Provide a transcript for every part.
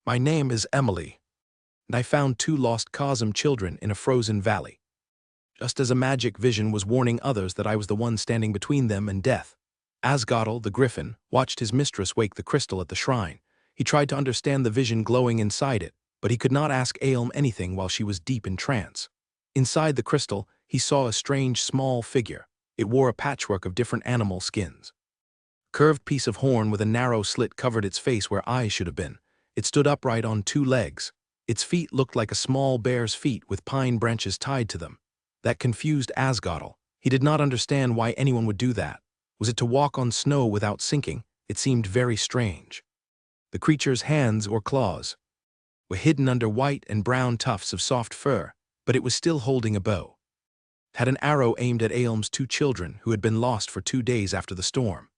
My name is Emily, and I found two lost Cosm children in a frozen valley. Just as a magic vision was warning others that I was the one standing between them and death. Asgodel, the griffin, watched his mistress wake the crystal at the shrine. He tried to understand the vision glowing inside it, but he could not ask Aelm anything while she was deep in trance. Inside the crystal, he saw a strange small figure. It wore a patchwork of different animal skins. A curved piece of horn with a narrow slit covered its face where eyes should have been. It stood upright on two legs. Its feet looked like a small bear's feet with pine branches tied to them. That confused Asgodel. He did not understand why anyone would do that. Was it to walk on snow without sinking? It seemed very strange. The creature's hands or claws were hidden under white and brown tufts of soft fur, but it was still holding a bow. It had an arrow aimed at Aelm's two children who had been lost for 2 days after the storm.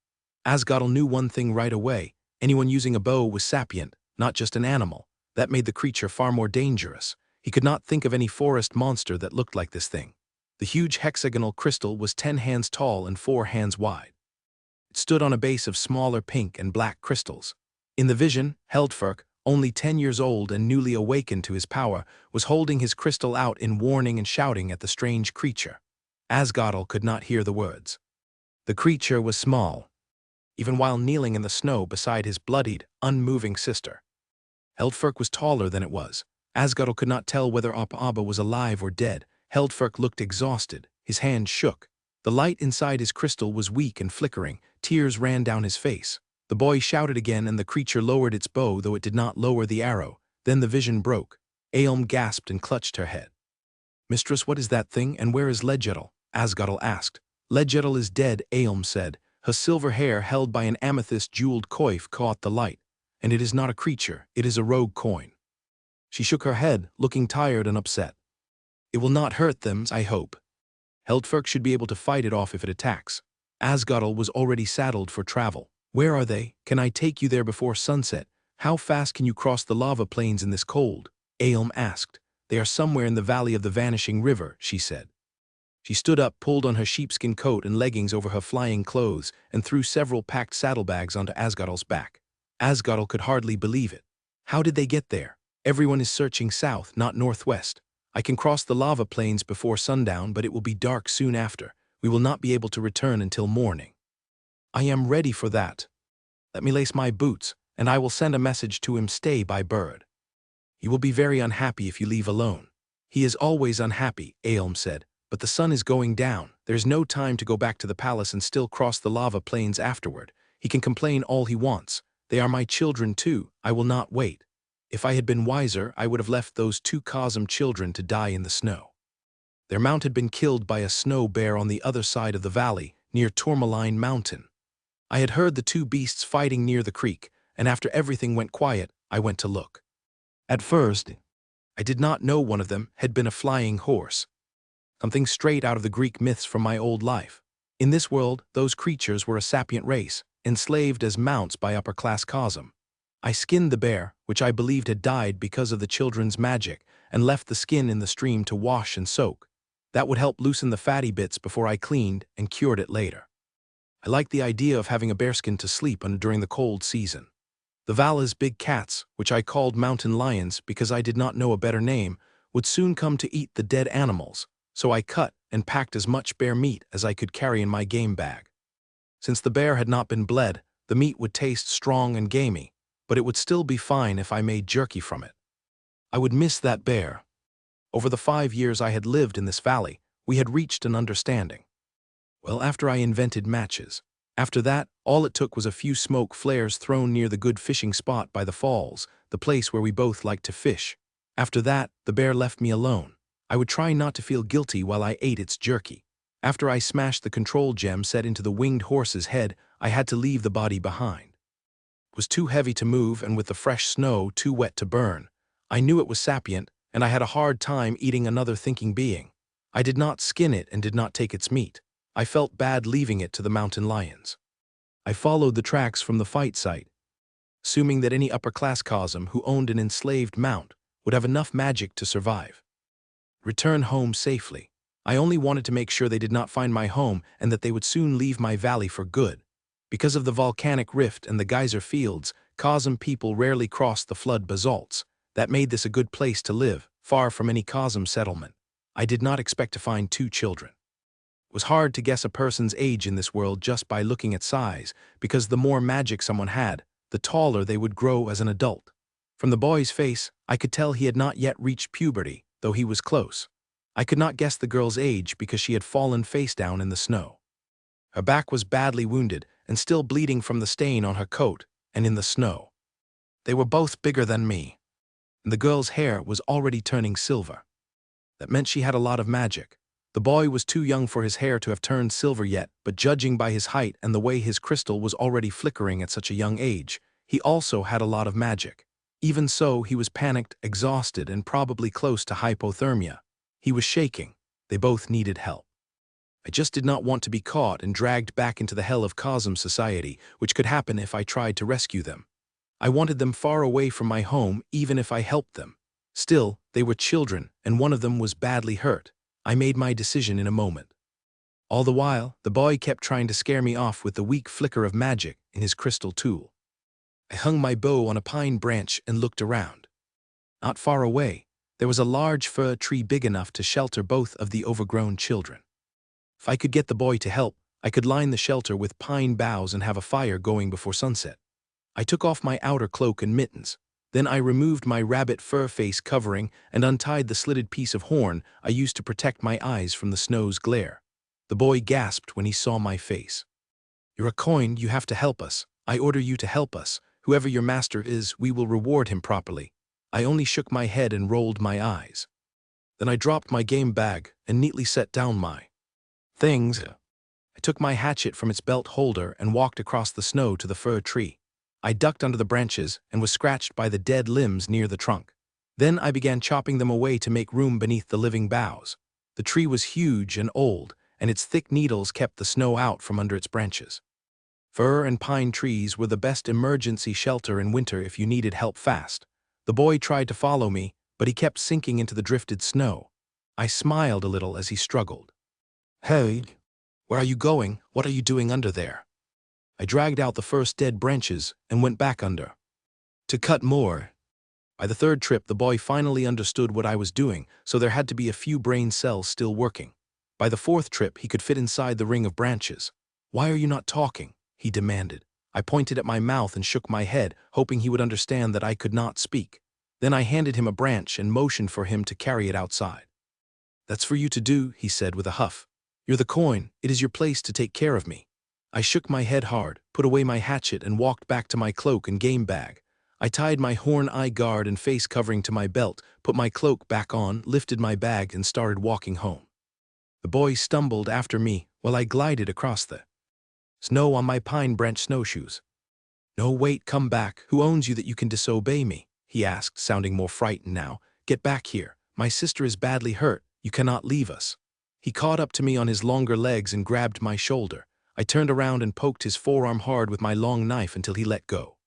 Asgodel knew one thing right away. Anyone using a bow was sapient, not just an animal. That made the creature far more dangerous. He could not think of any forest monster that looked like this thing. The huge hexagonal crystal was 10 hands tall and 4 hands wide. It stood on a base of smaller pink and black crystals. In the vision, Heldfirk, only 10 years old and newly awakened to his power, was holding his crystal out in warning and shouting at the strange creature. Asgodel could not hear the words. The creature was small, even while kneeling in the snow beside his bloodied, unmoving sister. Heldfirk was taller than it was. Asgodel could not tell whether Abba was alive or dead. Heldfirk looked exhausted. His hand shook. The light inside his crystal was weak and flickering. Tears ran down his face. The boy shouted again and the creature lowered its bow, though it did not lower the arrow. Then the vision broke. Aelm gasped and clutched her head. "Mistress, what is that thing, and where is Ledgetl?" Asgodel asked. "Ledgetl is dead," Aelm said. Her silver hair held by an amethyst-jeweled coif caught the light. "And it is not a creature, it is a rogue coin." She shook her head, looking tired and upset. "It will not hurt them, I hope. Heldfirk should be able to fight it off if it attacks." Asgodel was already saddled for travel. "Where are they? Can I take you there before sunset? How fast can you cross the lava plains in this cold?" Aelm asked. "They are somewhere in the valley of the vanishing river," she said. She stood up, pulled on her sheepskin coat and leggings over her flying clothes, and threw several packed saddlebags onto Asgodel's back. Asgodel could hardly believe it. "How did they get there? Everyone is searching south, not northwest. I can cross the lava plains before sundown, but it will be dark soon after. We will not be able to return until morning." "I am ready for that. Let me lace my boots, and I will send a message to him, stay by bird. He will be very unhappy if you leave alone." "He is always unhappy," Aelm said, "but the sun is going down. There is no time to go back to the palace and still cross the lava plains afterward. He can complain all he wants. They are my children too. I will not wait. If I had been wiser, I would have left those 2 Cosm children to die in the snow." Their mount had been killed by a snow bear on the other side of the valley, near Tourmaline Mountain. I had heard the 2 beasts fighting near the creek, and after everything went quiet, I went to look. At first, I did not know one of them had been a flying horse. Something straight out of the Greek myths from my old life. In this world, those creatures were a sapient race, enslaved as mounts by upper-class Cosm. I skinned the bear, which I believed had died because of the children's magic, and left the skin in the stream to wash and soak. That would help loosen the fatty bits before I cleaned and cured it later. I liked the idea of having a bearskin to sleep on during the cold season. The Vala's big cats, which I called mountain lions because I did not know a better name, would soon come to eat the dead animals, so I cut and packed as much bear meat as I could carry in my game bag. Since the bear had not been bled, the meat would taste strong and gamey, but it would still be fine if I made jerky from it. I would miss that bear. Over the 5 years I had lived in this valley, we had reached an understanding. Well, after I invented matches. After that, all it took was a few smoke flares thrown near the good fishing spot by the falls, the place where we both liked to fish. After that, the bear left me alone. I would try not to feel guilty while I ate its jerky. After I smashed the control gem set into the winged horse's head, I had to leave the body behind. It was too heavy to move, and with the fresh snow too wet to burn. I knew it was sapient, and I had a hard time eating another thinking being. I did not skin it and did not take its meat. I felt bad leaving it to the mountain lions. I followed the tracks from the fight site, assuming that any upper-class Cosm who owned an enslaved mount would have enough magic to survive. Return home safely. I only wanted to make sure they did not find my home and that they would soon leave my valley for good. Because of the volcanic rift and the geyser fields, Cosm people rarely cross the flood basalts. That made this a good place to live, far from any Cosm settlement. I did not expect to find 2 children. It was hard to guess a person's age in this world just by looking at size, because the more magic someone had, the taller they would grow as an adult. From the boy's face, I could tell he had not yet reached puberty, though he was close. I could not guess the girl's age because she had fallen face down in the snow. Her back was badly wounded and still bleeding from the stain on her coat and in the snow. They were both bigger than me, and the girl's hair was already turning silver. That meant she had a lot of magic. The boy was too young for his hair to have turned silver yet, but judging by his height and the way his crystal was already flickering at such a young age, he also had a lot of magic. Even so, he was panicked, exhausted, and probably close to hypothermia. He was shaking. They both needed help. I just did not want to be caught and dragged back into the hell of Cosm society, which could happen if I tried to rescue them. I wanted them far away from my home, even if I helped them. Still, they were children, and one of them was badly hurt. I made my decision in a moment. All the while, the boy kept trying to scare me off with the weak flicker of magic in his crystal tool. I hung my bow on a pine branch and looked around. Not far away, there was a large fir tree big enough to shelter both of the overgrown children. If I could get the boy to help, I could line the shelter with pine boughs and have a fire going before sunset. I took off my outer cloak and mittens. Then I removed my rabbit fur face covering and untied the slitted piece of horn I used to protect my eyes from the snow's glare. The boy gasped when he saw my face. "You're a coin, you have to help us. I order you to help us. Whoever your master is, we will reward him properly." I only shook my head and rolled my eyes. Then I dropped my game bag and neatly set down my things. I took my hatchet from its belt holder and walked across the snow to the fir tree. I ducked under the branches and was scratched by the dead limbs near the trunk. Then I began chopping them away to make room beneath the living boughs. The tree was huge and old, and its thick needles kept the snow out from under its branches. Fir and pine trees were the best emergency shelter in winter if you needed help fast. The boy tried to follow me, but he kept sinking into the drifted snow. I smiled a little as he struggled. "Hey, where are you going? What are you doing under there?" I dragged out the first dead branches and went back under. "To cut more." By the third trip, the boy finally understood what I was doing, so there had to be a few brain cells still working. By the fourth trip, he could fit inside the ring of branches. "Why are you not talking?" he demanded. I pointed at my mouth and shook my head, hoping he would understand that I could not speak. Then I handed him a branch and motioned for him to carry it outside. "That's for you to do," he said with a huff. "You're the coin. It is your place to take care of me." I shook my head hard, put away my hatchet, and walked back to my cloak and game bag. I tied my horn eye guard and face covering to my belt, put my cloak back on, lifted my bag, and started walking home. The boy stumbled after me while I glided across the snow on my pine branch snowshoes. "No, wait, come back. Who owns you that you can disobey me?" he asked, sounding more frightened now. "Get back here. My sister is badly hurt. You cannot leave us." He caught up to me on his longer legs and grabbed my shoulder. I turned around and poked his forearm hard with my long knife until he let go.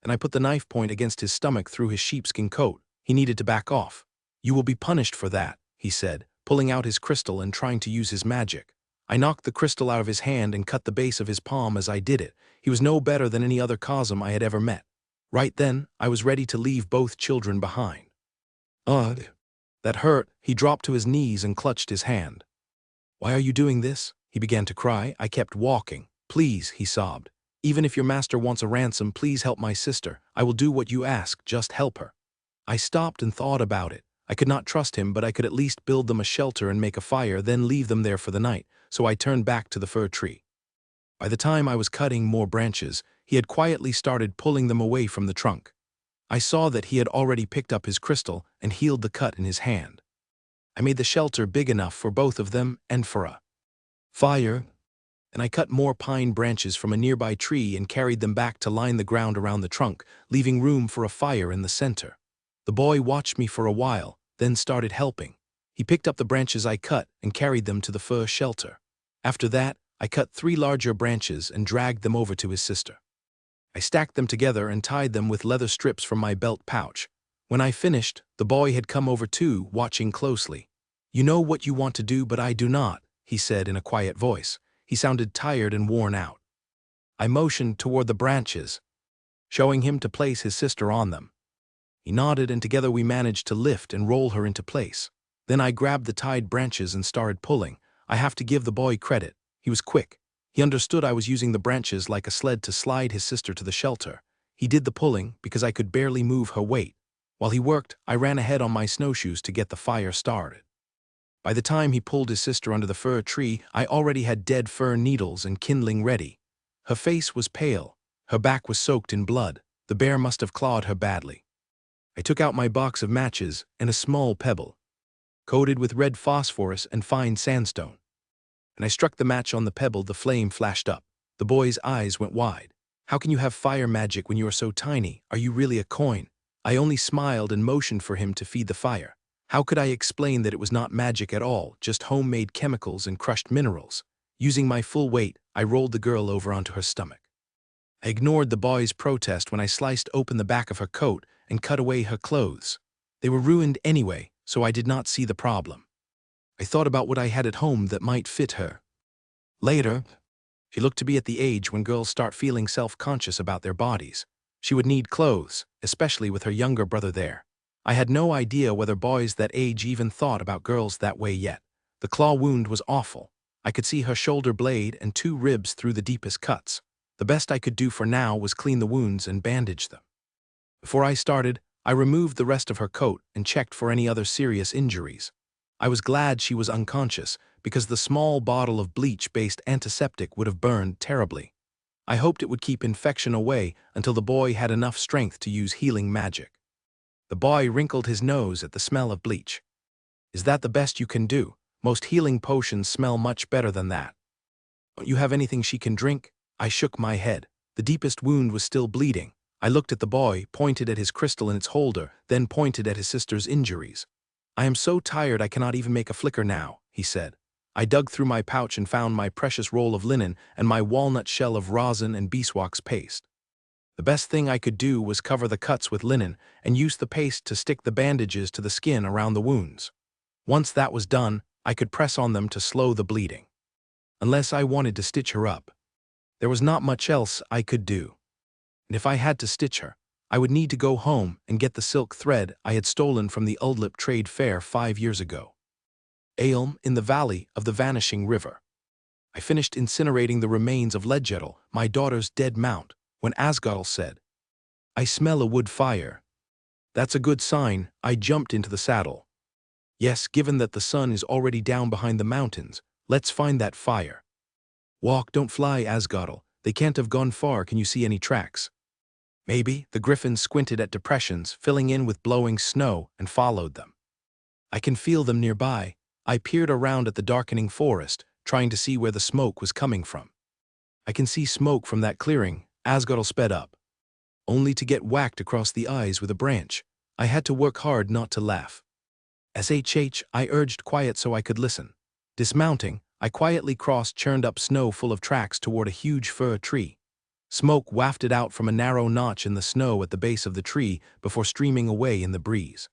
Then I put the knife point against his stomach through his sheepskin coat. He needed to back off. "You will be punished for that," he said, pulling out his crystal and trying to use his magic. I knocked the crystal out of his hand and cut the base of his palm as I did it. He was no better than any other Cosm I had ever met. Right then, I was ready to leave both children behind. "Ugh, that hurt." He dropped to his knees and clutched his hand. "Why are you doing this?" He began to cry. I kept walking. "Please," he sobbed. "Even if your master wants a ransom, please help my sister. I will do what you ask, just help her." I stopped and thought about it. I could not trust him, but I could at least build them a shelter and make a fire, then leave them there for the night, so I turned back to the fir tree. By the time I was cutting more branches, he had quietly started pulling them away from the trunk. I saw that he had already picked up his crystal and healed the cut in his hand. I made the shelter big enough for both of them and for a fire, and I cut more pine branches from a nearby tree and carried them back to line the ground around the trunk, leaving room for a fire in the center. The boy watched me for a while, then started helping. He picked up the branches I cut and carried them to the fir shelter. After that, I cut 3 larger branches and dragged them over to his sister. I stacked them together and tied them with leather strips from my belt pouch. When I finished, the boy had come over too, watching closely. "You know what you want to do, but I do not," he said in a quiet voice. He sounded tired and worn out. I motioned toward the branches. showing him to place his sister on them. He nodded, and together we managed to lift and roll her into place. Then I grabbed the tied branches and started pulling. I have to give the boy credit. He was quick. He understood I was using the branches like a sled to slide his sister to the shelter. He did the pulling because I could barely move her weight. While he worked, I ran ahead on my snowshoes to get the fire started. By the time he pulled his sister under the fir tree, I already had dead fir needles and kindling ready. Her face was pale. Her back was soaked in blood. The bear must have clawed her badly. I took out my box of matches and a small pebble, coated with red phosphorus and fine sandstone. And I struck the match on the pebble. The flame flashed up. The boy's eyes went wide. "How can you have fire magic when you are so tiny? Are you really a coin?" I only smiled and motioned for him to feed the fire. How could I explain that it was not magic at all, just homemade chemicals and crushed minerals? Using my full weight, I rolled the girl over onto her stomach. I ignored the boy's protest when I sliced open the back of her coat and cut away her clothes. They were ruined anyway, so I did not see the problem. I thought about what I had at home that might fit her. Later, she looked to be at the age when girls start feeling self-conscious about their bodies. She would need clothes, especially with her younger brother there. I had no idea whether boys that age even thought about girls that way yet. The claw wound was awful. I could see her shoulder blade and 2 ribs through the deepest cuts. The best I could do for now was clean the wounds and bandage them. Before I started, I removed the rest of her coat and checked for any other serious injuries. I was glad she was unconscious, because the small bottle of bleach-based antiseptic would have burned terribly. I hoped it would keep infection away until the boy had enough strength to use healing magic. The boy wrinkled his nose at the smell of bleach. "Is that the best you can do? Most healing potions smell much better than that. Don't you have anything she can drink?" I shook my head. The deepest wound was still bleeding. I looked at the boy, pointed at his crystal in its holder, then pointed at his sister's injuries. "I am so tired I cannot even make a flicker now," he said. I dug through my pouch and found my precious roll of linen and my walnut shell of rosin and beeswax paste. The best thing I could do was cover the cuts with linen and use the paste to stick the bandages to the skin around the wounds. Once that was done, I could press on them to slow the bleeding. Unless I wanted to stitch her up, there was not much else I could do. And if I had to stitch her, I would need to go home and get the silk thread I had stolen from the Uldlip Trade Fair 5 years ago. Aelm, in the valley of the vanishing river. I finished incinerating the remains of Ledgetl, my daughter's dead mount, when Asgodl said, "I smell a wood fire." "That's a good sign." I jumped into the saddle. "Yes, given that the sun is already down behind the mountains, let's find that fire." "Walk, don't fly, Asgodl. They can't have gone far. Can you see any tracks?" "Maybe." The griffin squinted at depressions, filling in with blowing snow, and followed them. "I can feel them nearby." I peered around at the darkening forest, trying to see where the smoke was coming from. "I can see smoke from that clearing." Asgodl sped up, only to get whacked across the eyes with a branch. I had to work hard not to laugh. "SHH," I urged, quiet so I could listen. Dismounting, I quietly crossed churned-up snow full of tracks toward a huge fir tree. Smoke wafted out from a narrow notch in the snow at the base of the tree before streaming away in the breeze.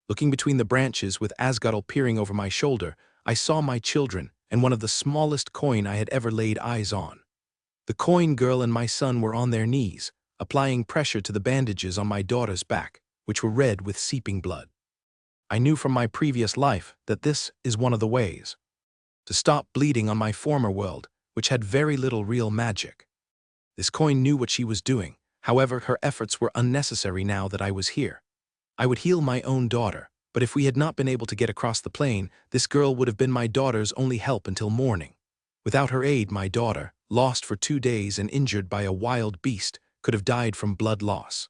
Looking between the branches with Asgodl peering over my shoulder, I saw my children and one of the smallest coin I had ever laid eyes on. The coin girl and my son were on their knees, applying pressure to the bandages on my daughter's back, which were red with seeping blood. I knew from my previous life that this is one of the ways to stop bleeding on my former world, which had very little real magic. This coin knew what she was doing. However, her efforts were unnecessary now that I was here. I would heal my own daughter, but if we had not been able to get across the plain, this girl would have been my daughter's only help until morning. Without her aid, my daughter, lost for 2 days and injured by a wild beast, could have died from blood loss.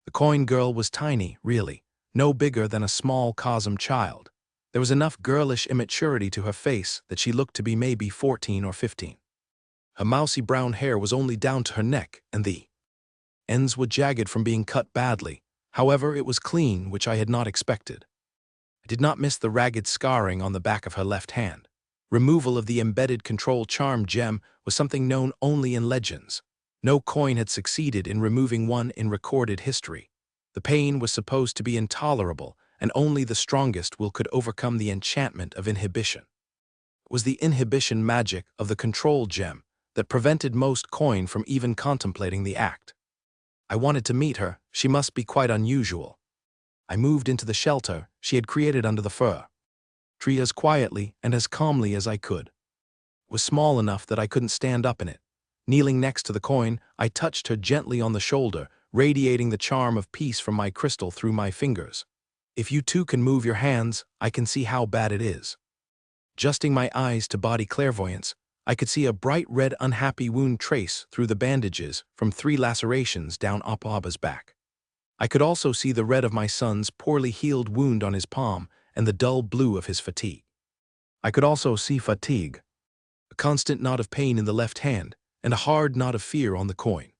The coin girl was tiny, really, no bigger than a small Cosm child. There was enough girlish immaturity to her face that she looked to be maybe 14 or 15. Her mousy brown hair was only down to her neck, and the ends were jagged from being cut badly. However, it was clean, which I had not expected. I did not miss the ragged scarring on the back of her left hand. Removal of the embedded control charm gem was something known only in legends. No coin had succeeded in removing one in recorded history. The pain was supposed to be intolerable, and only the strongest could overcome the enchantment of inhibition. It was the inhibition magic of the control gem that prevented most coin from even contemplating the act. I wanted to meet her. She must be quite unusual. I moved into the shelter she had created under the fir tree as quietly and as calmly as I could. It was small enough that I couldn't stand up in it. Kneeling next to the coin, I touched her gently on the shoulder, radiating the charm of peace from my crystal through my fingers. If you too can move your hands, I can see how bad it is. Adjusting my eyes to body clairvoyance, I could see a bright red unhappy wound trace through the bandages from 3 lacerations down Apaba's back. I could also see the red of my son's poorly healed wound on his palm and the dull blue of his fatigue. I could also see fatigue, a constant knot of pain in the left hand, and a hard knot of fear on the coin.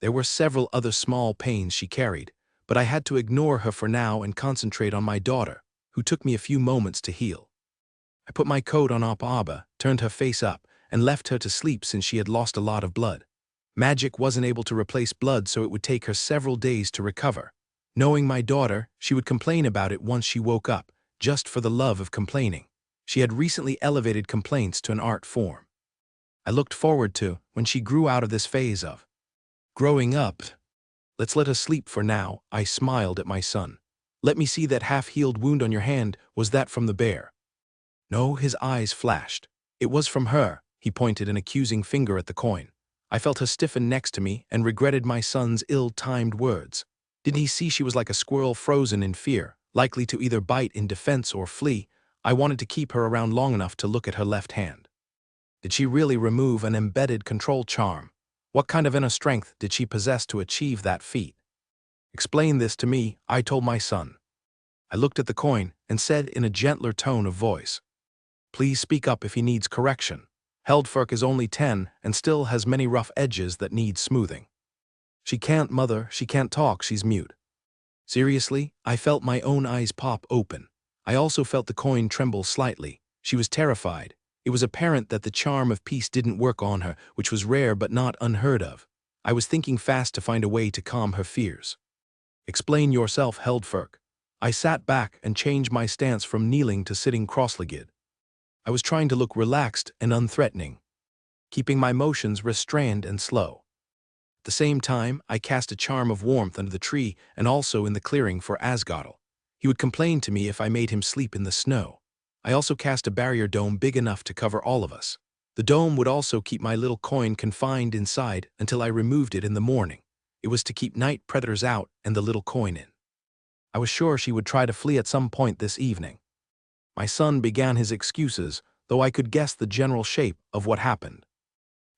There were several other small pains she carried, but I had to ignore her for now and concentrate on my daughter, who took me a few moments to heal. I put my coat on Apaba, turned her face up, and left her to sleep since she had lost a lot of blood. Magic wasn't able to replace blood, so it would take her several days to recover. Knowing my daughter, she would complain about it once she woke up, just for the love of complaining. She had recently elevated complaints to an art form. I looked forward to when she grew out of this phase of growing up. Let's let her sleep for now, I smiled at my son. Let me see that half-healed wound on your hand. Was that from the bear? No, his eyes flashed. It was from her. He pointed an accusing finger at the coin. I felt her stiffen next to me and regretted my son's ill-timed words. Didn't he see she was like a squirrel frozen in fear, likely to either bite in defense or flee? I wanted to keep her around long enough to look at her left hand. Did she really remove an embedded control charm? What kind of inner strength did she possess to achieve that feat? Explain this to me, I told my son. I looked at the coin and said in a gentler tone of voice, please speak up if he needs correction. Heldfirk is only 10 and still has many rough edges that need smoothing. She can't, mother, she can't talk, she's mute. Seriously, I felt my own eyes pop open. I also felt the coin tremble slightly. She was terrified. It was apparent that the charm of peace didn't work on her, which was rare but not unheard of. I was thinking fast to find a way to calm her fears. Explain yourself, Heldfirk. I sat back and changed my stance from kneeling to sitting cross-legged. I was trying to look relaxed and unthreatening, keeping my motions restrained and slow. At the same time, I cast a charm of warmth under the tree and also in the clearing for Asgodel. He would complain to me if I made him sleep in the snow. I also cast a barrier dome big enough to cover all of us. The dome would also keep my little coin confined inside until I removed it in the morning. It was to keep night predators out and the little coin in. I was sure she would try to flee at some point this evening. My son began his excuses, though I could guess the general shape of what happened.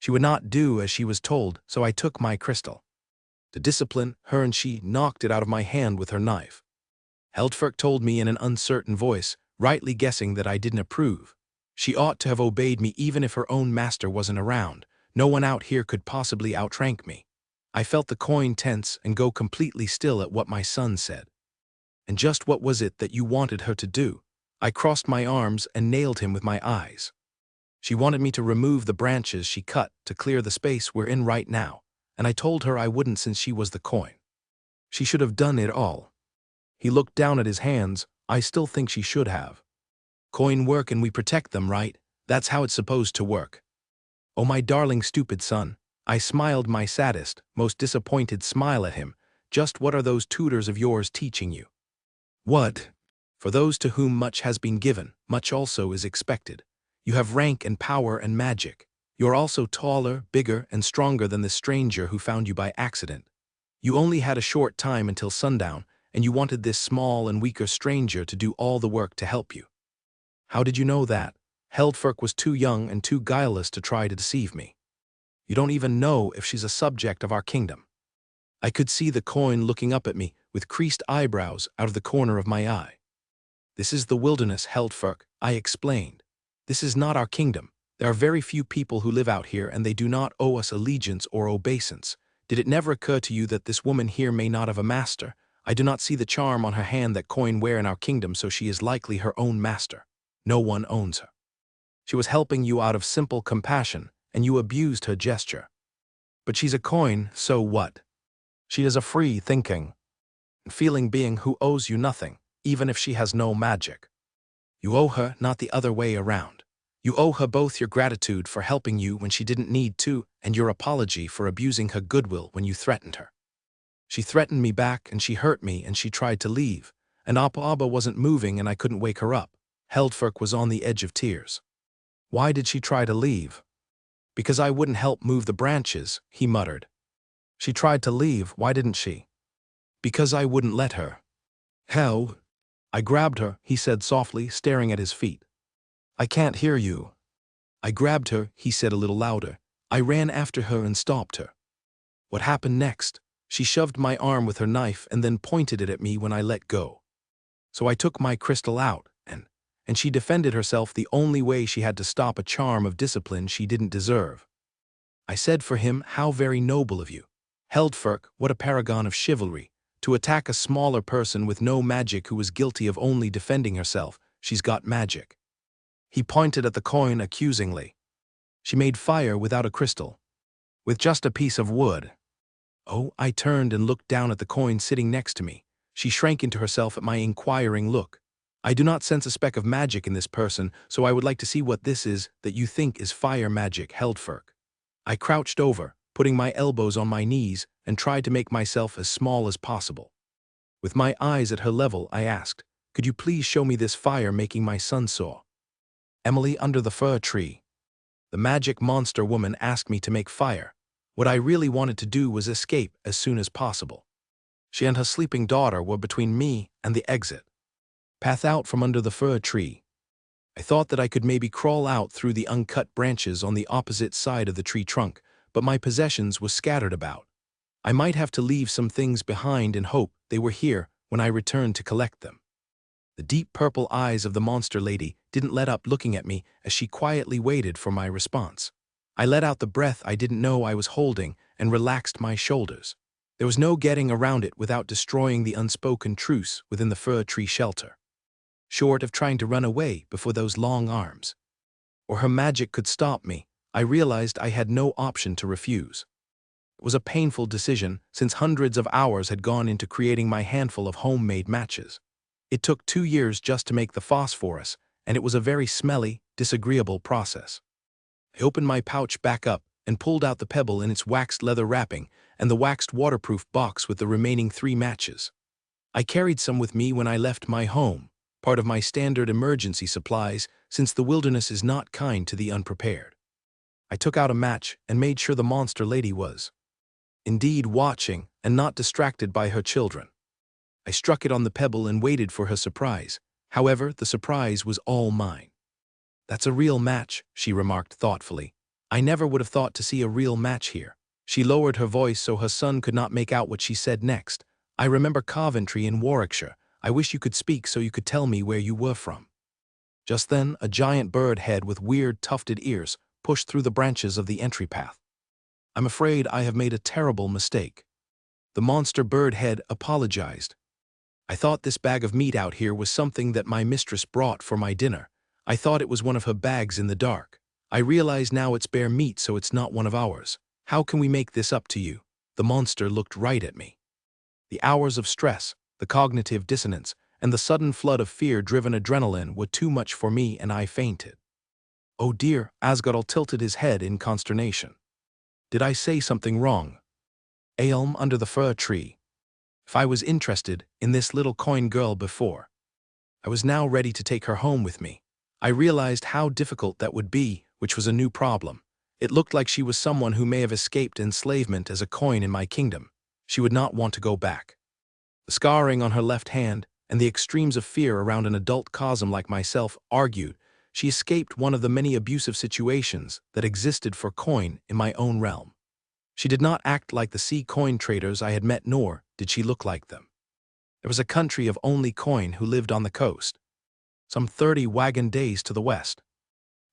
She would not do as she was told, so I took my crystal. To discipline her, and she knocked it out of my hand with her knife. Heldfirk told me in an uncertain voice, rightly guessing that I didn't approve. She ought to have obeyed me even if her own master wasn't around. No one out here could possibly outrank me. I felt the coin tense and go completely still at what my son said. And just what was it that you wanted her to do? I crossed my arms and nailed him with my eyes. She wanted me to remove the branches she cut to clear the space we're in right now, and I told her I wouldn't since she was the coin. She should have done it all. He looked down at his hands. I still think she should have. Coin work and we protect them, right? That's how it's supposed to work. Oh, my darling stupid son. I smiled my saddest, most disappointed smile at him. Just what are those tutors of yours teaching you? What? For those to whom much has been given, much also is expected. You have rank and power and magic. You're also taller, bigger, and stronger than the stranger who found you by accident. You only had a short time until sundown, and you wanted this small and weaker stranger to do all the work to help you. How did you know that? Heldfirk was too young and too guileless to try to deceive me. You don't even know if she's a subject of our kingdom. I could see the coin looking up at me with creased eyebrows out of the corner of my eye. This is the wilderness, Heldfirk, I explained. This is not our kingdom. There are very few people who live out here, and they do not owe us allegiance or obeisance. Did it never occur to you that this woman here may not have a master? I do not see the charm on her hand that coin wear in our kingdom, so she is likely her own master. No one owns her. She was helping you out of simple compassion, and you abused her gesture. But she's a coin, so what? She is a free thinking, feeling being who owes you nothing, even if she has no magic. You owe her, not the other way around. You owe her both your gratitude for helping you when she didn't need to, and your apology for abusing her goodwill when you threatened her. She threatened me back, and she hurt me, and she tried to leave. And Appa wasn't moving, and I couldn't wake her up. Heldfirk was on the edge of tears. Why did she try to leave? Because I wouldn't help move the branches, he muttered. She tried to leave, why didn't she? Because I wouldn't let her. How? I grabbed her, he said softly, staring at his feet. I can't hear you. I grabbed her, he said a little louder. I ran after her and stopped her. What happened next? She shoved my arm with her knife and then pointed it at me when I let go. So I took my crystal out, and she defended herself the only way she had to stop a charm of discipline she didn't deserve. I said for him, how very noble of you. Heldfirk, what a paragon of chivalry. To attack a smaller person with no magic who was guilty of only defending herself, she's got magic. He pointed at the coin accusingly. She made fire without a crystal. With just a piece of wood. Oh, I turned and looked down at the coin sitting next to me. She shrank into herself at my inquiring look. I do not sense a speck of magic in this person, so I would like to see what this is that you think is fire magic, Heldfirk. I crouched over, putting my elbows on my knees, and tried to make myself as small as possible. With my eyes at her level, I asked, could you please show me this fire making my son soar? Emily under the fir tree. The magic monster woman asked me to make fire. What I really wanted to do was escape as soon as possible. She and her sleeping daughter were between me and the exit. Path out from under the fir tree. I thought that I could maybe crawl out through the uncut branches on the opposite side of the tree trunk, but my possessions were scattered about. I might have to leave some things behind and hope they were here when I returned to collect them. The deep purple eyes of the monster lady didn't let up looking at me as she quietly waited for my response. I let out the breath I didn't know I was holding and relaxed my shoulders. There was no getting around it without destroying the unspoken truce within the fir tree shelter. Short of trying to run away before those long arms, or her magic could stop me, I realized I had no option to refuse. It was a painful decision since hundreds of hours had gone into creating my handful of homemade matches. It took 2 years just to make the phosphorus, and it was a very smelly, disagreeable process. I opened my pouch back up and pulled out the pebble in its waxed leather wrapping and the waxed waterproof box with the remaining 3 matches. I carried some with me when I left my home, part of my standard emergency supplies since the wilderness is not kind to the unprepared. I took out a match and made sure the monster lady was indeed watching and not distracted by her children. I struck it on the pebble and waited for her surprise. However, the surprise was all mine. That's a real match, she remarked thoughtfully. I never would have thought to see a real match here. She lowered her voice so her son could not make out what she said next. I remember Coventry in Warwickshire. I wish you could speak so you could tell me where you were from. Just then, a giant bird head with weird tufted ears pushed through the branches of the entry path. I'm afraid I have made a terrible mistake. The monster bird head apologized. I thought this bag of meat out here was something that my mistress brought for my dinner. I thought it was one of her bags in the dark. I realize now it's bare meat, so it's not one of ours. How can we make this up to you? The monster looked right at me. The hours of stress, the cognitive dissonance, and the sudden flood of fear-driven adrenaline were too much for me, and I fainted. Oh dear, Asgodal tilted his head in consternation. Did I say something wrong? Aelm under the fir tree. If I was interested in this little coin girl before, I was now ready to take her home with me. I realized how difficult that would be, which was a new problem. It looked like she was someone who may have escaped enslavement as a coin in my kingdom. She would not want to go back. The scarring on her left hand and the extremes of fear around an adult Cosm like myself argued she escaped one of the many abusive situations that existed for coin in my own realm. She did not act like the sea coin traders I had met, nor did she look like them. There was a country of only coin who lived on the coast, some 30 wagon days to the west.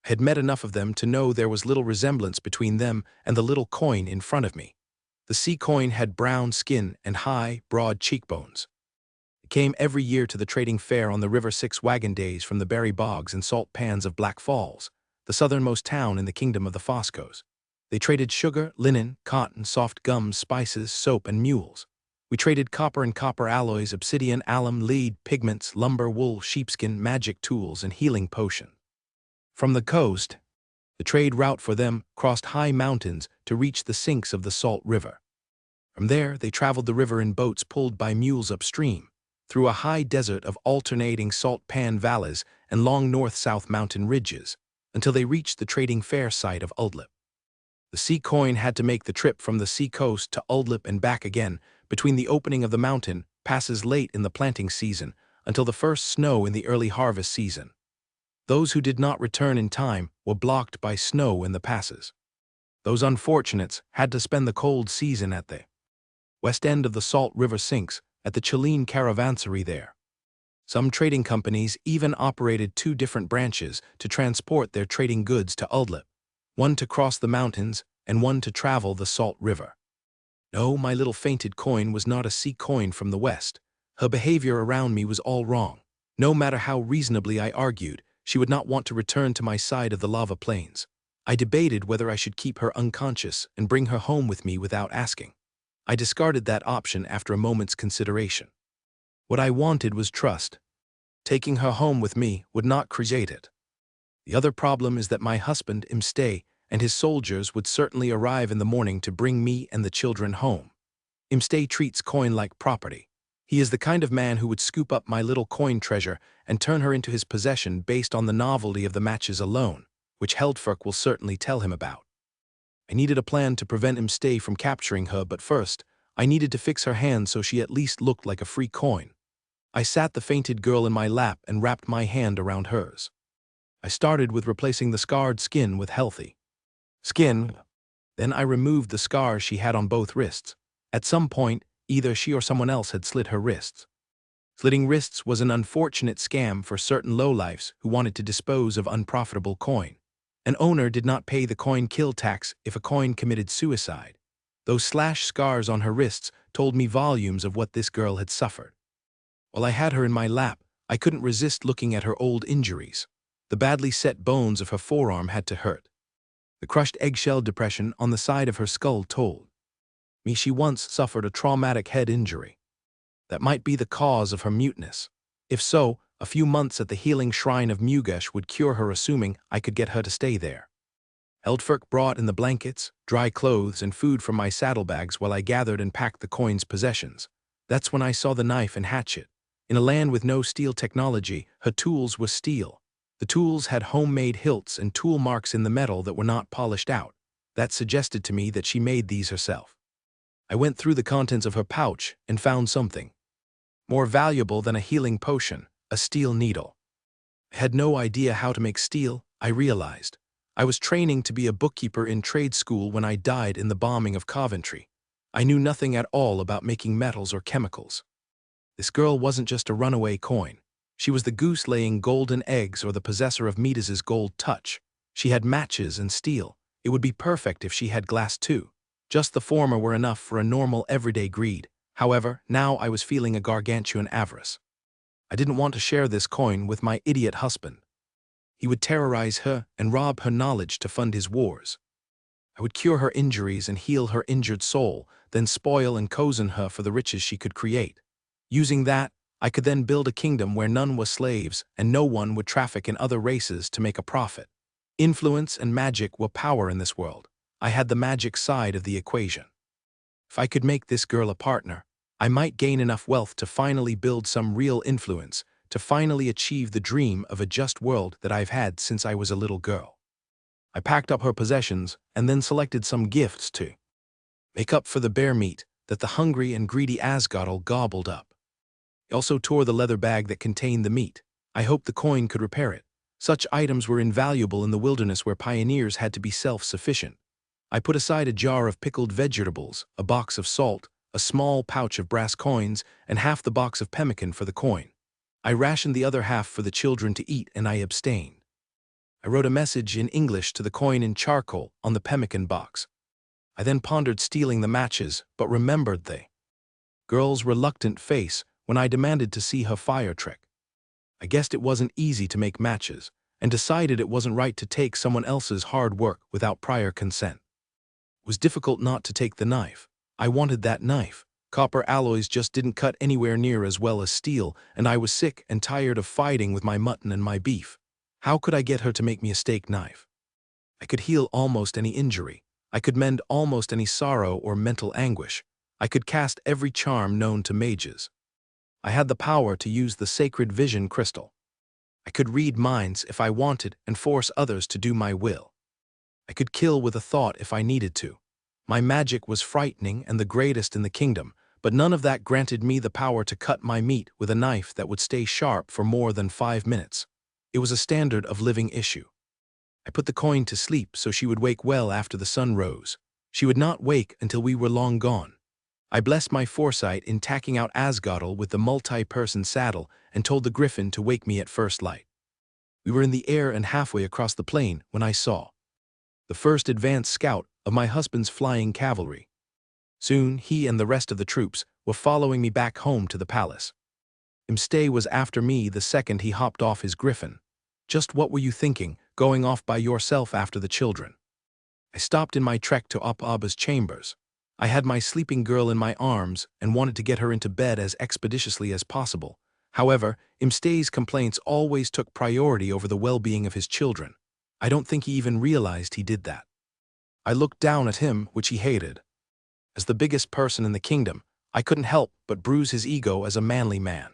I had met enough of them to know there was little resemblance between them and the little coin in front of me. The sea coin had brown skin and high, broad cheekbones. It came every year to the trading fair on the river 6 wagon days from the berry bogs and salt pans of Black Falls, the southernmost town in the kingdom of the Foscos. They traded sugar, linen, cotton, soft gums, spices, soap, and mules. We traded copper and copper alloys, obsidian, alum, lead, pigments, lumber, wool, sheepskin, magic tools, and healing potion. From the coast, the trade route for them crossed high mountains to reach the sinks of the Salt River. From there, they traveled the river in boats pulled by mules upstream, through a high desert of alternating salt pan valleys and long north-south mountain ridges, until they reached the trading fair site of Uldlip. The sea coin had to make the trip from the sea coast to Uldlip and back again, between the opening of the mountain, passes late in the planting season, until the first snow in the early harvest season. Those who did not return in time were blocked by snow in the passes. Those unfortunates had to spend the cold season at the west end of the Salt River Sinks, at the Chilean caravansary there. Some trading companies even operated 2 different branches to transport their trading goods to Uldlip, one to cross the mountains and one to travel the Salt River. No, my little fainted coin was not a sea coin from the west. Her behavior around me was all wrong. No matter how reasonably I argued, she would not want to return to my side of the lava plains. I debated whether I should keep her unconscious and bring her home with me without asking. I discarded that option after a moment's consideration. What I wanted was trust. Taking her home with me would not create it. The other problem is that my husband, Imstay, and his soldiers would certainly arrive in the morning to bring me and the children home. Imstay treats coin like property. He is the kind of man who would scoop up my little coin treasure and turn her into his possession based on the novelty of the matches alone, which Heldfirk will certainly tell him about. I needed a plan to prevent Imstay from capturing her, but first, I needed to fix her hand so she at least looked like a free coin. I sat the fainted girl in my lap and wrapped my hand around hers. I started with replacing the scarred skin with healthy skin. Then I removed the scars she had on both wrists. At some point, either she or someone else had slit her wrists. Slitting wrists was an unfortunate scam for certain lowlifes who wanted to dispose of unprofitable coin. An owner did not pay the coin kill tax if a coin committed suicide. Those slash scars on her wrists told me volumes of what this girl had suffered. While I had her in my lap, I couldn't resist looking at her old injuries. The badly set bones of her forearm had to hurt. The crushed eggshell depression on the side of her skull told me she once suffered a traumatic head injury. That might be the cause of her muteness. If so, a few months at the healing shrine of Mugesh would cure her, assuming I could get her to stay there. Heldfirk brought in the blankets, dry clothes, and food from my saddlebags while I gathered and packed the coin's possessions. That's when I saw the knife and hatchet. In a land with no steel technology, her tools were steel. The tools had homemade hilts and tool marks in the metal that were not polished out. That suggested to me that she made these herself. I went through the contents of her pouch and found something more valuable than a healing potion, a steel needle. I had no idea how to make steel, I realized. I was training to be a bookkeeper in trade school when I died in the bombing of Coventry. I knew nothing at all about making metals or chemicals. This girl wasn't just a runaway coin. She was the goose laying golden eggs or the possessor of Midas's gold touch. She had matches and steel. It would be perfect if she had glass too. Just the former were enough for a normal everyday greed. However, now I was feeling a gargantuan avarice. I didn't want to share this coin with my idiot husband. He would terrorize her and rob her knowledge to fund his wars. I would cure her injuries and heal her injured soul, then spoil and cozen her for the riches she could create. Using that, I could then build a kingdom where none was slaves and no one would traffic in other races to make a profit. Influence and magic were power in this world. I had the magic side of the equation. If I could make this girl a partner, I might gain enough wealth to finally build some real influence, to finally achieve the dream of a just world that I've had since I was a little girl. I packed up her possessions and then selected some gifts to make up for the bear meat that the hungry and greedy Asgodel gobbled up. I also tore the leather bag that contained the meat. I hoped the coin could repair it. Such items were invaluable in the wilderness where pioneers had to be self-sufficient. I put aside a jar of pickled vegetables, a box of salt, a small pouch of brass coins, and half the box of pemmican for the coin. I rationed the other half for the children to eat, and I abstained. I wrote a message in English to the coin in charcoal on the pemmican box. I then pondered stealing the matches, but remembered the girl's reluctant face when I demanded to see her fire trick. I guessed it wasn't easy to make matches, and decided it wasn't right to take someone else's hard work without prior consent. It was difficult not to take the knife. I wanted that knife. Copper alloys just didn't cut anywhere near as well as steel, and I was sick and tired of fighting with my mutton and my beef. How could I get her to make me a steak knife? I could heal almost any injury. I could mend almost any sorrow or mental anguish. I could cast every charm known to mages. I had the power to use the sacred vision crystal. I could read minds if I wanted and force others to do my will. I could kill with a thought if I needed to. My magic was frightening and the greatest in the kingdom, but none of that granted me the power to cut my meat with a knife that would stay sharp for more than 5 minutes. It was a standard of living issue. I put the coin to sleep so she would wake well after the sun rose. She would not wake until we were long gone. I blessed my foresight in tacking out Asgodel with the multi-person saddle and told the griffin to wake me at first light. We were in the air and halfway across the plain when I saw the first advance scout of my husband's flying cavalry. Soon he and the rest of the troops were following me back home to the palace. Imstay was after me the second he hopped off his griffin. Just what were you thinking, going off by yourself after the children? I stopped in my trek to Abba's chambers. I had my sleeping girl in my arms and wanted to get her into bed as expeditiously as possible. However, Imstay's complaints always took priority over the well-being of his children. I don't think he even realized he did that. I looked down at him, which he hated. As the biggest person in the kingdom, I couldn't help but bruise his ego as a manly man.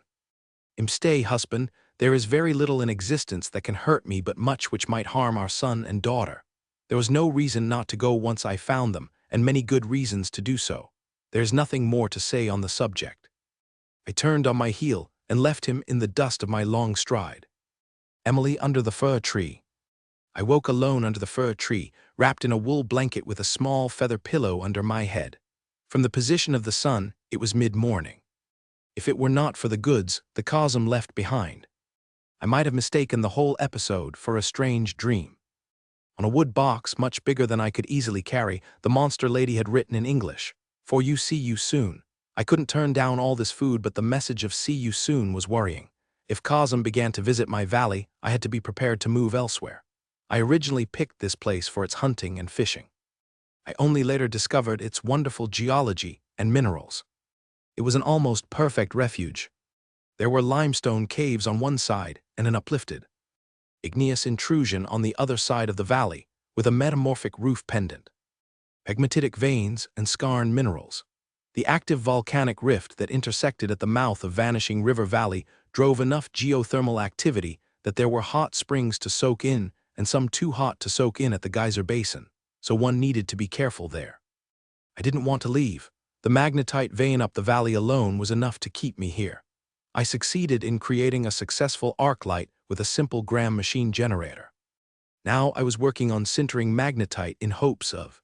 Imstay, husband, there is very little in existence that can hurt me but much which might harm our son and daughter. There was no reason not to go once I found them, and many good reasons to do so. There's nothing more to say on the subject. I turned on my heel and left him in the dust of my long stride. Emily under the fir tree. I woke alone under the fir tree, wrapped in a wool blanket with a small feather pillow under my head. From the position of the sun, it was mid-morning. If it were not for the goods the Cosm left behind, I might have mistaken the whole episode for a strange dream. On a wood box much bigger than I could easily carry, the monster lady had written in English, "For you see you soon." I couldn't turn down all this food, but the message of "see you soon" was worrying. If Cosm began to visit my valley, I had to be prepared to move elsewhere. I originally picked this place for its hunting and fishing. I only later discovered its wonderful geology and minerals. It was an almost perfect refuge. There were limestone caves on one side and an uplifted, igneous intrusion on the other side of the valley, with a metamorphic roof pendant. Pegmatitic veins and skarn minerals. The active volcanic rift that intersected at the mouth of Vanishing River Valley drove enough geothermal activity that there were hot springs to soak in and some too hot to soak in at the geyser basin, so one needed to be careful there. I didn't want to leave. The magnetite vein up the valley alone was enough to keep me here. I succeeded in creating a successful arc light with a simple Gram machine generator. Now I was working on sintering magnetite in hopes of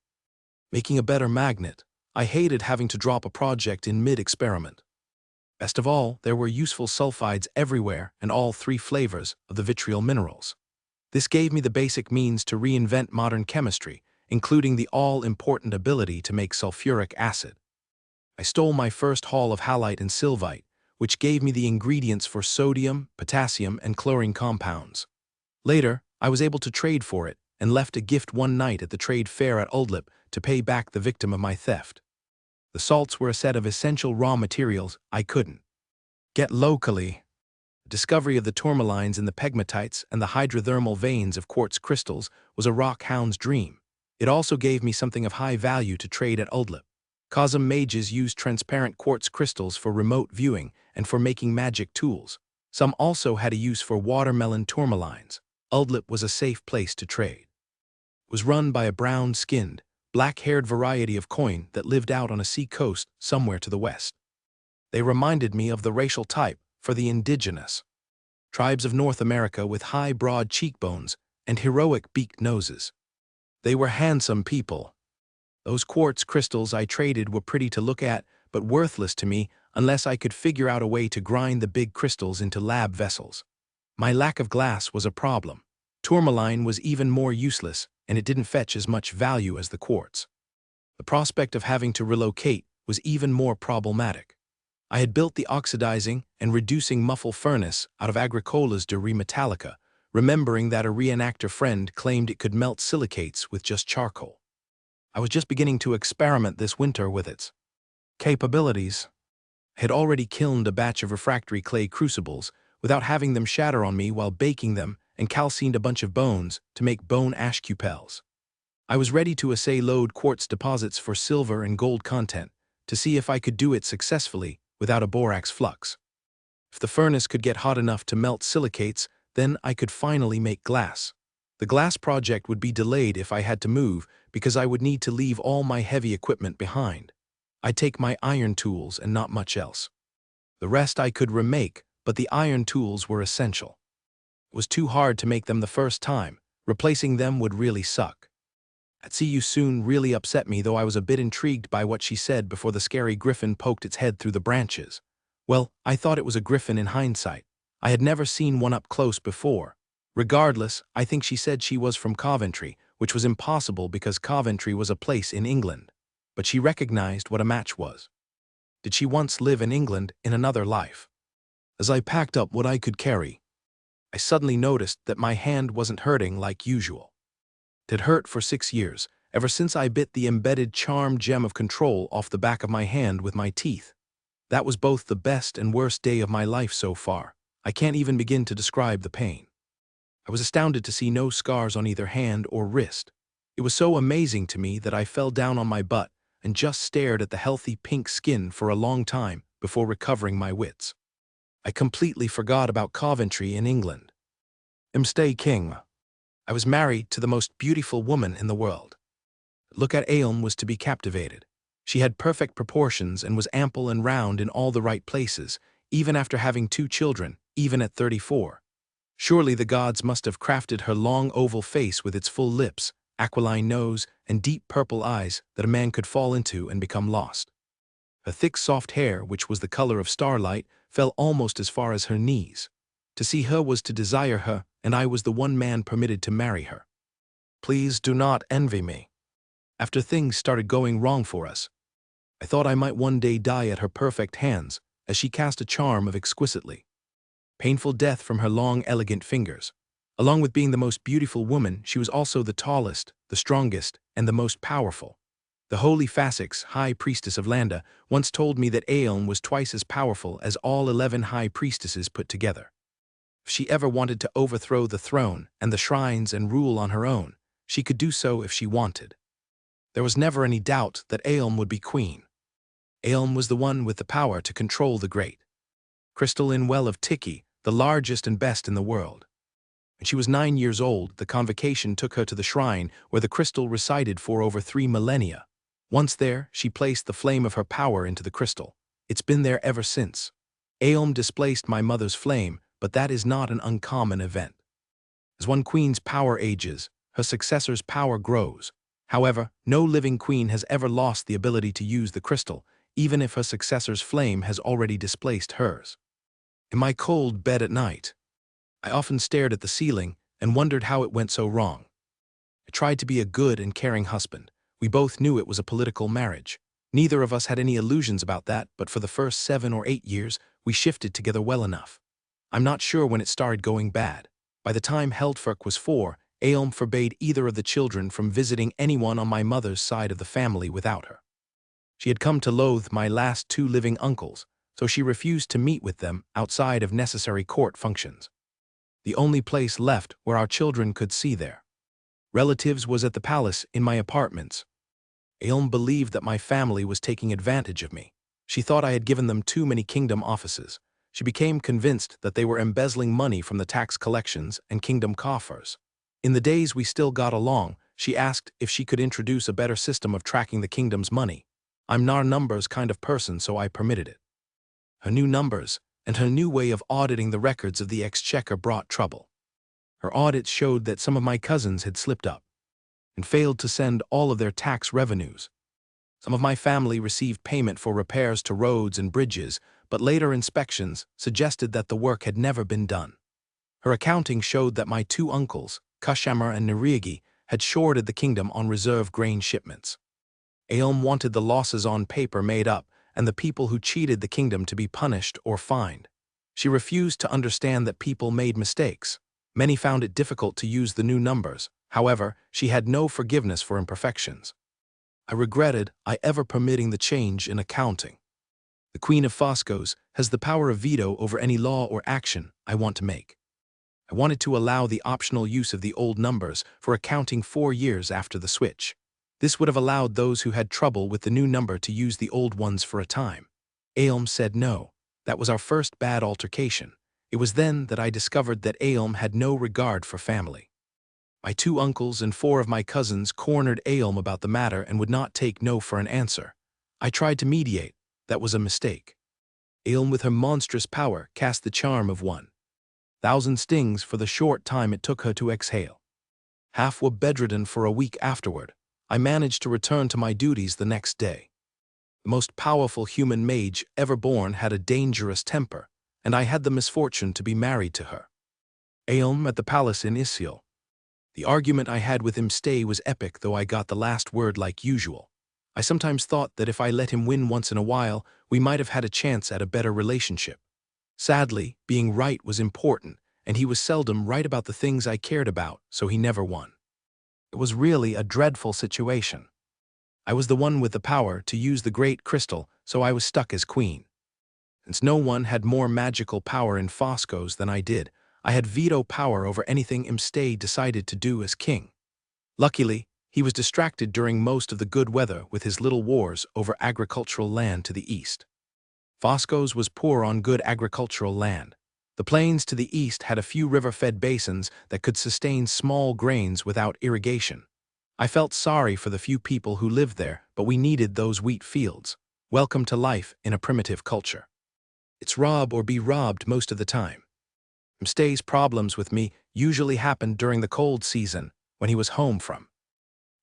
making a better magnet. I hated having to drop a project in mid-experiment. Best of all, there were useful sulfides everywhere and all 3 flavors of the vitriol minerals. This gave me the basic means to reinvent modern chemistry, including the all-important ability to make sulfuric acid. I stole my first haul of halite and sylvite, which gave me the ingredients for sodium, potassium, and chlorine compounds. Later, I was able to trade for it and left a gift one night at the trade fair at Oldlip to pay back the victim of my theft. The salts were a set of essential raw materials I couldn't get locally. The discovery of the tourmalines in the pegmatites and the hydrothermal veins of quartz crystals was a rock hound's dream. It also gave me something of high value to trade at Oldlip. Cosm mages used transparent quartz crystals for remote viewing and for making magic tools. Some also had a use for watermelon tourmalines. Oldlip was a safe place to trade. It was run by a brown-skinned, black-haired variety of coin that lived out on a sea coast somewhere to the west. They reminded me of the racial type for the indigenous tribes of North America with high, broad cheekbones and heroic beaked noses. They were handsome people. Those quartz crystals I traded were pretty to look at, but worthless to me unless I could figure out a way to grind the big crystals into lab vessels. My lack of glass was a problem. Tourmaline was even more useless, and it didn't fetch as much value as the quartz. The prospect of having to relocate was even more problematic. I had built the oxidizing and reducing muffle furnace out of Agricola's de Remetallica, remembering that a reenactor friend claimed it could melt silicates with just charcoal. I was just beginning to experiment this winter with its capabilities. I had already kilned a batch of refractory clay crucibles without having them shatter on me while baking them, and calcined a bunch of bones to make bone ash cupels. I was ready to assay load quartz deposits for silver and gold content, to see if I could do it successfully without a borax flux. If the furnace could get hot enough to melt silicates, then I could finally make glass. The glass project would be delayed if I had to move because I would need to leave all my heavy equipment behind. I'd take my iron tools and not much else. The rest I could remake, but the iron tools were essential. It was too hard to make them the first time. Replacing them would really suck. At see you soon really upset me, though I was a bit intrigued by what she said before the scary griffin poked its head through the branches. Well, I thought it was a griffin in hindsight. I had never seen one up close before. Regardless, I think she said she was from Coventry, which was impossible because Coventry was a place in England. But she recognized what a match was. Did she once live in England in another life? As I packed up what I could carry, I suddenly noticed that my hand wasn't hurting like usual. It had hurt for 6 years, ever since I bit the embedded charm gem of control off the back of my hand with my teeth. That was both the best and worst day of my life so far. I can't even begin to describe the pain. I was astounded to see no scars on either hand or wrist. It was so amazing to me that I fell down on my butt and just stared at the healthy pink skin for a long time before recovering my wits. I completely forgot about Coventry in England. Stay king. I was married to the most beautiful woman in the world. Look at Ailm was to be captivated. She had perfect proportions and was ample and round in all the right places, even after having 2 children, even at 34. Surely the gods must have crafted her long oval face with its full lips, aquiline nose, and deep purple eyes that a man could fall into and become lost. Her thick soft hair, which was the color of starlight, fell almost as far as her knees. To see her was to desire her, and I was the one man permitted to marry her. Please do not envy me. After things started going wrong for us, I thought I might one day die at her perfect hands, as she cast a charm of exquisitely painful death from her long, elegant fingers. Along with being the most beautiful woman, she was also the tallest, the strongest, and the most powerful. The holy Fasix, high priestess of Landa, once told me that Ailm was twice as powerful as all 11 high priestesses put together. If she ever wanted to overthrow the throne and the shrines and rule on her own, she could do so if she wanted. There was never any doubt that Ailm would be queen. Ailm was the one with the power to control the great crystalline well of Tiki, the largest and best in the world. When she was 9 years old, the convocation took her to the shrine where the crystal resided for over 3 millennia. Once there, she placed the flame of her power into the crystal. It's been there ever since. Ailm displaced my mother's flame, but that is not an uncommon event. As one queen's power ages, her successor's power grows. However, no living queen has ever lost the ability to use the crystal, even if her successor's flame has already displaced hers. In my cold bed at night, I often stared at the ceiling and wondered how it went so wrong. I tried to be a good and caring husband. We both knew it was a political marriage. Neither of us had any illusions about that, but for the first 7 or 8 years, we shifted together well enough. I'm not sure when it started going bad. By the time Heldfirk was 4, Ailm forbade either of the children from visiting anyone on my mother's side of the family without her. She had come to loathe my last 2 living uncles, so she refused to meet with them outside of necessary court functions. The only place left where our children could see their relatives was at the palace in my apartments. Ailm believed that my family was taking advantage of me. She thought I had given them too many kingdom offices. She became convinced that they were embezzling money from the tax collections and kingdom coffers. In the days we still got along, she asked if she could introduce a better system of tracking the kingdom's money. I'm not a numbers kind of person, so I permitted it. Her new numbers and her new way of auditing the records of the exchequer brought trouble. Her audits showed that some of my cousins had slipped up and failed to send all of their tax revenues. Some of my family received payment for repairs to roads and bridges, but later inspections suggested that the work had never been done. Her accounting showed that my 2 uncles, Kushamar and Nirigi, had shorted the kingdom on reserve grain shipments. Ailm wanted the losses on paper made up and the people who cheated the kingdom to be punished or fined. She refused to understand that people made mistakes. Many found it difficult to use the new numbers. However, she had no forgiveness for imperfections. I regretted I ever permitting the change in accounting. The Queen of Foscos has the power of veto over any law or action I want to make. I wanted to allow the optional use of the old numbers for accounting 4 years after the switch. This would have allowed those who had trouble with the new number to use the old ones for a time. Aelm said no. That was our first bad altercation. It was then that I discovered that Aelm had no regard for family. My 2 uncles and 4 of my cousins cornered Aelm about the matter and would not take no for an answer. I tried to mediate. That was a mistake. Aelm with her monstrous power cast the charm of 1,000 stings for the short time it took her to exhale. Half were bedridden for a week afterward. I managed to return to my duties the next day. The most powerful human mage ever born had a dangerous temper, and I had the misfortune to be married to her. Aelm at the palace in Isil. The argument I had with Imstay was epic, though I got the last word like usual. I sometimes thought that if I let him win once in a while, we might have had a chance at a better relationship. Sadly, being right was important, and he was seldom right about the things I cared about, so he never won. It was really a dreadful situation. I was the one with the power to use the great crystal, so I was stuck as queen. Since no one had more magical power in Foscos than I did, I had veto power over anything Imstay decided to do as king. Luckily, he was distracted during most of the good weather with his little wars over agricultural land to the east. Foscos was poor on good agricultural land. The plains to the east had a few river-fed basins that could sustain small grains without irrigation. I felt sorry for the few people who lived there, but we needed those wheat fields. Welcome to life in a primitive culture. It's rob or be robbed most of the time. Imstay's problems with me usually happened during the cold season when he was home from.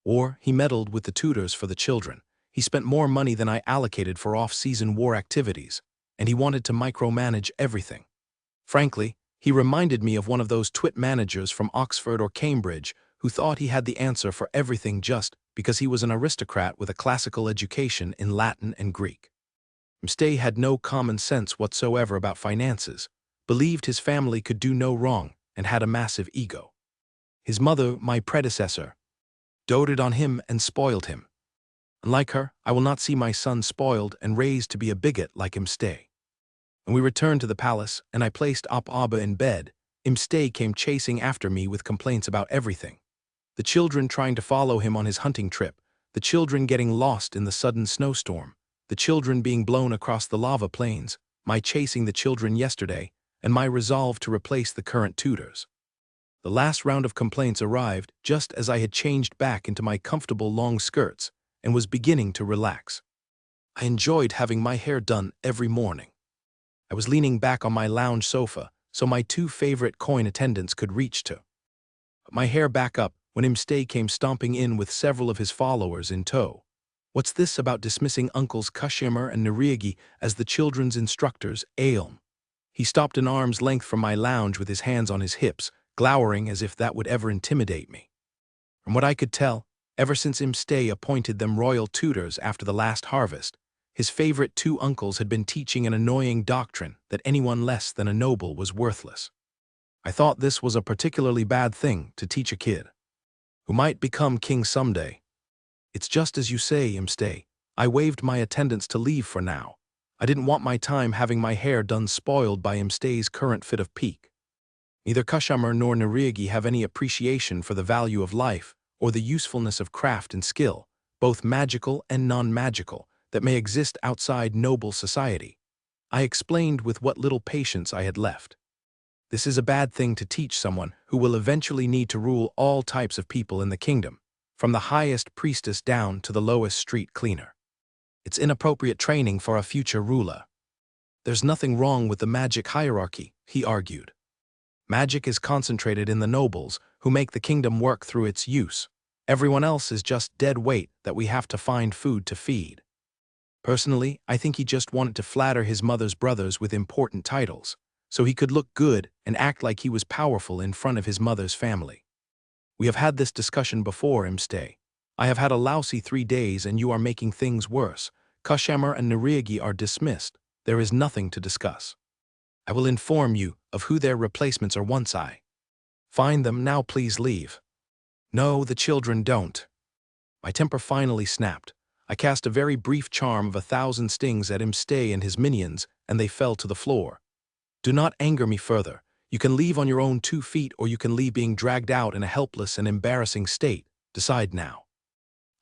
Or he meddled with the tutors for the children. He spent more money than I allocated for off-season war activities, and he wanted to micromanage everything. Frankly, he reminded me of one of those twit managers from Oxford or Cambridge who thought he had the answer for everything just because he was an aristocrat with a classical education in Latin and Greek. Imstay had no common sense whatsoever about finances, believed his family could do no wrong, and had a massive ego. His mother, my predecessor, doted on him and spoiled him. Unlike her, I will not see my son spoiled and raised to be a bigot like Imstay. When we returned to the palace and I placed Abba in bed, Imstay came chasing after me with complaints about everything. The children trying to follow him on his hunting trip, the children getting lost in the sudden snowstorm, the children being blown across the lava plains, my chasing the children yesterday, and my resolve to replace the current tutors. The last round of complaints arrived just as I had changed back into my comfortable long skirts and was beginning to relax. I enjoyed having my hair done every morning. I was leaning back on my lounge sofa so my 2 favorite coin attendants could reach to put my hair back up when Imstay came stomping in with several of his followers in tow. What's this about dismissing Uncles Kashimir and Nariagi as the children's instructors, Aelm? He stopped an arm's length from my lounge with his hands on his hips, glowering as if that would ever intimidate me. From what I could tell, ever since Imstay appointed them royal tutors after the last harvest, his favorite 2 uncles had been teaching an annoying doctrine that anyone less than a noble was worthless. I thought this was a particularly bad thing to teach a kid who might become king someday. It's just as you say, Imstay. I waved my attendants to leave for now. I didn't want my time having my hair done spoiled by Imstay's current fit of pique. Neither Kashimir nor Nariagi have any appreciation for the value of life or the usefulness of craft and skill, both magical and non-magical, that may exist outside noble society. I explained with what little patience I had left. This is a bad thing to teach someone who will eventually need to rule all types of people in the kingdom, from the highest priestess down to the lowest street cleaner. It's inappropriate training for a future ruler. There's nothing wrong with the magic hierarchy, he argued. Magic is concentrated in the nobles, who make the kingdom work through its use. Everyone else is just dead weight that we have to find food to feed. Personally, I think he just wanted to flatter his mother's brothers with important titles, so he could look good and act like he was powerful in front of his mother's family. We have had this discussion before, Imstay. I have had a lousy 3 days and you are making things worse. Kashimir and Nariagi are dismissed. There is nothing to discuss. I will inform you of who their replacements are once I find them. Now please leave. No, the children don't. My temper finally snapped. I cast a very brief charm of 1,000 stings at Imstay and his minions, and they fell to the floor. Do not anger me further. You can leave on your own 2 feet, or you can leave being dragged out in a helpless and embarrassing state. Decide now.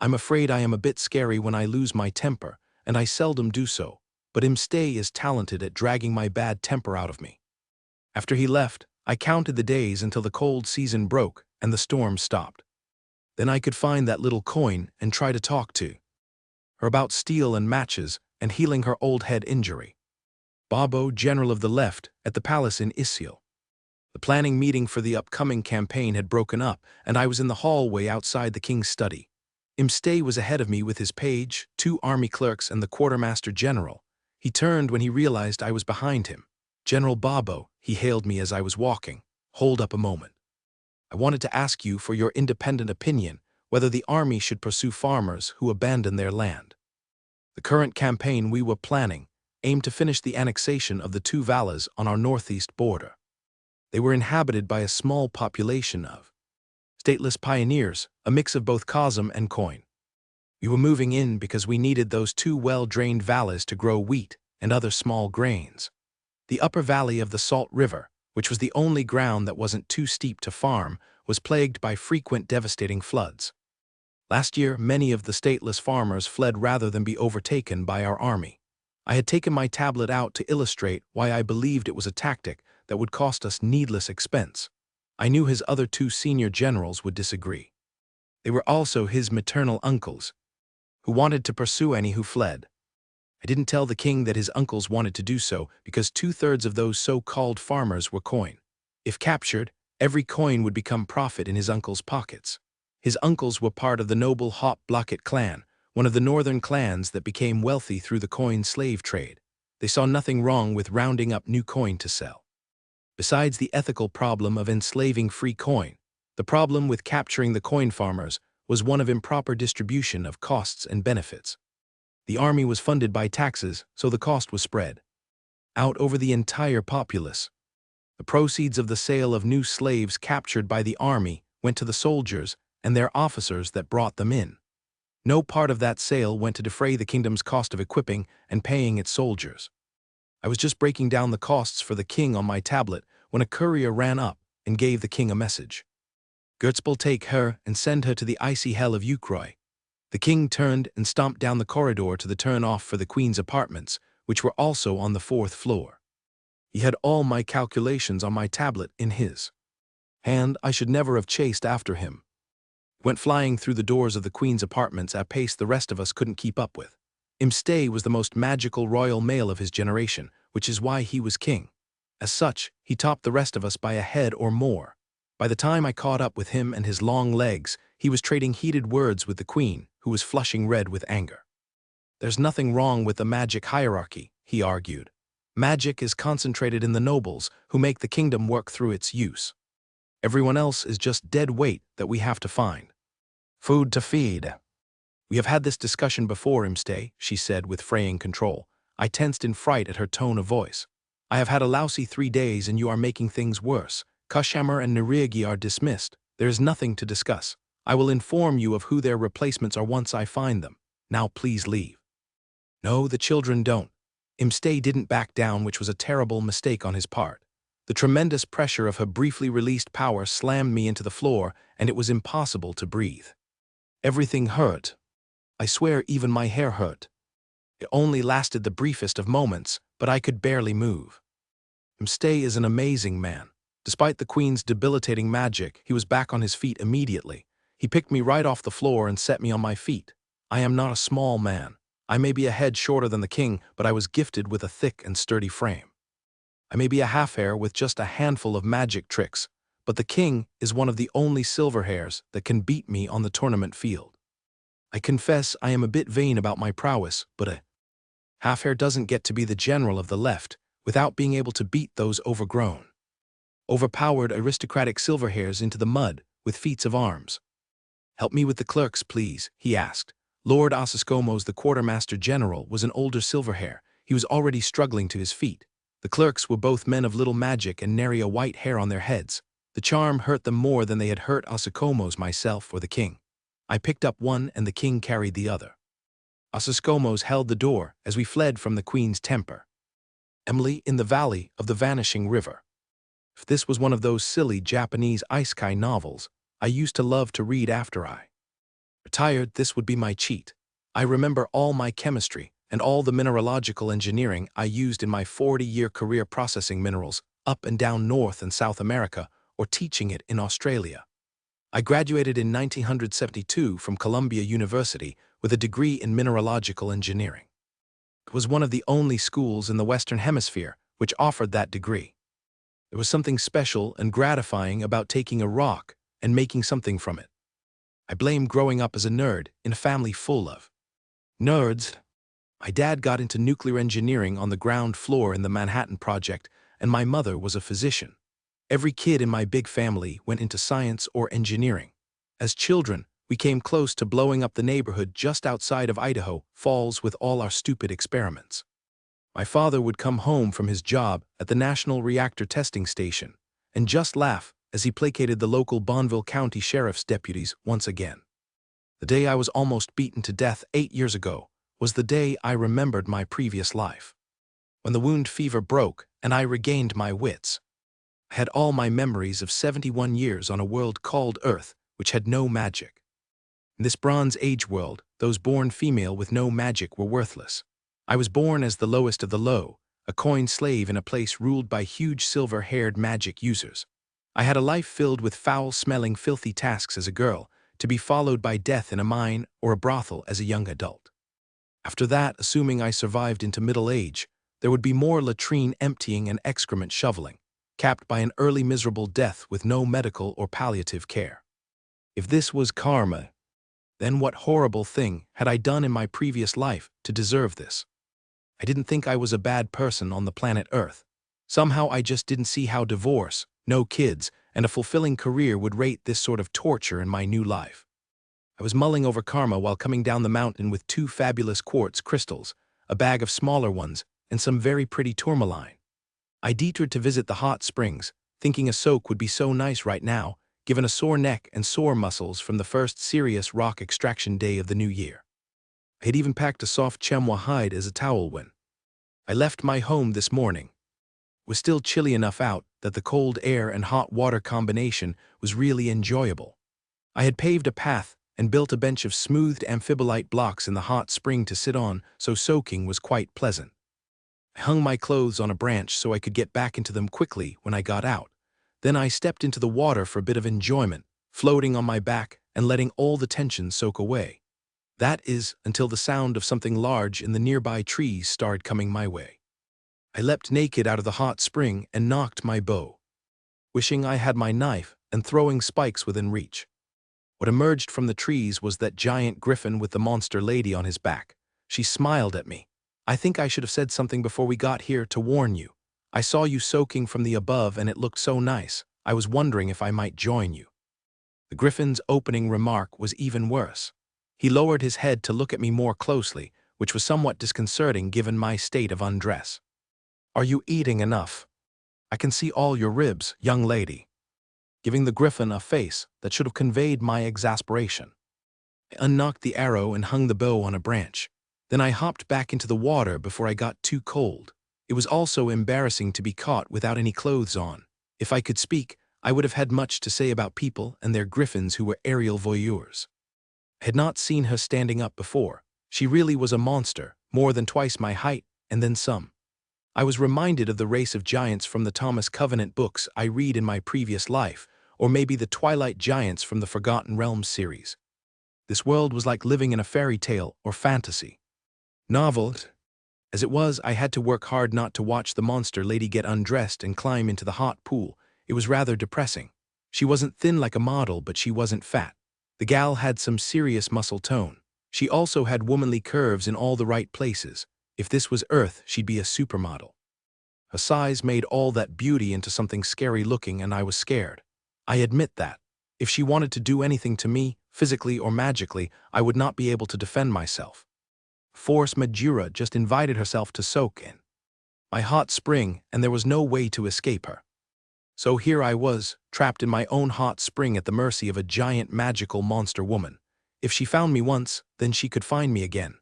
I'm afraid I am a bit scary when I lose my temper, and I seldom do so, but Imstay is talented at dragging my bad temper out of me. After he left, I counted the days until the cold season broke and the storm stopped. Then I could find that little coin and try to talk to her about steel and matches and healing her old head injury. Babo, general of the left, at the palace in Isil. The planning meeting for the upcoming campaign had broken up, and I was in the hallway outside the king's study. Imstay was ahead of me with his page, 2 army clerks, and the quartermaster general. He turned when he realized I was behind him. "General Babo," he hailed me as I was walking. "Hold up a moment. I wanted to ask you for your independent opinion whether the army should pursue farmers who abandon their land. The current campaign we were planning aimed to finish the annexation of the 2 valleys on our northeast border. They were inhabited by a small population of stateless pioneers, a mix of both Khazam and Koine. We were moving in because we needed those 2 well-drained valleys to grow wheat and other small grains. The upper valley of the Salt River, which was the only ground that wasn't too steep to farm, was plagued by frequent devastating floods. Last year, many of the stateless farmers fled rather than be overtaken by our army. I had taken my tablet out to illustrate why I believed it was a tactic that would cost us needless expense. I knew his other 2 senior generals would disagree. They were also his maternal uncles, who wanted to pursue any who fled. I didn't tell the king that his uncles wanted to do so because 2/3 of those so-called farmers were Koine. If captured, every coin would become profit in his uncles' pockets. His uncles were part of the noble Hop Blocket clan, one of the northern clans that became wealthy through the coin slave trade. They saw nothing wrong with rounding up new coin to sell. Besides the ethical problem of enslaving free coin, the problem with capturing the coin farmers was one of improper distribution of costs and benefits. The army was funded by taxes, so the cost was spread out over the entire populace. The proceeds of the sale of new slaves captured by the army went to the soldiers and their officers that brought them in. No part of that sale went to defray the kingdom's cost of equipping and paying its soldiers. I was just breaking down the costs for the king on my tablet when a courier ran up and gave the king a message. "Gertzbel, take her and send her to the icy hell of Ukroy." The king turned and stomped down the corridor to the turn-off for the queen's apartments, which were also on the 4th floor. He had all my calculations on my tablet in his hand. I should never have chased after him. Went flying through the doors of the queen's apartments at a pace the rest of us couldn't keep up with. Imstay was the most magical royal male of his generation, which is why he was king. As such, he topped the rest of us by a head or more. By the time I caught up with him and his long legs, he was trading heated words with the queen, who was flushing red with anger. "There's nothing wrong with the magic hierarchy," he argued. "Magic is concentrated in the nobles, who make the kingdom work through its use. Everyone else is just dead weight that we have to find food to feed." "We have had this discussion before, Imstay," she said with fraying control. I tensed in fright at her tone of voice. "I have had a lousy 3 days and you are making things worse. Kushamar and Nirigi are dismissed. There is nothing to discuss. I will inform you of who their replacements are once I find them. Now please leave." "No, the children don't." Imstay didn't back down, which was a terrible mistake on his part. The tremendous pressure of her briefly released power slammed me into the floor, and it was impossible to breathe. Everything hurt. I swear even my hair hurt. It only lasted the briefest of moments, but I could barely move. Imstay is an amazing man. Despite the queen's debilitating magic, he was back on his feet immediately. He picked me right off the floor and set me on my feet. I am not a small man. I may be a head shorter than the king, but I was gifted with a thick and sturdy frame. I may be a half-hair with just a handful of magic tricks, but the king is one of the only silver hairs that can beat me on the tournament field. I confess I am a bit vain about my prowess, but a half-hair doesn't get to be the general of the left without being able to beat those overpowered aristocratic silver hairs into the mud with feats of arms. "Help me with the clerks, please," he asked. Lord Asiskomos, the quartermaster general, was an older silverhair. He was already struggling to his feet. The clerks were both men of little magic and nary a white hair on their heads. The charm hurt them more than they had hurt Asiskomos, myself, or the king. I picked up one and the king carried the other. Asiskomos held the door as we fled from the queen's temper. Emily in the Valley of the Vanishing River. If this was one of those silly Japanese Isekai novels I used to love to read after I Retired, this would be my cheat. I remember all my chemistry and all the mineralogical engineering I used in my 40-year career processing minerals up and down North and South America or teaching it in Australia. I graduated in 1972 from Columbia University with a degree in mineralogical engineering. It was one of the only schools in the Western Hemisphere which offered that degree. There was something special and gratifying about taking a rock and making something from it. I blame growing up as a nerd in a family full of nerds. My dad got into nuclear engineering on the ground floor in the Manhattan Project, and my mother was a physician. Every kid in my big family went into science or engineering. As children, we came close to blowing up the neighborhood just outside of Idaho Falls with all our stupid experiments. My father would come home from his job at the National Reactor Testing Station and just laugh as he placated the local Bonneville County Sheriff's deputies once again. The day I was almost beaten to death 8 years ago was the day I remembered my previous life. When the wound fever broke and I regained my wits. I had all my memories of 71 years on a world called Earth, which had no magic. In this Bronze Age world, those born female with no magic were worthless. I was born as the lowest of the low, a coin slave in a place ruled by huge silver-haired magic users. I had a life filled with foul-smelling, filthy tasks as a girl, to be followed by death in a mine or a brothel as a young adult. After that, assuming I survived into middle age, there would be more latrine emptying and excrement shoveling, capped by an early miserable death with no medical or palliative care. If this was karma, then what horrible thing had I done in my previous life to deserve this? I didn't think I was a bad person on the planet Earth. Somehow I just didn't see how divorce, no kids, and a fulfilling career would rate this sort of torture in my new life. I was mulling over karma while coming down the mountain with 2 fabulous quartz crystals, a bag of smaller ones, and some very pretty tourmaline. I detoured to visit the hot springs, thinking a soak would be so nice right now, given a sore neck and sore muscles from the first serious rock extraction day of the new year. I had even packed a soft chamois hide as a towel when I left my home this morning. It was still chilly enough out that the cold air and hot water combination was really enjoyable. I had paved a path and built a bench of smoothed amphibolite blocks in the hot spring to sit on, so soaking was quite pleasant. I hung my clothes on a branch so I could get back into them quickly when I got out. Then I stepped into the water for a bit of enjoyment, floating on my back and letting all the tension soak away. That is, until the sound of something large in the nearby trees started coming my way. I leapt naked out of the hot spring and knocked my bow, wishing I had my knife and throwing spikes within reach. What emerged from the trees was that giant griffin with the monster lady on his back. She smiled at me. I think I should have said something before we got here to warn you. I saw you soaking from the above and it looked so nice. I was wondering if I might join you. The griffin's opening remark was even worse. He lowered his head to look at me more closely, which was somewhat disconcerting given my state of undress. Are you eating enough? I can see all your ribs, young lady. Giving the griffin a face that should have conveyed my exasperation. I unknocked the arrow and hung the bow on a branch. Then I hopped back into the water before I got too cold. It was also embarrassing to be caught without any clothes on. If I could speak, I would have had much to say about people and their griffins who were aerial voyeurs. I had not seen her standing up before. She really was a monster, more than twice my height, and then some. I was reminded of the race of giants from the Thomas Covenant books I read in my previous life, or maybe the Twilight Giants from the Forgotten Realms series. This world was like living in a fairy tale or fantasy novel. As it was, I had to work hard not to watch the monster lady get undressed and climb into the hot pool. It was rather depressing. She wasn't thin like a model, but she wasn't fat. The gal had some serious muscle tone. She also had womanly curves in all the right places. If this was Earth, she'd be a supermodel. Her size made all that beauty into something scary looking, and I was scared. I admit that. If she wanted to do anything to me, physically or magically, I would not be able to defend myself. Force Majura just invited herself to soak in my hot spring, and there was no way to escape her. So here I was, trapped in my own hot spring at the mercy of a giant magical monster woman. If she found me once, then she could find me again.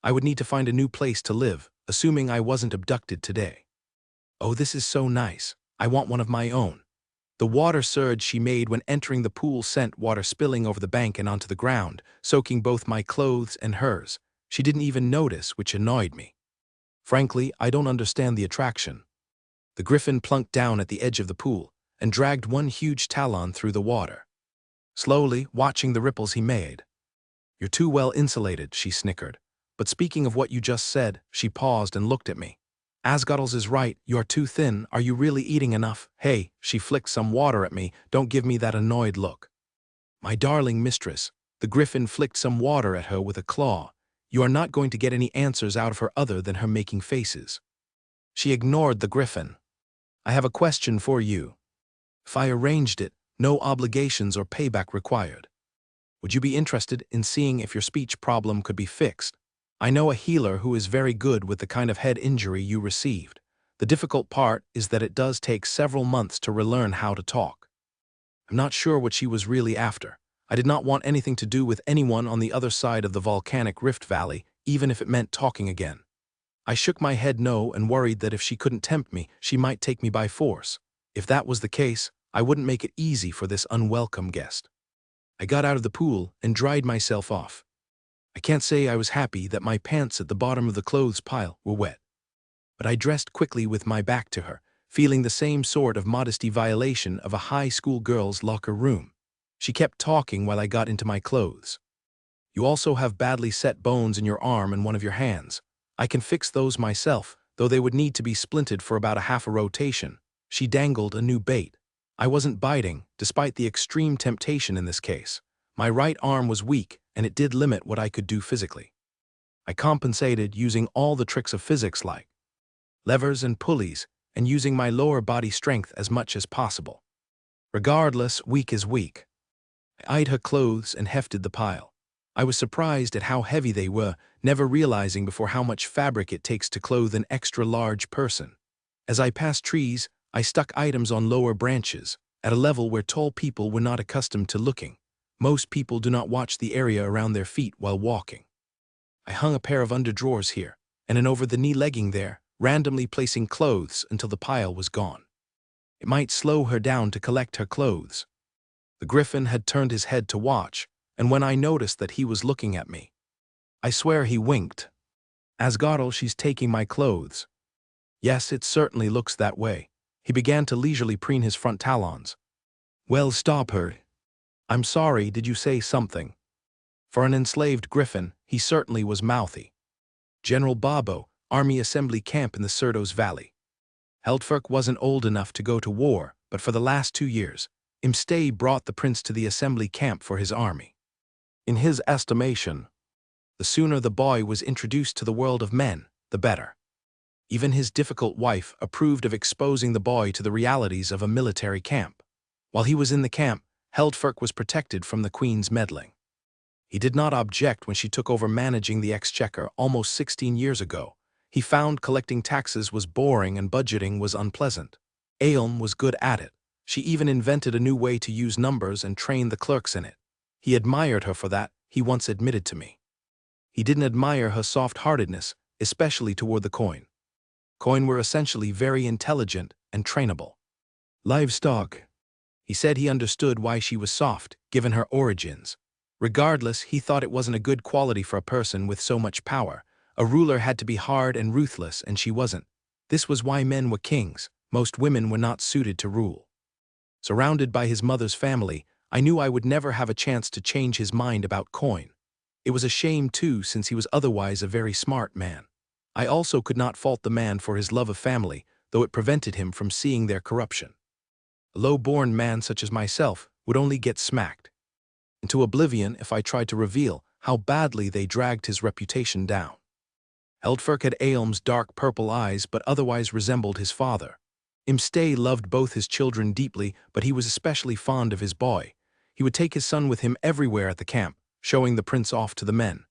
I would need to find a new place to live, assuming I wasn't abducted today. Oh, this is so nice. I want one of my own. The water surge she made when entering the pool sent water spilling over the bank and onto the ground, soaking both my clothes and hers. She didn't even notice, which annoyed me. Frankly, I don't understand the attraction. The griffin plunked down at the edge of the pool and dragged one huge talon through the water, slowly watching the ripples he made. "You're too well insulated," she snickered. "But speaking of what you just said," she paused and looked at me. "Asgottles is right, you're too thin. Are you really eating enough?" "Hey," she flicked some water at me, "don't give me that annoyed look." "My darling mistress," the griffin flicked some water at her with a claw. "You are not going to get any answers out of her other than her making faces." She ignored the griffin. "I have a question for you. If I arranged it, no obligations or payback required. Would you be interested in seeing if your speech problem could be fixed? I know a healer who is very good with the kind of head injury you received. The difficult part is that it does take several months to relearn how to talk." I'm not sure what she was really after. I did not want anything to do with anyone on the other side of the volcanic rift valley, even if it meant talking again. I shook my head no and worried that if she couldn't tempt me, she might take me by force. If that was the case, I wouldn't make it easy for this unwelcome guest. I got out of the pool and dried myself off. I can't say I was happy that my pants at the bottom of the clothes pile were wet. But I dressed quickly with my back to her, feeling the same sort of modesty violation of a high school girl's locker room. She kept talking while I got into my clothes. "You also have badly set bones in your arm and one of your hands. I can fix those myself, though they would need to be splinted for about a half a rotation." She dangled a new bait. I wasn't biting, despite the extreme temptation in this case. My right arm was weak, and it did limit what I could do physically. I compensated using all the tricks of physics like levers and pulleys, and using my lower body strength as much as possible. Regardless, weak is weak. I eyed her clothes and hefted the pile. I was surprised at how heavy they were, never realizing before how much fabric it takes to clothe an extra-large person. As I passed trees, I stuck items on lower branches, at a level where tall people were not accustomed to looking. Most people do not watch the area around their feet while walking. I hung a pair of underdrawers here, and an over-the-knee legging there, randomly placing clothes until the pile was gone. It might slow her down to collect her clothes. The griffin had turned his head to watch, and when I noticed that he was looking at me, I swear he winked. "Asgottl, she's taking my clothes." "Yes, it certainly looks that way." He began to leisurely preen his front talons. "Well, stop her." "I'm sorry, did you say something?" For an enslaved griffin, he certainly was mouthy. "General Babo, Army Assembly Camp in the Cerdos Valley." Heldfirk wasn't old enough to go to war, but for the last 2 years, Imstay brought the prince to the assembly camp for his army. In his estimation, the sooner the boy was introduced to the world of men, the better. Even his difficult wife approved of exposing the boy to the realities of a military camp. While he was in the camp, Heldfirk was protected from the queen's meddling. He did not object when she took over managing the exchequer almost 16 years ago. He found collecting taxes was boring and budgeting was unpleasant. Aelm was good at it. She even invented a new way to use numbers and train the clerks in it. He admired her for that, he once admitted to me. He didn't admire her soft-heartedness, especially toward the coin. Coin were essentially very intelligent and trainable. Livestock. He said he understood why she was soft, given her origins. Regardless, he thought it wasn't a good quality for a person with so much power. A ruler had to be hard and ruthless, and she wasn't. This was why men were kings. Most women were not suited to rule. Surrounded by his mother's family, I knew I would never have a chance to change his mind about coin. It was a shame too, since he was otherwise a very smart man. I also could not fault the man for his love of family, though it prevented him from seeing their corruption. A low-born man such as myself would only get smacked into oblivion if I tried to reveal how badly they dragged his reputation down. Heldfirk had Aelm's dark purple eyes but otherwise resembled his father. Imstay loved both his children deeply, but he was especially fond of his boy. He would take his son with him everywhere at the camp, showing the prince off to the men.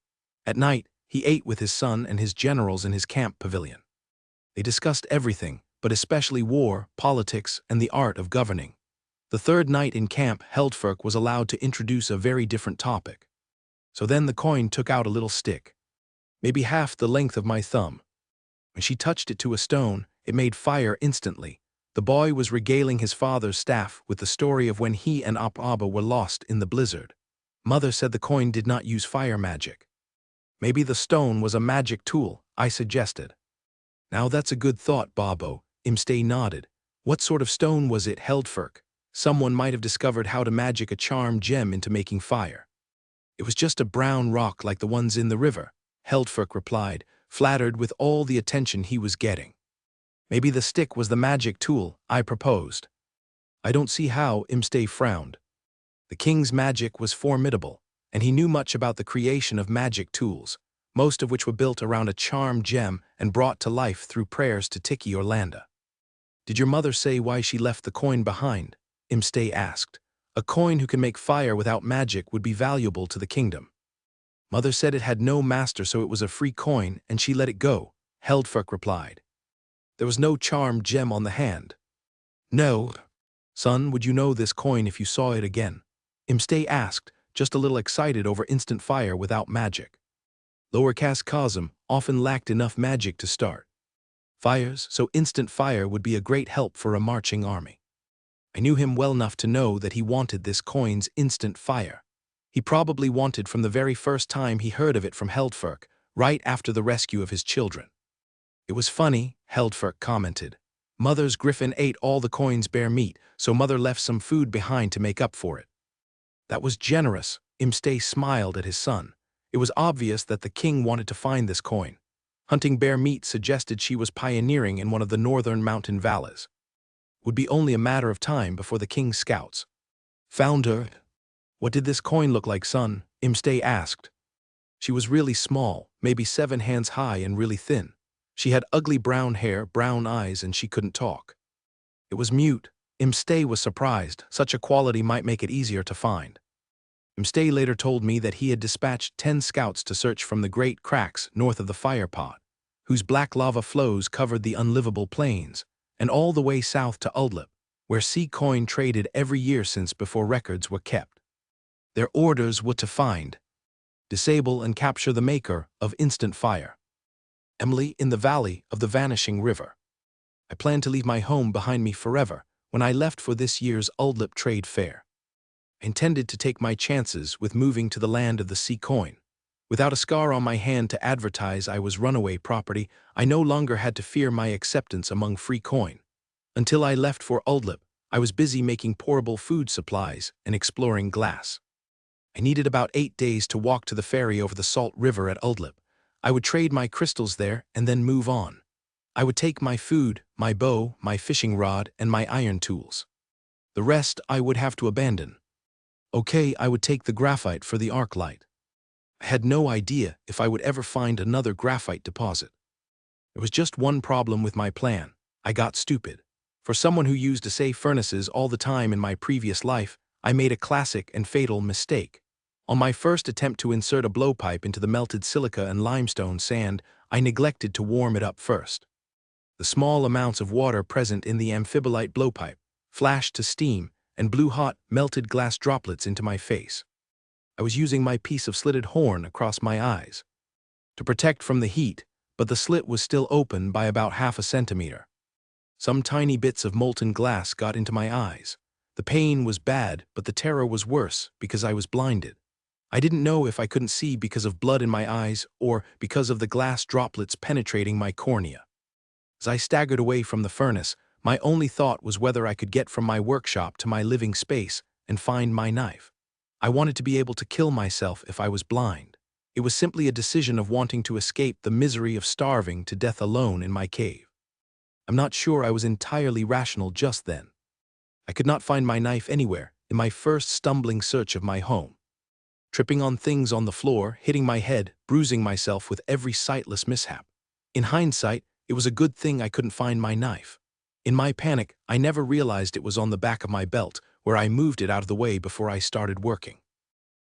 At night, he ate with his son and his generals in his camp pavilion. They discussed everything, but especially war, politics, and the art of governing. The third night in camp, Heldfirk was allowed to introduce a very different topic. So then the coin took out a little stick, maybe half the length of my thumb. When she touched it to a stone, it made fire instantly. The boy was regaling his father's staff with the story of when he and Abba were lost in the blizzard. Mother said the coin did not use fire magic. Maybe the stone was a magic tool, I suggested. Now that's a good thought, Babo, Imstay nodded. What sort of stone was it, Heldfirk? Someone might have discovered how to magic a charm gem into making fire. It was just a brown rock like the ones in the river, Heldfirk replied, flattered with all the attention he was getting. Maybe the stick was the magic tool, I proposed. I don't see how, Imstay frowned. The king's magic was formidable, and he knew much about the creation of magic tools, most of which were built around a charm gem and brought to life through prayers to Tiki or Landa. Did your mother say why she left the coin behind? Imstay asked. A coin who can make fire without magic would be valuable to the kingdom. Mother said it had no master, so it was a free coin, and she let it go, Heldfirk replied. There was no charm gem on the hand. No. Son, would you know this coin if you saw it again? Imstay asked, just a little excited over instant fire without magic. Lower caste Kazum often lacked enough magic to start fires, so instant fire would be a great help for a marching army. I knew him well enough to know that he wanted this coin's instant fire. He probably wanted from the very first time he heard of it from Heldfirk, right after the rescue of his children. It was funny, Heldfirk commented. Mother's griffin ate all the coin's bare meat, so Mother left some food behind to make up for it. That was generous, Imstay smiled at his son. It was obvious that the king wanted to find this coin. Hunting bear meat suggested she was pioneering in one of the northern mountain valleys. Would be only a matter of time before the king's scouts found her. What did this coin look like, son? Imstay asked. She was really small, maybe 7 hands high and really thin. She had ugly brown hair, brown eyes, and she couldn't talk. It was mute. Imstay was surprised. Such a quality might make it easier to find. Imstay later told me that he had dispatched 10 scouts to search from the great cracks north of the fire pot, whose black lava flows covered the unlivable plains, and all the way south to Uldlip, where sea coin traded every year since before records were kept. Their orders were to find, disable and capture the maker of instant fire, Emily, in the valley of the vanishing river. I planned to leave my home behind me forever when I left for this year's Uldlip trade fair. I intended to take my chances with moving to the land of the sea coin. Without a scar on my hand to advertise I was runaway property, I no longer had to fear my acceptance among free coin. Until I left for Uldlip, I was busy making portable food supplies and exploring glass. I needed about 8 days to walk to the ferry over the Salt River at Uldlip. I would trade my crystals there and then move on. I would take my food, my bow, my fishing rod, and my iron tools. The rest I would have to abandon. Okay, I would take the graphite for the arc light. I had no idea if I would ever find another graphite deposit. There was just one problem with my plan. I got stupid. For someone who used to save furnaces all the time in my previous life, I made a classic and fatal mistake. On my first attempt to insert a blowpipe into the melted silica and limestone sand, I neglected to warm it up first. The small amounts of water present in the amphibolite blowpipe flashed to steam and blew hot, melted glass droplets into my face. I was using my piece of slitted horn across my eyes to protect from the heat, but the slit was still open by about half a centimeter. Some tiny bits of molten glass got into my eyes. The pain was bad, but the terror was worse because I was blinded. I didn't know if I couldn't see because of blood in my eyes or because of the glass droplets penetrating my cornea. As I staggered away from the furnace, my only thought was whether I could get from my workshop to my living space and find my knife. I wanted to be able to kill myself if I was blind. It was simply a decision of wanting to escape the misery of starving to death alone in my cave. I'm not sure I was entirely rational just then. I could not find my knife anywhere in my first stumbling search of my home. Tripping on things on the floor, hitting my head, bruising myself with every sightless mishap. In hindsight, it was a good thing I couldn't find my knife. In my panic, I never realized it was on the back of my belt, where I moved it out of the way before I started working.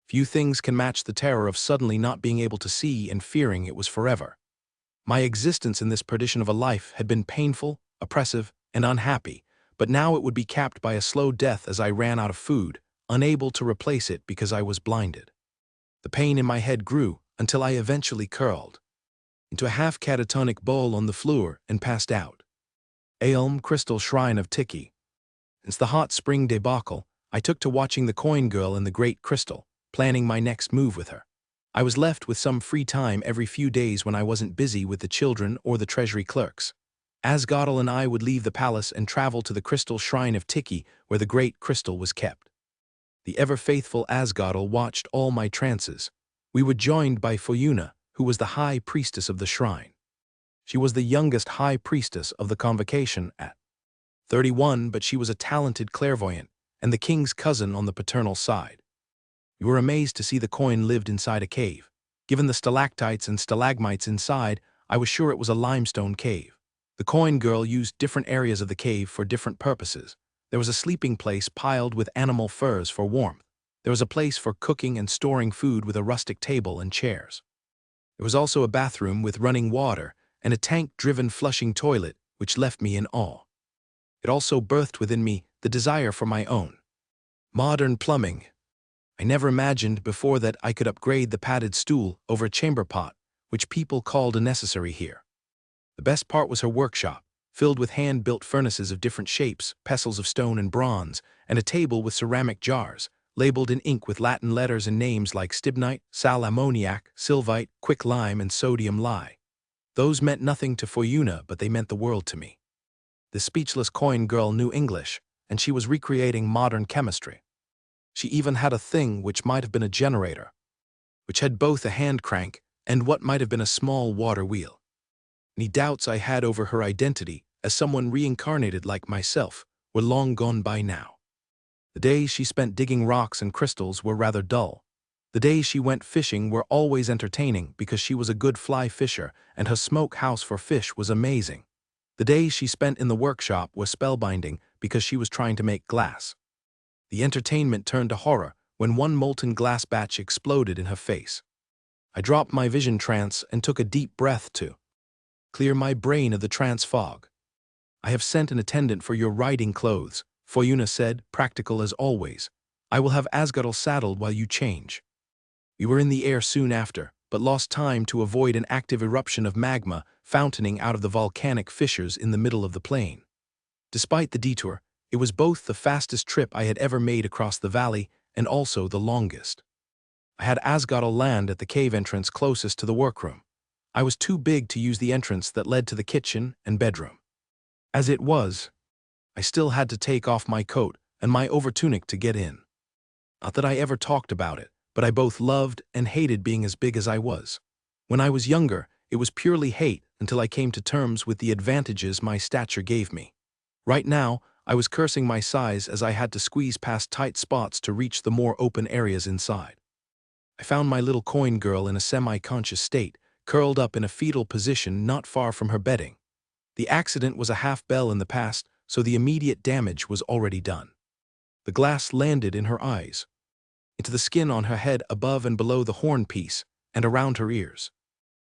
Few things can match the terror of suddenly not being able to see and fearing it was forever. My existence in this perdition of a life had been painful, oppressive, and unhappy, but now it would be capped by a slow death as I ran out of food, unable to replace it because I was blinded. The pain in my head grew until I eventually curled into a half catatonic ball on the floor and passed out. Aelm Crystal Shrine of Tiki. Since the hot spring debacle, I took to watching the coin girl in the Great Crystal, planning my next move with her. I was left with some free time every few days when I wasn't busy with the children or the treasury clerks. Asgodel and I would leave the palace and travel to the Crystal Shrine of Tiki, where the Great Crystal was kept. The ever-faithful Asgodel watched all my trances. We were joined by Foyuna, who was the high priestess of the shrine. She was the youngest high priestess of the convocation at 31, but she was a talented clairvoyant, and the king's cousin on the paternal side. We were amazed to see the coin lived inside a cave. Given the stalactites and stalagmites inside, I was sure it was a limestone cave. The coin girl used different areas of the cave for different purposes. There was a sleeping place piled with animal furs for warmth. There was a place for cooking and storing food with a rustic table and chairs. There was also a bathroom with running water and a tank-driven flushing toilet, which left me in awe. It also birthed within me the desire for my own modern plumbing. I never imagined before that I could upgrade the padded stool over a chamber pot, which people called a necessary here. The best part was her workshop, filled with hand-built furnaces of different shapes, pestles of stone and bronze, and a table with ceramic jars, labeled in ink with Latin letters and names like stibnite, sal ammoniac, sylvite, quicklime, and sodium lye. Those meant nothing to Foyuna, but they meant the world to me. The speechless coin girl knew English, and she was recreating modern chemistry. She even had a thing which might have been a generator, which had both a hand crank and what might have been a small water wheel. Any doubts I had over her identity, as someone reincarnated like myself, were long gone by now. The days she spent digging rocks and crystals were rather dull. The days she went fishing were always entertaining because she was a good fly fisher and her smoke house for fish was amazing. The days she spent in the workshop were spellbinding because she was trying to make glass. The entertainment turned to horror when one molten glass batch exploded in her face. I dropped my vision trance and took a deep breath to clear my brain of the trance fog. "I have sent an attendant for your riding clothes," Foyuna said, practical as always. "I will have Asgodel saddled while you change." We were in the air soon after, but lost time to avoid an active eruption of magma fountaining out of the volcanic fissures in the middle of the plain. Despite the detour, it was both the fastest trip I had ever made across the valley and also the longest. I had Asgodel land at the cave entrance closest to the workroom. I was too big to use the entrance that led to the kitchen and bedroom. As it was, I still had to take off my coat and my overtunic to get in. Not that I ever talked about it, but I both loved and hated being as big as I was. When I was younger, it was purely hate until I came to terms with the advantages my stature gave me. Right now, I was cursing my size as I had to squeeze past tight spots to reach the more open areas inside. I found my little coin girl in a semi-conscious state, curled up in a fetal position not far from her bedding. The accident was a half-bell in the past, so the immediate damage was already done. The glass landed in her eyes, into the skin on her head above and below the horn piece, and around her ears.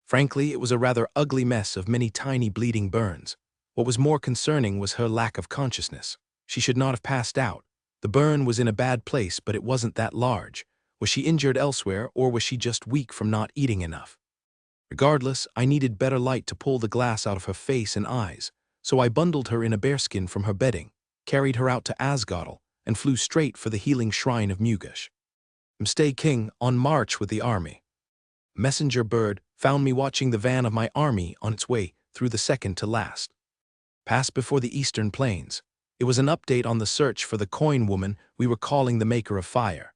Frankly, it was a rather ugly mess of many tiny bleeding burns. What was more concerning was her lack of consciousness. She should not have passed out. The burn was in a bad place, but it wasn't that large. Was she injured elsewhere, or was she just weak from not eating enough? Regardless, I needed better light to pull the glass out of her face and eyes, so I bundled her in a bearskin from her bedding, carried her out to Asgodel, and flew straight for the healing shrine of Mugish. Mstay King, on march with the army. Messenger bird found me watching the van of my army on its way through the second to last. Passed before the eastern plains. It was an update on the search for the coin woman we were calling the Maker of Fire.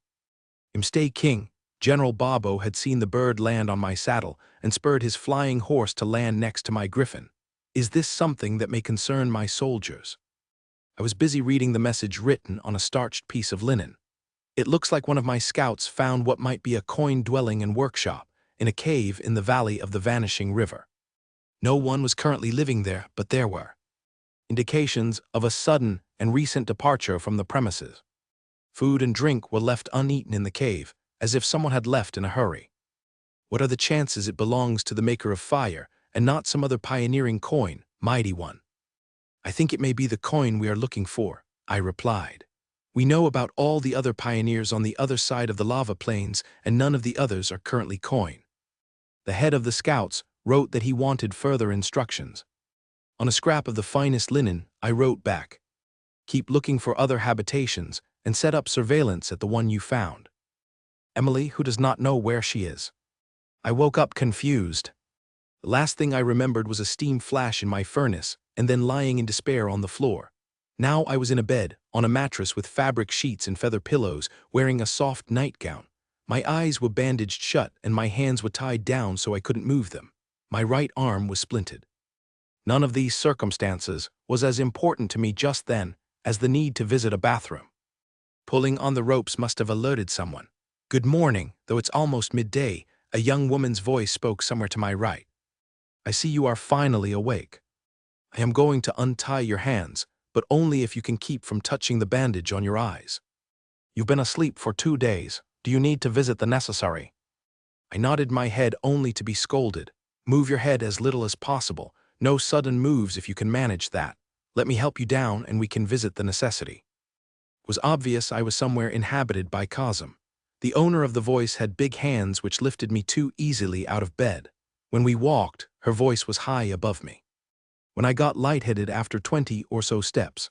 Mstay King, General Bobo had seen the bird land on my saddle and spurred his flying horse to land next to my griffin. "Is this something that may concern my soldiers?" I was busy reading the message written on a starched piece of linen. "It looks like one of my scouts found what might be a coin dwelling and workshop in a cave in the valley of the vanishing river. No one was currently living there, but there were indications of a sudden and recent departure from the premises. Food and drink were left uneaten in the cave, as if someone had left in a hurry. What are the chances it belongs to the Maker of Fire and not some other pioneering coin, mighty one?" "I think it may be the coin we are looking for," I replied. "We know about all the other pioneers on the other side of the lava plains, and none of the others are currently coin." The head of the scouts wrote that he wanted further instructions. On a scrap of the finest linen, I wrote back, "Keep looking for other habitations and set up surveillance at the one you found. Emily, who does not know where she is." I woke up confused. The last thing I remembered was a steam flash in my furnace and then lying in despair on the floor. Now I was in a bed, on a mattress with fabric sheets and feather pillows, wearing a soft nightgown. My eyes were bandaged shut and my hands were tied down so I couldn't move them. My right arm was splinted. None of these circumstances was as important to me just then as the need to visit a bathroom. Pulling on the ropes must have alerted someone. "Good morning," though it's almost midday, a young woman's voice spoke somewhere to my right. "I see you are finally awake. I am going to untie your hands, but only if you can keep from touching the bandage on your eyes. You've been asleep for 2 days. Do you need to visit the necessary?" I nodded my head only to be scolded. "Move your head as little as possible. No sudden moves if you can manage that. Let me help you down and we can visit the necessity." It was obvious I was somewhere inhabited by Kazum. The owner of the voice had big hands which lifted me too easily out of bed. When we walked, her voice was high above me. When I got lightheaded after 20 or so steps,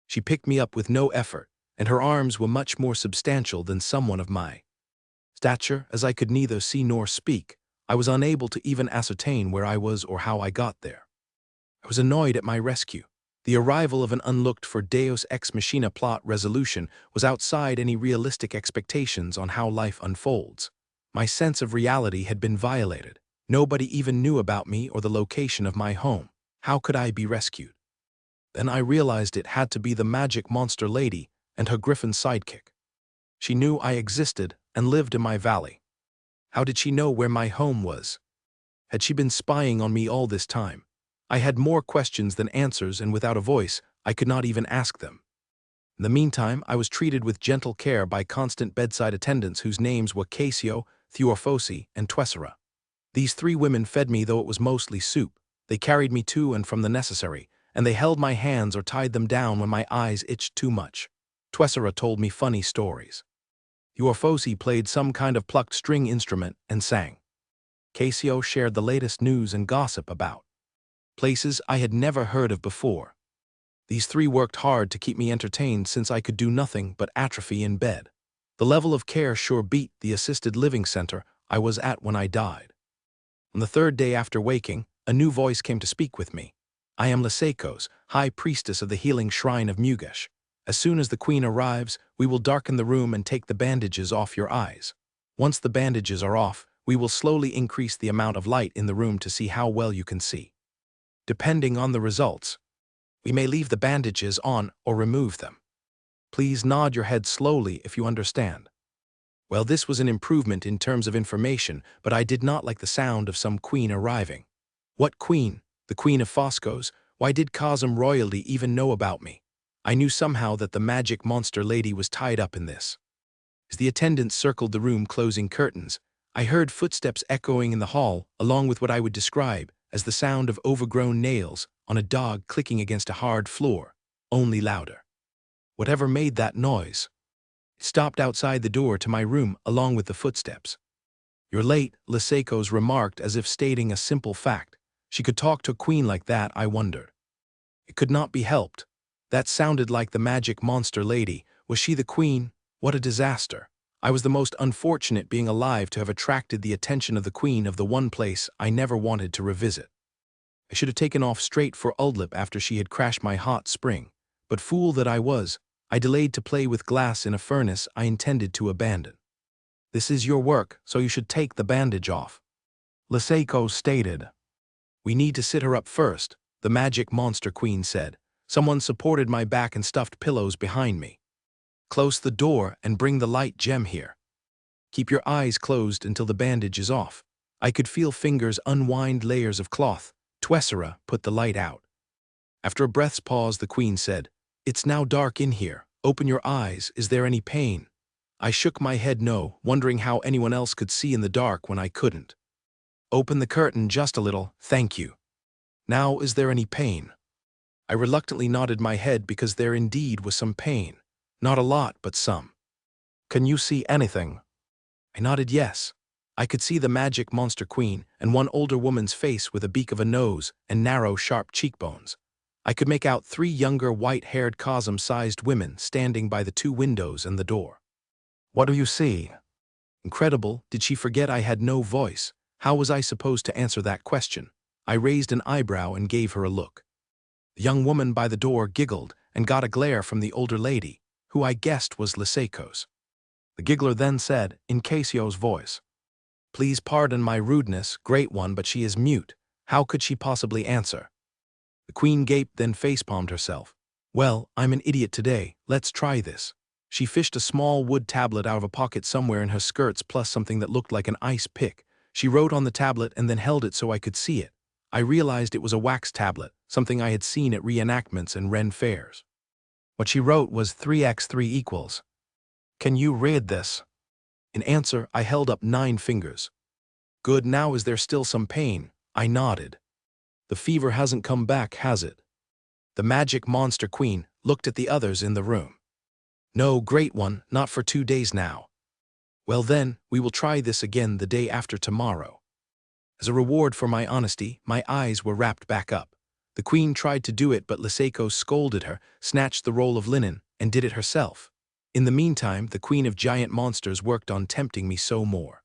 she picked me up with no effort, and her arms were much more substantial than someone of my stature. As I could neither see nor speak, I was unable to even ascertain where I was or how I got there. I was annoyed at my rescue. The arrival of an unlooked-for Deus Ex Machina plot resolution was outside any realistic expectations on how life unfolds. My sense of reality had been violated. Nobody even knew about me or the location of my home. How could I be rescued? Then I realized it had to be the magic monster lady and her griffin sidekick. She knew I existed and lived in my valley. How did she know where my home was? Had she been spying on me all this time? I had more questions than answers, and without a voice, I could not even ask them. In the meantime, I was treated with gentle care by constant bedside attendants whose names were Casio, Theorphosi, and Twessera. These 3 women fed me, though it was mostly soup. They carried me to and from the necessary, and they held my hands or tied them down when my eyes itched too much. Twessera told me funny stories. Theorphosi played some kind of plucked string instrument and sang. Casio shared the latest news and gossip about places I had never heard of before. These 3 worked hard to keep me entertained since I could do nothing but atrophy in bed. The level of care sure beat the assisted living center I was at when I died. On the 3rd day after waking, a new voice came to speak with me. "I am Lysaikos, high priestess of the healing shrine of Mugesh. As soon as the queen arrives, we will darken the room and take the bandages off your eyes. Once the bandages are off, we will slowly increase the amount of light in the room to see how well you can see. Depending on the results, we may leave the bandages on or remove them. Please nod your head slowly if you understand." Well, this was an improvement in terms of information, but I did not like the sound of some queen arriving. What queen? The Queen of Foscos? Why did Kazum royalty even know about me? I knew somehow that the magic monster lady was tied up in this. As the attendants circled the room closing curtains, I heard footsteps echoing in the hall, along with what I would describe as the sound of overgrown nails on a dog clicking against a hard floor, only louder. Whatever made that noise? It stopped outside the door to my room along with the footsteps. "You're late," Lysaikos remarked as if stating a simple fact. She could talk to a queen like that, I wondered. It could not be helped. That sounded like the magic monster lady. Was she the queen? What a disaster. I was the most unfortunate being alive to have attracted the attention of the queen of the one place I never wanted to revisit. I should have taken off straight for Uldlip after she had crashed my hot spring. But fool that I was, I delayed to play with glass in a furnace I intended to abandon. "This is your work, so you should take the bandage off," Lysaikos stated. "We need to sit her up first," the magic monster queen said. Someone supported my back and stuffed pillows behind me. "Close the door and bring the light gem here. Keep your eyes closed until the bandage is off." I could feel fingers unwind layers of cloth. Twessera put the light out. After a breath's pause, the queen said, "It's now dark in here. Open your eyes. Is there any pain?" I shook my head no, wondering how anyone else could see in the dark when I couldn't. "Open the curtain just a little, thank you. Now, is there any pain?" I reluctantly nodded my head because there indeed was some pain. Not a lot, but some. "Can you see anything?" I nodded yes. I could see the magic monster queen and one older woman's face with a beak of a nose and narrow, sharp cheekbones. I could make out 3 younger, white-haired cosm-sized women standing by the 2 windows and the door. "What do you see?" Incredible, did she forget I had no voice? How was I supposed to answer that question? I raised an eyebrow and gave her a look. The young woman by the door giggled and got a glare from the older lady, who I guessed was Liseiko's. The giggler then said, in Casio's voice, "Please pardon my rudeness, great one, but she is mute. How could she possibly answer?" The queen gaped, then facepalmed herself. "Well, I'm an idiot today, let's try this." She fished a small wood tablet out of a pocket somewhere in her skirts plus something that looked like an ice pick. She wrote on the tablet and then held it so I could see it. I realized it was a wax tablet, something I had seen at reenactments and Ren fairs. What she wrote was 3x3 equals. "Can you read this?" In answer, I held up 9 fingers. "Good, now is there still some pain?" I nodded. "The fever hasn't come back, has it?" The magic monster queen looked at the others in the room. "No, great one, not for 2 days now." "Well then, we will try this again the day after tomorrow." As a reward for my honesty, my eyes were wrapped back up. The queen tried to do it, but Liseiko scolded her, snatched the roll of linen, and did it herself. In the meantime, the queen of giant monsters worked on tempting me so more.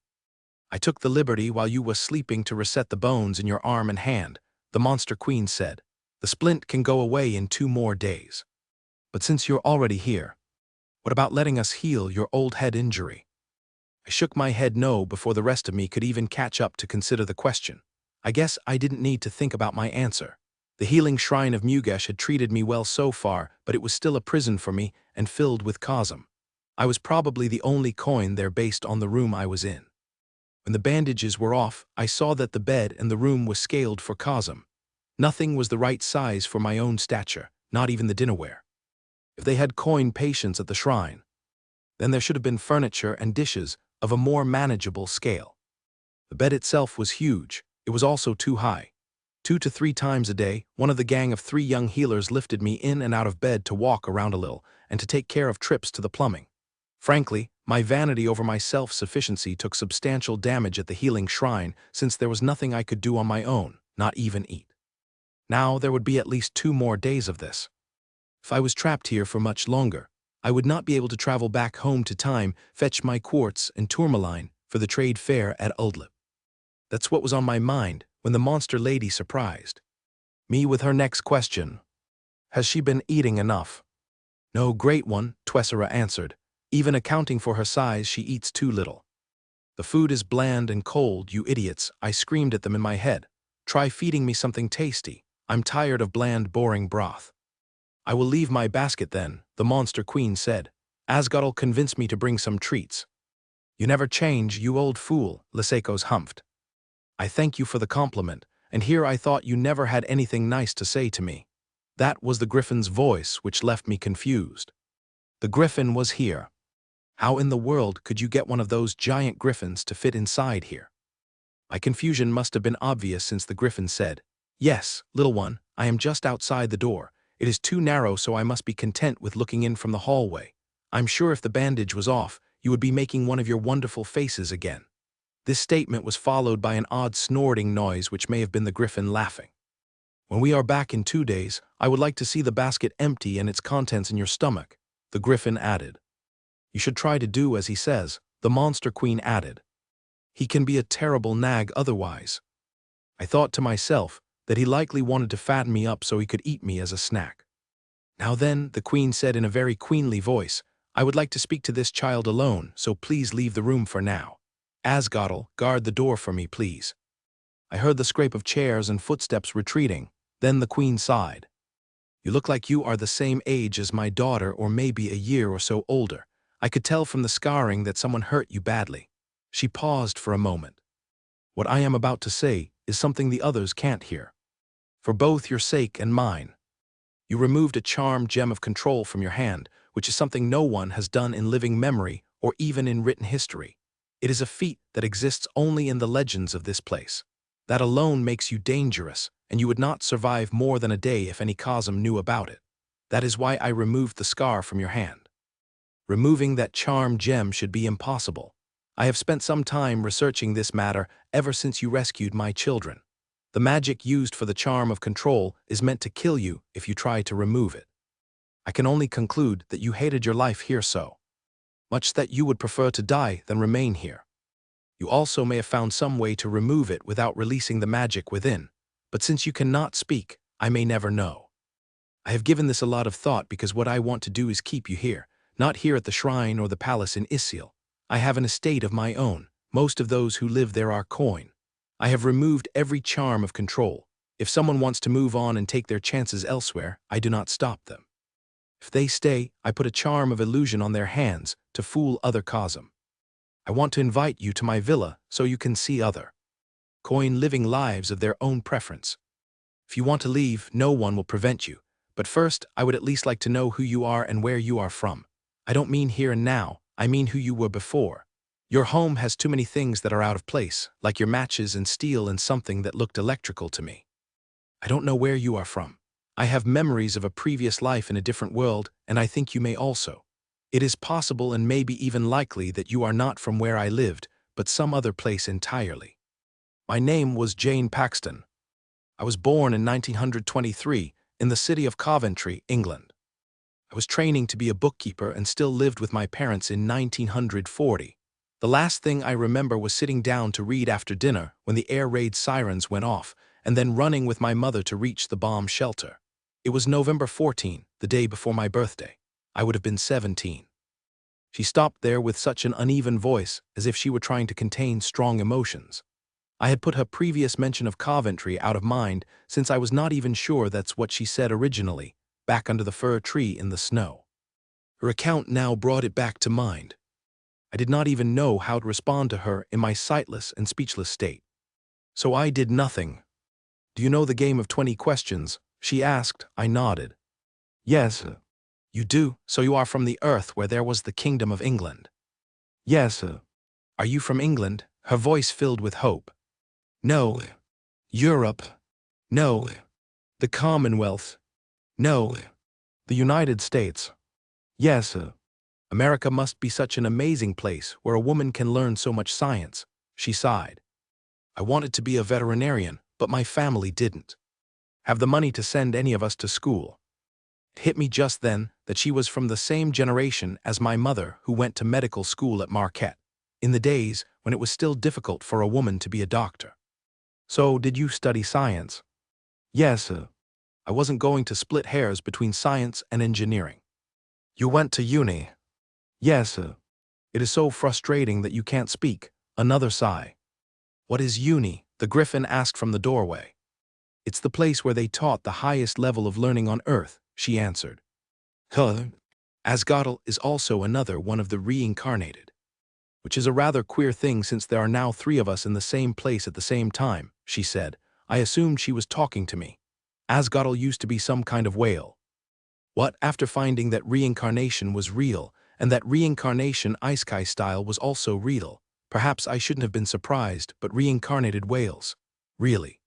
"I took the liberty while you were sleeping to reset the bones in your arm and hand," the monster queen said. "The splint can go away in 2 more days. But since you're already here, what about letting us heal your old head injury?" I shook my head no before the rest of me could even catch up to consider the question. I guess I didn't need to think about my answer. The healing shrine of Mugesh had treated me well so far, but it was still a prison for me and filled with cosm. I was probably the only coin there based on the room I was in. When the bandages were off, I saw that the bed and the room was scaled for cosm. Nothing was the right size for my own stature, not even the dinnerware. If they had coin patience at the shrine, then there should have been furniture and dishes of a more manageable scale. The bed itself was huge. It was also too high. 2 to 3 times a day, one of the gang of 3 young healers lifted me in and out of bed to walk around a little and to take care of trips to the plumbing. Frankly, my vanity over my self-sufficiency took substantial damage at the healing shrine since there was nothing I could do on my own, not even eat. Now there would be at least 2 more days of this. If I was trapped here for much longer, I would not be able to travel back home to time, fetch my quartz and tourmaline for the trade fair at Uldlip. That's what was on my mind when the monster lady surprised me with her next question. "Has she been eating enough?" "No, great one," Twessera answered. "Even accounting for her size, she eats too little." "The food is bland and cold, you idiots," I screamed at them in my head. "Try feeding me something tasty. I'm tired of bland, boring broth." "I will leave my basket then," the monster queen said. "Asgod'll convince me to bring some treats." "You never change, you old fool," Liseiko's humphed. "I thank you for the compliment, and here I thought you never had anything nice to say to me." That was the griffin's voice, which left me confused. The griffin was here. How in the world could you get one of those giant griffins to fit inside here? My confusion must have been obvious since the griffin said, "Yes, little one, I am just outside the door. It is too narrow, so I must be content with looking in from the hallway. I'm sure if the bandage was off, you would be making one of your wonderful faces again." This statement was followed by an odd snorting noise which may have been the griffin laughing. "When we are back in 2 days, I would like to see the basket empty and its contents in your stomach," the griffin added. "You should try to do as he says," the monster queen added. "He can be a terrible nag otherwise." I thought to myself that he likely wanted to fatten me up so he could eat me as a snack. "Now then," the queen said in a very queenly voice, "I would like to speak to this child alone, so please leave the room for now. Asgod'll guard the door for me, please." I heard the scrape of chairs and footsteps retreating. Then the queen sighed. "You look like you are the same age as my daughter, or maybe a year or so older. I could tell from the scarring that someone hurt you badly." She paused for a moment. "What I am about to say is something the others can't hear. For both your sake and mine. You removed a charmed gem of control from your hand, which is something no one has done in living memory or even in written history. It is a feat that exists only in the legends of this place. That alone makes you dangerous, and you would not survive more than a day if any cosm knew about it. That is why I removed the scar from your hand. Removing that charmed gem should be impossible. I have spent some time researching this matter ever since you rescued my children. The magic used for the charm of control is meant to kill you if you try to remove it. I can only conclude that you hated your life here so much that you would prefer to die than remain here. You also may have found some way to remove it without releasing the magic within, but since you cannot speak, I may never know. I have given this a lot of thought because what I want to do is keep you here, not here at the shrine or the palace in Isil. I have an estate of my own. Most of those who live there are coin. I have removed every charm of control. If someone wants to move on and take their chances elsewhere, I do not stop them. If they stay, I put a charm of illusion on their hands to fool other Cosm. I want to invite you to my villa so you can see other coin living lives of their own preference. If you want to leave, no one will prevent you. But first, I would at least like to know who you are and where you are from. I don't mean here and now, I mean who you were before. Your home has too many things that are out of place, like your matches and steel and something that looked electrical to me. I don't know where you are from. I have memories of a previous life in a different world, and I think you may also. It is possible and maybe even likely that you are not from where I lived, but some other place entirely. My name was Jane Paxton. I was born in 1923 in the city of Coventry, England. I was training to be a bookkeeper and still lived with my parents in 1940. The last thing I remember was sitting down to read after dinner when the air raid sirens went off, and then running with my mother to reach the bomb shelter. It was November 14, the day before my birthday. I would have been 17. She stopped there with such an uneven voice, as if she were trying to contain strong emotions. I had put her previous mention of Coventry out of mind since I was not even sure that's what she said originally, back under the fir tree in the snow. Her account now brought it back to mind. I did not even know how to respond to her in my sightless and speechless state. So I did nothing. Do you know the game of 20 questions? She asked. I nodded. Yes. You do, so you are from the earth where there was the Kingdom of England. Yes. Are you from England? Her voice filled with hope. No. Europe? No. The Commonwealth? No. The United States? Yes. America must be such an amazing place where a woman can learn so much science. She sighed. I wanted to be a veterinarian, but my family didn't have the money to send any of us to school. It hit me just then that she was from the same generation as my mother, who went to medical school at Marquette, in the days when it was still difficult for a woman to be a doctor. So, did you study science? Yes. I wasn't going to split hairs between science and engineering. You went to uni? Yes. It is so frustrating that you can't speak. Another sigh. What is uni? The griffin asked from the doorway. It's the place where they taught the highest level of learning on Earth, she answered. Asgodel is also another one of the reincarnated, which is a rather queer thing since there are now 3 of us in the same place at the same time, she said. I assumed she was talking to me. Asgodel used to be some kind of whale. What, after finding that reincarnation was real, and that reincarnation Isekai style was also real, perhaps I shouldn't have been surprised, but reincarnated whales. Really.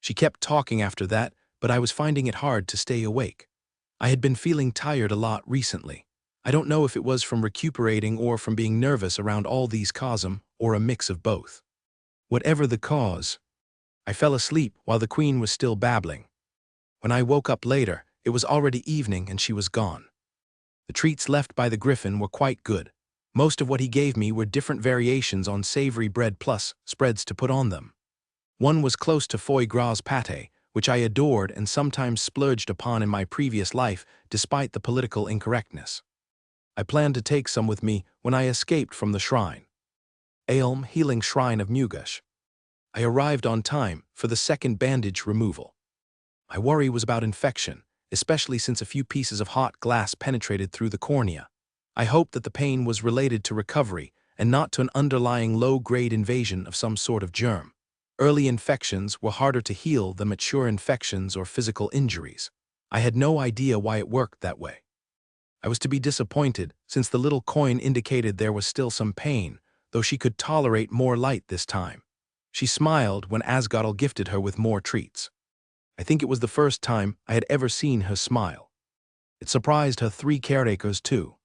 She kept talking after that, but I was finding it hard to stay awake. I had been feeling tired a lot recently. I don't know if it was from recuperating or from being nervous around all these Cosm, or a mix of both. Whatever the cause, I fell asleep while the queen was still babbling. When I woke up later, it was already evening and she was gone. The treats left by the griffin were quite good. Most of what he gave me were different variations on savory bread plus spreads to put on them. One was close to foie gras pâté, which I adored and sometimes splurged upon in my previous life despite the political incorrectness. I planned to take some with me when I escaped from the shrine. Aelm Healing Shrine of Mugash. I arrived on time for the second bandage removal. My worry was about infection, especially since a few pieces of hot glass penetrated through the cornea. I hoped that the pain was related to recovery and not to an underlying low-grade invasion of some sort of germ. Early infections were harder to heal than mature infections or physical injuries. I had no idea why it worked that way. I was to be disappointed since the little coin indicated there was still some pain, though she could tolerate more light this time. She smiled when Asgodel gifted her with more treats. I think it was the first time I had ever seen her smile. It surprised her 3 caretakers too.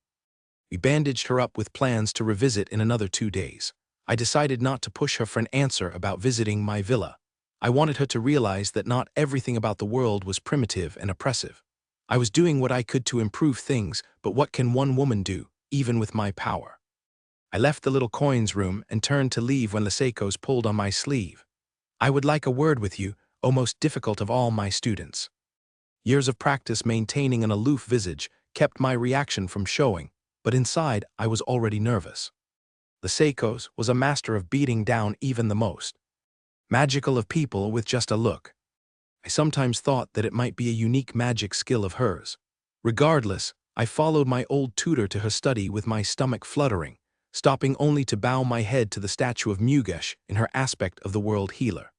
We bandaged her up with plans to revisit in another 2 days. I decided not to push her for an answer about visiting my villa. I wanted her to realize that not everything about the world was primitive and oppressive. I was doing what I could to improve things, but what can one woman do, even with my power? I left the little coins room and turned to leave when Liseikos pulled on my sleeve. I would like a word with you, O most difficult of all my students. Years of practice maintaining an aloof visage kept my reaction from showing, but inside I was already nervous. Liseikos was a master of beating down even the most magical of people with just a look. I sometimes thought that it might be a unique magic skill of hers. Regardless, I followed my old tutor to her study with my stomach fluttering, stopping only to bow my head to the statue of Mugesh in her aspect of the world healer.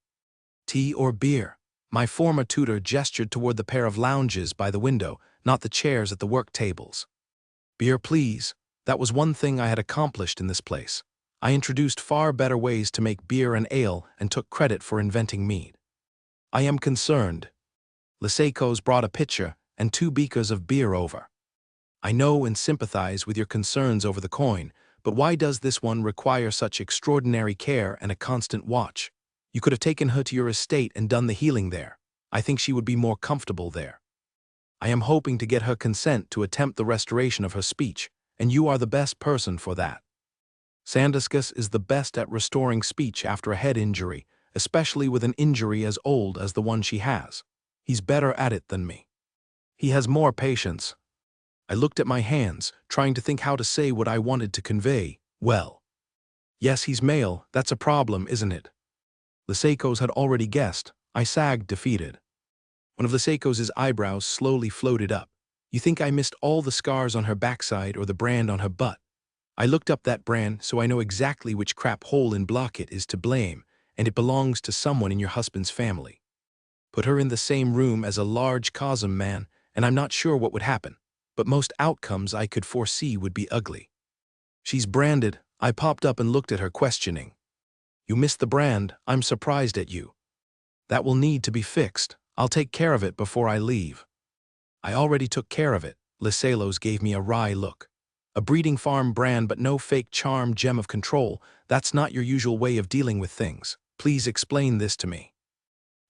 Tea or beer? My former tutor gestured toward the pair of lounges by the window, not the chairs at the work tables. Beer, please. That was one thing I had accomplished in this place. I introduced far better ways to make beer and ale and took credit for inventing mead. I am concerned. Liseikos brought a pitcher and 2 beakers of beer over. I know and sympathize with your concerns over the coin, but why does this one require such extraordinary care and a constant watch? You could have taken her to your estate and done the healing there. I think she would be more comfortable there. I am hoping to get her consent to attempt the restoration of her speech, and you are the best person for that. Sanduskus is the best at restoring speech after a head injury, especially with an injury as old as the one she has. He's better at it than me. He has more patience. I looked at my hands, trying to think how to say what I wanted to convey. Well, yes, he's male, that's a problem, isn't it? Liseikos had already guessed. I sagged, defeated. One of Liseikos' eyebrows slowly floated up. You think I missed all the scars on her backside or the brand on her butt? I looked up that brand, so I know exactly which crap hole in block it is to blame, and it belongs to someone in your husband's family. Put her in the same room as a large Cosm man, and I'm not sure what would happen, but most outcomes I could foresee would be ugly. She's branded. I popped up and looked at her, questioning. You missed the brand. I'm surprised at you. That will need to be fixed. I'll take care of it before I leave. I already took care of it. Liseikos gave me a wry look. A breeding farm brand, but no fake charm gem of control. That's not your usual way of dealing with things. Please explain this to me.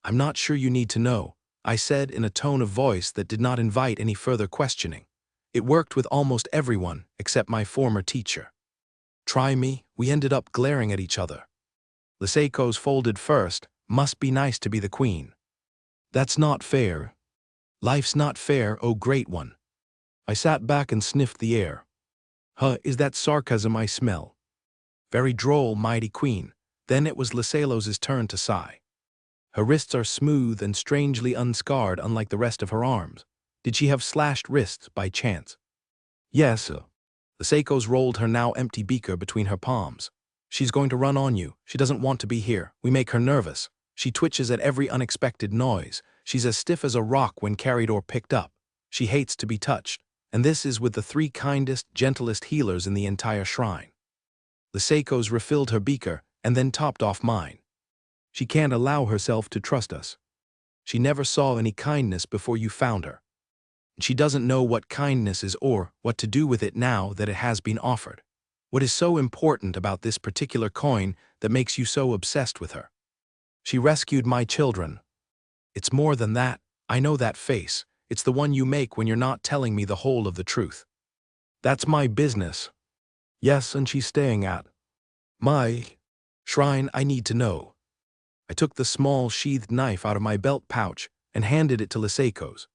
I'm not sure you need to know, I said in a tone of voice that did not invite any further questioning. It worked with almost everyone except my former teacher. Try me. We ended up glaring at each other. Liseikos folded first. Must be nice to be the queen. That's not fair. Life's not fair, oh great one. I sat back and sniffed the air. Is that sarcasm I smell? Very droll, mighty queen. Then it was Liseikos' turn to sigh. Her wrists are smooth and strangely unscarred, unlike the rest of her arms. Did she have slashed wrists by chance? Yes. Liseikos rolled her now empty beaker between her palms. She's going to run on you. She doesn't want to be here. We make her nervous. She twitches at every unexpected noise. She's as stiff as a rock when carried or picked up. She hates to be touched. And this is with the 3 kindest, gentlest healers in the entire shrine. Liseikos refilled her beaker and then topped off mine. She can't allow herself to trust us. She never saw any kindness before you found her. She doesn't know what kindness is or what to do with it now that it has been offered. What is so important about this particular coin that makes you so obsessed with her? She rescued my children. It's more than that. I know that face. It's the one you make when you're not telling me the whole of the truth. That's my business. Yes, and she's staying at my shrine. I need to know. I took the small sheathed knife out of my belt pouch and handed it to Liseikos.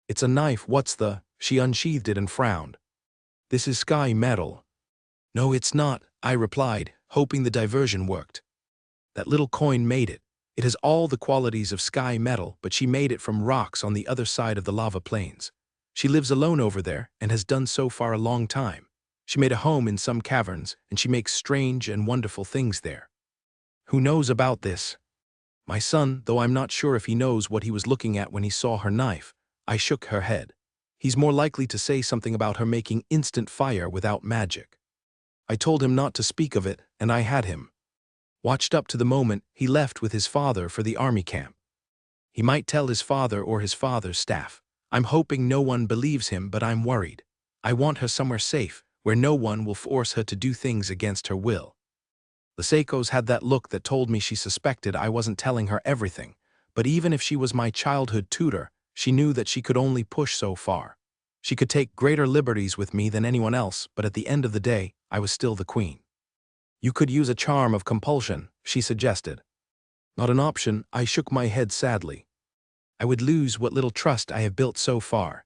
It's a knife. What's the? She unsheathed it and frowned. This is sky metal. No, it's not, I replied, hoping the diversion worked. That little coin made it. It has all the qualities of sky metal, but she made it from rocks on the other side of the lava plains. She lives alone over there and has done so for a long time. She made a home in some caverns, and she makes strange and wonderful things there. Who knows about this? My son, though I'm not sure if he knows what he was looking at when he saw her knife. I shook her head. He's more likely to say something about her making instant fire without magic. I told him not to speak of it, and I had him. Watched up to the moment he left with his father for the army camp. He might tell his father or his father's staff. I'm hoping no one believes him, but I'm worried. I want her somewhere safe, where no one will force her to do things against her will. Liseiko's had that look that told me she suspected I wasn't telling her everything, but even if she was my childhood tutor, she knew that she could only push so far. She could take greater liberties with me than anyone else, but at the end of the day, I was still the queen. You could use a charm of compulsion, she suggested. Not an option, I shook my head sadly. I would lose what little trust I have built so far.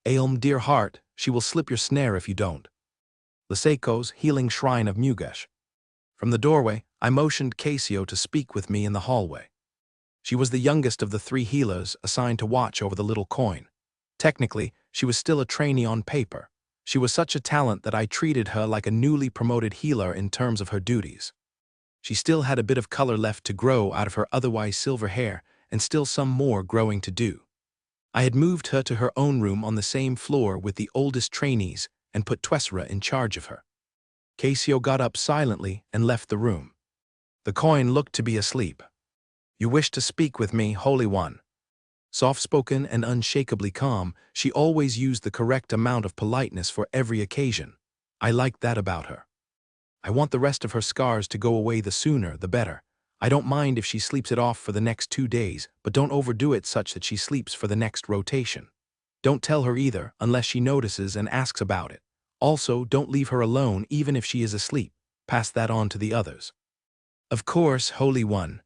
Aelm, dear heart, she will slip your snare if you don't. Liseiko's healing shrine of Mugesh. From the doorway, I motioned Casio to speak with me in the hallway. She was the youngest of the 3 healers assigned to watch over the little coin. Technically, she was still a trainee on paper. She was such a talent that I treated her like a newly promoted healer in terms of her duties. She still had a bit of color left to grow out of her otherwise silver hair, and still some more growing to do. I had moved her to her own room on the same floor with the oldest trainees and put Twessera in charge of her. Casio got up silently and left the room. The coin looked to be asleep. You wish to speak with me, Holy One. Soft-spoken and unshakably calm, she always used the correct amount of politeness for every occasion. I liked that about her. I want the rest of her scars to go away the sooner, the better. I don't mind if she sleeps it off for the next 2 days, but don't overdo it such that she sleeps for the next rotation. Don't tell her either, unless she notices and asks about it. Also, don't leave her alone even if she is asleep. Pass that on to the others. Of course, Holy One.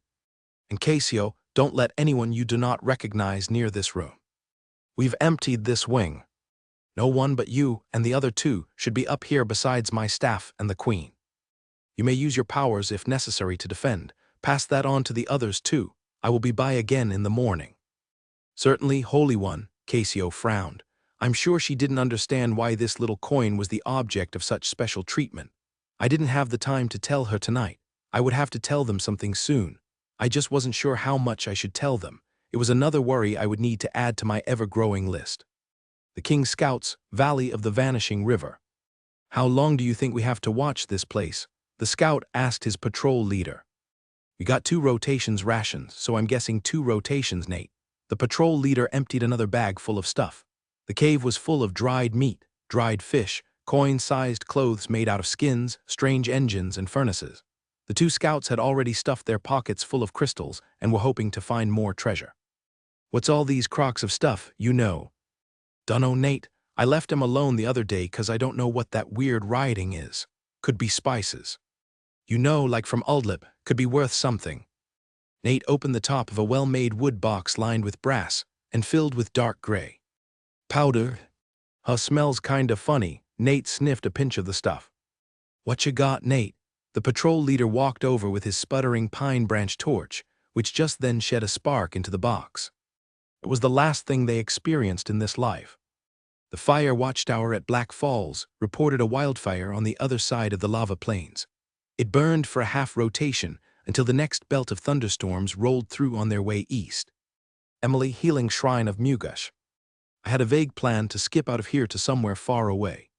And Casio, don't let anyone you do not recognize near this room. We've emptied this wing. No one but you and the other 2 should be up here besides my staff and the queen. You may use your powers if necessary to defend. Pass that on to the others too. I will be by again in the morning. Certainly, Holy One, Casio frowned. I'm sure she didn't understand why this little coin was the object of such special treatment. I didn't have the time to tell her tonight. I would have to tell them something soon. I just wasn't sure how much I should tell them. It was another worry I would need to add to my ever-growing list. The King's Scouts, Valley of the Vanishing River. How long do you think we have to watch this place? The scout asked his patrol leader. We got 2 rotations rations, so I'm guessing 2 rotations, Nate. The patrol leader emptied another bag full of stuff. The cave was full of dried meat, dried fish, coin-sized clothes made out of skins, strange engines, and furnaces. The 2 scouts had already stuffed their pockets full of crystals and were hoping to find more treasure. What's all these crocks of stuff, you know? Dunno, Nate. I left him alone the other day 'cause I don't know what that weird writing is. Could be spices. You know, like from Uldlip, could be worth something. Nate opened the top of a well-made wood box lined with brass and filled with dark gray powder. Smells kinda funny. Nate sniffed a pinch of the stuff. What you got, Nate? The patrol leader walked over with his sputtering pine branch torch, which just then shed a spark into the box. It was the last thing they experienced in this life. The fire watchtower at Black Falls reported a wildfire on the other side of the lava plains. It burned for a half rotation until the next belt of thunderstorms rolled through on their way east. Emily, healing shrine of Mugesh. I had a vague plan to skip out of here to somewhere far away.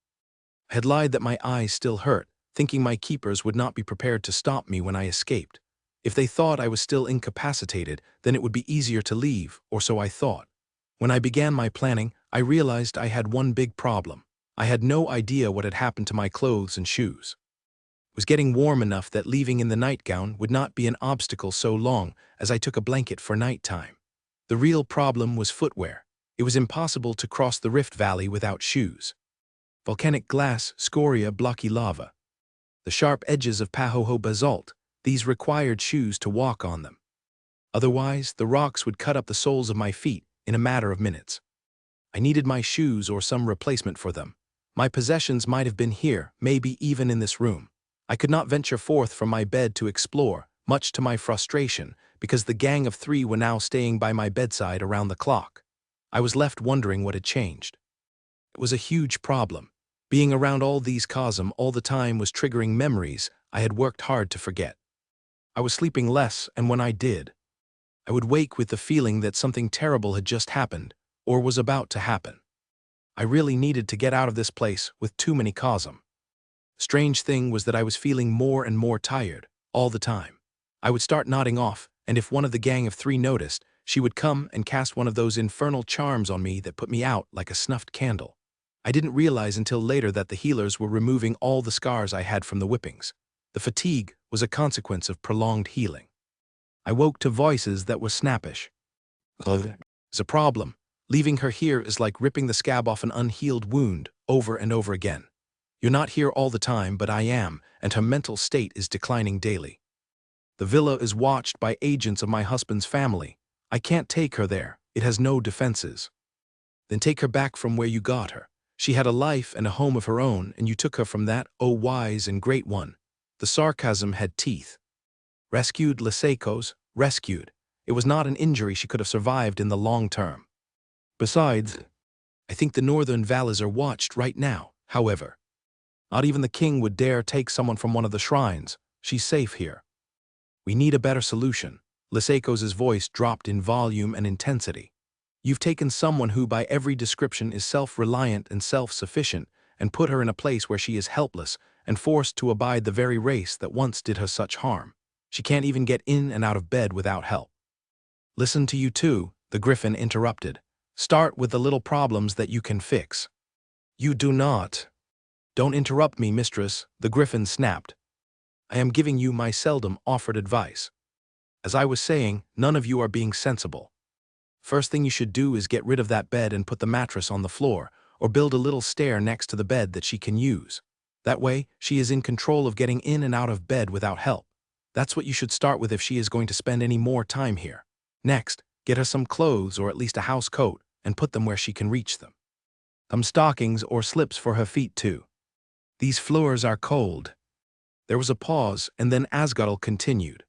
I had lied that my eyes still hurt, thinking my keepers would not be prepared to stop me when I escaped. If they thought I was still incapacitated, then it would be easier to leave, or so I thought. When I began my planning, I realized I had one big problem. I had no idea what had happened to my clothes and shoes. It was getting warm enough that leaving in the nightgown would not be an obstacle so long as I took a blanket for nighttime. The real problem was footwear. It was impossible to cross the Rift Valley without shoes. Volcanic glass, scoria, blocky lava. The sharp edges of Pahoho basalt, these required shoes to walk on them. Otherwise, the rocks would cut up the soles of my feet in a matter of minutes. I needed my shoes or some replacement for them. My possessions might have been here, maybe even in this room. I could not venture forth from my bed to explore, much to my frustration, because the gang of 3 were now staying by my bedside around the clock. I was left wondering what had changed. It was a huge problem. Being around all these Cosm all the time was triggering memories I had worked hard to forget. I was sleeping less, and when I did, I would wake with the feeling that something terrible had just happened, or was about to happen. I really needed to get out of this place with too many Cosm. Strange thing was that I was feeling more and more tired, all the time. I would start nodding off, and if one of the gang of 3 noticed, she would come and cast one of those infernal charms on me that put me out like a snuffed candle. I didn't realize until later that the healers were removing all the scars I had from the whippings. The fatigue was a consequence of prolonged healing. I woke to voices that were snappish. It's a problem. Leaving her here is like ripping the scab off an unhealed wound over and over again. You're not here all the time, but I am, and her mental state is declining daily. The villa is watched by agents of my husband's family. I can't take her there. It has no defenses. Then take her back from where you got her. She had a life and a home of her own, and you took her from that, oh wise and great one. The sarcasm had teeth. Rescued Liseikos, rescued. It was not an injury she could have survived in the long term. Besides, I think the northern valleys are watched right now, however. Not even the king would dare take someone from one of the shrines. She's safe here. We need a better solution. Liseikos' voice dropped in volume and intensity. You've taken someone who by every description is self-reliant and self-sufficient and put her in a place where she is helpless and forced to abide the very race that once did her such harm. She can't even get in and out of bed without help. Listen to you too, the griffin interrupted. Start with the little problems that you can fix. You do not. Don't interrupt me, mistress, the griffin snapped. I am giving you my seldom offered advice. As I was saying, none of you are being sensible. First thing you should do is get rid of that bed and put the mattress on the floor, or build a little stair next to the bed that she can use. That way, she is in control of getting in and out of bed without help. That's what you should start with if she is going to spend any more time here. Next, get her some clothes or at least a house coat and put them where she can reach them. Some stockings or slips for her feet too. These floors are cold. There was a pause, and then Asgadal continued.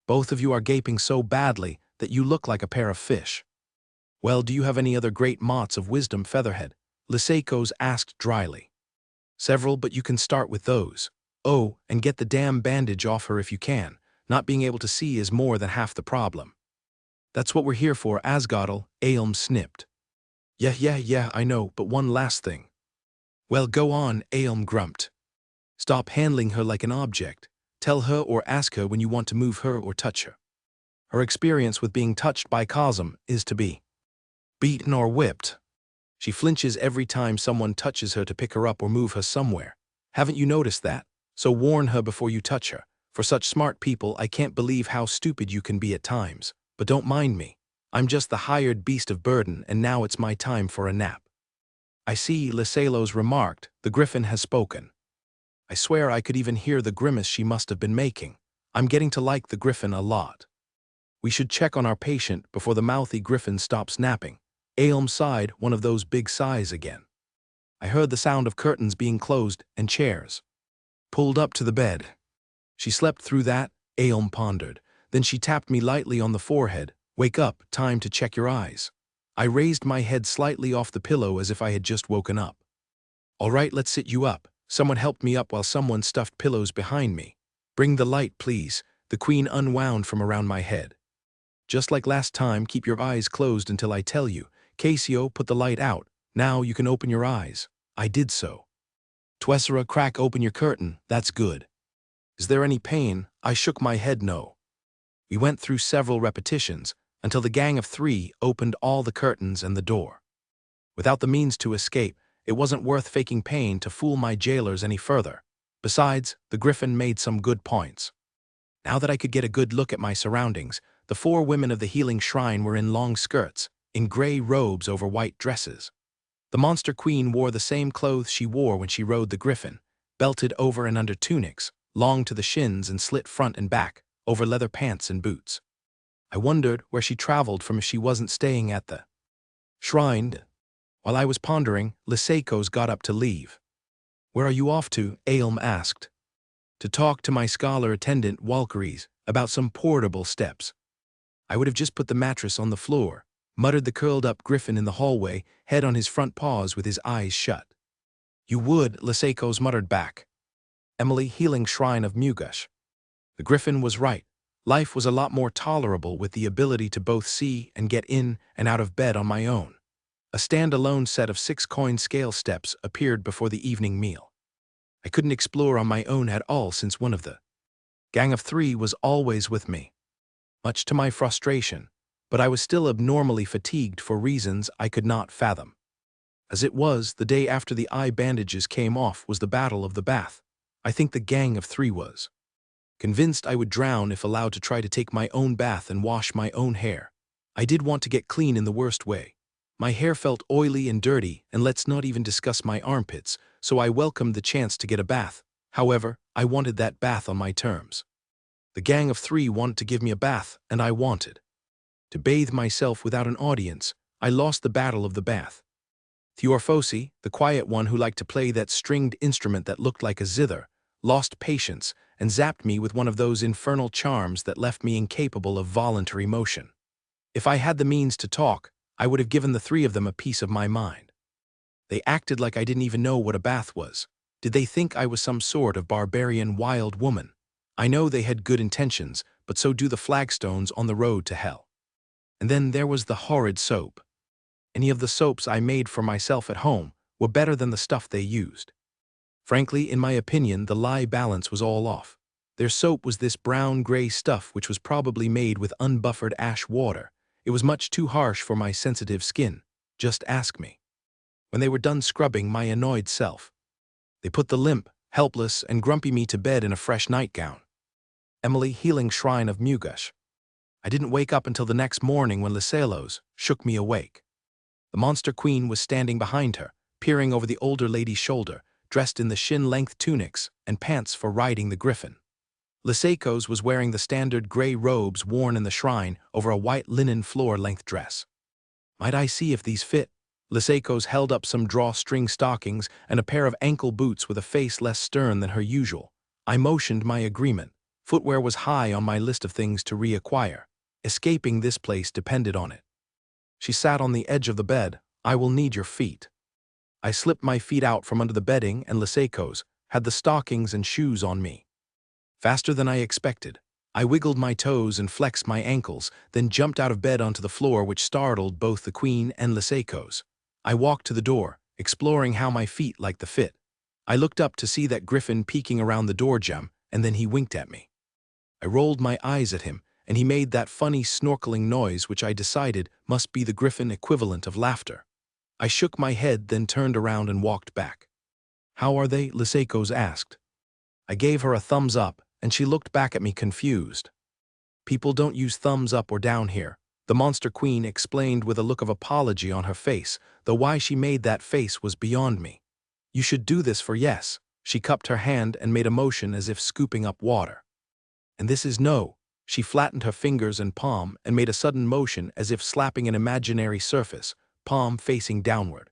Both of you are gaping so badly that you look like a pair of fish. Well, do you have any other great mots of wisdom, Featherhead? Liseikos asked dryly. Several, but you can start with those. Oh, and get the damn bandage off her if you can. Not being able to see is more than half the problem. That's what we're here for, Asgadal, Aelm snipped. Yeah, I know, but one last thing. Well, go on, Aelm grumped. Stop handling her like an object. Tell her or ask her when you want to move her or touch her. Her experience with being touched by Cosm is to be beaten or whipped. She flinches every time someone touches her to pick her up or move her somewhere. Haven't you noticed that? So warn her before you touch her. For such smart people, I can't believe how stupid you can be at times. But don't mind me. I'm just the hired beast of burden, and now it's my time for a nap. I see, Liseikos remarked, the griffin has spoken. I swear I could even hear the grimace she must have been making. I'm getting to like the griffin a lot. We should check on our patient before the mouthy griffin stops napping. Aelm sighed, one of those big sighs again. I heard the sound of curtains being closed and chairs pulled up to the bed. She slept through that, Aelm pondered. Then she tapped me lightly on the forehead. Wake up, time to check your eyes. I raised my head slightly off the pillow as if I had just woken up. All right, let's sit you up. Someone helped me up while someone stuffed pillows behind me. Bring the light, please. The queen unwound from around my head. Just like last time, keep your eyes closed until I tell you. Casio, put the light out. Now you can open your eyes. I did so. Twessera, crack open your curtain. That's good. Is there any pain? I shook my head no. We went through several repetitions until the gang of 3 opened all the curtains and the door. Without the means to escape, it wasn't worth faking pain to fool my jailers any further. Besides, the griffin made some good points. Now that I could get a good look at my surroundings, the 4 women of the healing shrine were in long skirts, in gray robes over white dresses. The monster queen wore the same clothes she wore when she rode the griffin, belted over and under tunics, long to the shins and slit front and back, over leather pants and boots. I wondered where she traveled from if she wasn't staying at the shrine. While I was pondering, Liseikos got up to leave. Where are you off to? Aelm asked. To talk to my scholar attendant, Walkeries, about some portable steps. I would have just put the mattress on the floor, muttered the curled-up griffin in the hallway, head on his front paws with his eyes shut. You would, Liseikos muttered back. Emily, healing shrine of Mugush. The griffin was right. Life was a lot more tolerable with the ability to both see and get in and out of bed on my own. A stand-alone set of 6 coin scale steps appeared before the evening meal. I couldn't explore on my own at all since one of the gang of 3 was always with me. Much to my frustration, but I was still abnormally fatigued for reasons I could not fathom. As it was, the day after the eye bandages came off was the Battle of the Bath. I think the gang of 3 was convinced I would drown if allowed to try to take my own bath and wash my own hair. I did want to get clean in the worst way. My hair felt oily and dirty, and let's not even discuss my armpits, so I welcomed the chance to get a bath. However, I wanted that bath on my terms. The gang of 3 wanted to give me a bath, and I wanted to bathe myself without an audience. I lost the battle of the bath. Theorphosi, the quiet one who liked to play that stringed instrument that looked like a zither, lost patience and zapped me with one of those infernal charms that left me incapable of voluntary motion. If I had the means to talk, I would have given the 3 of them a piece of my mind. They acted like I didn't even know what a bath was. Did they think I was some sort of barbarian wild woman? I know they had good intentions, but so do the flagstones on the road to hell. And then there was the horrid soap. Any of the soaps I made for myself at home were better than the stuff they used. Frankly, in my opinion, the lye balance was all off. Their soap was this brown-gray stuff which was probably made with unbuffered ash water. It was much too harsh for my sensitive skin. Just ask me. When they were done scrubbing my annoyed self, they put the limp, helpless, and grumpy me to bed in a fresh nightgown. Emily, healing shrine of Mugush. I didn't wake up until the next morning when Lysalos shook me awake. The monster queen was standing behind her, peering over the older lady's shoulder, dressed in the shin-length tunics and pants for riding the griffin. Lysalos was wearing the standard gray robes worn in the shrine over a white linen floor-length dress. Might I see if these fit? Lysalos held up some drawstring stockings and a pair of ankle boots with a face less stern than her usual. I motioned my agreement. Footwear was high on my list of things to reacquire. Escaping this place depended on it. She sat on the edge of the bed. I will need your feet. I slipped my feet out from under the bedding, and Lysalos had the stockings and shoes on me. Faster than I expected, I wiggled my toes and flexed my ankles, then jumped out of bed onto the floor, which startled both the queen and Lysalos. I walked to the door, exploring how my feet liked the fit. I looked up to see that griffin peeking around the door jamb, and then he winked at me. I rolled my eyes at him, and he made that funny snorkeling noise which I decided must be the griffin equivalent of laughter. I shook my head, then turned around and walked back. "How are they?" Lysalos asked. I gave her a thumbs up, and she looked back at me confused. "People don't use thumbs up or down here," the monster queen explained with a look of apology on her face, though why she made that face was beyond me. "You should do this for yes." She cupped her hand and made a motion as if scooping up water. "And this is no." She flattened her fingers and palm and made a sudden motion as if slapping an imaginary surface, palm facing downward.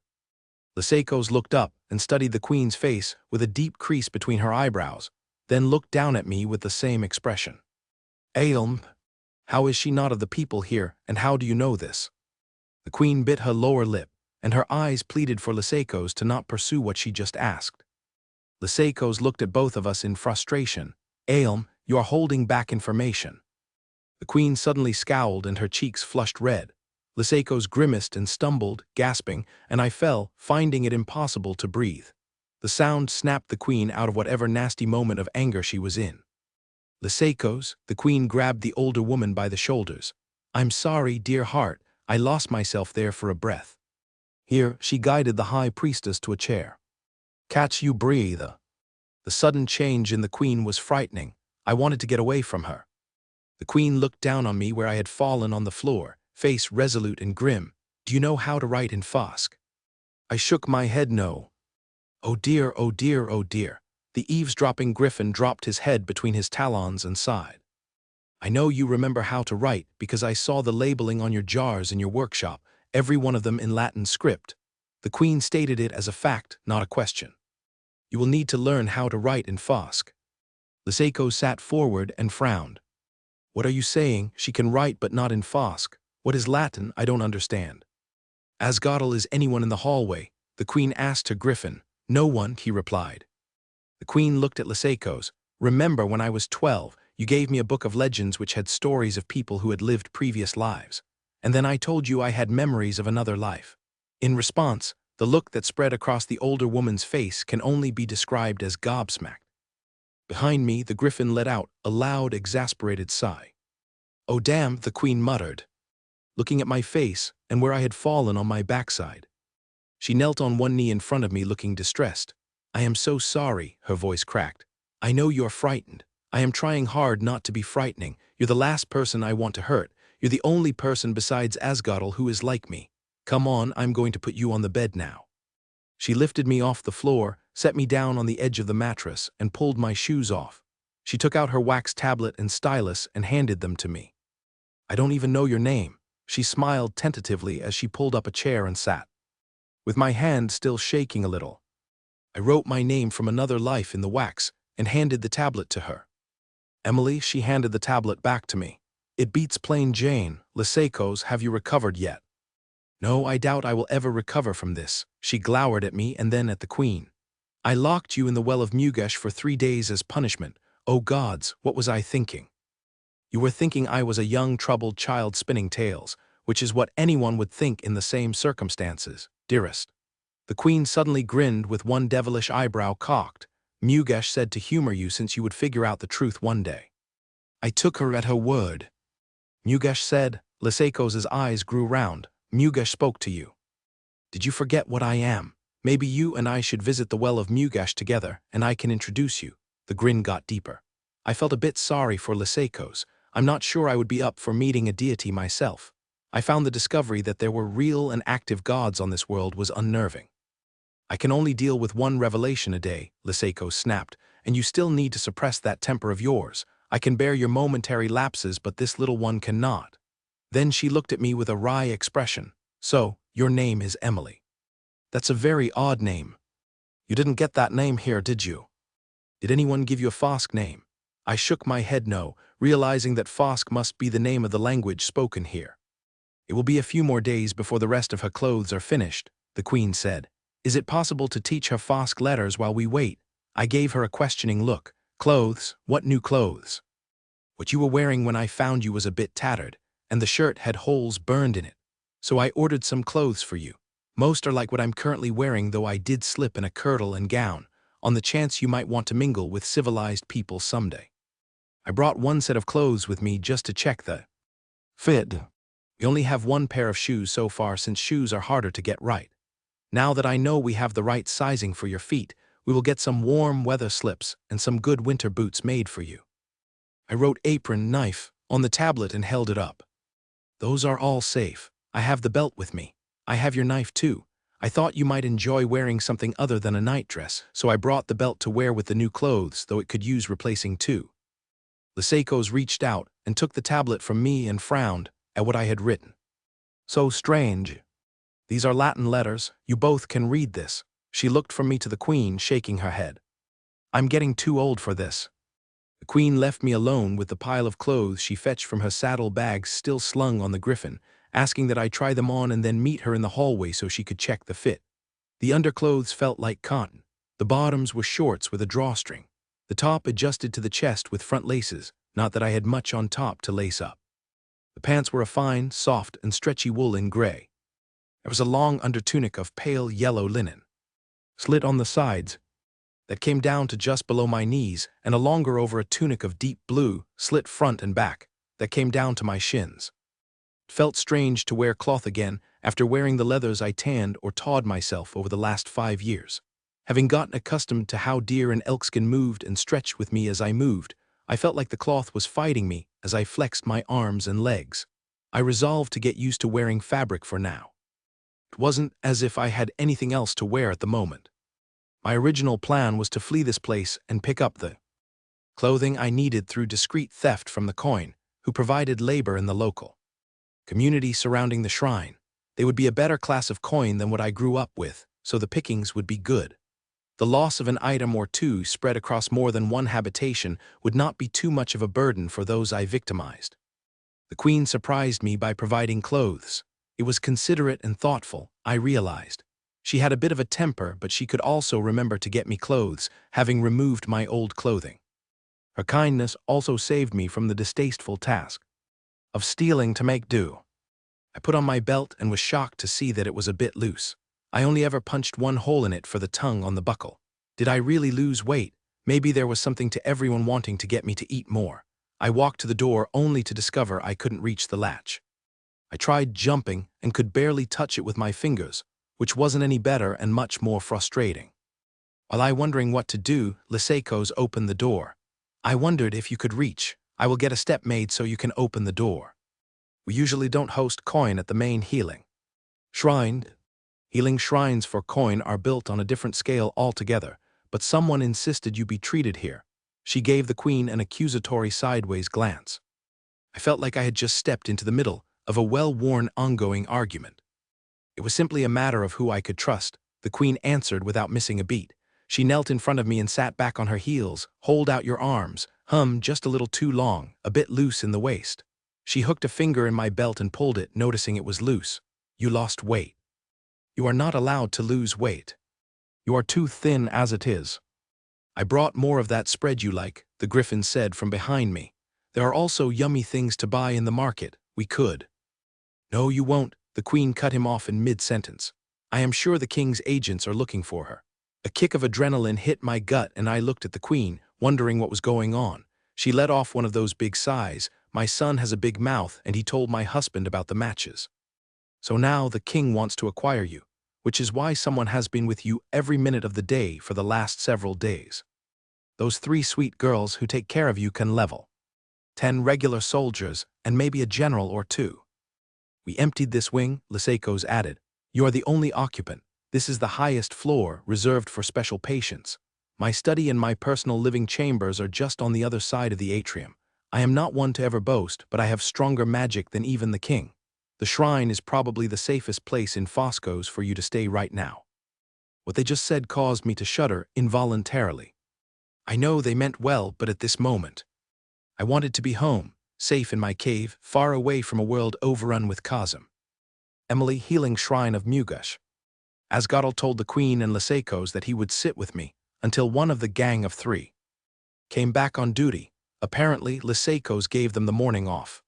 Lysalos looked up and studied the queen's face with a deep crease between her eyebrows, then looked down at me with the same expression. "Ailm, how is she not of the people here, and how do you know this?" The queen bit her lower lip, and her eyes pleaded for Lysalos to not pursue what she just asked. Lysalos looked at both of us in frustration. "Ailm, you are holding back information." The queen suddenly scowled and her cheeks flushed red. Lysalos grimaced and stumbled, gasping, and I fell, finding it impossible to breathe. The sound snapped the queen out of whatever nasty moment of anger she was in. "Lysalos," the queen grabbed the older woman by the shoulders. "I'm sorry, dear heart, I lost myself there for a breath." Here, she guided the high priestess to a chair. "Catch you breathe." The sudden change in the queen was frightening. I wanted to get away from her. The queen looked down on me where I had fallen on the floor, face resolute and grim. "Do you know how to write in Fosk?" I shook my head no. "Oh dear, oh dear, oh dear." The eavesdropping griffin dropped his head between his talons and sighed. "I know you remember how to write because I saw the labeling on your jars in your workshop, every one of them in Latin script." The queen stated it as a fact, not a question. "You will need to learn how to write in Fosk." Lysalos sat forward and frowned. "What are you saying? She can write but not in Fosk. What is Latin? I don't understand." "Asgodal, is anyone in the hallway?" the queen asked her griffin. "No one," he replied. The queen looked at Lysalos. "Remember when I was 12, you gave me a book of legends which had stories of people who had lived previous lives. And then I told you I had memories of another life." In response, the look that spread across the older woman's face can only be described as gobsmacked. Behind me, the griffin let out a loud, exasperated sigh. "Oh damn," the queen muttered, looking at my face and where I had fallen on my backside. She knelt on one knee in front of me looking distressed. "I am so sorry," her voice cracked. "I know you're frightened. I am trying hard not to be frightening. You're the last person I want to hurt. You're the only person besides Asgodel who is like me. Come on, I'm going to put you on the bed now." She lifted me off the floor, set me down on the edge of the mattress, and pulled my shoes off. She took out her wax tablet and stylus and handed them to me. "I don't even know your name." She smiled tentatively as she pulled up a chair and sat. With my hand still shaking a little, I wrote my name from another life in the wax and handed the tablet to her. "Emily," she handed the tablet back to me. "It beats plain Jane. Liseikos, have you recovered yet?" "No, I doubt I will ever recover from this." She glowered at me and then at the queen. "I locked you in the well of Mugesh for 3 days as punishment. Oh gods, what was I thinking?" "You were thinking I was a young troubled child spinning tales, which is what anyone would think in the same circumstances, dearest." The queen suddenly grinned with one devilish eyebrow cocked. "Mugesh said to humor you since you would figure out the truth one day." I took her at her word. "Mugesh said." Liseikos' eyes grew round. "Mugesh spoke to you. Did you forget what I am? Maybe you and I should visit the well of Mugesh together, and I can introduce you." The grin got deeper. I felt a bit sorry for Liseikos. I'm not sure I would be up for meeting a deity myself. I found the discovery that there were real and active gods on this world was unnerving. "I can only deal with one revelation a day," Liseikos snapped, "and you still need to suppress that temper of yours. I can bear your momentary lapses, but this little one cannot." Then she looked at me with a wry expression. "So, your name is Emily. That's a very odd name. You didn't get that name here, did you? Did anyone give you a Fosk name?" I shook my head no, realizing that Fosk must be the name of the language spoken here. "It will be a few more days before the rest of her clothes are finished," the queen said. "Is it possible to teach her Fosk letters while we wait?" I gave her a questioning look. "Clothes? What new clothes?" "What you were wearing when I found you was a bit tattered, and the shirt had holes burned in it. So I ordered some clothes for you. Most are like what I'm currently wearing, though I did slip in a kirtle and gown, on the chance you might want to mingle with civilized people someday. I brought one set of clothes with me just to check the fit. We only have one pair of shoes so far since shoes are harder to get right. Now that I know we have the right sizing for your feet, we will get some warm weather slips and some good winter boots made for you." I wrote apron, knife, on the tablet and held it up. "Those are all safe. I have the belt with me. I have your knife too. I thought you might enjoy wearing something other than a nightdress, so I brought the belt to wear with the new clothes, though it could use replacing too." Liseikos reached out and took the tablet from me and frowned at what I had written. "So strange. These are Latin letters. You both can read this." She looked from me to the queen, shaking her head. "I'm getting too old for this." The queen left me alone with the pile of clothes she fetched from her saddle bags still slung on the griffin, asking that I try them on and then meet her in the hallway so she could check the fit. The underclothes felt like cotton. The bottoms were shorts with a drawstring. The top adjusted to the chest with front laces, not that I had much on top to lace up. The pants were a fine, soft, and stretchy wool in gray. There was a long undertunic of pale yellow linen, slit on the sides, that came down to just below my knees, and a longer over a tunic of deep blue, slit front and back, that came down to my shins. It felt strange to wear cloth again after wearing the leathers I tanned or tawed myself over the last 5 years. Having gotten accustomed to how deer and elkskin moved and stretched with me as I moved, I felt like the cloth was fighting me as I flexed my arms and legs. I resolved to get used to wearing fabric for now. It wasn't as if I had anything else to wear at the moment. My original plan was to flee this place and pick up the clothing I needed through discreet theft from the coin, who provided labor in the local community surrounding the shrine. They would be a better class of coin than what I grew up with, so the pickings would be good. The loss of an item or two spread across more than one habitation would not be too much of a burden for those I victimized. The queen surprised me by providing clothes. It was considerate and thoughtful, I realized. She had a bit of a temper, but she could also remember to get me clothes, having removed my old clothing. Her kindness also saved me from the distasteful task of stealing to make do. I put on my belt and was shocked to see that it was a bit loose. I only ever punched one hole in it for the tongue on the buckle. Did I really lose weight? Maybe there was something to everyone wanting to get me to eat more. I walked to the door only to discover I couldn't reach the latch. I tried jumping and could barely touch it with my fingers, which wasn't any better and much more frustrating. While I wondering what to do, Liseiko's opened the door. I wondered if you could reach. I will get a step made so you can open the door. We usually don't host coin at the main healing shrine. Healing shrines for coin are built on a different scale altogether, but someone insisted you be treated here. She gave the queen an accusatory sideways glance. I felt like I had just stepped into the middle of a well-worn ongoing argument. It was simply a matter of who I could trust, the queen answered without missing a beat. She knelt in front of me and sat back on her heels. Hold out your arms. Just a little too long, a bit loose in the waist. She hooked a finger in my belt and pulled it, noticing it was loose. You lost weight. You are not allowed to lose weight. You are too thin as it is. I brought more of that spread you like, the griffin said from behind me. There are also yummy things to buy in the market. We could. No, you won't, the queen cut him off in mid-sentence. I am sure the king's agents are looking for her. A kick of adrenaline hit my gut and I looked at the queen, wondering what was going on. She let off one of those big sighs. My son has a big mouth and he told my husband about the matches. So now the king wants to acquire you, which is why someone has been with you every minute of the day for the last several days. Those 3 sweet girls who take care of you can level 10 regular soldiers and maybe a general or 2. We emptied this wing, Liseiko's added. You are the only occupant. This is the highest floor, reserved for special patients. My study and my personal living chambers are just on the other side of the atrium. I am not one to ever boast, but I have stronger magic than even the king. The shrine is probably the safest place in Fosco's for you to stay right now. What they just said caused me to shudder involuntarily. I know they meant well, but at this moment, I wanted to be home, safe in my cave, far away from a world overrun with Kazum. Emily, healing shrine of Mugush. Asgodal told the queen and Liseiko's that he would sit with me until one of the gang of 3 came back on duty. Apparently, Liseiko's gave them the morning off.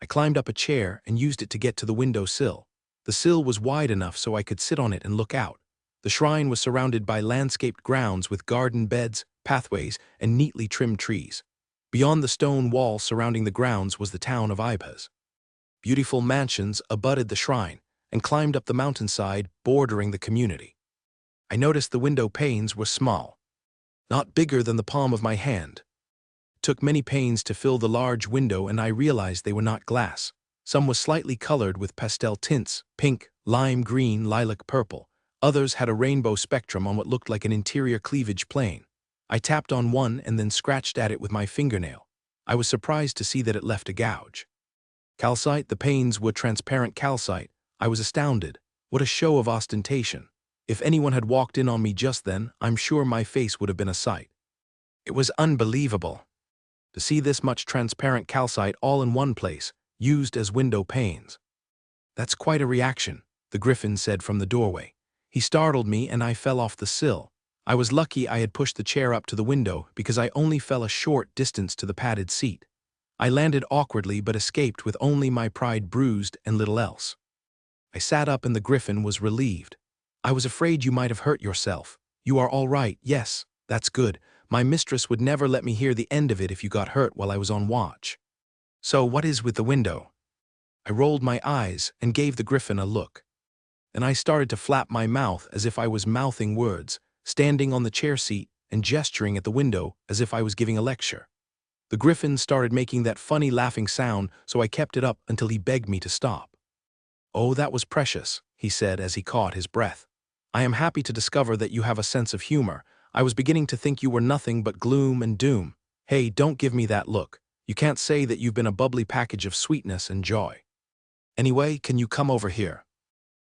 I climbed up a chair and used it to get to the window sill. The sill was wide enough so I could sit on it and look out. The shrine was surrounded by landscaped grounds with garden beds, pathways, and neatly trimmed trees. Beyond the stone wall surrounding the grounds was the town of Ibaz. Beautiful mansions abutted the shrine and climbed up the mountainside bordering the community. I noticed the window panes were small, not bigger than the palm of my hand. It took many pains to fill the large window and I realized they were not glass. Some was slightly colored with pastel tints, pink, lime green, lilac purple. Others had a rainbow spectrum on what looked like an interior cleavage plane. I tapped on one and then scratched at it with my fingernail. I was surprised to see that it left a gouge. Calcite, the panes were transparent calcite. I was astounded. What a show of ostentation. If anyone had walked in on me just then, I'm sure my face would have been a sight. It was unbelievable. To see this much transparent calcite all in one place, used as window panes. That's quite a reaction, the griffin said from the doorway. He startled me and I fell off the sill. I was lucky I had pushed the chair up to the window because I only fell a short distance to the padded seat. I landed awkwardly but escaped with only my pride bruised and little else. I sat up and the griffin was relieved. I was afraid you might have hurt yourself. You are all right, yes, that's good. My mistress would never let me hear the end of it if you got hurt while I was on watch. So what is with the window? I rolled my eyes and gave the griffin a look. Then I started to flap my mouth as if I was mouthing words, standing on the chair seat and gesturing at the window as if I was giving a lecture. The griffin started making that funny laughing sound, so I kept it up until he begged me to stop. Oh, that was precious, he said as he caught his breath. I am happy to discover that you have a sense of humor. I was beginning to think you were nothing but gloom and doom. Hey, don't give me that look. You can't say that you've been a bubbly package of sweetness and joy. Anyway, can you come over here?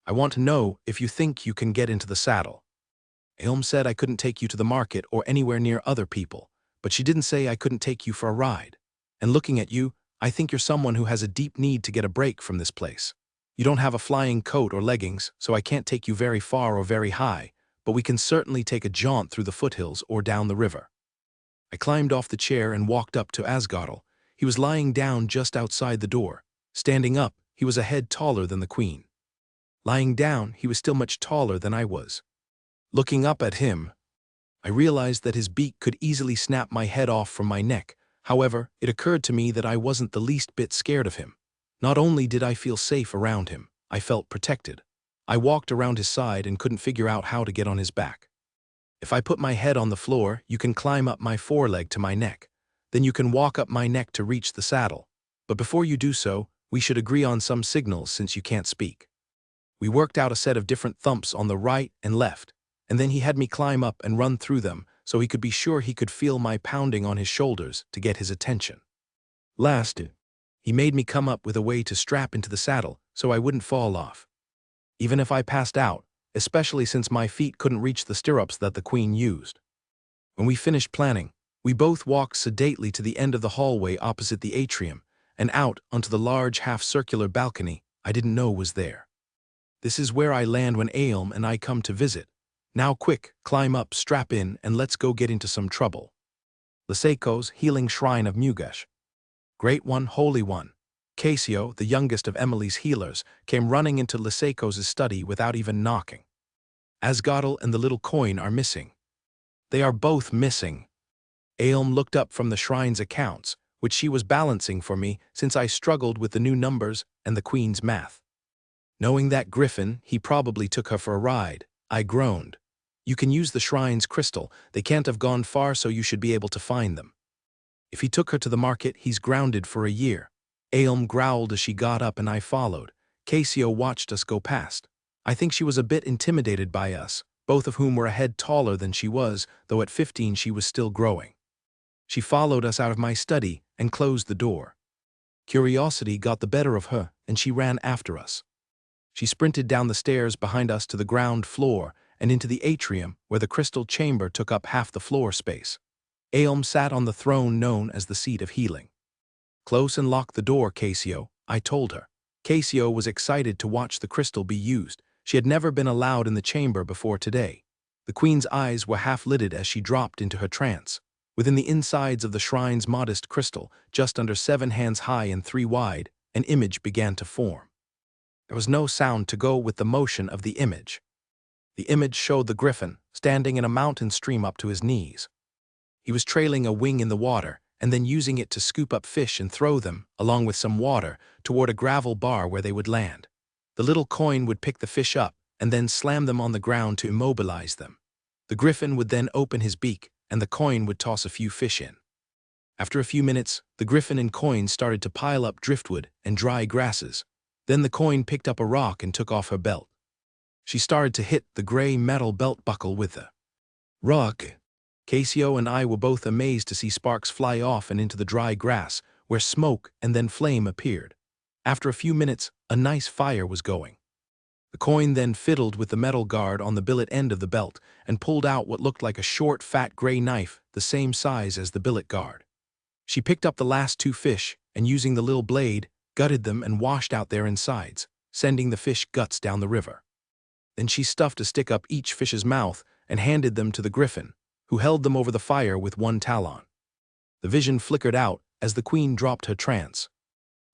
I want to know if you think you can get into the saddle. Ilm said I couldn't take you to the market or anywhere near other people, but she didn't say I couldn't take you for a ride. And looking at you, I think you're someone who has a deep need to get a break from this place. You don't have a flying coat or leggings, so I can't take you very far or very high, but we can certainly take a jaunt through the foothills or down the river. I climbed off the chair and walked up to Asgodal. He was lying down just outside the door. Standing up, he was a head taller than the queen. Lying down, he was still much taller than I was. Looking up at him, I realized that his beak could easily snap my head off from my neck. However, it occurred to me that I wasn't the least bit scared of him. Not only did I feel safe around him, I felt protected. I walked around his side and couldn't figure out how to get on his back. If I put my head on the floor, you can climb up my foreleg to my neck. Then you can walk up my neck to reach the saddle. But before you do so, we should agree on some signals since you can't speak. We worked out a set of different thumps on the right and left, and then he had me climb up and run through them so he could be sure he could feel my pounding on his shoulders to get his attention. Last, he made me come up with a way to strap into the saddle so I wouldn't fall off. Even if I passed out, especially since my feet couldn't reach the stirrups that the queen used. When we finished planning, we both walked sedately to the end of the hallway opposite the atrium and out onto the large half-circular balcony I didn't know was there. This is where I land when Aelm and I come to visit. Now quick, climb up, strap in, and let's go get into some trouble. Lyseiko's healing shrine of Mugesh. Great One, Holy One. Casio, the youngest of Emily's healers, came running into Lyseiko's study without even knocking. Asgodel and the little coin are missing. They are both missing. Aelm looked up from the shrine's accounts, which she was balancing for me since I struggled with the new numbers and the queen's math. Knowing that griffin, he probably took her for a ride, I groaned. You can use the shrine's crystal, they can't have gone far so you should be able to find them. If he took her to the market, he's grounded for a year. Aelm growled as she got up and I followed. Casio watched us go past. I think she was a bit intimidated by us, both of whom were a head taller than she was, though at 15 she was still growing. She followed us out of my study and closed the door. Curiosity got the better of her and she ran after us. She sprinted down the stairs behind us to the ground floor and into the atrium where the crystal chamber took up half the floor space. Aelm sat on the throne known as the Seat of Healing. Close and lock the door, Casio, I told her. Casio was excited to watch the crystal be used. She had never been allowed in the chamber before today. The queen's eyes were half-lidded as she dropped into her trance. Within the insides of the shrine's modest crystal, just under 7 hands high and 3 wide, an image began to form. There was no sound to go with the motion of the image. The image showed the griffin, standing in a mountain stream up to his knees. He was trailing a wing in the water, and then using it to scoop up fish and throw them, along with some water, toward a gravel bar where they would land. The little coin would pick the fish up, and then slam them on the ground to immobilize them. The griffin would then open his beak, and the coin would toss a few fish in. After a few minutes, the griffin and coin started to pile up driftwood and dry grasses. Then the coin picked up a rock and took off her belt. She started to hit the gray metal belt buckle with the rock. Casio and I were both amazed to see sparks fly off and into the dry grass, where smoke and then flame appeared. After a few minutes, a nice fire was going. The coin then fiddled with the metal guard on the billet end of the belt and pulled out what looked like a short, fat gray knife the same size as the billet guard. She picked up the last 2 fish and, using the little blade, gutted them and washed out their insides, sending the fish guts down the river. Then she stuffed a stick up each fish's mouth and handed them to the griffin, who held them over the fire with one talon. The vision flickered out as the queen dropped her trance.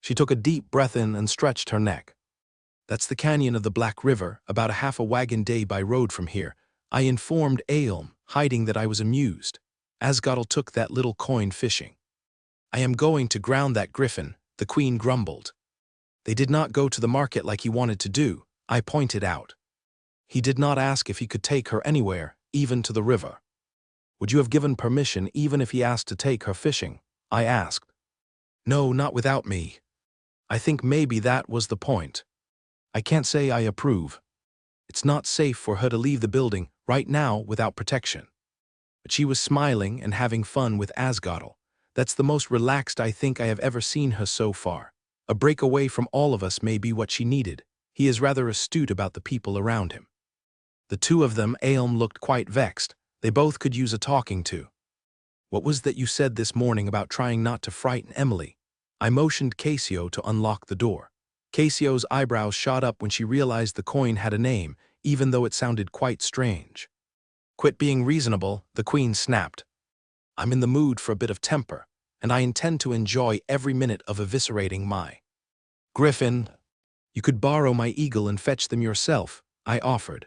She took a deep breath in and stretched her neck. That's the canyon of the Black River, about a half a wagon day by road from here. I informed Aelm, hiding that I was amused. Asgodel took that little coin fishing. I am going to ground that griffin, the queen grumbled. They did not go to the market like he wanted to do, I pointed out. He did not ask if he could take her anywhere, even to the river. Would you have given permission even if he asked to take her fishing? I asked. No, not without me. I think maybe that was the point. I can't say I approve. It's not safe for her to leave the building right now without protection. But she was smiling and having fun with Asgodel. That's the most relaxed I think I have ever seen her so far. A break away from all of us may be what she needed. He is rather astute about the people around him. The two of them, Aelm looked quite vexed. They both could use a talking to. What was that you said this morning about trying not to frighten Emily? I motioned Casio to unlock the door. Casio's eyebrows shot up when she realized the coin had a name, even though it sounded quite strange. Quit being reasonable, the queen snapped. I'm in the mood for a bit of temper, and I intend to enjoy every minute of eviscerating my griffin. You could borrow my eagle and fetch them yourself, I offered.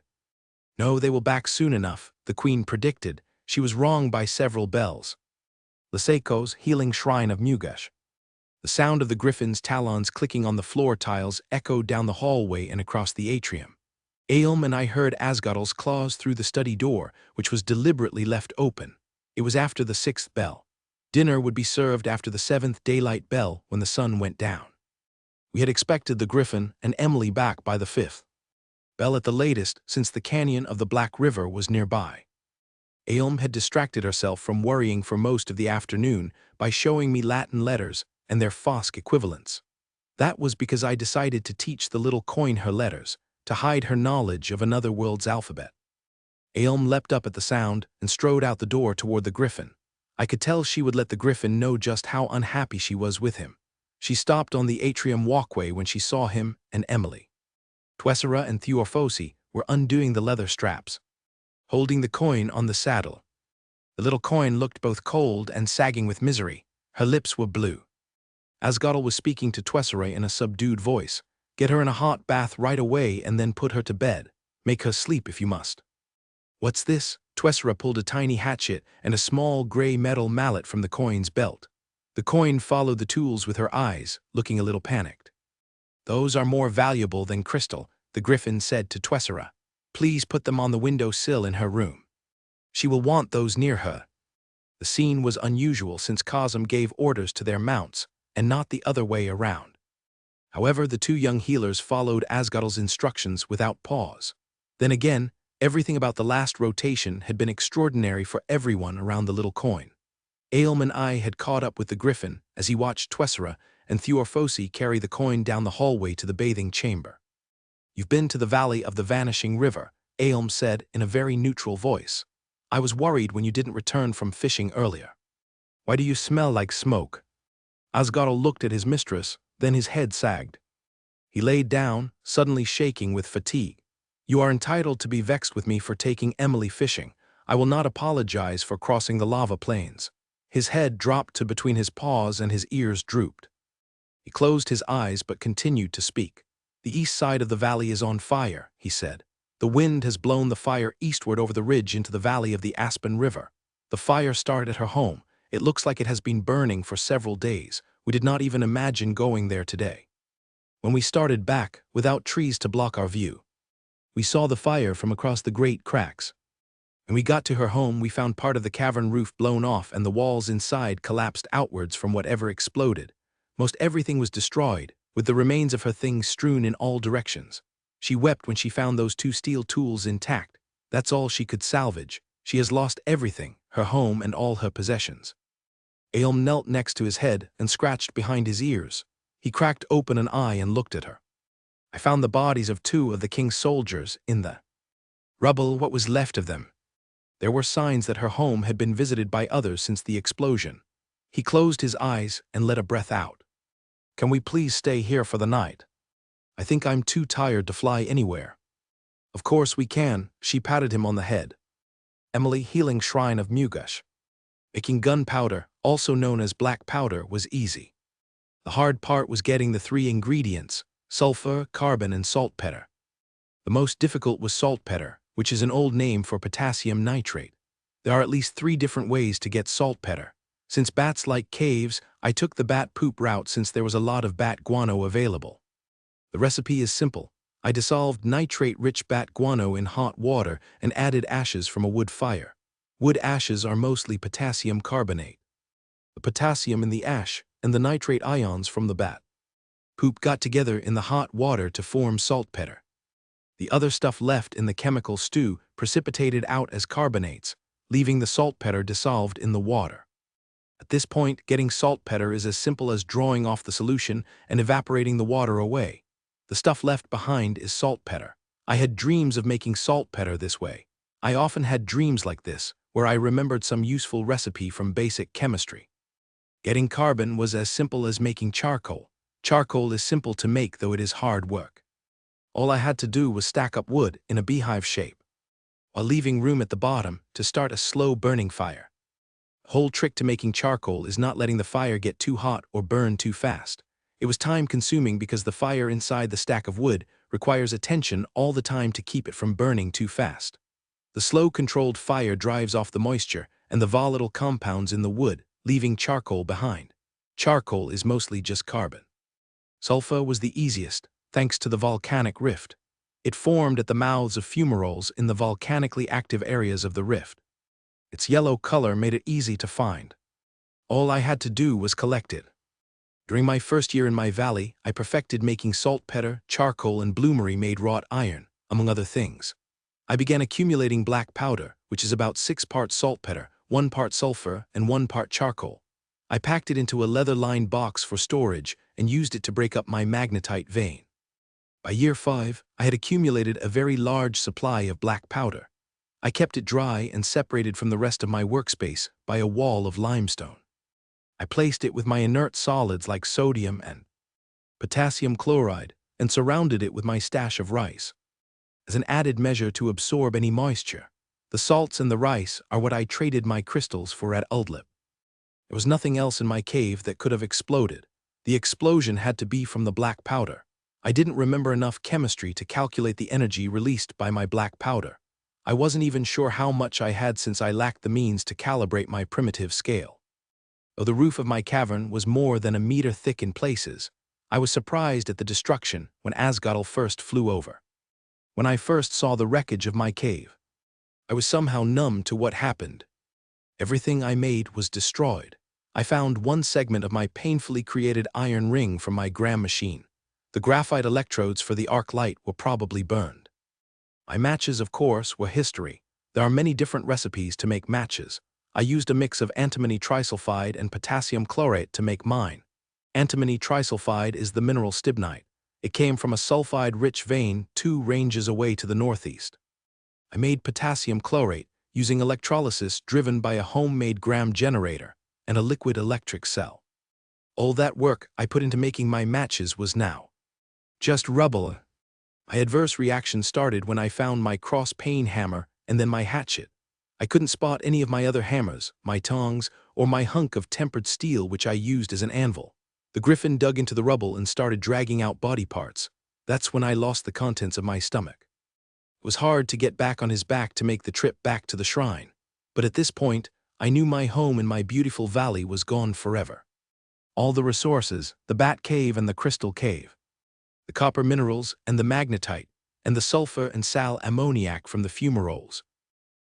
No, they will back soon enough, the queen predicted. She was wrong by several bells. Lyseiko's healing shrine of Mugesh. The sound of the griffin's talons clicking on the floor tiles echoed down the hallway and across the atrium. Aelm and I heard Asgodel's claws through the study door, which was deliberately left open. It was after the 6th bell. Dinner would be served after the 7th daylight bell when the sun went down. We had expected the Griffin and Emily back by the 5th bell at the latest, since the canyon of the Black River was nearby. Aelm had distracted herself from worrying for most of the afternoon by showing me Latin letters and their Fosk equivalents. That was because I decided to teach the little coin her letters, to hide her knowledge of another world's alphabet. Aelm leapt up at the sound and strode out the door toward the Griffin. I could tell she would let the Griffin know just how unhappy she was with him. She stopped on the atrium walkway when she saw him and Emily. Twessera and Theorphosi were undoing the leather straps, holding the coin on the saddle. The little coin looked both cold and sagging with misery. Her lips were blue. Asgodel was speaking to Twessera in a subdued voice. Get her in a hot bath right away and then put her to bed. Make her sleep if you must. What's this? Twessera pulled a tiny hatchet and a small gray metal mallet from the coin's belt. The coin followed the tools with her eyes, looking a little panicked. Those are more valuable than crystal, the Griffin said to Twessera. Please put them on the window sill in her room. She will want those near her. The scene was unusual since Cosm gave orders to their mounts, and not the other way around. However, the two young healers followed Asgodel's instructions without pause. Then again, everything about the last rotation had been extraordinary for everyone around the little coin. Aelm and I had caught up with the Griffin as he watched Twessera and Theorphosi carry the coin down the hallway to the bathing chamber. You've been to the valley of the vanishing river, Aelm said in a very neutral voice. I was worried when you didn't return from fishing earlier. Why do you smell like smoke? Asgodel looked at his mistress, then his head sagged. He laid down, suddenly shaking with fatigue. You are entitled to be vexed with me for taking Emily fishing. I will not apologize for crossing the lava plains. His head dropped to between his paws and his ears drooped. He closed his eyes but continued to speak. The east side of the valley is on fire, he said. The wind has blown the fire eastward over the ridge into the valley of the Aspen River. The fire started at her home. It looks like it has been burning for several days. We did not even imagine going there today. When we started back, without trees to block our view, we saw the fire from across the great cracks. When we got to her home, we found part of the cavern roof blown off and the walls inside collapsed outwards from whatever exploded. Most everything was destroyed, with the remains of her things strewn in all directions. She wept when she found those 2 steel tools intact. That's all she could salvage. She has lost everything, her home and all her possessions. Aelm knelt next to his head and scratched behind his ears. He cracked open an eye and looked at her. I found the bodies of 2 of the king's soldiers in the rubble, what was left of them. There were signs that her home had been visited by others since the explosion. He closed his eyes and let a breath out. Can we please stay here for the night? I think I'm too tired to fly anywhere. Of course we can, she patted him on the head. Emily, healing shrine of Mugush. Making gunpowder, also known as black powder, was easy. The hard part was getting the 3 ingredients, sulfur, carbon, and saltpeter. The most difficult was saltpeter, which is an old name for potassium nitrate. There are at least 3 different ways to get saltpeter. Since bats like caves, I took the bat poop route since there was a lot of bat guano available. The recipe is simple. I dissolved nitrate-rich bat guano in hot water and added ashes from a wood fire. Wood ashes are mostly potassium carbonate. The potassium in the ash and the nitrate ions from the bat poop got together in the hot water to form saltpeter. The other stuff left in the chemical stew precipitated out as carbonates, leaving the saltpeter dissolved in the water. At this point, getting saltpeter is as simple as drawing off the solution and evaporating the water away. The stuff left behind is saltpeter. I had dreams of making saltpeter this way. I often had dreams like this, where I remembered some useful recipe from basic chemistry. Getting carbon was as simple as making charcoal. Charcoal is simple to make, though it is hard work. All I had to do was stack up wood in a beehive shape, while leaving room at the bottom to start a slow burning fire. The whole trick to making charcoal is not letting the fire get too hot or burn too fast. It was time-consuming because the fire inside the stack of wood requires attention all the time to keep it from burning too fast. The slow, controlled fire drives off the moisture and the volatile compounds in the wood, leaving charcoal behind. Charcoal is mostly just carbon. Sulfur was the easiest, thanks to the volcanic rift. It formed at the mouths of fumaroles in the volcanically active areas of the rift. Its yellow color made it easy to find. All I had to do was collect it. During my first year in my valley, I perfected making saltpeter, charcoal, and bloomery-made wrought iron, among other things. I began accumulating black powder, which is about 6 parts saltpeter, 1 part sulfur, and 1 part charcoal. I packed it into a leather-lined box for storage and used it to break up my magnetite vein. By year 5, I had accumulated a very large supply of black powder. I kept it dry and separated from the rest of my workspace by a wall of limestone. I placed it with my inert solids like sodium and potassium chloride and surrounded it with my stash of rice. As an added measure to absorb any moisture, the salts and the rice are what I traded my crystals for at Uldlip. There was nothing else in my cave that could have exploded. The explosion had to be from the black powder. I didn't remember enough chemistry to calculate the energy released by my black powder. I wasn't even sure how much I had since I lacked the means to calibrate my primitive scale. Though the roof of my cavern was more than a meter thick in places, I was surprised at the destruction when Asgotl first flew over. When I first saw the wreckage of my cave, I was somehow numb to what happened. Everything I made was destroyed. I found one segment of my painfully created iron ring from my gram machine. The graphite electrodes for the arc light were probably burned. My matches, of course, were history. There are many different recipes to make matches. I used a mix of antimony trisulfide and potassium chlorate to make mine. Antimony trisulfide is the mineral stibnite. It came from a sulfide-rich vein 2 ranges away to the northeast. I made potassium chlorate using electrolysis driven by a homemade gram generator and a liquid electric cell. All that work I put into making my matches was now just rubble. My adverse reaction started when I found my cross-pane hammer and then my hatchet. I couldn't spot any of my other hammers, my tongs, or my hunk of tempered steel which I used as an anvil. The griffin dug into the rubble and started dragging out body parts. That's when I lost the contents of my stomach. It was hard to get back on his back to make the trip back to the shrine. But at this point, I knew my home in my beautiful valley was gone forever. All the resources, the bat cave and the crystal cave, the copper minerals and the magnetite, and the sulfur and sal ammoniac from the fumaroles.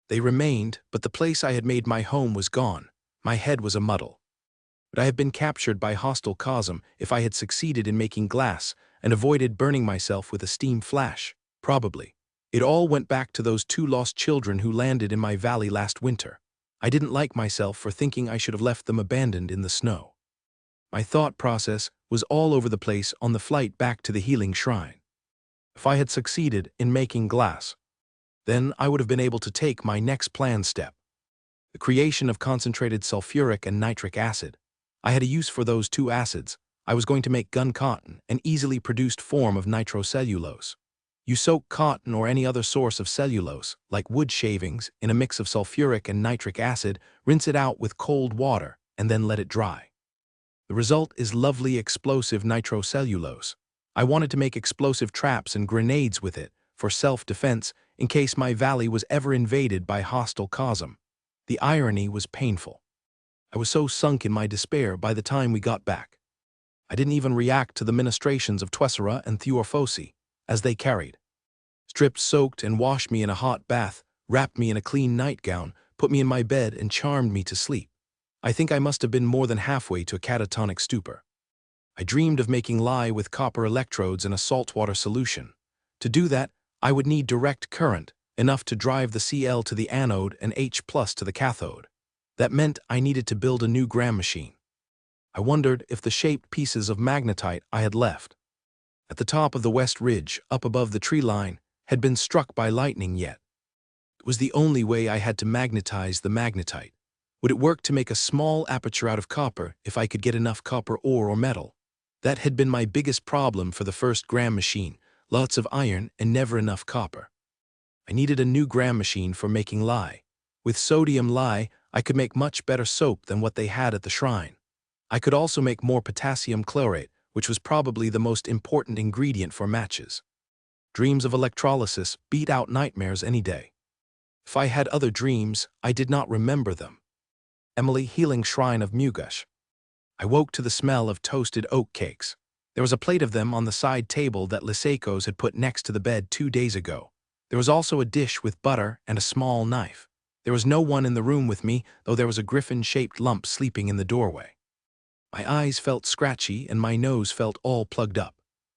They remained, but the place I had made my home was gone. My head was a muddle. Would I have been captured by hostile Cosm if I had succeeded in making glass and avoided burning myself with a steam flash? Probably. It all went back to those 2 lost children who landed in my valley last winter. I didn't like myself for thinking I should have left them abandoned in the snow. My thought process was all over the place on the flight back to the healing shrine. If I had succeeded in making glass, then I would have been able to take my next planned step. The creation of concentrated sulfuric and nitric acid. I had a use for those 2 acids. I was going to make gun cotton, an easily produced form of nitrocellulose. You soak cotton or any other source of cellulose, like wood shavings, in a mix of sulfuric and nitric acid, rinse it out with cold water, and then let it dry. The result is lovely explosive nitrocellulose. I wanted to make explosive traps and grenades with it, for self-defense, in case my valley was ever invaded by hostile Cosm. The irony was painful. I was so sunk in my despair by the time we got back. I didn't even react to the ministrations of Twessera and Theorphosi, as they carried. Stripped, soaked, and washed me in a hot bath, wrapped me in a clean nightgown, put me in my bed, and charmed me to sleep. I think I must have been more than halfway to a catatonic stupor. I dreamed of making lye with copper electrodes in a saltwater solution. To do that, I would need direct current, enough to drive the Cl to the anode and H+ to the cathode. That meant I needed to build a new gram machine. I wondered if the shaped pieces of magnetite I had left at the top of the west ridge, up above the tree line, had been struck by lightning yet. It was the only way I had to magnetize the magnetite. Would it work to make a small aperture out of copper if I could get enough copper ore or metal? That had been my biggest problem for the first gram machine. Lots of iron and never enough copper. I needed a new gram machine for making lye. With sodium lye, I could make much better soap than what they had at the shrine. I could also make more potassium chlorate, which was probably the most important ingredient for matches. Dreams of electrolysis beat out nightmares any day. If I had other dreams, I did not remember them. Emily, healing shrine of Mugush. I woke to the smell of toasted oat cakes. There was a plate of them on the side table that Liseikos had put next to the bed 2 days ago. There was also a dish with butter and a small knife. There was no one in the room with me, though there was a griffin-shaped lump sleeping in the doorway. My eyes felt scratchy and my nose felt all plugged up.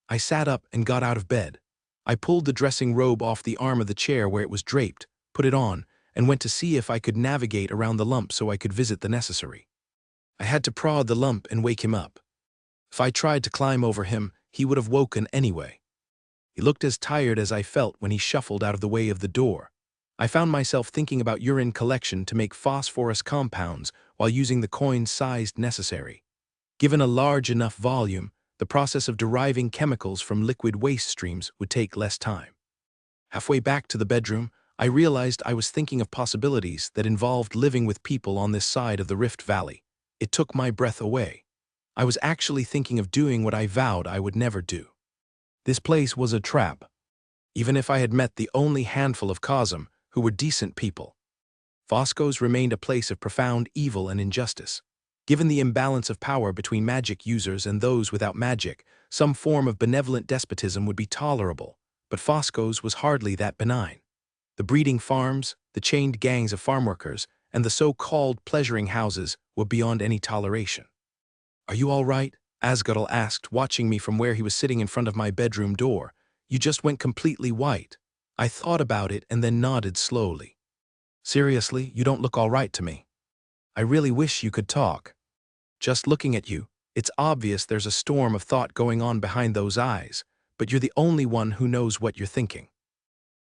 I sat up and got out of bed. I pulled the dressing robe off the arm of the chair where it was draped, put it on, and went to see if I could navigate around the lump so I could visit the necessary. I had to prod the lump and wake him up. If I tried to climb over him, he would have woken anyway. He looked as tired as I felt when he shuffled out of the way of the door. I found myself thinking about urine collection to make phosphorus compounds while using the coins sized necessary. Given a large enough volume, the process of deriving chemicals from liquid waste streams would take less time. Halfway back to the bedroom, I realized I was thinking of possibilities that involved living with people on this side of the Rift Valley. It took my breath away. I was actually thinking of doing what I vowed I would never do. This place was a trap. Even if I had met the only handful of Kazum who were decent people, Fosco's remained a place of profound evil and injustice. Given the imbalance of power between magic users and those without magic, some form of benevolent despotism would be tolerable, but Fosco's was hardly that benign. The breeding farms, the chained gangs of farm workers, and the so-called pleasuring houses were beyond any toleration. "Are you all right?" Asgadal asked, watching me from where he was sitting in front of my bedroom door. "You just went completely white." I thought about it and then nodded slowly. "Seriously, you don't look all right to me. I really wish you could talk. Just looking at you, it's obvious there's a storm of thought going on behind those eyes, but you're the only one who knows what you're thinking."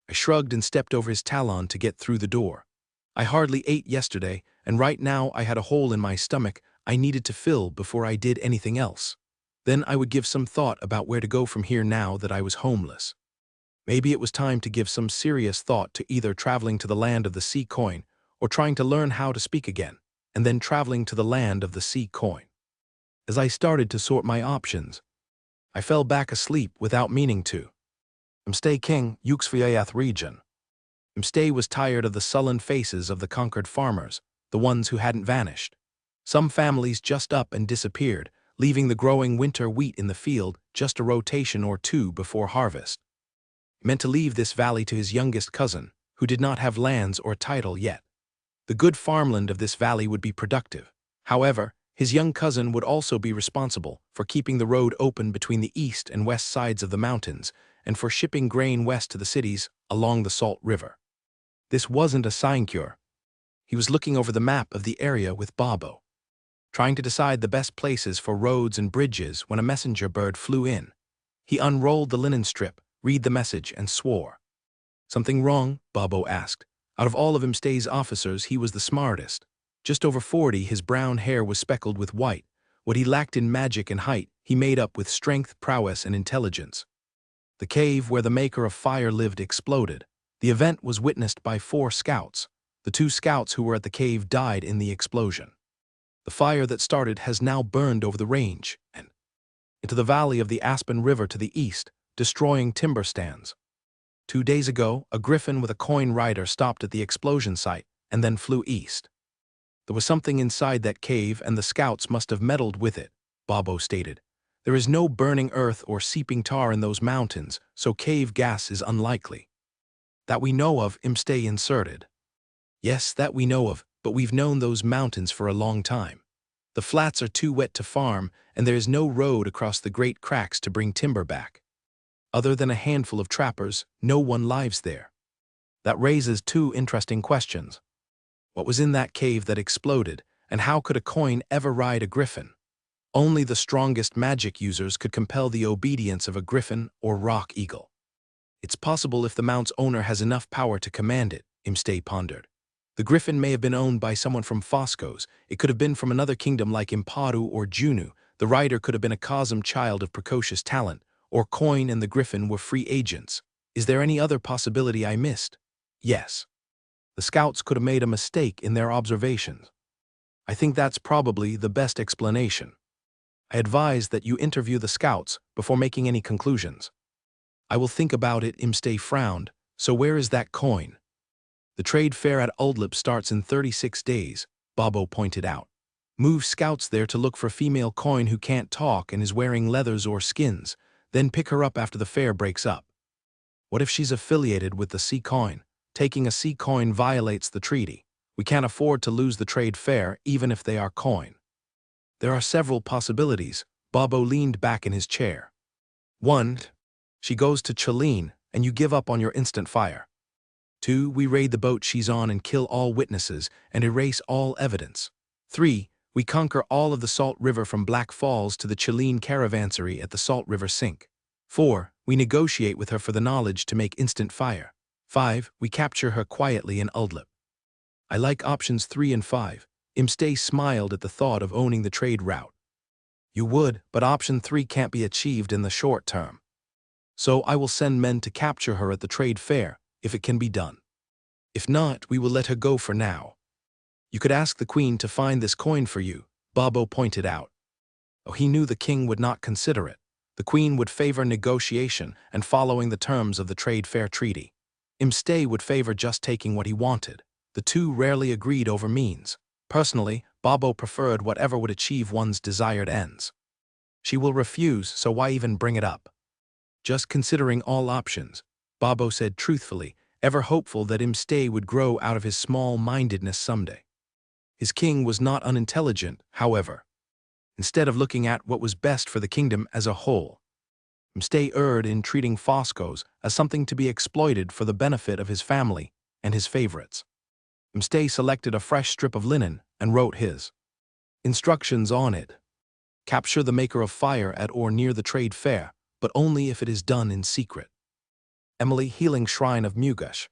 I shrugged and stepped over his talon to get through the door. I hardly ate yesterday, and right now I had a hole in my stomach I needed to fill before I did anything else. Then I would give some thought about where to go from here now that I was homeless. Maybe it was time to give some serious thought to either traveling to the land of the sea coin or trying to learn how to speak again, and then traveling to the land of the sea coin. As I started to sort my options, I fell back asleep without meaning to. Mstay King, Yuxviath region. Mstay was tired of the sullen faces of the conquered farmers, the ones who hadn't vanished. Some families just up and disappeared, leaving the growing winter wheat in the field just a rotation or two before harvest. He meant to leave this valley to his youngest cousin, who did not have lands or title yet. The good farmland of this valley would be productive. However, his young cousin would also be responsible for keeping the road open between the east and west sides of the mountains and for shipping grain west to the cities along the Salt River. This wasn't a sinecure. He was looking over the map of the area with Babo, trying to decide the best places for roads and bridges when a messenger bird flew in. He unrolled the linen strip, read the message, and swore. "Something wrong?" Babo asked. Out of all of Imstay's officers, he was the smartest. Just over 40, his brown hair was speckled with white. What he lacked in magic and height, he made up with strength, prowess, and intelligence. The cave where the Maker of Fire lived exploded. The event was witnessed by 4 scouts. The 2 scouts who were at the cave died in the explosion. The fire that started has now burned over the range and into the valley of the Aspen River to the east, destroying timber stands. 2 days ago, a griffin with a coin rider stopped at the explosion site and then flew east. There was something inside that cave and the scouts must have meddled with it, Babo stated. There is no burning earth or seeping tar in those mountains, so cave gas is unlikely. That we know of, Imstay inserted. Yes, that we know of, but we've known those mountains for a long time. The flats are too wet to farm, and there is no road across the great cracks to bring timber back. Other than a handful of trappers, no one lives there. That raises 2 interesting questions. What was in that cave that exploded, and how could a coin ever ride a griffin? Only the strongest magic users could compel the obedience of a griffin or rock eagle. It's possible if the mount's owner has enough power to command it, Imstay pondered. The griffin may have been owned by someone from Fosco's. It could have been from another kingdom like Imparu or Junu. The rider could have been a Kazum child of precocious talent, or Coin and the griffin were free agents. Is there any other possibility I missed? Yes. The scouts could have made a mistake in their observations. I think that's probably the best explanation. I advise that you interview the scouts before making any conclusions. I will think about it, Imstay frowned. So where is that coin? The trade fair at Uldlip starts in 36 days, Babo pointed out. Move scouts there to look for female coin who can't talk and is wearing leathers or skins, then pick her up after the fair breaks up. What if she's affiliated with the sea coin? Taking a sea coin violates the treaty. We can't afford to lose the trade fair even if they are coin. There are several possibilities. Bobo leaned back in his chair. 1. She goes to Chalene, and you give up on your instant fire. 2. We raid the boat she's on and kill all witnesses and erase all evidence. 3. We conquer all of the Salt River from Black Falls to the Chalene caravansary at the Salt River Sink. 4. We negotiate with her for the knowledge to make instant fire. 5. We capture her quietly in Uldlip. I like options 3 and 5. Imstay smiled at the thought of owning the trade route. You would, but option 3 can't be achieved in the short term. So I will send men to capture her at the trade fair, if it can be done. If not, we will let her go for now. You could ask the queen to find this coin for you, Bobo pointed out. Oh, he knew the king would not consider it. The queen would favor negotiation and following the terms of the trade fair treaty. Imstay would favor just taking what he wanted. The two rarely agreed over means. Personally, Bobo preferred whatever would achieve one's desired ends. She will refuse, so why even bring it up? Just considering all options, Bobo said truthfully, ever hopeful that Imstay would grow out of his small-mindedness someday. His king was not unintelligent, however. Instead of looking at what was best for the kingdom as a whole, Imstay erred in treating Foscos as something to be exploited for the benefit of his family and his favorites. Imstay selected a fresh strip of linen and wrote his instructions on it. Capture the maker of fire at or near the trade fair, but only if it is done in secret. Emily, Healing Shrine of Mugush.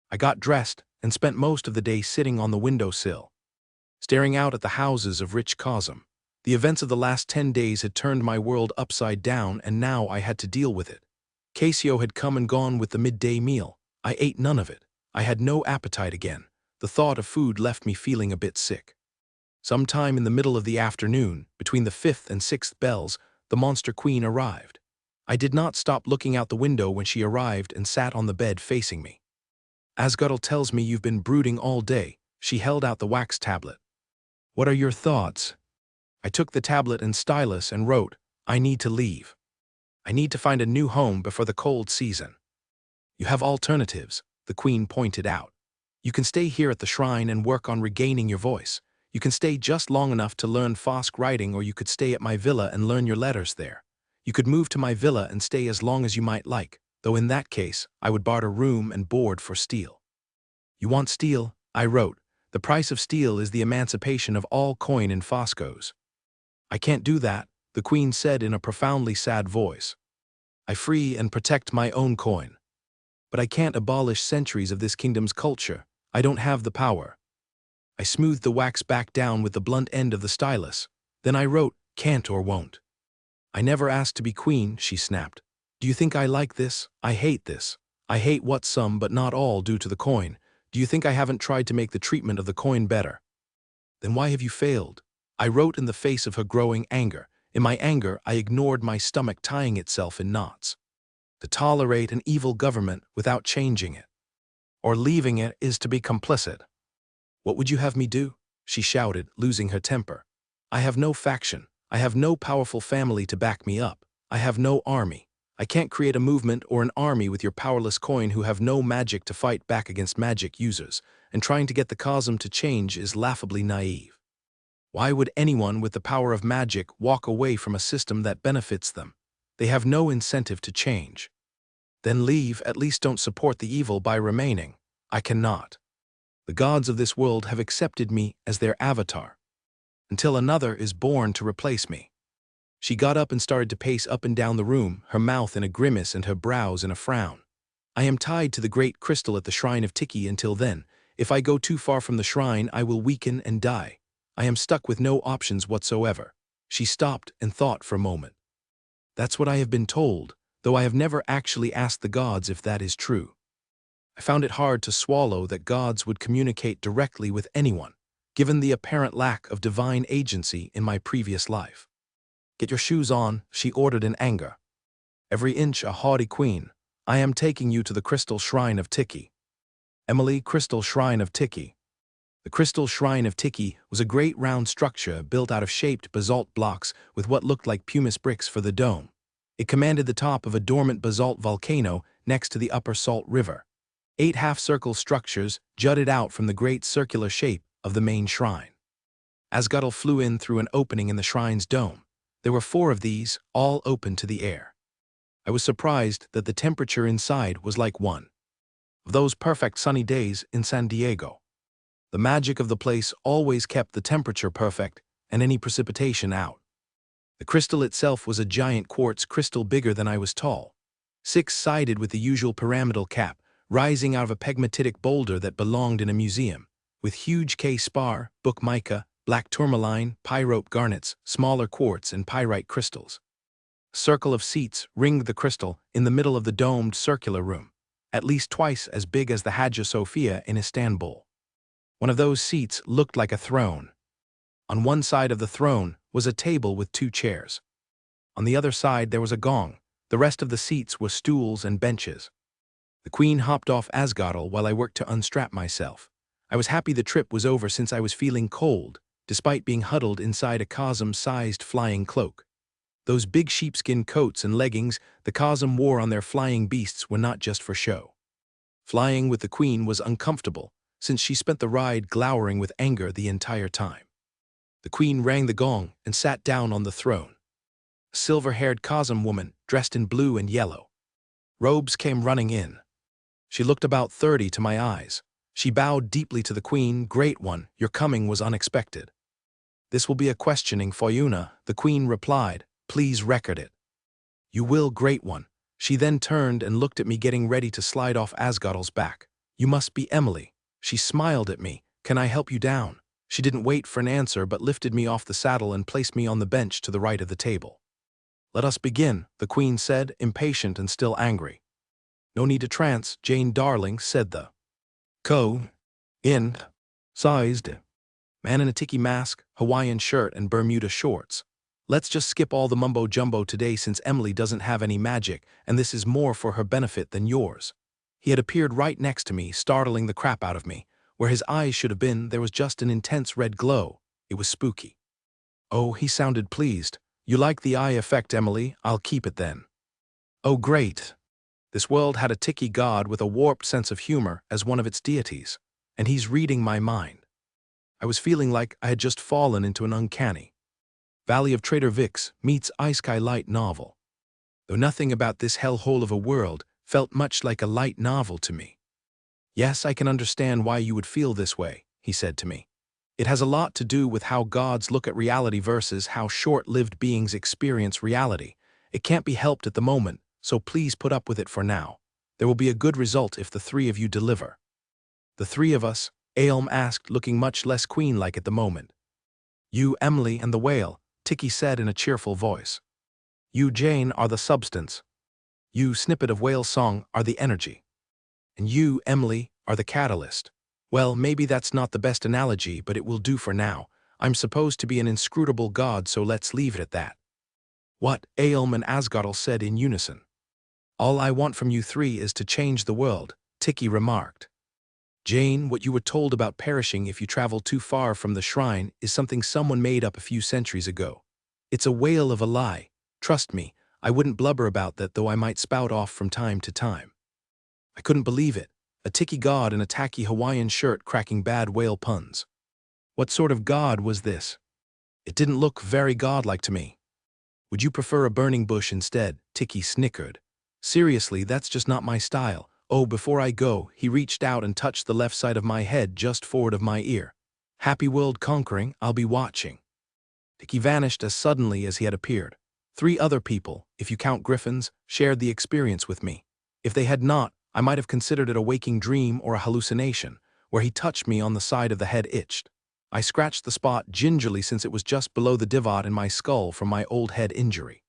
I got dressed and spent most of the day sitting on the windowsill, staring out at the houses of rich Cosm. The events of the last 10 days had turned my world upside down, and now I had to deal with it. Casio had come and gone with the midday meal. I ate none of it. I had no appetite again. The thought of food left me feeling a bit sick. Sometime in the middle of the afternoon, between the 5th and 6th bells, the monster queen arrived. I did not stop looking out the window when she arrived and sat on the bed facing me. Asguttle tells me you've been brooding all day. She held out the wax tablet. What are your thoughts? I took the tablet and stylus and wrote, I need to leave. I need to find a new home before the cold season. You have alternatives, the queen pointed out. You can stay here at the shrine and work on regaining your voice. You can stay just long enough to learn Fosk writing, or you could stay at my villa and learn your letters there. You could move to my villa and stay as long as you might like, though in that case, I would barter room and board for steel. You want steel? I wrote. The price of steel is the emancipation of all coin in Foscos. I can't do that, the queen said in a profoundly sad voice. I free and protect my own coin. But I can't abolish centuries of this kingdom's culture. I don't have the power. I smoothed the wax back down with the blunt end of the stylus. Then I wrote, can't or won't. I never asked to be queen, she snapped. Do you think I like this? I hate this. I hate what some but not all do to the coin. Do you think I haven't tried to make the treatment of the coin better? Then why have you failed? I wrote in the face of her growing anger. In my anger, I ignored my stomach tying itself in knots. To tolerate an evil government without changing it, or leaving it, is to be complicit. What would you have me do? She shouted, losing her temper. I have no faction. I have no powerful family to back me up. I have no army. I can't create a movement or an army with your powerless coin who have no magic to fight back against magic users, and trying to get the Cosm to change is laughably naive. Why would anyone with the power of magic walk away from a system that benefits them? They have no incentive to change. Then leave, at least don't support the evil by remaining. I cannot. The gods of this world have accepted me as their avatar, until another is born to replace me. She got up and started to pace up and down the room, her mouth in a grimace and her brows in a frown. I am tied to the great crystal at the shrine of Tiki until then. If I go too far from the shrine, I will weaken and die. I am stuck with no options whatsoever. She stopped and thought for a moment. That's what I have been told, though I have never actually asked the gods if that is true. I found it hard to swallow that gods would communicate directly with anyone, given the apparent lack of divine agency in my previous life. Get your shoes on, she ordered in anger. Every inch a haughty queen. I am taking you to the crystal shrine of Tiki. Emily, crystal shrine of Tiki. The crystal shrine of Tiki was a great round structure built out of shaped basalt blocks with what looked like pumice bricks for the dome. It commanded the top of a dormant basalt volcano next to the upper Salt River. 8 half-circle structures jutted out from the great circular shape of the main shrine. Asguttle flew in through an opening in the shrine's dome. There were 4 of these, all open to the air. I was surprised that the temperature inside was like one of those perfect sunny days in San Diego. The magic of the place always kept the temperature perfect and any precipitation out. The crystal itself was a giant quartz crystal bigger than I was tall, 6-sided with the usual pyramidal cap, rising out of a pegmatitic boulder that belonged in a museum, with huge K-spar, book mica, black tourmaline, pyrope garnets, smaller quartz, and pyrite crystals. A circle of seats ringed the crystal in the middle of the domed circular room, at least twice as big as the Hagia Sophia in Istanbul. One of those seats looked like a throne. On one side of the throne was a table with 2 chairs. On the other side there was a gong. The rest of the seats were stools and benches. The queen hopped off Asguttle while I worked to unstrap myself. I was happy the trip was over since I was feeling cold, despite being huddled inside a Cosm-sized flying cloak. Those big sheepskin coats and leggings the Cosm wore on their flying beasts were not just for show. Flying with the queen was uncomfortable, since she spent the ride glowering with anger the entire time. The queen rang the gong and sat down on the throne. A silver-haired Cosm woman, dressed in blue and yellow robes, came running in. She looked about 30 to my eyes. She bowed deeply to the queen. "Great one, your coming was unexpected." "This will be a questioning for Yuna," the queen replied. "Please record it." "You will, great one." She then turned and looked at me, getting ready to slide off Asguttle's back. "You must be Emily." She smiled at me. "Can I help you down?" She didn't wait for an answer but lifted me off the saddle and placed me on the bench to the right of the table. "Let us begin," the queen said, impatient and still angry. "No need to trance, Jane darling," said the sized man in a tiki mask, Hawaiian shirt, and Bermuda shorts. "Let's just skip all the mumbo-jumbo today since Emily doesn't have any magic, and this is more for her benefit than yours." He had appeared right next to me, startling the crap out of me. Where his eyes should have been, there was just an intense red glow. It was spooky. "Oh," he sounded pleased. "You like the eye effect, Emily? I'll keep it then." "Oh, great." This world had a tiki god with a warped sense of humor as one of its deities, and he's reading my mind. I was feeling like I had just fallen into an uncanny Valley of Trader Vic's meets Isekai light novel. Though nothing about this hellhole of a world felt much like a light novel to me. "Yes, I can understand why you would feel this way," he said to me. "It has a lot to do with how gods look at reality versus how short-lived beings experience reality. It can't be helped at the moment, so please put up with it for now. There will be a good result if the 3 of you deliver." "The 3 of us?" Aelm asked, looking much less queen-like at the moment. "You, Emily, and the whale," Tiki said in a cheerful voice. "You, Jane, are the substance. You, snippet of whale song, are the energy. And you, Emily, are the catalyst." "Well, maybe that's not the best analogy, but it will do for now. I'm supposed to be an inscrutable god, so let's leave it at that." "What?" Aelm and Asguttle said in unison. "All I want from you 3 is to change the world," Tiki remarked. "Jane, what you were told about perishing if you travel too far from the shrine is something someone made up a few centuries ago. It's a whale of a lie. Trust me, I wouldn't blubber about that, though I might spout off from time to time." I couldn't believe it. A tiki god in a tacky Hawaiian shirt cracking bad whale puns. What sort of god was this? It didn't look very godlike to me. "Would you prefer a burning bush instead?" Tiki snickered. "Seriously, that's just not my style." "Oh, before I go," he reached out and touched the left side of my head just forward of my ear. "Happy world conquering, I'll be watching." Tiki vanished as suddenly as he had appeared. 3 other people, if you count griffins, shared the experience with me. If they had not, I might have considered it a waking dream or a hallucination. Where he touched me on the side of the head itched. I scratched the spot gingerly since it was just below the divot in my skull from my old head injury.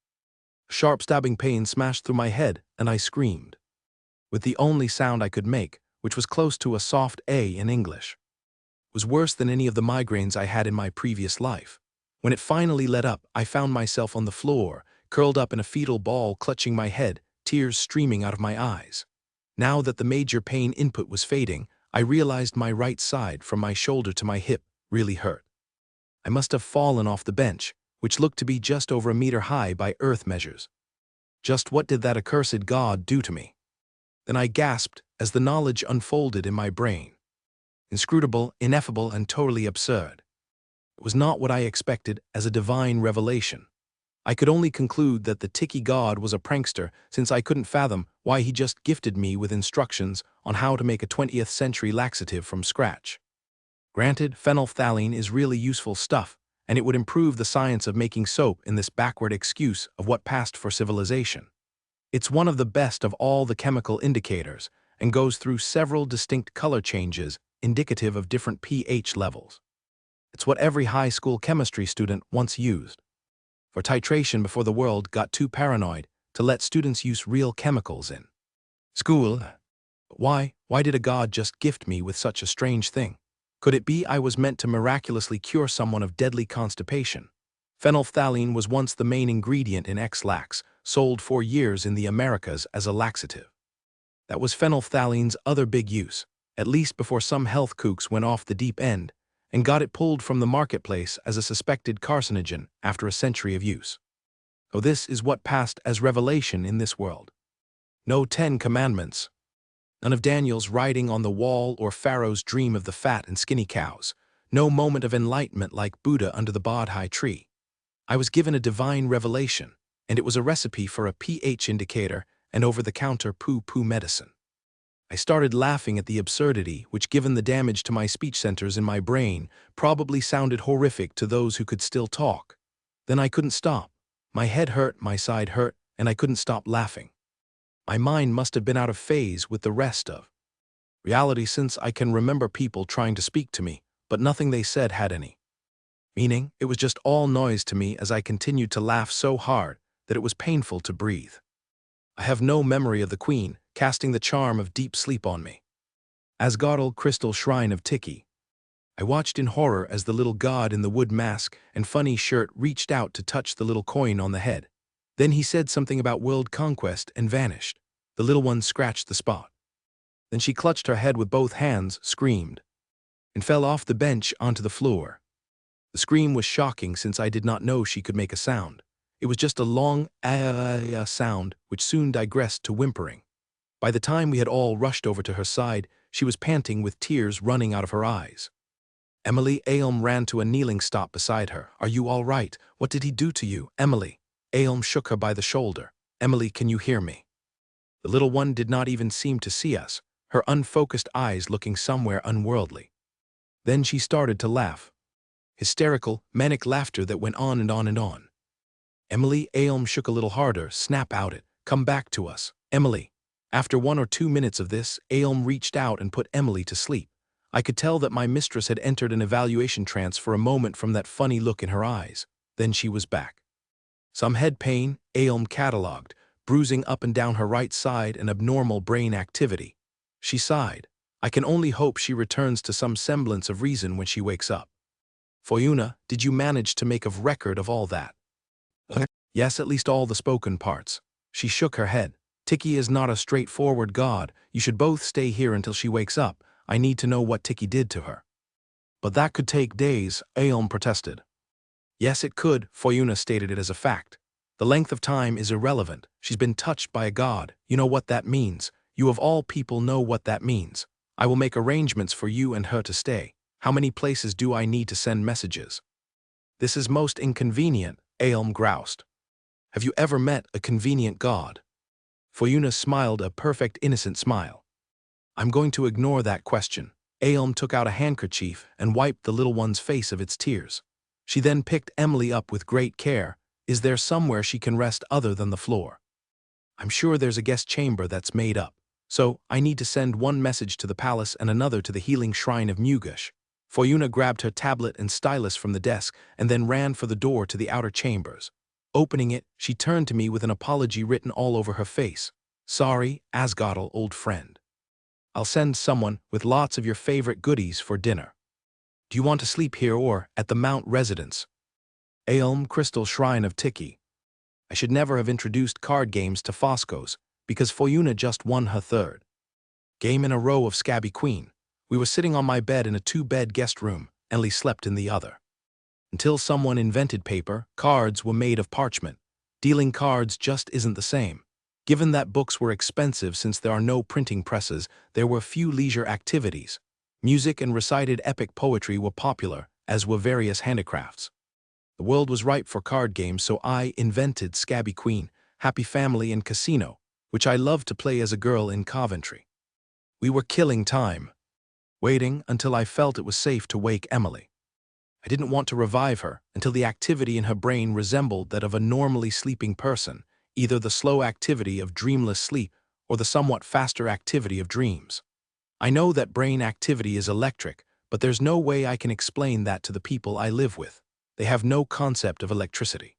A sharp stabbing pain smashed through my head, and I screamed. With the only sound I could make, which was close to a soft A in English. It was worse than any of the migraines I had in my previous life. When it finally let up, I found myself on the floor, curled up in a fetal ball, clutching my head, tears streaming out of my eyes. Now that the major pain input was fading, I realized my right side, from my shoulder to my hip, really hurt. I must have fallen off the bench, which looked to be just over a meter high by earth measures. Just what did that accursed god do to me? Then I gasped as the knowledge unfolded in my brain. Inscrutable, ineffable, and totally absurd. It was not what I expected as a divine revelation. I could only conclude that the Tiki god was a prankster, since I couldn't fathom why he just gifted me with instructions on how to make a 20th century laxative from scratch. Granted, phenolphthalein is really useful stuff, and it would improve the science of making soap in this backward excuse of what passed for civilization. It's one of the best of all the chemical indicators, and goes through several distinct color changes indicative of different pH levels. It's what every high school chemistry student once used. For titration before the world got too paranoid to let students use real chemicals in school. Why did a god just gift me with such a strange thing? Could it be I was meant to miraculously cure someone of deadly constipation? Phenolphthalein was once the main ingredient in X-Lax, sold for years in the Americas as a laxative. That was phenolphtalene's other big use, at least before some health kooks went off the deep end and got it pulled from the marketplace as a suspected carcinogen after a century of use. So this is what passed as revelation in this world. No 10 commandments. None of Daniel's writing on the wall or Pharaoh's dream of the fat and skinny cows. No moment of enlightenment like Buddha under the Bodhi tree. I was given a divine revelation, and it was a recipe for a pH indicator and over-the-counter poo-poo medicine. I started laughing at the absurdity, which, given the damage to my speech centers in my brain, probably sounded horrific to those who could still talk. Then I couldn't stop. My head hurt, my side hurt, and I couldn't stop laughing. My mind must have been out of phase with the rest of reality, since I can remember people trying to speak to me, but nothing they said had any meaning. It was just all noise to me as I continued to laugh so hard that it was painful to breathe. I have no memory of the queen casting the charm of deep sleep on me. Asgodal crystal shrine of Tiki. I watched in horror as the little god in the wood mask and funny shirt reached out to touch the little coin on the head. Then he said something about world conquest and vanished. The little one scratched the spot. Then she clutched her head with both hands, screamed, and fell off the bench onto the floor. The scream was shocking, since I did not know she could make a sound. It was just a long ah sound, which soon digressed to whimpering. By the time we had all rushed over to her side, she was panting with tears running out of her eyes. Emily Aelm ran to a kneeling stop beside her. "Are you all right? What did he do to you, Emily?" Aelm shook her by the shoulder. "Emily, can you hear me?" The little one did not even seem to see us, her unfocused eyes looking somewhere unworldly. Then she started to laugh. Hysterical, manic laughter that went on and on and on. Emily Aelm shook a little harder. "Snap out it. Come back to us, Emily." After 1 or 2 minutes of this, Aelm reached out and put Emily to sleep. I could tell that my mistress had entered an evaluation trance for a moment from that funny look in her eyes. Then she was back. Some head pain, Aelm catalogued, bruising up and down her right side, and abnormal brain activity. She sighed. "I can only hope she returns to some semblance of reason when she wakes up." "Foyuna, did you manage to make a record of all that?" "Yes, at least all the spoken parts." She shook her head. "Tiki is not a straightforward god. You should both stay here until she wakes up. I need to know what Tiki did to her." "But that could take days," Aelm protested. "Yes, it could," Foyuna stated it as a fact. "The length of time is irrelevant. She's been touched by a god. You know what that means. You of all people know what that means. I will make arrangements for you and her to stay. How many places do I need to send messages?" "This is most inconvenient," Aelm groused. "Have you ever met a convenient god?" Foyuna smiled a perfect innocent smile. "I'm going to ignore that question." Aelm took out a handkerchief and wiped the little one's face of its tears. She then picked Emily up with great care. "Is there somewhere she can rest other than the floor?" "I'm sure there's a guest chamber that's made up. So, I need to send one message to the palace and another to the healing shrine of Mugush." Foyuna grabbed her tablet and stylus from the desk and then ran for the door to the outer chambers. Opening it, she turned to me with an apology written all over her face. "Sorry, Asgodal, old friend. I'll send someone with lots of your favorite goodies for dinner. Do you want to sleep here or at the Mount residence?" Aelm Crystal Shrine of Tiki. I should never have introduced card games to Foscos, because Foyuna just won her third game in a row of Scabby Queen, We were sitting on my bed in a two-bed guest room. Emily slept in the other. Until someone invented paper, cards were made of parchment. Dealing cards just isn't the same. Given that books were expensive since there are no printing presses, there were few leisure activities. Music and recited epic poetry were popular, as were various handicrafts. The world was ripe for card games, so I invented Scabby Queen, Happy Family, and Casino, which I loved to play as a girl in Coventry. We were killing time, waiting until I felt it was safe to wake Emily. I didn't want to revive her until the activity in her brain resembled that of a normally sleeping person, either the slow activity of dreamless sleep or the somewhat faster activity of dreams. I know that brain activity is electric, but there's no way I can explain that to the people I live with. They have no concept of electricity.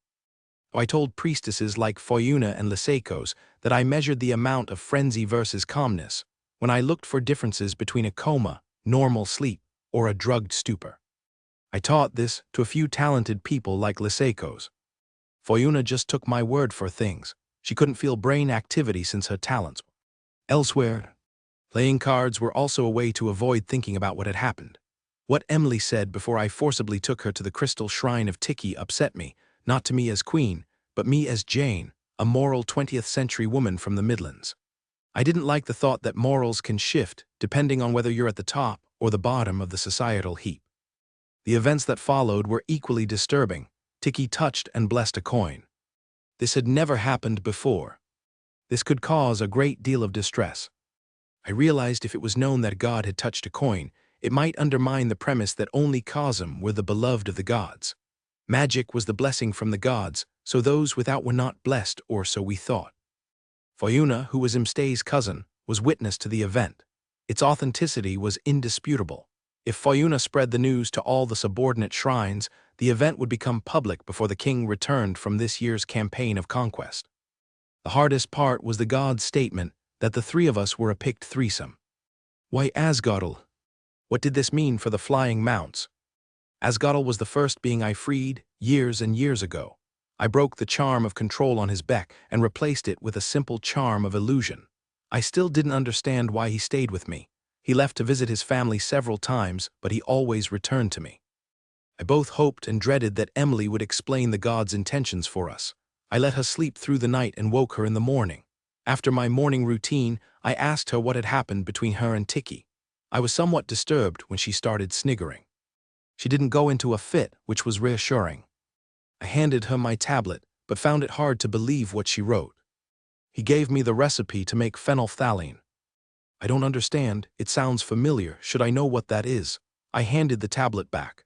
I told priestesses like Foyuna and Lysaikos that I measured the amount of frenzy versus calmness when I looked for differences between a coma, normal sleep, or a drugged stupor. I taught this to a few talented people like Lysaikos. Foyuna just took my word for things. She couldn't feel brain activity since her talents. Elsewhere, playing cards were also a way to avoid thinking about what had happened. What Emily said before I forcibly took her to the crystal shrine of Tiki upset me, not to me as queen, but me as Jane, a moral 20th century woman from the Midlands. I didn't like the thought that morals can shift depending on whether you're at the top or the bottom of the societal heap. The events that followed were equally disturbing. Tiki touched and blessed a coin. This had never happened before. This could cause a great deal of distress. I realized if it was known that God had touched a coin, it might undermine the premise that only Kazum were the beloved of the gods. Magic was the blessing from the gods, so those without were not blessed, or so we thought. Foyuna, who was Imstay's cousin, was witness to the event. Its authenticity was indisputable. If Foyuna spread the news to all the subordinate shrines, the event would become public before the king returned from this year's campaign of conquest. The hardest part was the god's statement that the three of us were a picked threesome. Why Asgodel? What did this mean for the flying mounts? Asgodel was the first being I freed years and years ago. I broke the charm of control on his beck and replaced it with a simple charm of illusion. I still didn't understand why he stayed with me. He left to visit his family several times, but he always returned to me. I both hoped and dreaded that Emily would explain the god's intentions for us. I let her sleep through the night and woke her in the morning. After my morning routine, I asked her what had happened between her and Tiki. I was somewhat disturbed when she started sniggering. She didn't go into a fit, which was reassuring. I handed her my tablet, but found it hard to believe what she wrote. He gave me the recipe to make phenolphthalein. I don't understand, it sounds familiar, should I know what that is? I handed the tablet back.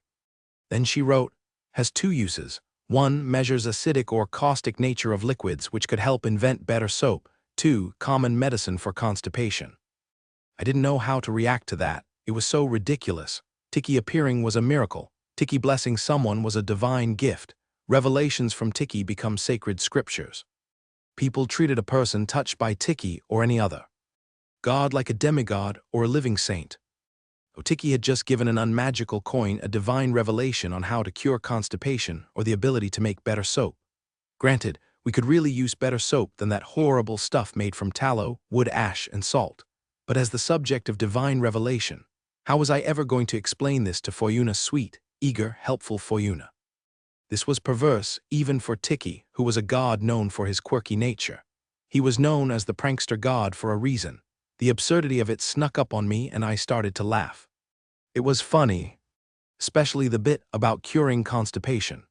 Then she wrote, has two uses. One, measures acidic or caustic nature of liquids, which could help invent better soap. Two, common medicine for constipation. I didn't know how to react to that. It was so ridiculous. Tiki appearing was a miracle. Tiki blessing someone was a divine gift. Revelations from Tiki become sacred scriptures. People treated a person touched by Tiki or any other god like a demigod or a living saint. Tiki had just given an unmagical coin a divine revelation on how to cure constipation or the ability to make better soap. Granted, we could really use better soap than that horrible stuff made from tallow, wood ash, and salt. But as the subject of divine revelation, how was I ever going to explain this to Foyuna, sweet, eager, helpful Foyuna? This was perverse even for Tiki, who was a god known for his quirky nature. He was known as the prankster god for a reason. The absurdity of it snuck up on me and I started to laugh. It was funny, especially the bit about curing constipation.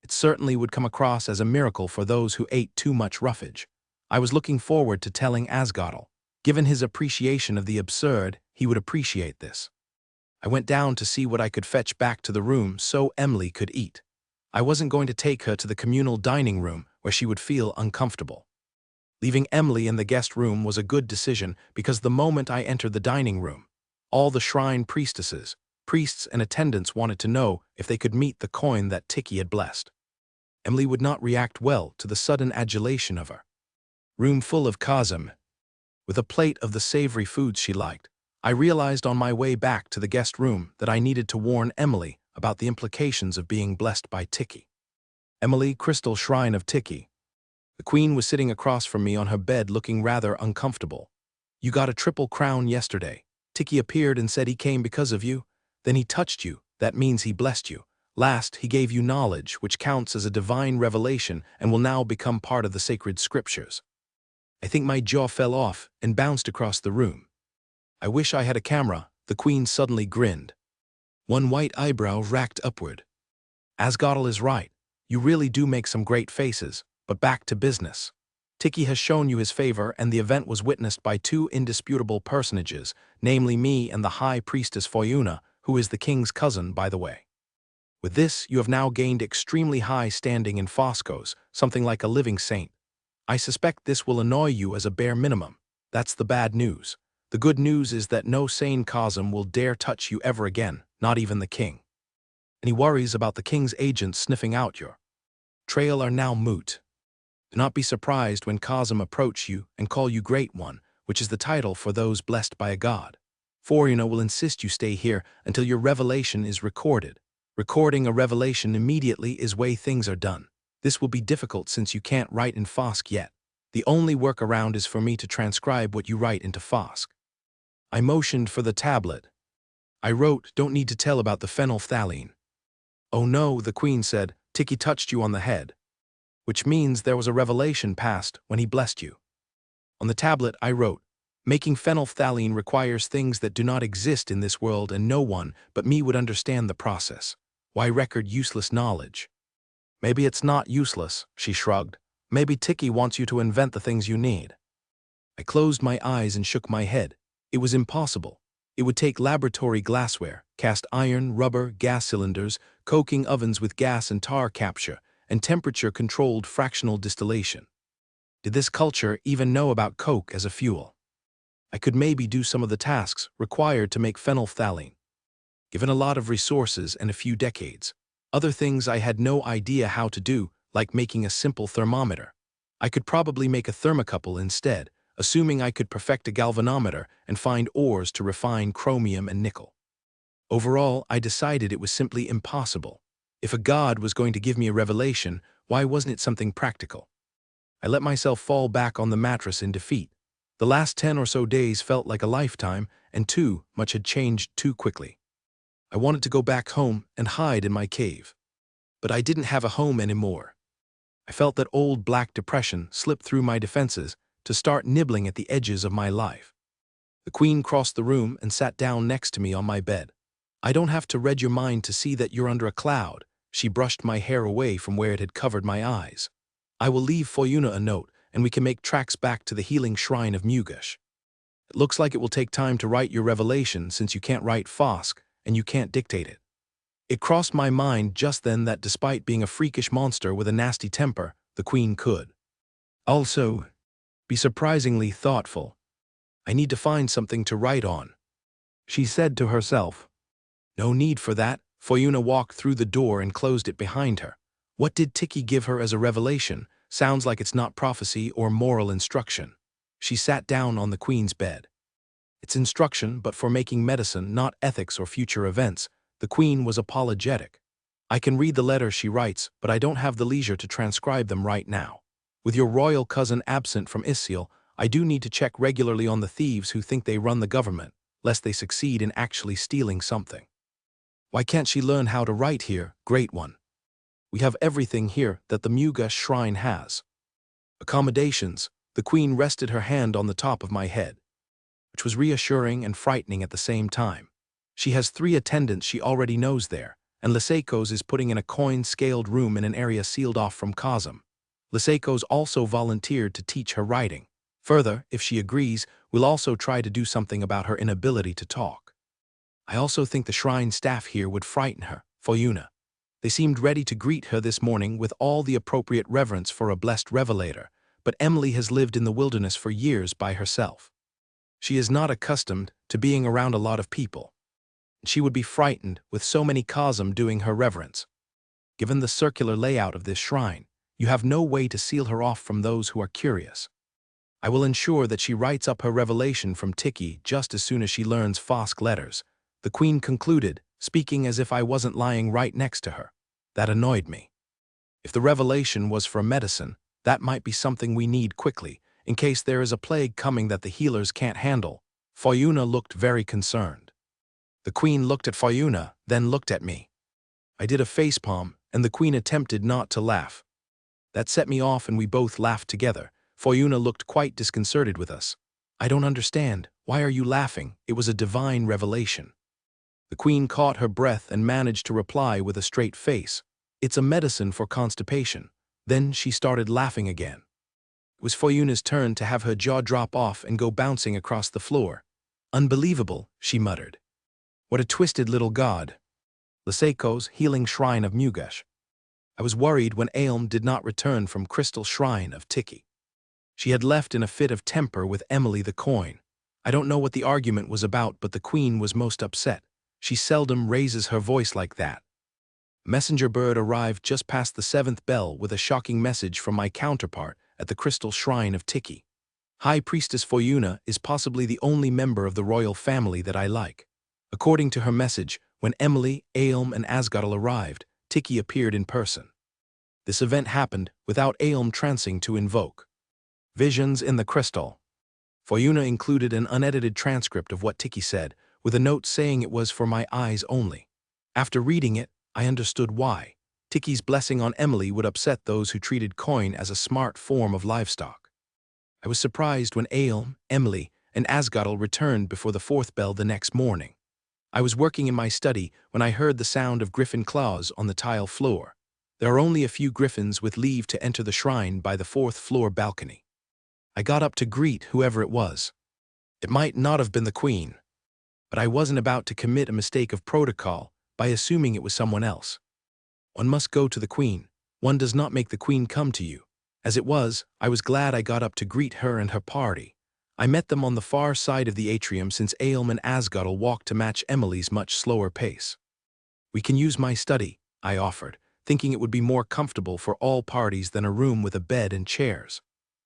It certainly would come across as a miracle for those who ate too much roughage. I was looking forward to telling Asgodel. Given his appreciation of the absurd, he would appreciate this. I went down to see what I could fetch back to the room so Emily could eat. I wasn't going to take her to the communal dining room where she would feel uncomfortable. Leaving Emily in the guest room was a good decision because the moment I entered the dining room, all the shrine priestesses, priests, and attendants wanted to know if they could meet the coin that Tiki had blessed. Emily would not react well to the sudden adulation of her room full of Kazum, with a plate of the savory foods she liked. I realized on my way back to the guest room that I needed to warn Emily about the implications of being blessed by Tiki. Emily, crystal shrine of Tiki. The queen was sitting across from me on her bed looking rather uncomfortable. You got a triple crown yesterday. Tiki appeared and said he came because of you. Then he touched you. That means he blessed you. Last, he gave you knowledge, which counts as a divine revelation and will now become part of the sacred scriptures. I think my jaw fell off and bounced across the room. I wish I had a camera. The queen suddenly grinned. One white eyebrow racked upward. Asgodal is right. You really do make some great faces, but back to business. Tiki has shown you his favor, and the event was witnessed by two indisputable personages, namely me and the High Priestess Foyuna, who is the king's cousin, by the way. With this, you have now gained extremely high standing in Foscos, something like a living saint. I suspect this will annoy you as a bare minimum. That's the bad news. The good news is that no sane Cosm will dare touch you ever again, not even the king. Any worries about the king's agents sniffing out your trail are now moot. Do not be surprised when Cosm approach you and call you Great One, which is the title for those blessed by a god. Foyuna will insist you stay here until your revelation is recorded. Recording a revelation immediately is way things are done. This will be difficult since you can't write in Fosk yet. The only workaround is for me to transcribe what you write into Fosk. I motioned for the tablet. I wrote, don't need to tell about the phenolphthalein. Oh no, the queen said, Tiki touched you on the head. Which means there was a revelation passed when he blessed you. On the tablet I wrote, making phenolphthalein requires things that do not exist in this world and no one but me would understand the process. Why record useless knowledge? Maybe it's not useless, she shrugged. Maybe Tiki wants you to invent the things you need. I closed my eyes and shook my head. It was impossible. It would take laboratory glassware, cast iron, rubber, gas cylinders, coking ovens with gas and tar capture, and temperature-controlled fractional distillation. Did this culture even know about coke as a fuel? I could maybe do some of the tasks required to make phenolphthalein, given a lot of resources and a few decades. Other things I had no idea how to do, like making a simple thermometer. I could probably make a thermocouple instead, assuming I could perfect a galvanometer and find ores to refine chromium and nickel. Overall, I decided it was simply impossible. If a god was going to give me a revelation, why wasn't it something practical? I let myself fall back on the mattress in defeat. The last 10 or so days felt like a lifetime, and too much had changed too quickly. I wanted to go back home and hide in my cave. But I didn't have a home anymore. I felt that old black depression slip through my defenses to start nibbling at the edges of my life. The queen crossed the room and sat down next to me on my bed. I don't have to read your mind to see that you're under a cloud. She brushed my hair away from where it had covered my eyes. I will leave Foyuna a note, and we can make tracks back to the healing shrine of Mugush. It looks like it will take time to write your revelation since you can't write Fosk, and you can't dictate it. It crossed my mind just then that despite being a freakish monster with a nasty temper, the queen could also be surprisingly thoughtful. I need to find something to write on, she said to herself. No need for that. Foyuna walked through the door and closed it behind her. What did Tiki give her as a revelation? Sounds like it's not prophecy or moral instruction. She sat down on the queen's bed. It's instruction, but for making medicine, not ethics or future events. The queen was apologetic. I can read the letters she writes, but I don't have the leisure to transcribe them right now. With your royal cousin absent from Isil, I do need to check regularly on the thieves who think they run the government, lest they succeed in actually stealing something. Why can't she learn how to write here, Great One? We have everything here that the Mugush shrine has. Accommodations. The queen rested her hand on the top of my head, which was reassuring and frightening at the same time. She has 3 attendants she already knows there, and Lysaikos is putting in a coin-scaled room in an area sealed off from Cosm. Lysaikos also volunteered to teach her writing. Further, if she agrees, we'll also try to do something about her inability to talk. I also think the shrine staff here would frighten her, Foyuna. They seemed ready to greet her this morning with all the appropriate reverence for a blessed revelator, but Emily has lived in the wilderness for years by herself. She is not accustomed to being around a lot of people. She would be frightened with so many Cosm doing her reverence. Given the circular layout of this shrine, you have no way to seal her off from those who are curious. I will ensure that she writes up her revelation from Tiki just as soon as she learns Fosk letters. The queen concluded, speaking as if I wasn't lying right next to her. That annoyed me. If the revelation was for medicine, that might be something we need quickly, in case there is a plague coming that the healers can't handle. Fayuna looked very concerned. The queen looked at Fayuna, then looked at me. I did a facepalm, and the queen attempted not to laugh. That set me off and we both laughed together. Fayuna looked quite disconcerted with us. I don't understand. Why are you laughing? It was a divine revelation. The queen caught her breath and managed to reply with a straight face. It's a medicine for constipation. Then she started laughing again. It was Fayuna's turn to have her jaw drop off and go bouncing across the floor. Unbelievable, she muttered. What a twisted little god. Liseiko's healing shrine of Mugesh. I was worried when Aelm did not return from Crystal Shrine of Tiki. She had left in a fit of temper with Emily the coin. I don't know what the argument was about, but the queen was most upset. She seldom raises her voice like that. Messenger bird arrived just past the 7th bell with a shocking message from my counterpart at the Crystal Shrine of Tiki. High Priestess Fayuna is possibly the only member of the royal family that I like. According to her message, when Emily, Aelm, and Asgadal arrived, Tiki appeared in person. This event happened without Aelm trancing to invoke. Visions in the Crystal. Fayuna included an unedited transcript of what Tiki said, with a note saying it was for my eyes only. After reading it, I understood why. Tiki's blessing on Emily would upset those who treated coin as a smart form of livestock. I was surprised when Aelm, Emily, and Asgadal returned before the 4th bell the next morning. I was working in my study when I heard the sound of griffin claws on the tile floor. There are only a few griffins with leave to enter the shrine by the 4th floor balcony. I got up to greet whoever it was. It might not have been the queen, but I wasn't about to commit a mistake of protocol by assuming it was someone else. One must go to the queen. One does not make the queen come to you. As it was, I was glad I got up to greet her and her party. I met them on the far side of the atrium since Aelm and Asgadal walked to match Emily's much slower pace. We can use my study, I offered, thinking it would be more comfortable for all parties than a room with a bed and chairs.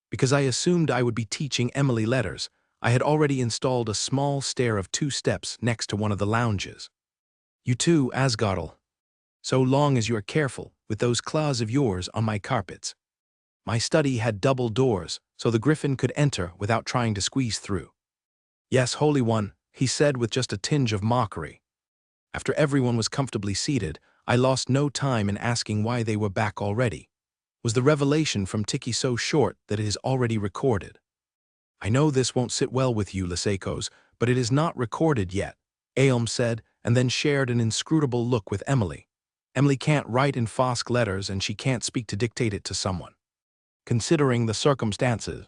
Because I assumed I would be teaching Emily letters, I had already installed a small stair of 2 steps next to one of the lounges. You too, Asgadal. So long as you are careful with those claws of yours on my carpets. My study had double doors, so the griffin could enter without trying to squeeze through. Yes, Holy One, he said with just a tinge of mockery. After everyone was comfortably seated, I lost no time in asking why they were back already. Was the revelation from Tiki so short that it is already recorded? I know this won't sit well with you, Liseikos, but it is not recorded yet, Aelm said, and then shared an inscrutable look with Emily. Emily can't write in Fosk letters and she can't speak to dictate it to someone. Considering the circumstances,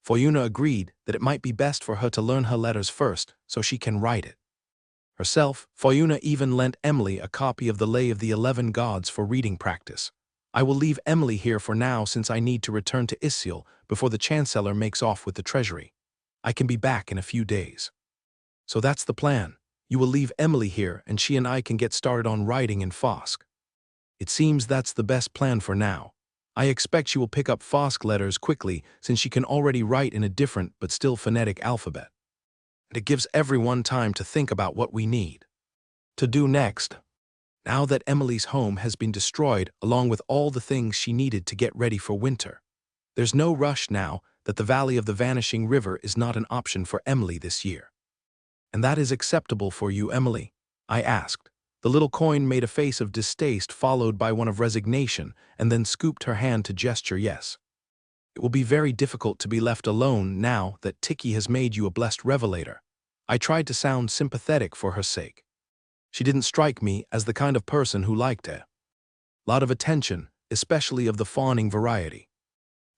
Fayuna agreed that it might be best for her to learn her letters first so she can write it. Herself, Fayuna even lent Emily a copy of the Lay of the 11 Gods for reading practice. I will leave Emily here for now since I need to return to Isil before the Chancellor makes off with the treasury. I can be back in a few days. So that's the plan. You will leave Emily here and she and I can get started on writing in Fosk. It seems that's the best plan for now. I expect she will pick up Fosk letters quickly since she can already write in a different but still phonetic alphabet. And it gives everyone time to think about what we need to do next. Now that Emily's home has been destroyed along with all the things she needed to get ready for winter, there's no rush now that the Valley of the Vanishing River is not an option for Emily this year. And that is acceptable for you, Emily? I asked. The little coin made a face of distaste followed by one of resignation and then scooped her hand to gesture yes. It will be very difficult to be left alone now that Tiki has made you a blessed revelator. I tried to sound sympathetic for her sake. She didn't strike me as the kind of person who liked a lot of attention, especially of the fawning variety.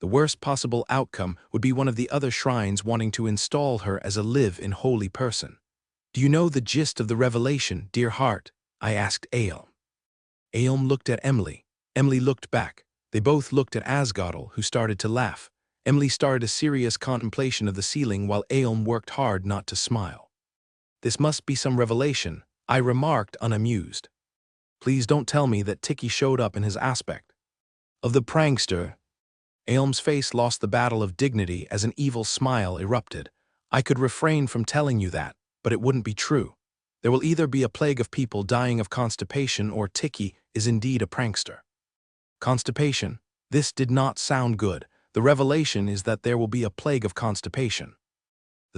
The worst possible outcome would be one of the other shrines wanting to install her as a live-in holy person. Do you know the gist of the revelation, dear heart? I asked Aelm. Aelm looked at Emily. Emily looked back. They both looked at Asgadal, who started to laugh. Emily started a serious contemplation of the ceiling while Aelm worked hard not to smile. This must be some revelation, I remarked unamused. Please don't tell me that Tiki showed up in his aspect of the prankster. Aelm's face lost the battle of dignity as an evil smile erupted. I could refrain from telling you that, but it wouldn't be true. There will either be a plague of people dying of constipation or Tiki is indeed a prankster. Constipation? This did not sound good. The revelation is that there will be a plague of constipation.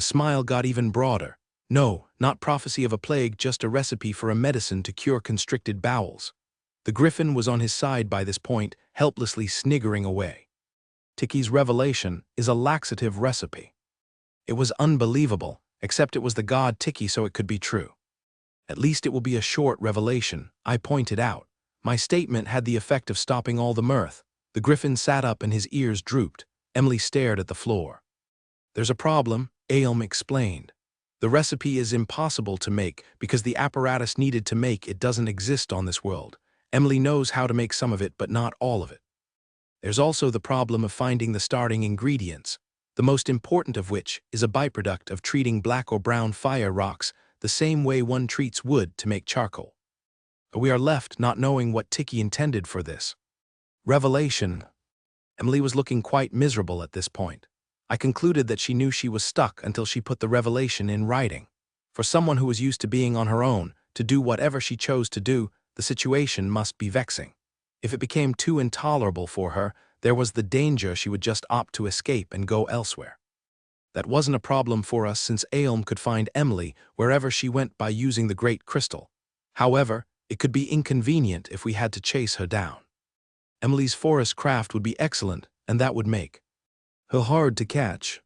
The smile got even broader. No, not prophecy of a plague, just a recipe for a medicine to cure constricted bowels. The griffin was on his side by this point, helplessly sniggering away. Tiki's revelation is a laxative recipe. It was unbelievable, except it was the god Tiki, so it could be true. At least it will be a short revelation, I pointed out. My statement had the effect of stopping all the mirth. The griffin sat up and his ears drooped. Emily stared at the floor. There's a problem, Aelm explained. The recipe is impossible to make because the apparatus needed to make it doesn't exist on this world. Emily knows how to make some of it, but not all of it. There's also the problem of finding the starting ingredients, the most important of which is a byproduct of treating black or brown fire rocks the same way one treats wood to make charcoal. We are left not knowing what Tiki intended for this revelation. Emily was looking quite miserable at this point. I concluded that she knew she was stuck until she put the revelation in writing. For someone who was used to being on her own, to do whatever she chose to do, the situation must be vexing. If it became too intolerable for her, there was the danger she would just opt to escape and go elsewhere. That wasn't a problem for us since Aelm could find Emily wherever she went by using the Great Crystal. However, it could be inconvenient if we had to chase her down. Emily's forest craft would be excellent, and that would make her hard to catch.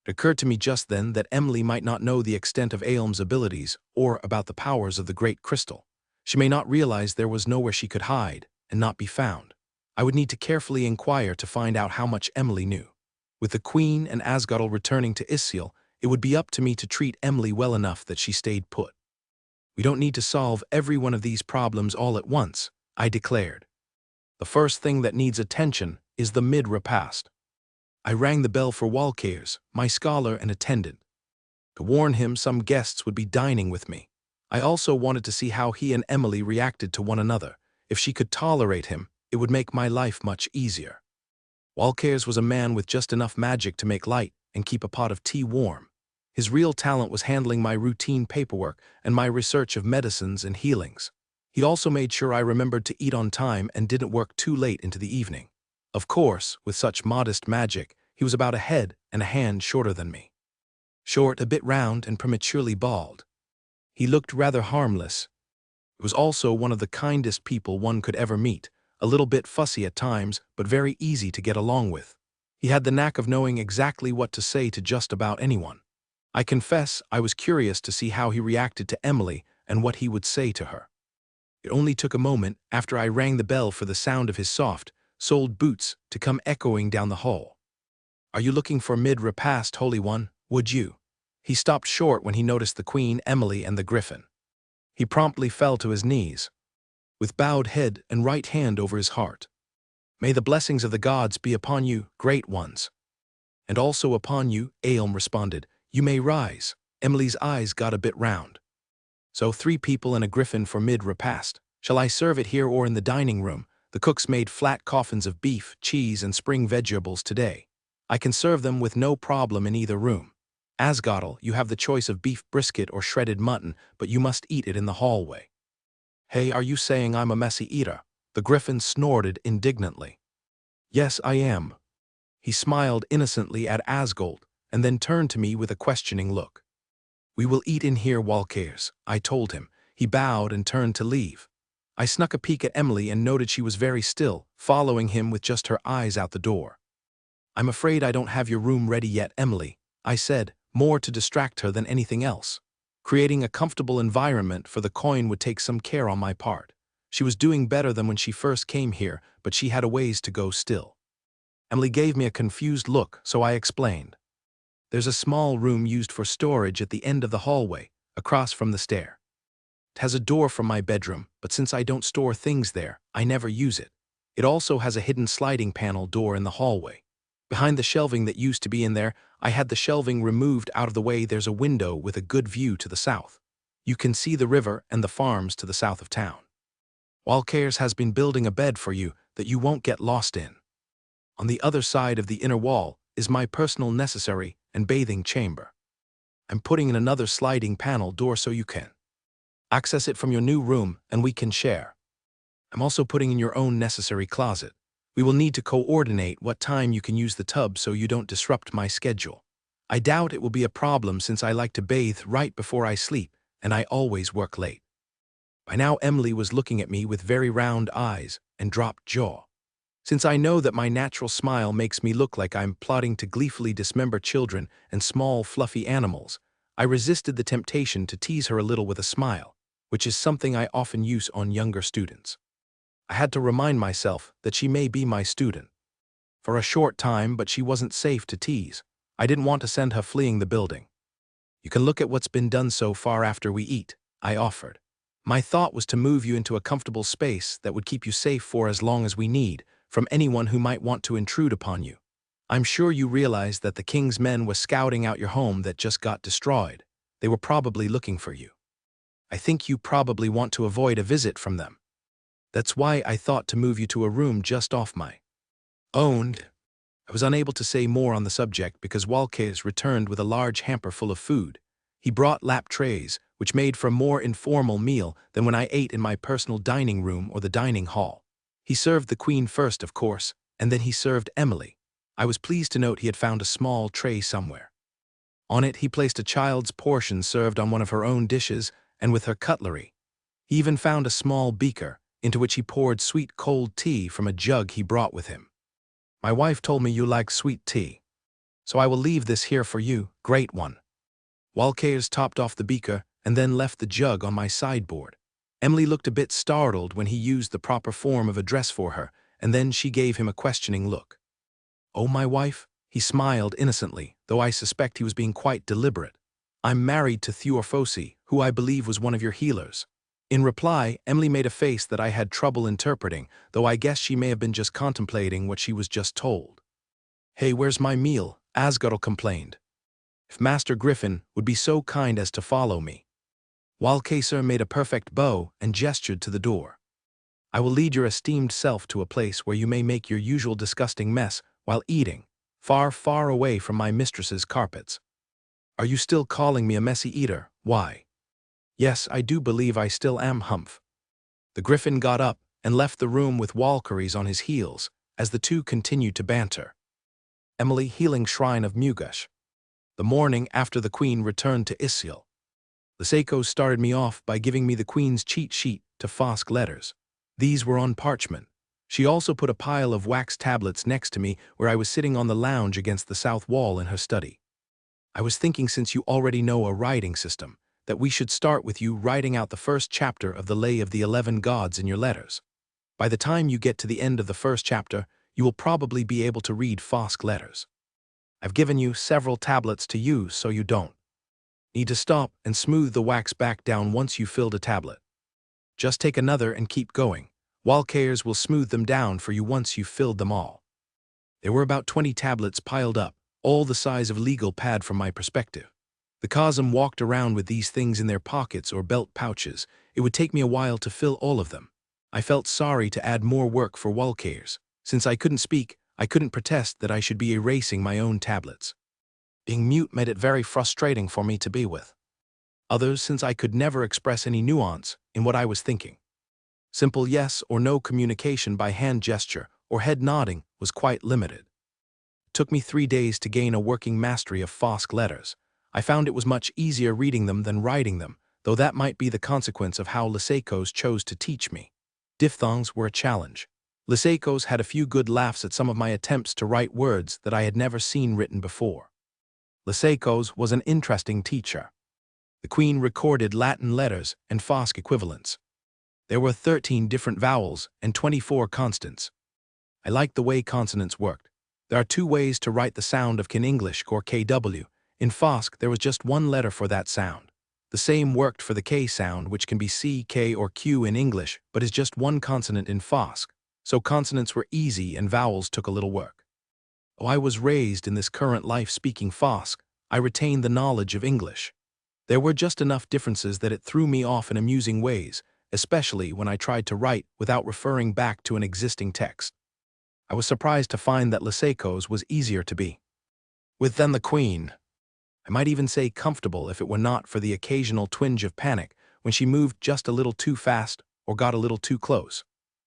It occurred to me just then that Emily might not know the extent of Aelm's abilities or about the powers of the Great Crystal. She may not realize there was nowhere she could hide and not be found. I would need to carefully inquire to find out how much Emily knew. With the Queen and Asgodel returning to Isil, it would be up to me to treat Emily well enough that she stayed put. We don't need to solve every one of these problems all at once, I declared. The first thing that needs attention is the mid-repast. I rang the bell for Walkers, my scholar and attendant, to warn him some guests would be dining with me. I also wanted to see how he and Emily reacted to one another. If she could tolerate him, it would make my life much easier. Walkers was a man with just enough magic to make light and keep a pot of tea warm. His real talent was handling my routine paperwork and my research of medicines and healings. He also made sure I remembered to eat on time and didn't work too late into the evening. Of course, with such modest magic, he was about a head and a hand shorter than me. Short, a bit round, and prematurely bald. He looked rather harmless. He was also one of the kindest people one could ever meet, a little bit fussy at times, but very easy to get along with. He had the knack of knowing exactly what to say to just about anyone. I confess I was curious to see how he reacted to Emily and what he would say to her. It only took a moment after I rang the bell for the sound of his soft-soled boots to come echoing down the hall. "Are you looking for mid-repast, Holy One, would you?" He stopped short when he noticed the Queen, Emily, and the Griffin. He promptly fell to his knees, with bowed head and right hand over his heart. "May the blessings of the gods be upon you, great ones." "And also upon you," Aelm responded. "You may rise." Emily's eyes got a bit round. "So 3 people and a griffin for mid-repast. Shall I serve it here or in the dining room? The cooks made flat coffins of beef, cheese, and spring vegetables today. I can serve them with no problem in either room. Asgodel, you have the choice of beef brisket or shredded mutton, but you must eat it in the hallway." "Hey, are you saying I'm a messy eater?" The griffin snorted indignantly. "Yes, I am." He smiled innocently at Asgold, and then turned to me with a questioning look. "We will eat in here, Walkers," I told him. He bowed and turned to leave. I snuck a peek at Emily and noted she was very still, following him with just her eyes out the door. "I'm afraid I don't have your room ready yet, Emily," I said, more to distract her than anything else. Creating a comfortable environment for the coin would take some care on my part. She was doing better than when she first came here, but she had a ways to go still. Emily gave me a confused look, so I explained. "There's a small room used for storage at the end of the hallway, across from the stair. It has a door from my bedroom, but since I don't store things there, I never use it. It also has a hidden sliding panel door in the hallway. Behind the shelving that used to be in there, I had the shelving removed out of the way. There's a window with a good view to the south. You can see the river and the farms to the south of town. Walkers has been building a bed for you that you won't get lost in. On the other side of the inner wall is my personal necessary and bathing chamber. I'm putting in another sliding panel door so you can access it from your new room and we can share. I'm also putting in your own necessary closet. We will need to coordinate what time you can use the tub so you don't disrupt my schedule. I doubt it will be a problem since I like to bathe right before I sleep, and I always work late. By now Emily was looking at me with very round eyes and dropped jaw. Since I know that my natural smile makes me look like I'm plotting to gleefully dismember children and small fluffy animals, I resisted the temptation to tease her a little with a smile, which is something I often use on younger students. I had to remind myself that she may be my student. For a short time, but she wasn't safe to tease. I didn't want to send her fleeing the building. You can look at what's been done so far after we eat, I offered. My thought was to move you into a comfortable space that would keep you safe for as long as we need, from anyone who might want to intrude upon you. I'm sure you realize that the king's men were scouting out your home that just got destroyed. They were probably looking for you. I think you probably want to avoid a visit from them. That's why I thought to move you to a room just off my own. I was unable to say more on the subject because Walkes returned with a large hamper full of food. He brought lap trays, which made for a more informal meal than when I ate in my personal dining room or the dining hall. He served the queen first, of course, and then he served Emily. I was pleased to note he had found a small tray somewhere. On it he placed a child's portion served on one of her own dishes and with her cutlery. He even found a small beaker, into which he poured sweet cold tea from a jug he brought with him. My wife told me you like sweet tea, so I will leave this here for you, great one. Walkes topped off the beaker and then left the jug on my sideboard. Emily looked a bit startled when he used the proper form of address for her, and then she gave him a questioning look. Oh, my wife? He smiled innocently, though I suspect he was being quite deliberate. I'm married to Theorphosi, who I believe was one of your healers. In reply, Emily made a face that I had trouble interpreting, though I guess she may have been just contemplating what she was just told. Hey, where's my meal? Asgardl complained. If Master Griffin would be so kind as to follow me. Walkes made a perfect bow and gestured to the door. I will lead your esteemed self to a place where you may make your usual disgusting mess while eating, far, far away from my mistress's carpets. Are you still calling me a messy eater? Why? Yes, I do believe I still am, Humph. The Griffin got up and left the room with Walkes on his heels, as the two continued to banter. Emily, healing shrine of Mugush. The morning after the queen returned to Isil. Lysaikos started me off by giving me the queen's cheat sheet to Fosk letters. These were on parchment. She also put a pile of wax tablets next to me where I was sitting on the lounge against the south wall in her study. I was thinking, since you already know a writing system, that we should start with you writing out the first chapter of the Lay of the 11 Gods in your letters. By the time you get to the end of the first chapter, you will probably be able to read Fosk letters. I've given you several tablets to use so you don't need to stop and smooth the wax back down once you've filled a tablet. Just take another and keep going. Walkes will smooth them down for you once you've filled them all. There were about 20 tablets piled up, all the size of a legal pad from my perspective. The Cosm walked around with these things in their pockets or belt pouches. It would take me a while to fill all of them. I felt sorry to add more work for Walkes. Since I couldn't speak, I couldn't protest that I should be erasing my own tablets. Being mute made it very frustrating for me to be with others, since I could never express any nuance in what I was thinking. Simple yes or no communication by hand gesture or head nodding was quite limited. It took me 3 days to gain a working mastery of Fosk letters. I found it was much easier reading them than writing them, though that might be the consequence of how Lysaikos chose to teach me. Diphthongs were a challenge. Lysaikos had a few good laughs at some of my attempts to write words that I had never seen written before. Lysaikos was an interesting teacher. The queen recorded Latin letters and Fosk equivalents. There were 13 different vowels and 24 consonants. I liked the way consonants worked. There are 2 ways to write the sound of Kin English or KW. In Fosk, there was just 1 letter for that sound. The same worked for the K sound, which can be C, K, or Q in English, but is just 1 consonant in Fosk, so consonants were easy and vowels took a little work. Though I was raised in this current life speaking Fosk, I retained the knowledge of English. There were just enough differences that it threw me off in amusing ways, especially when I tried to write without referring back to an existing text. I was surprised to find that Lysaikos was easier to be with than the queen. I might even say comfortable if it were not for the occasional twinge of panic when she moved just a little too fast or got a little too close.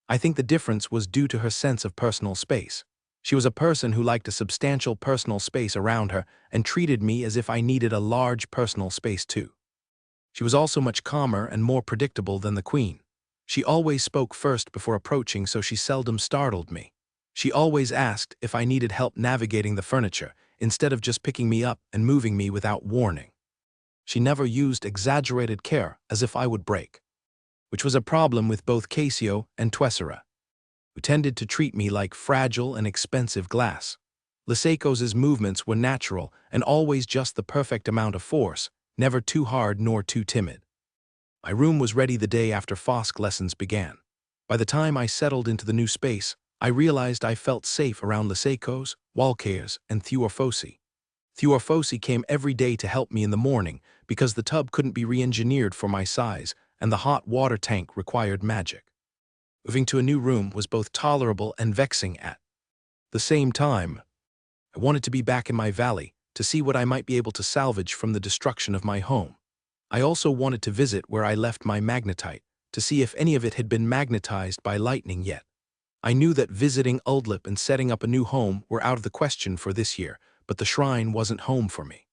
I think the difference was due to her sense of personal space. She was a person who liked a substantial personal space around her and treated me as if I needed a large personal space too. She was also much calmer and more predictable than the queen. She always spoke first before approaching, so she seldom startled me. She always asked if I needed help navigating the furniture, instead of just picking me up and moving me without warning. She never used exaggerated care as if I would break, which was a problem with both Casio and Tuessera, who tended to treat me like fragile and expensive glass. Liseiko's movements were natural and always just the perfect amount of force, never too hard nor too timid. My room was ready the day after Fosk lessons began. By the time I settled into the new space, I realized I felt safe around Liseiko's, Walcair's, and Thuorfosi. Thuorfosi came every day to help me in the morning because the tub couldn't be re-engineered for my size and the hot water tank required magic. Moving to a new room was both tolerable and vexing at the same time. I wanted to be back in my valley to see what I might be able to salvage from the destruction of my home. I also wanted to visit where I left my magnetite to see if any of it had been magnetized by lightning yet. I knew that visiting Uldlip and setting up a new home were out of the question for this year, but the shrine wasn't home for me.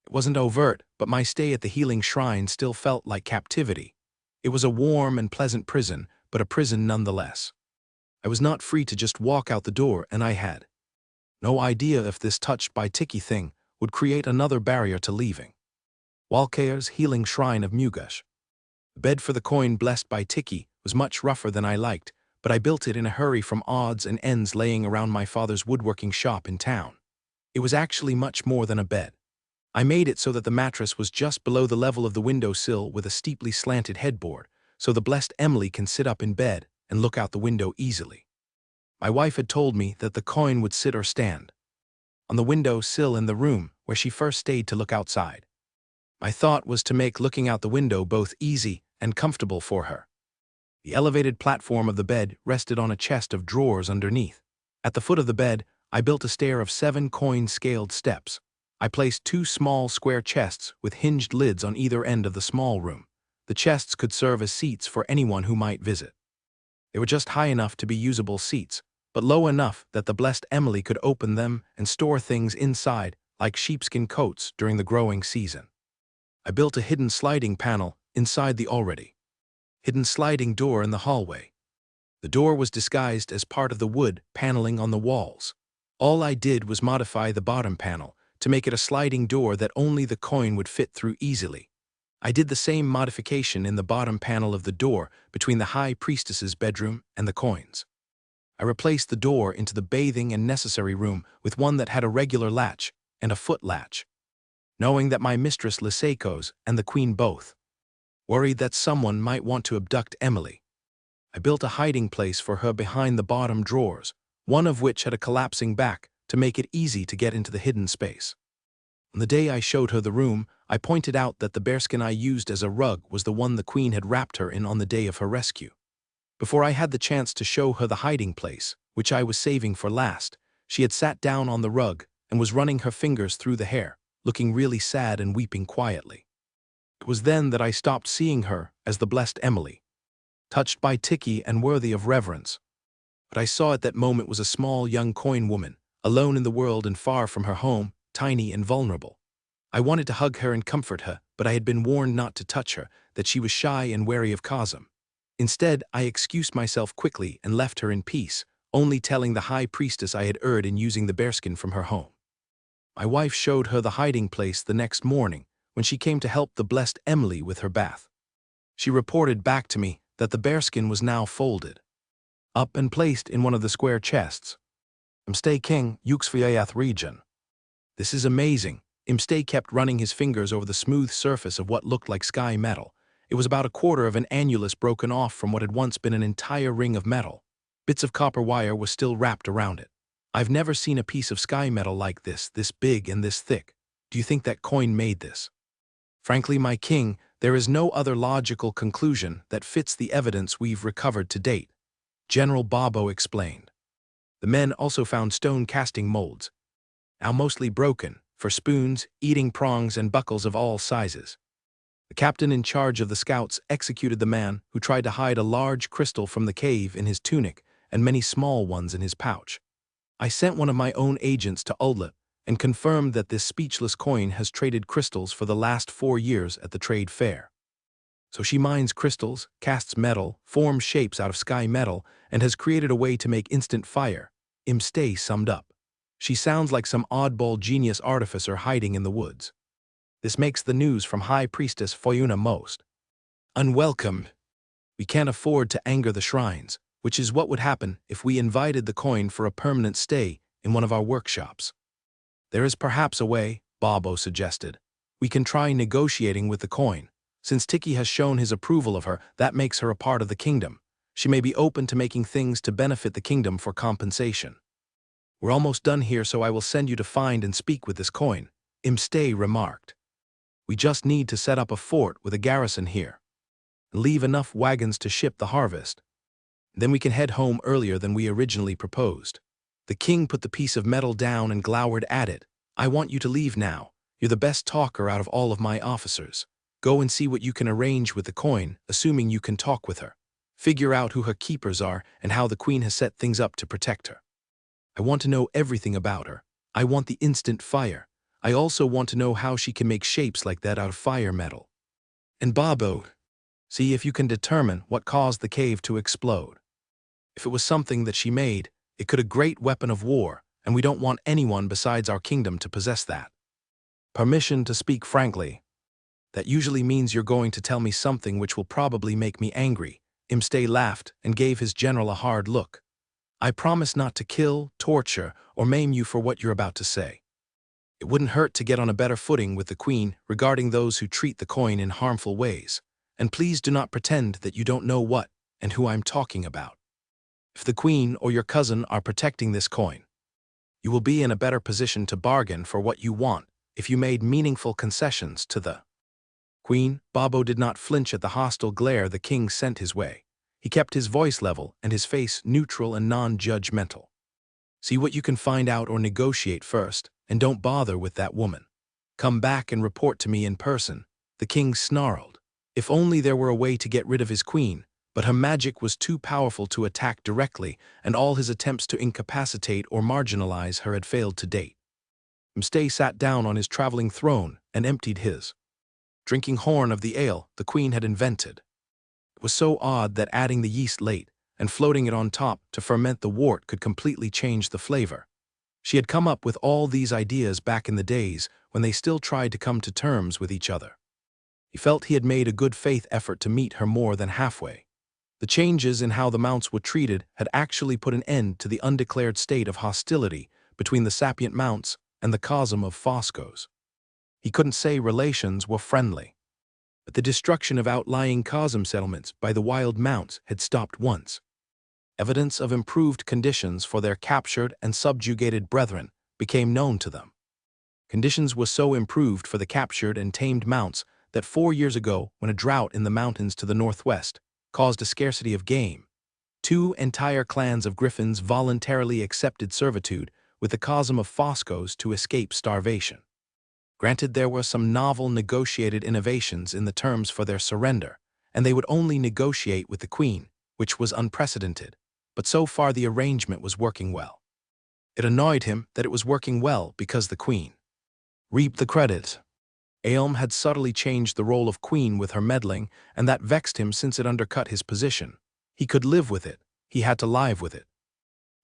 It wasn't overt, but my stay at the healing shrine still felt like captivity. It was a warm and pleasant prison, but a prison nonetheless. I was not free to just walk out the door, and I had no idea if this touched by Tiki thing would create another barrier to leaving. Walcair's healing shrine of Mugash. The bed for the coin blessed by Tiki was much rougher than I liked, but I built it in a hurry from odds and ends laying around my father's woodworking shop in town. It was actually much more than a bed. I made it so that the mattress was just below the level of the windowsill with a steeply slanted headboard, so the blessed Emily can sit up in bed and look out the window easily. My wife had told me that the coin would sit or stand on the window sill in the room where she first stayed to look outside. My thought was to make looking out the window both easy and comfortable for her. The elevated platform of the bed rested on a chest of drawers underneath. At the foot of the bed, I built a stair of 7 coin-scaled steps. I placed 2 small square chests with hinged lids on either end of the small room. The chests could serve as seats for anyone who might visit. They were just high enough to be usable seats, but low enough that the blessed Emily could open them and store things inside like sheepskin coats during the growing season. I built a hidden sliding panel inside the already hidden sliding door in the hallway. The door was disguised as part of the wood paneling on the walls. All I did was modify the bottom panel to make it a sliding door that only the coin would fit through easily. I did the same modification in the bottom panel of the door between the High Priestess's bedroom and the coins. I replaced the door into the bathing and necessary room with one that had a regular latch and a foot latch. Knowing that my mistress Liseiko's and the queen both worried that someone might want to abduct Emily, I built a hiding place for her behind the bottom drawers, one of which had a collapsing back to make it easy to get into the hidden space. On the day I showed her the room, I pointed out that the bearskin I used as a rug was the one the queen had wrapped her in on the day of her rescue. Before I had the chance to show her the hiding place, which I was saving for last, she had sat down on the rug and was running her fingers through the hair, looking really sad and weeping quietly. It was then that I stopped seeing her as the blessed Emily, touched by Tiki and worthy of reverence. What I saw at that moment was a small young coin woman, alone in the world and far from her home, tiny and vulnerable. I wanted to hug her and comfort her, but I had been warned not to touch her, that she was shy and wary of Kazum. Instead, I excused myself quickly and left her in peace, only telling the high priestess I had erred in using the bearskin from her home. My wife showed her the hiding place the next morning when she came to help the blessed Emily with her bath. She reported back to me that the bearskin was now folded up and placed in one of the square chests. Imstay King, Yuxviath region. This is amazing. Imstay kept running his fingers over the smooth surface of what looked like sky metal. It was about a quarter of an annulus broken off from what had once been an entire ring of metal. Bits of copper wire was still wrapped around it. I've never seen a piece of sky metal like this big and this thick. Do you think that coin made this? Frankly, my king, there is no other logical conclusion that fits the evidence we've recovered to date, General Bobo explained. The men also found stone casting molds, now mostly broken, for spoons, eating prongs, and buckles of all sizes. The captain in charge of the scouts executed the man who tried to hide a large crystal from the cave in his tunic and many small ones in his pouch. I sent one of my own agents to Ulda and confirmed that this speechless coin has traded crystals for the last 4 years at the trade fair. So she mines crystals, casts metal, forms shapes out of sky metal, and has created a way to make instant fire, Imstay summed up. She sounds like some oddball genius artificer hiding in the woods. This makes the news from High Priestess Foyuna most unwelcome. We can't afford to anger the shrines, which is what would happen if we invited the coin for a permanent stay in one of our workshops. There is perhaps a way, Bobo suggested. We can try negotiating with the coin. Since Tiki has shown his approval of her, that makes her a part of the kingdom. She may be open to making things to benefit the kingdom for compensation. We're almost done here, so I will send you to find and speak with this coin, Imstay remarked. We just need to set up a fort with a garrison here. And leave enough wagons to ship the harvest. Then we can head home earlier than we originally proposed. The king put the piece of metal down and glowered at it. I want you to leave now. You're the best talker out of all of my officers. Go and see what you can arrange with the coin, assuming you can talk with her. Figure out who her keepers are and how the queen has set things up to protect her. I want to know everything about her. I want the instant fire. I also want to know how she can make shapes like that out of fire metal. And Bobo, see if you can determine what caused the cave to explode. If it was something that she made, it could be a great weapon of war, and we don't want anyone besides our kingdom to possess that. Permission to speak frankly. That usually means you're going to tell me something which will probably make me angry. Imstay laughed and gave his general a hard look. I promise not to kill, torture, or maim you for what you're about to say. It wouldn't hurt to get on a better footing with the queen regarding those who treat the coin in harmful ways. And please do not pretend that you don't know what and who I'm talking about. If the queen or your cousin are protecting this coin, you will be in a better position to bargain for what you want if you made meaningful concessions to the queen. Bobo did not flinch at the hostile glare the king sent his way. He kept his voice level and his face neutral and non-judgmental. See what you can find out or negotiate first, and don't bother with that woman. Come back and report to me in person, the king snarled. If only there were a way to get rid of his queen, but her magic was too powerful to attack directly, and all his attempts to incapacitate or marginalize her had failed to date. Imstay sat down on his traveling throne and emptied his drinking horn of the ale the queen had invented. It was so odd that adding the yeast late and floating it on top to ferment the wort could completely change the flavor. She had come up with all these ideas back in the days when they still tried to come to terms with each other. He felt he had made a good faith effort to meet her more than halfway. The changes in how the mounts were treated had actually put an end to the undeclared state of hostility between the sapient mounts and the cosm of Foscos. He couldn't say relations were friendly. But the destruction of outlying cosm settlements by the wild mounts had stopped once. Evidence of improved conditions for their captured and subjugated brethren became known to them. Conditions were so improved for the captured and tamed mounts that 4 years ago, when a drought in the mountains to the northwest caused a scarcity of game, 2 entire clans of griffins voluntarily accepted servitude with the cosm of Foscos to escape starvation. Granted, there were some novel negotiated innovations in the terms for their surrender, and they would only negotiate with the queen, which was unprecedented, but so far the arrangement was working well. It annoyed him that it was working well because the queen reaped the credit. Aelm had subtly changed the role of queen with her meddling, and that vexed him since it undercut his position. He could live with it. He had to live with it.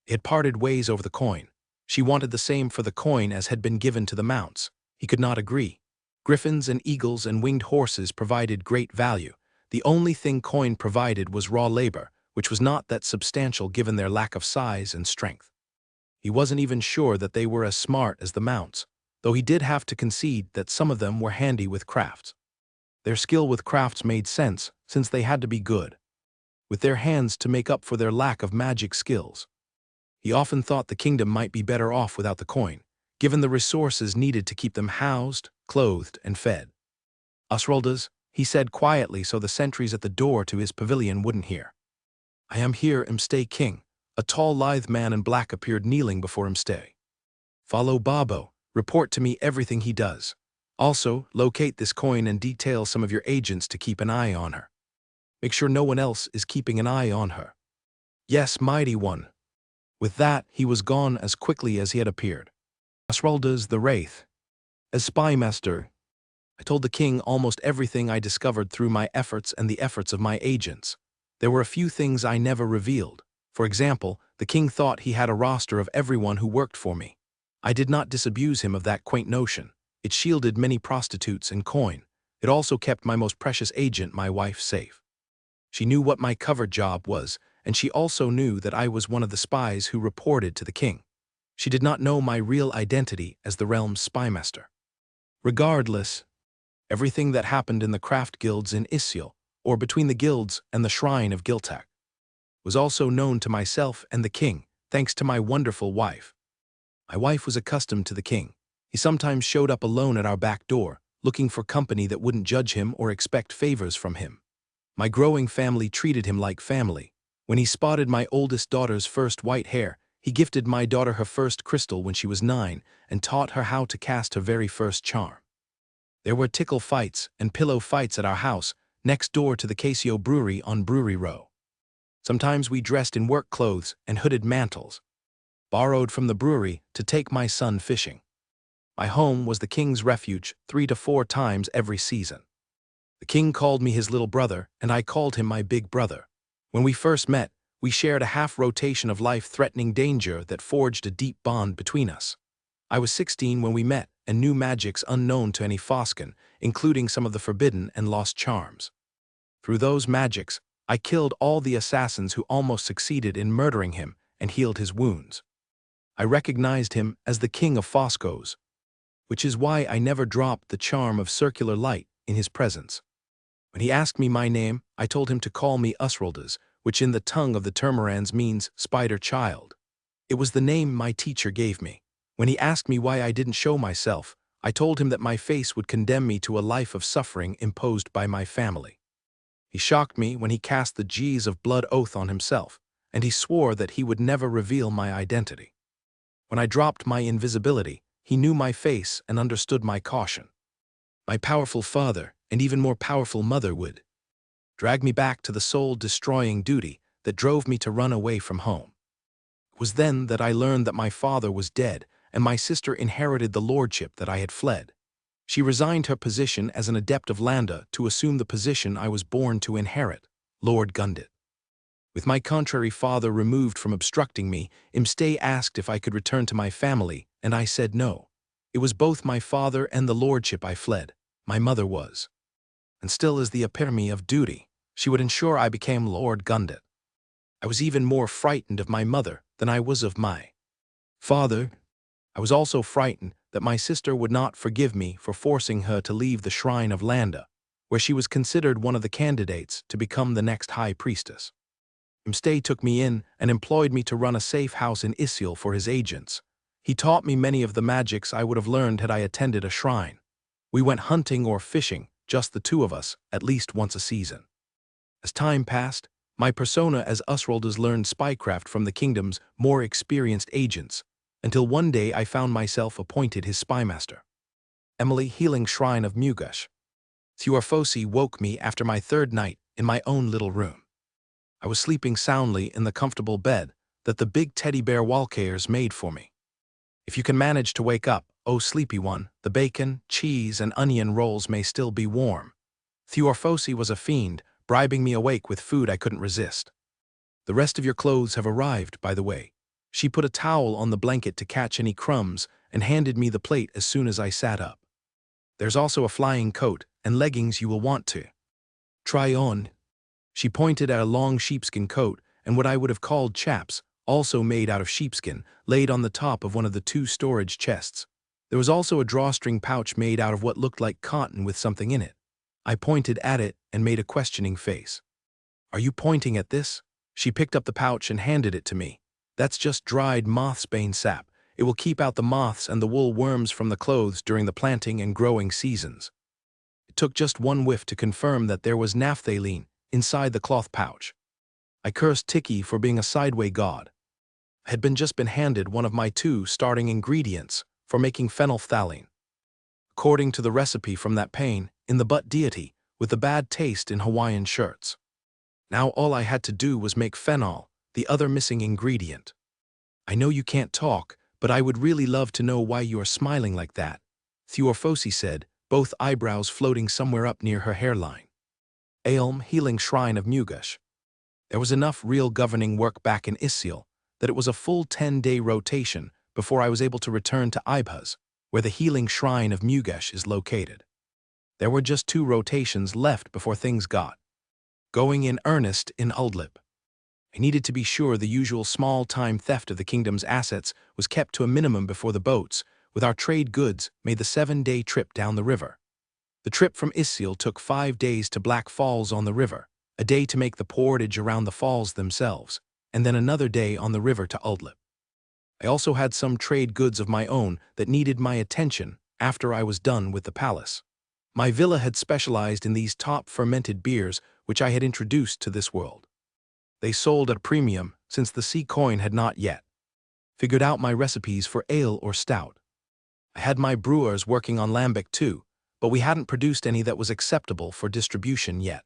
They had parted ways over the coin. She wanted the same for the coin as had been given to the mounts. He could not agree. Griffins and eagles and winged horses provided great value. The only thing coin provided was raw labor, which was not that substantial given their lack of size and strength. He wasn't even sure that they were as smart as the mounts, though he did have to concede that some of them were handy with crafts. Their skill with crafts made sense, since they had to be good with their hands to make up for their lack of magic skills. He often thought the kingdom might be better off without the coin, given the resources needed to keep them housed, clothed, and fed. Osruldas, he said quietly so the sentries at the door to his pavilion wouldn't hear. I am here, Imstay King. A tall, lithe man in black appeared kneeling before Imstay. Follow Bobo. Report to me everything he does. Also, locate this coin and detail some of your agents to keep an eye on her. Make sure no one else is keeping an eye on her. Yes, mighty one. With that, he was gone as quickly as he had appeared. Asraldas the Wraith. As spy master, I told the king almost everything I discovered through my efforts and the efforts of my agents. There were a few things I never revealed. For example, the king thought he had a roster of everyone who worked for me. I did not disabuse him of that quaint notion. It shielded many prostitutes and coin. It also kept my most precious agent, my wife, safe. She knew what my cover job was, and she also knew that I was one of the spies who reported to the king. She did not know my real identity as the realm's spymaster. Regardless, everything that happened in the craft guilds in Isiel, or between the guilds and the shrine of Giltak, was also known to myself and the king, thanks to my wonderful wife. My wife was accustomed to the king. He sometimes showed up alone at our back door, looking for company that wouldn't judge him or expect favors from him. My growing family treated him like family. When he spotted my oldest daughter's first white hair, he gifted my daughter her first crystal when she was 9 and taught her how to cast her very first charm. There were tickle fights and pillow fights at our house, next door to the Casio Brewery on Brewery Row. Sometimes we dressed in work clothes and hooded mantles, borrowed from the brewery to take my son fishing. My home was the king's refuge 3 to 4 times every season. The king called me his little brother, and I called him my big brother. When we first met, we shared a half-rotation of life-threatening danger that forged a deep bond between us. I was 16 when we met and knew magics unknown to any Foscan, including some of the forbidden and lost charms. Through those magics, I killed all the assassins who almost succeeded in murdering him and healed his wounds. I recognized him as the king of Foscos, which is why I never dropped the charm of circular light in his presence. When he asked me my name, I told him to call me Usraldas, which in the tongue of the Termarans means spider child. It was the name my teacher gave me. When he asked me why I didn't show myself, I told him that my face would condemn me to a life of suffering imposed by my family. He shocked me when he cast the G's of blood oath on himself, and he swore that he would never reveal my identity. When I dropped my invisibility, he knew my face and understood my caution. My powerful father, and even more powerful mother, would drag me back to the soul-destroying duty that drove me to run away from home. It was then that I learned that my father was dead, and my sister inherited the lordship that I had fled. She resigned her position as an adept of Landa to assume the position I was born to inherit, Lord Gundit. With my contrary father removed from obstructing me, Imstay asked if I could return to my family, and I said no. It was both my father and the lordship I fled. My mother was, and still is, the epitome of duty. She would ensure I became Lord Gundit. I was even more frightened of my mother than I was of my father. I was also frightened that my sister would not forgive me for forcing her to leave the shrine of Landa, where she was considered one of the candidates to become the next high priestess. Imstay took me in and employed me to run a safe house in Isiel for his agents. He taught me many of the magics I would have learned had I attended a shrine. We went hunting or fishing, just the two of us, at least once a season. As time passed, my persona as Usraldas learned spycraft from the kingdom's more experienced agents, until one day I found myself appointed his spymaster. Emily Healing Shrine of Mugash. Thuarfosi woke me after my 3rd night in my own little room. I was sleeping soundly in the comfortable bed that the big teddy bear Walkairs made for me. If you can manage to wake up, oh sleepy one, the bacon, cheese, and onion rolls may still be warm. Thuarfosi was a fiend, bribing me awake with food I couldn't resist. The rest of your clothes have arrived, by the way. She put a towel on the blanket to catch any crumbs and handed me the plate as soon as I sat up. There's also a flying coat and leggings you will want to try on. She pointed at a long sheepskin coat and what I would have called chaps, also made out of sheepskin, laid on the top of one of the 2 storage chests. There was also a drawstring pouch made out of what looked like cotton with something in it. I pointed at it and made a questioning face. Are you pointing at this? She picked up the pouch and handed it to me. That's just dried mothsbane sap. It will keep out the moths and the wool worms from the clothes during the planting and growing seasons. It took just one whiff to confirm that there was naphthalene inside the cloth pouch. I cursed Tiki for being a sideway god. I had just been handed one of my 2 starting ingredients for making phenolphthalein. According to the recipe from that pain in the butt deity with the bad taste in Hawaiian shirts. Now all I had to do was make phenol, the other missing ingredient. I know you can't talk, but I would really love to know why you are smiling like that, Theorphosi said, both eyebrows floating somewhere up near her hairline. Aelm, healing shrine of Mugash. There was enough real governing work back in Isil that it was a full 10-day rotation before I was able to return to Ibhaz, where the healing shrine of Mugash is located. There were just 2 rotations left before things got going in earnest in Uldlip. I needed to be sure the usual small-time theft of the kingdom's assets was kept to a minimum before the boats, with our trade goods, made the 7-day trip down the river. The trip from Isil took 5 days to Black Falls on the river, a day to make the portage around the falls themselves, and then another day on the river to Uldlip. I also had some trade goods of my own that needed my attention after I was done with the palace. My villa had specialized in these top fermented beers which I had introduced to this world. They sold at a premium since the sea coin had not yet figured out my recipes for ale or stout. I had my brewers working on lambic too, but we hadn't produced any that was acceptable for distribution yet.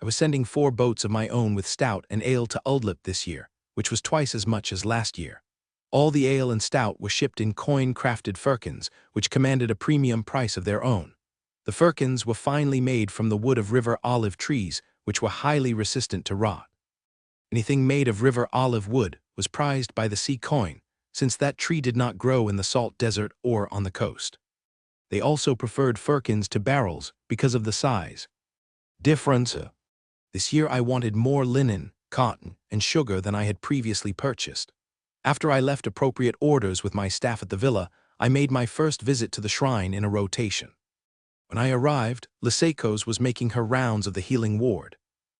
I was sending 4 boats of my own with stout and ale to Uldlip this year, which was twice as much as last year. All the ale and stout was shipped in coin-crafted firkins, which commanded a premium price of their own. The firkins were finely made from the wood of river olive trees, which were highly resistant to rot. Anything made of river olive wood was prized by the sea coin, since that tree did not grow in the salt desert or on the coast. They also preferred firkins to barrels because of the size difference. This year I wanted more linen, cotton, and sugar than I had previously purchased. After I left appropriate orders with my staff at the villa, I made my first visit to the shrine in a rotation. When I arrived, Lysaikos was making her rounds of the healing ward.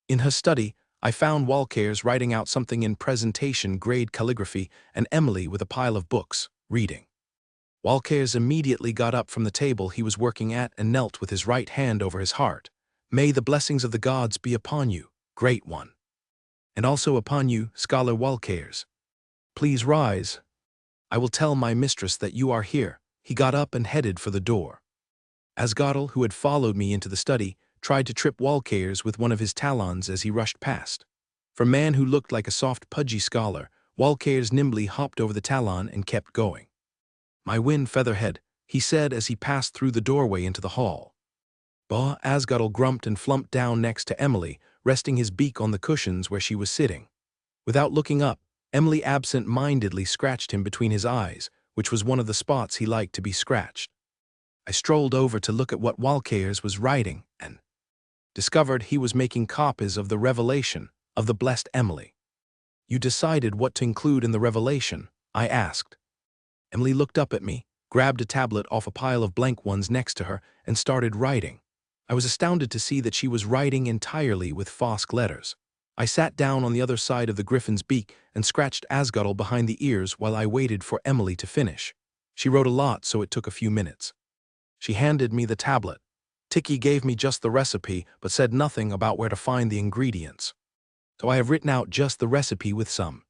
In her study, I found Walcares writing out something in presentation-grade calligraphy and Emily with a pile of books, reading. Walcares immediately got up from the table he was working at and knelt with his right hand over his heart. "May the blessings of the gods be upon you, great one. And also upon you, Scholar Walcares. Please rise. I will tell my mistress that you are here." He got up and headed for the door. Asgodel, who had followed me into the study, tried to trip Walcares with one of his talons as he rushed past. For a man who looked like a soft, pudgy scholar, Walcares nimbly hopped over the talon and kept going. "My wind featherhead," he said as he passed through the doorway into the hall. Bah! Asgodel grumped and flumped down next to Emily, resting his beak on the cushions where she was sitting. Without looking up, Emily absent-mindedly scratched him between his eyes, which was one of the spots he liked to be scratched. I strolled over to look at what Walcares was writing and discovered he was making copies of the Revelation of the Blessed Emily. "You decided what to include in the Revelation?" I asked. Emily looked up at me, grabbed a tablet off a pile of blank ones next to her, and started writing. I was astounded to see that she was writing entirely with Fosk letters. I sat down on the other side of the griffin's beak and scratched Asgodel behind the ears while I waited for Emily to finish. She wrote a lot, so it took a few minutes. She handed me the tablet. Tiki gave me just the recipe, but said nothing about where to find the ingredients. So I have written out just the recipe with some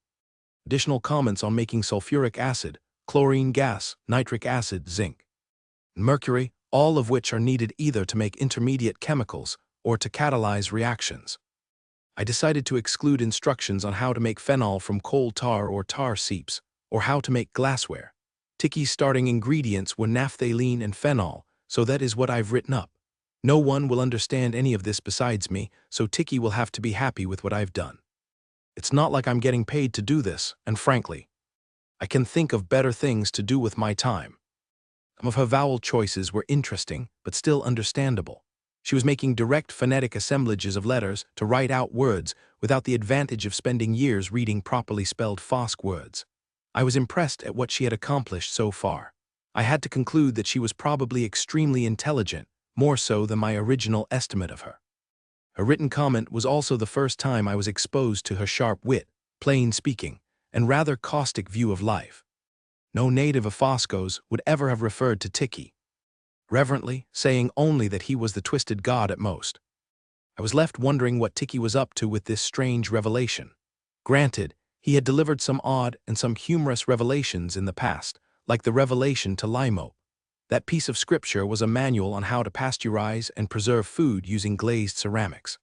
additional comments on making sulfuric acid, chlorine gas, nitric acid, zinc, and mercury, all of which are needed either to make intermediate chemicals or to catalyze reactions. I decided to exclude instructions on how to make phenol from coal tar or tar seeps, or how to make glassware. Tiki's starting ingredients were naphthalene and phenol, so that is what I've written up. No one will understand any of this besides me, so Tiki will have to be happy with what I've done. It's not like I'm getting paid to do this, and frankly, I can think of better things to do with my time. Some of her vowel choices were interesting, but still understandable. She was making direct phonetic assemblages of letters to write out words without the advantage of spending years reading properly spelled Fosk words. I was impressed at what she had accomplished so far. I had to conclude that she was probably extremely intelligent, more so than my original estimate of her. Her written comment was also the first time I was exposed to her sharp wit, plain speaking, and rather caustic view of life. No native of Fosco's would ever have referred to Tiki reverently, saying only that he was the twisted god at most. I was left wondering what Tiki was up to with this strange revelation. Granted, he had delivered some odd and some humorous revelations in the past, like the revelation to Limo. That piece of scripture was a manual on how to pasteurize and preserve food using glazed ceramics.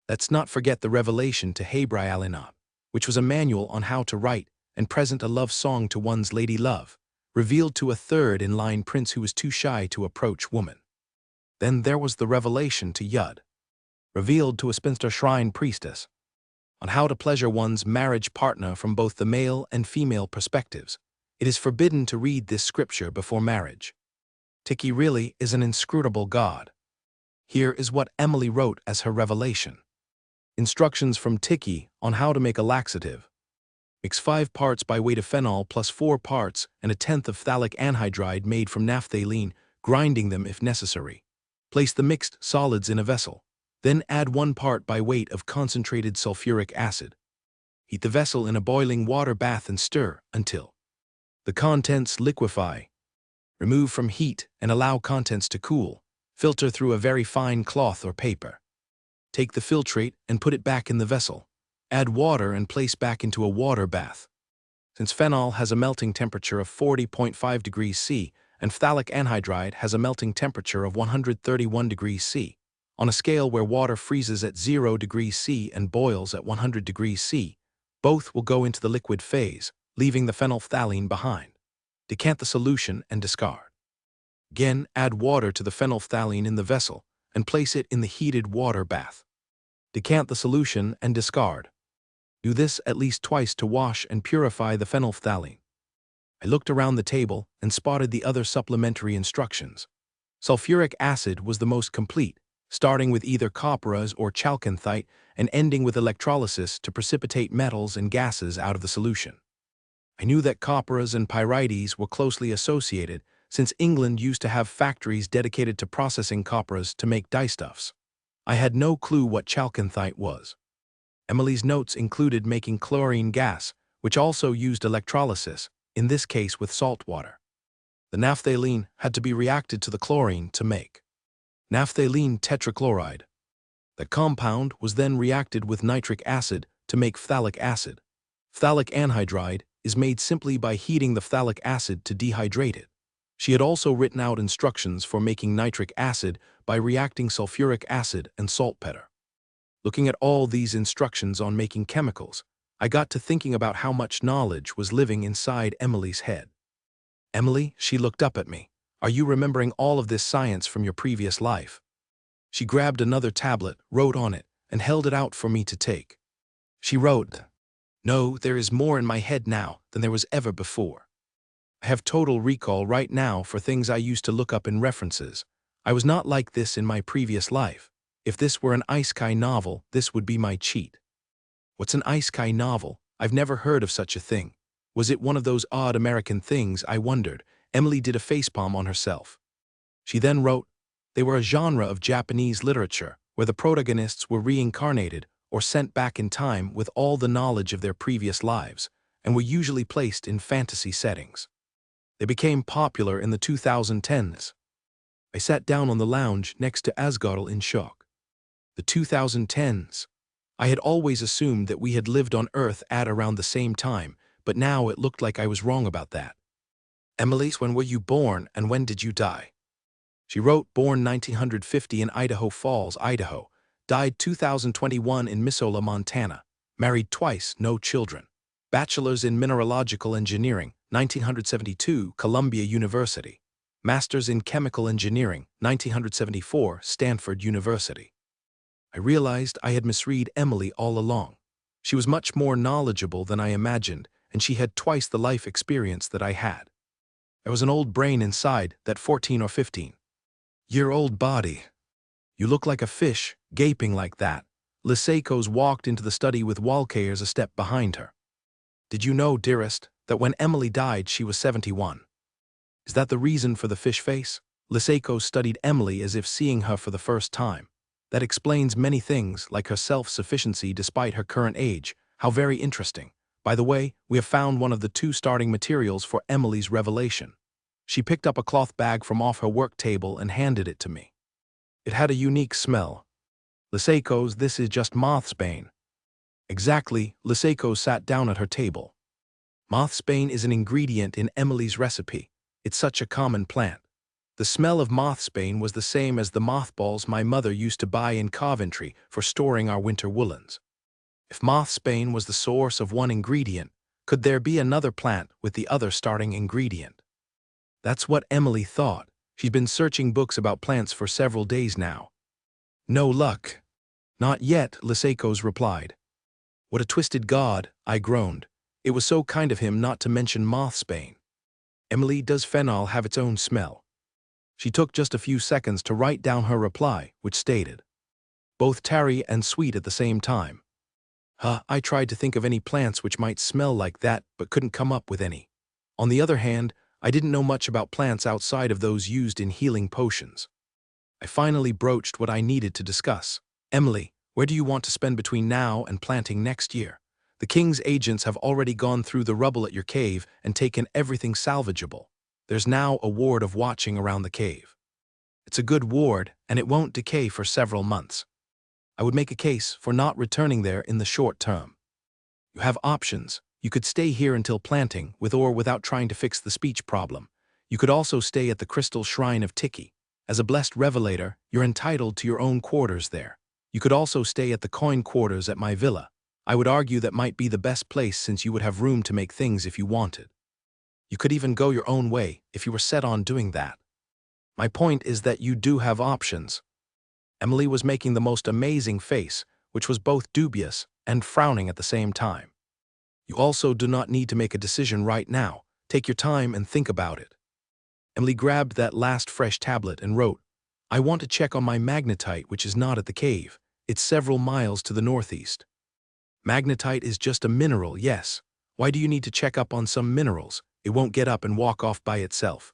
Let's not forget the revelation to Hebraialinab, which was a manual on how to write and present a love song to one's lady love, revealed to a third-in-line prince who was too shy to approach woman. Then there was the revelation to Yud, revealed to a spinster shrine priestess, on how to pleasure one's marriage partner from both the male and female perspectives. It is forbidden to read this scripture before marriage. Tiki really is an inscrutable god. Here is what Emily wrote as her revelation. Instructions from Tiki on how to make a laxative. Mix 5 parts by weight of phenol plus 4 parts and 1/10 of phthalic anhydride made from naphthalene, grinding them if necessary. Place the mixed solids in a vessel. Then add 1 part by weight of concentrated sulfuric acid. Heat the vessel in a boiling water bath and stir until the contents liquefy. Remove from heat and allow contents to cool. Filter through a very fine cloth or paper. Take the filtrate and put it back in the vessel. Add water and place back into a water bath. Since phenol has a melting temperature of 40.5 degrees C and phthalic anhydride has a melting temperature of 131 degrees C, on a scale where water freezes at 0 degrees C and boils at 100 degrees C, both will go into the liquid phase, leaving the phenolphthalein behind. Decant the solution and discard. Again, add water to the phenolphthalein in the vessel and place it in the heated water bath. Decant the solution and discard. Do this at least twice to wash and purify the phenolphthalein. I looked around the table and spotted the other supplementary instructions. Sulfuric acid was the most complete, starting with either copperas or chalcanthite and ending with electrolysis to precipitate metals and gases out of the solution. I knew that copperas and pyrites were closely associated, since England used to have factories dedicated to processing copperas to make dyestuffs. I had no clue what chalcanthite was. Emily's notes included making chlorine gas, which also used electrolysis, in this case with salt water. The naphthalene had to be reacted to the chlorine to make naphthalene tetrachloride. The compound was then reacted with nitric acid to make phthalic acid. Phthalic anhydride is made simply by heating the phthalic acid to dehydrate it. She had also written out instructions for making nitric acid by reacting sulfuric acid and saltpeter. Looking at all these instructions on making chemicals, I got to thinking about how much knowledge was living inside Emily's head. Emily, she looked up at me. Are you remembering all of this science from your previous life? She grabbed another tablet, wrote on it, and held it out for me to take. She wrote, "No, there is more in my head now than there was ever before. I have total recall right now for things I used to look up in references. I was not like this in my previous life. If this were an Isekai novel, this would be my cheat." What's an Isekai novel? I've never heard of such a thing. Was it one of those odd American things, I wondered? Emily did a facepalm on herself. She then wrote, "They were a genre of Japanese literature where the protagonists were reincarnated or sent back in time with all the knowledge of their previous lives, and were usually placed in fantasy settings. They became popular in the 2010s. I sat down on the lounge next to Asgardl in shock. The 2010s. I had always assumed that we had lived on Earth at around the same time, but now it looked like I was wrong about that. "Emily, when were you born and when did you die?" She wrote, born 1950 in Idaho Falls, Idaho, died 2021 in Missoula, Montana, married twice, no children. Bachelor's in Mineralogical Engineering, 1972, Columbia University. Master's in Chemical Engineering, 1974, Stanford University. I realized I had misread Emily all along. She was much more knowledgeable than I imagined, and she had twice the life experience that I had. There was an old brain inside that 14 or 15-year-old body. "You look like a fish, gaping like that." Lysaikos walked into the study with Walkairs a step behind her. "Did you know, dearest, that when Emily died she was 71? Is that the reason for the fish face?" Lysaikos studied Emily as if seeing her for the first time. "That explains many things, like her self-sufficiency despite her current age. How very interesting. By the way, we have found one of the 2 starting materials for Emily's revelation." She picked up a cloth bag from off her work table and handed it to me. It had a unique smell. "Lysaikos, this is just mothsbane." "Exactly." Lysaikos sat down at her table. "Mothsbane is an ingredient in Emily's recipe. It's such a common plant. The smell of mothsbane was the same as the mothballs my mother used to buy in Coventry for storing our winter woolens. If mothsbane was the source of one ingredient, Could there be another plant with the other starting ingredient? That's what Emily thought. She'd been searching books about plants for several days now. No luck. Not yet, Liseikos replied. What a twisted god, I groaned. It was so kind of him not to mention mothsbane. Emily, does phenol have its own smell? She took just a few seconds to write down her reply, which stated, both tarry and sweet at the same time. I tried to think of any plants which might smell like that, but couldn't come up with any. On the other hand, I didn't know much about plants outside of those used in healing potions. I finally broached what I needed to discuss. Emily, where do you want to spend between now and planting next year? The king's agents have already gone through the rubble at your cave and taken everything salvageable. There's now a ward of watching around the cave. It's a good ward, and it won't decay for several months. I would make a case for not returning there in the short term. You have options. You could stay here until planting, with or without trying to fix the speech problem. You could also stay at the Crystal Shrine of Tiki. As a blessed revelator, you're entitled to your own quarters there. You could also stay at the coin quarters at my villa. I would argue that might be the best place since you would have room to make things if you wanted. You could even go your own way if you were set on doing that. My point is that you do have options. Emily was making the most amazing face, which was both dubious and frowning at the same time. You also do not need to make a decision right now. Take your time and think about it. Emily grabbed that last fresh tablet and wrote, I want to check on my magnetite, which is not at the cave. It's several miles to the northeast. Magnetite is just a mineral, yes. Why do you need to check up on some minerals? It won't get up and walk off by itself.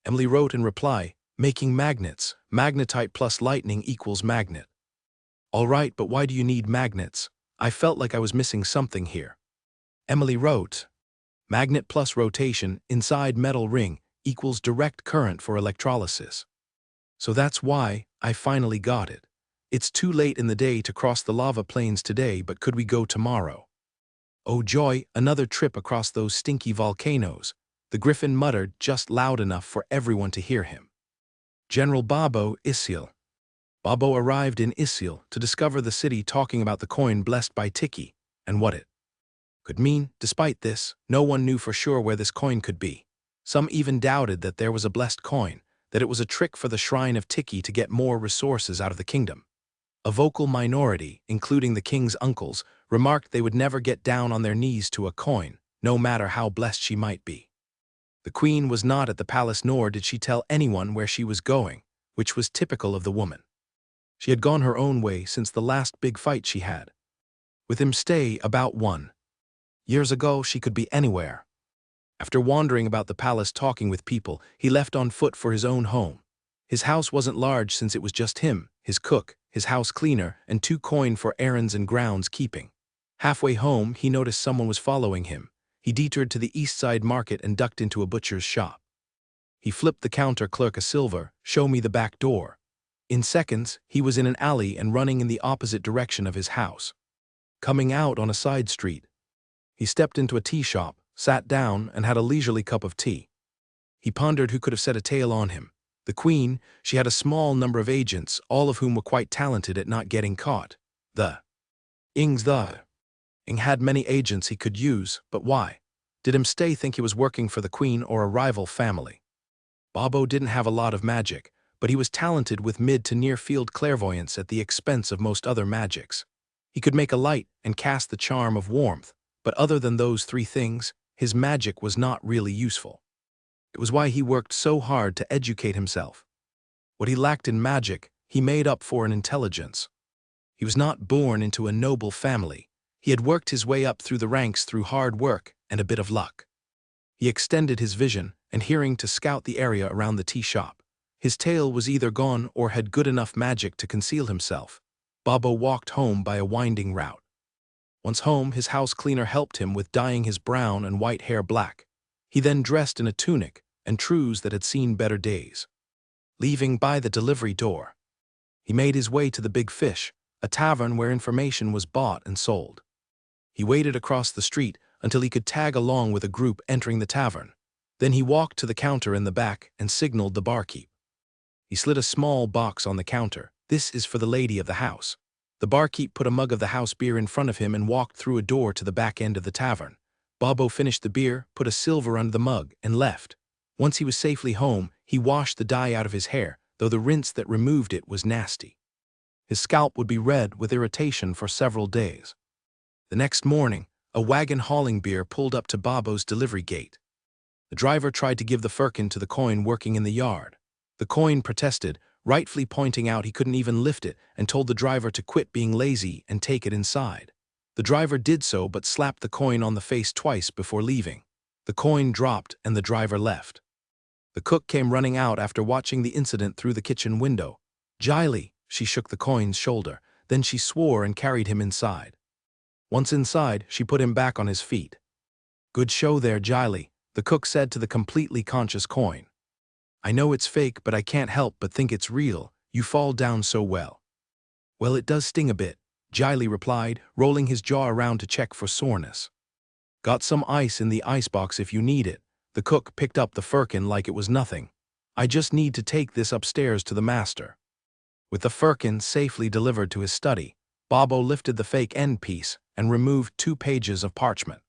Emily wrote in reply, making magnets. Magnetite plus lightning equals magnet. All right, but why do you need magnets? I felt like I was missing something here. Emily wrote, magnet plus rotation inside metal ring equals direct current for electrolysis. So that's why I finally got it. It's too late in the day to cross the lava plains today, but could we go tomorrow? Oh joy, another trip across those stinky volcanoes, the griffin muttered just loud enough for everyone to hear him. General Babo, Isil. Babo arrived in Isil to discover the city talking about the coin blessed by Tiki, and what it could mean. Despite this, no one knew for sure where this coin could be. Some even doubted that there was a blessed coin, that it was a trick for the Shrine of Tiki to get more resources out of the kingdom. A vocal minority, including the king's uncles, remarked they would never get down on their knees to a coin, no matter how blessed she might be. The queen was not at the palace, nor did she tell anyone where she was going, which was typical of the woman. She had gone her own way since the last big fight she had with him stay about 1 years ago. She could be anywhere. After wandering about the palace talking with people, he left on foot for his own home. His house wasn't large since it was just him, his cook, his house cleaner, and 2 coin for errands and grounds keeping. Halfway home, he noticed someone was following him. He detoured to the east side market and ducked into a butcher's shop. He flipped the counter clerk a silver, show me the back door. In seconds, he was in an alley and running in the opposite direction of his house. Coming out on a side street, he stepped into a tea shop, sat down, and had a leisurely cup of tea. He pondered who could have set a tail on him. The queen. She had a small number of agents, all of whom were quite talented at not getting caught. The Ing had many agents he could use, but why? Did him stay think he was working for the queen or a rival family? Babo didn't have a lot of magic, but he was talented with mid to near field clairvoyance at the expense of most other magics. He could make a light and cast the charm of warmth, but other than those 3 things, his magic was not really useful. It was why he worked so hard to educate himself. What he lacked in magic, he made up for in intelligence. He was not born into a noble family. He had worked his way up through the ranks through hard work and a bit of luck. He extended his vision and hearing to scout the area around the tea shop. His tail was either gone or had good enough magic to conceal himself. Babo walked home by a winding route. Once home, his house cleaner helped him with dyeing his brown and white hair black. He then dressed in a tunic and trews that had seen better days. Leaving by the delivery door, he made his way to the Big Fish, a tavern where information was bought and sold. He waited across the street until he could tag along with a group entering the tavern. Then he walked to the counter in the back and signaled the barkeep. He slid a small box on the counter. This is for the lady of the house. The barkeep put a mug of the house beer in front of him and walked through a door to the back end of the tavern. Babo finished the beer, put a silver under the mug, and left. Once he was safely home, he washed the dye out of his hair, though the rinse that removed it was nasty. His scalp would be red with irritation for several days. The next morning, a wagon hauling beer pulled up to Babo's delivery gate. The driver tried to give the firkin to the coin working in the yard. The coin protested, rightfully pointing out he couldn't even lift it, and told the driver to quit being lazy and take it inside. The driver did so but slapped the coin on the face twice before leaving. The coin dropped and the driver left. The cook came running out after watching the incident through the kitchen window. "Jiley," she shook the coin's shoulder, then she swore and carried him inside. Once inside, she put him back on his feet. "Good show there, Jiley," the cook said to the completely conscious coin. "I know it's fake, but I can't help but think it's real. You fall down so well." "Well, it does sting a bit," Jiley replied, rolling his jaw around to check for soreness. "Got some ice in the icebox if you need it." The cook picked up the firkin like it was nothing. "I just need to take this upstairs to the master." With the firkin safely delivered to his study, Babo lifted the fake end piece and removed 2 pages of parchment.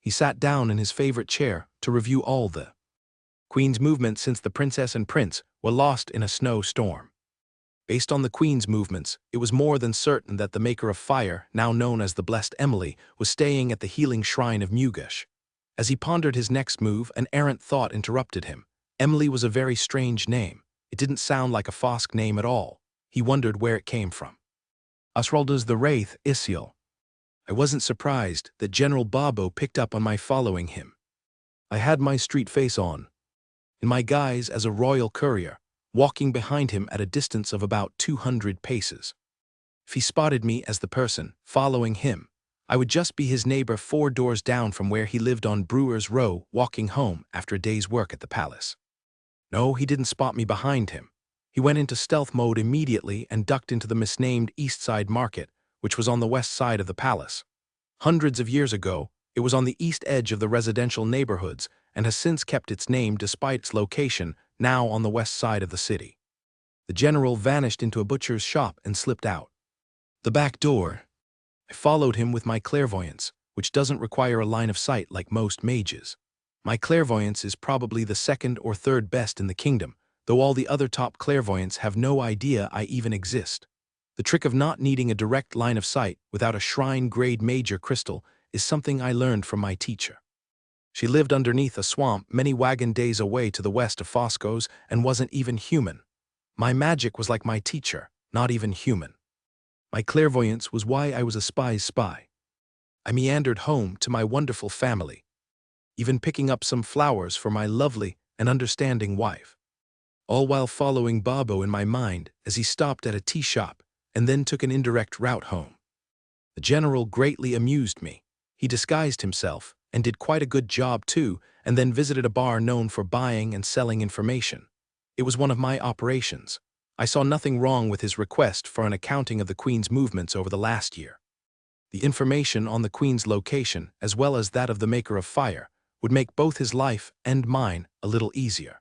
He sat down in his favorite chair to review all the Queen's movements since the princess and prince were lost in a snowstorm. Based on the Queen's movements, it was more than certain that the Maker of Fire, now known as the Blessed Emily, was staying at the healing shrine of Mugesh. As he pondered his next move, an errant thought interrupted him. Emily was a very strange name. It didn't sound like a Fosk name at all. He wondered where it came from. Osralda's the Wraith, Isiel. I wasn't surprised that General Babo picked up on my following him. I had my street face on, in my guise as a royal courier, walking behind him at a distance of about 200 paces. If he spotted me as the person following him, I would just be his neighbor 4 doors down from where he lived on Brewer's Row, walking home after a day's work at the palace. No, he didn't spot me behind him. He went into stealth mode immediately and ducked into the misnamed East Side Market, which was on the west side of the palace. Hundreds of years ago, it was on the east edge of the residential neighborhoods and has since kept its name despite its location, now on the west side of the city. The general vanished into a butcher's shop and slipped out the back door. I followed him with my clairvoyance, which doesn't require a line of sight like most mages. My clairvoyance is probably the 2nd or 3rd best in the kingdom, though all the other top clairvoyants have no idea I even exist. The trick of not needing a direct line of sight without a shrine-grade major crystal is something I learned from my teacher. She lived underneath a swamp many wagon days away to the west of Fosco's and wasn't even human. My magic was like my teacher, not even human. My clairvoyance was why I was a spy's spy. I meandered home to my wonderful family, even picking up some flowers for my lovely and understanding wife, all while following Babo in my mind as he stopped at a tea shop and then took an indirect route home. The general greatly amused me. He disguised himself and did quite a good job too, and then visited a bar known for buying and selling information. It was one of my operations. I saw nothing wrong with his request for an accounting of the Queen's movements over the last year. The information on the Queen's location, as well as that of the Maker of Fire, would make both his life and mine a little easier.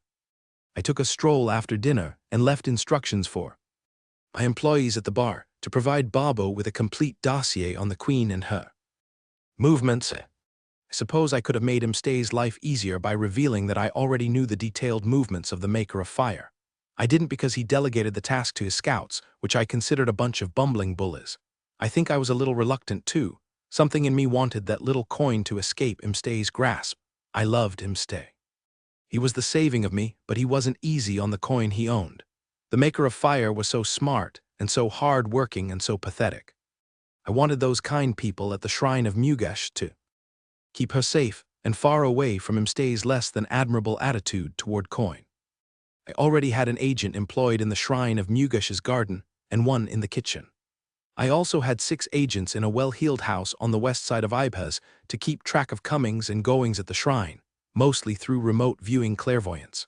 I took a stroll after dinner and left instructions for my employees at the bar to provide Babo with a complete dossier on the Queen and her movements. I suppose I could have made him stay's life easier by revealing that I already knew the detailed movements of the Maker of Fire. I didn't because he delegated the task to his scouts, which I considered a bunch of bumbling bullies. I think I was a little reluctant too. Something in me wanted that little coin to escape Imstay's grasp. I loved Imstay. He was the saving of me, but he wasn't easy on the coin he owned. The Maker of Fire was so smart and so hard-working and so pathetic. I wanted those kind people at the shrine of Mugesh to keep her safe and far away from Imstay's less than admirable attitude toward coin. I already had an agent employed in the shrine of Mugesh's garden and one in the kitchen. I also had 6 agents in a well-heeled house on the west side of Ibez to keep track of comings and goings at the shrine, mostly through remote viewing clairvoyance.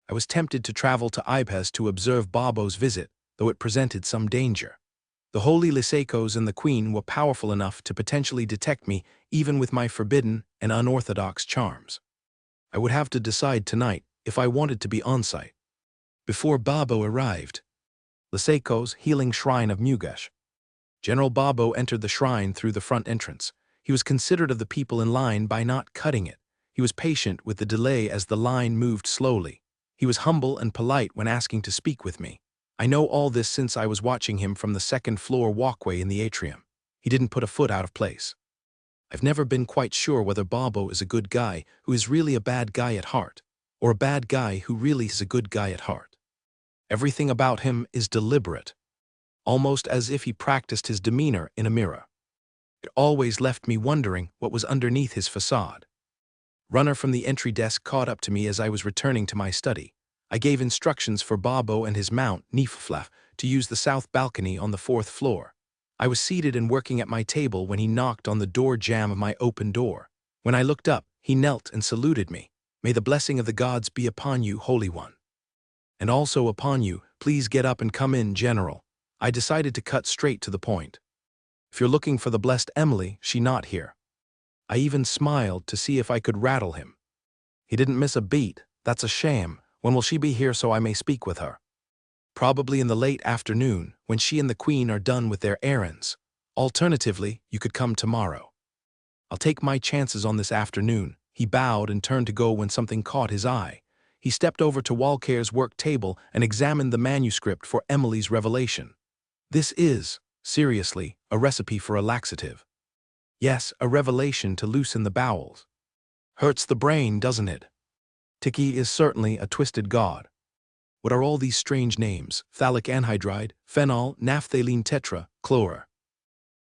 I was tempted to travel to Ibez to observe Babo's visit, though it presented some danger. The holy Liseikos and the Queen were powerful enough to potentially detect me even with my forbidden and unorthodox charms. I would have to decide tonight if I wanted to be on site. Before Babo arrived, Liseiko's healing shrine of Mugesh. General Babo entered the shrine through the front entrance. He was considerate of the people in line by not cutting it. He was patient with the delay as the line moved slowly. He was humble and polite when asking to speak with me. I know all this since I was watching him from the second-floor walkway in the atrium. He didn't put a foot out of place. I've never been quite sure whether Bobo is a good guy who is really a bad guy at heart, or a bad guy who really is a good guy at heart. Everything about him is deliberate, almost as if he practiced his demeanor in a mirror. It always left me wondering what was underneath his facade. Runner from the entry desk caught up to me as I was returning to my study. I gave instructions for Bobo and his mount, Niflflaf, to use the south balcony on the 4th floor. I was seated and working at my table when he knocked on the door jamb of my open door. When I looked up, he knelt and saluted me. "May the blessing of the gods be upon you, Holy One. And also upon you, please get up and come in, General." I decided to cut straight to the point. "If you're looking for the blessed Emily, she not here." I even smiled to see if I could rattle him. He didn't miss a beat. "That's a shame. When will she be here so I may speak with her?" "Probably in the late afternoon, when she and the Queen are done with their errands. Alternatively, you could come tomorrow." "I'll take my chances on this afternoon." He bowed and turned to go when something caught his eye. He stepped over to Walcair's work table and examined the manuscript for Emily's revelation. "This is, seriously, a recipe for a laxative." "Yes, a revelation to loosen the bowels." "Hurts the brain, doesn't it?" "Tiki is certainly a twisted god." "What are all these strange names? Phthalic anhydride, phenol, naphthalene tetra, chlor."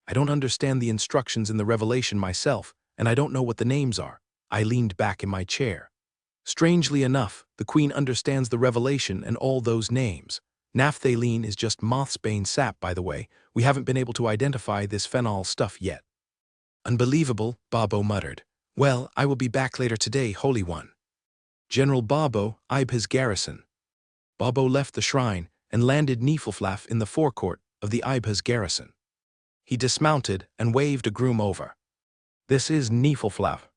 "I don't understand the instructions in the revelation myself, and I don't know what the names are." I leaned back in my chair. "Strangely enough, the Queen understands the revelation and all those names. Naphthalene is just mothsbane sap, by the way. We haven't been able to identify this phenol stuff yet." "Unbelievable," Bobo muttered. "Well, I will be back later today, Holy One." "General Bobo, Ibh's garrison." Bobo left the shrine and landed Niflflaf in the forecourt of the Ibh's garrison. He dismounted and waved a groom over. "This is Niflflaf.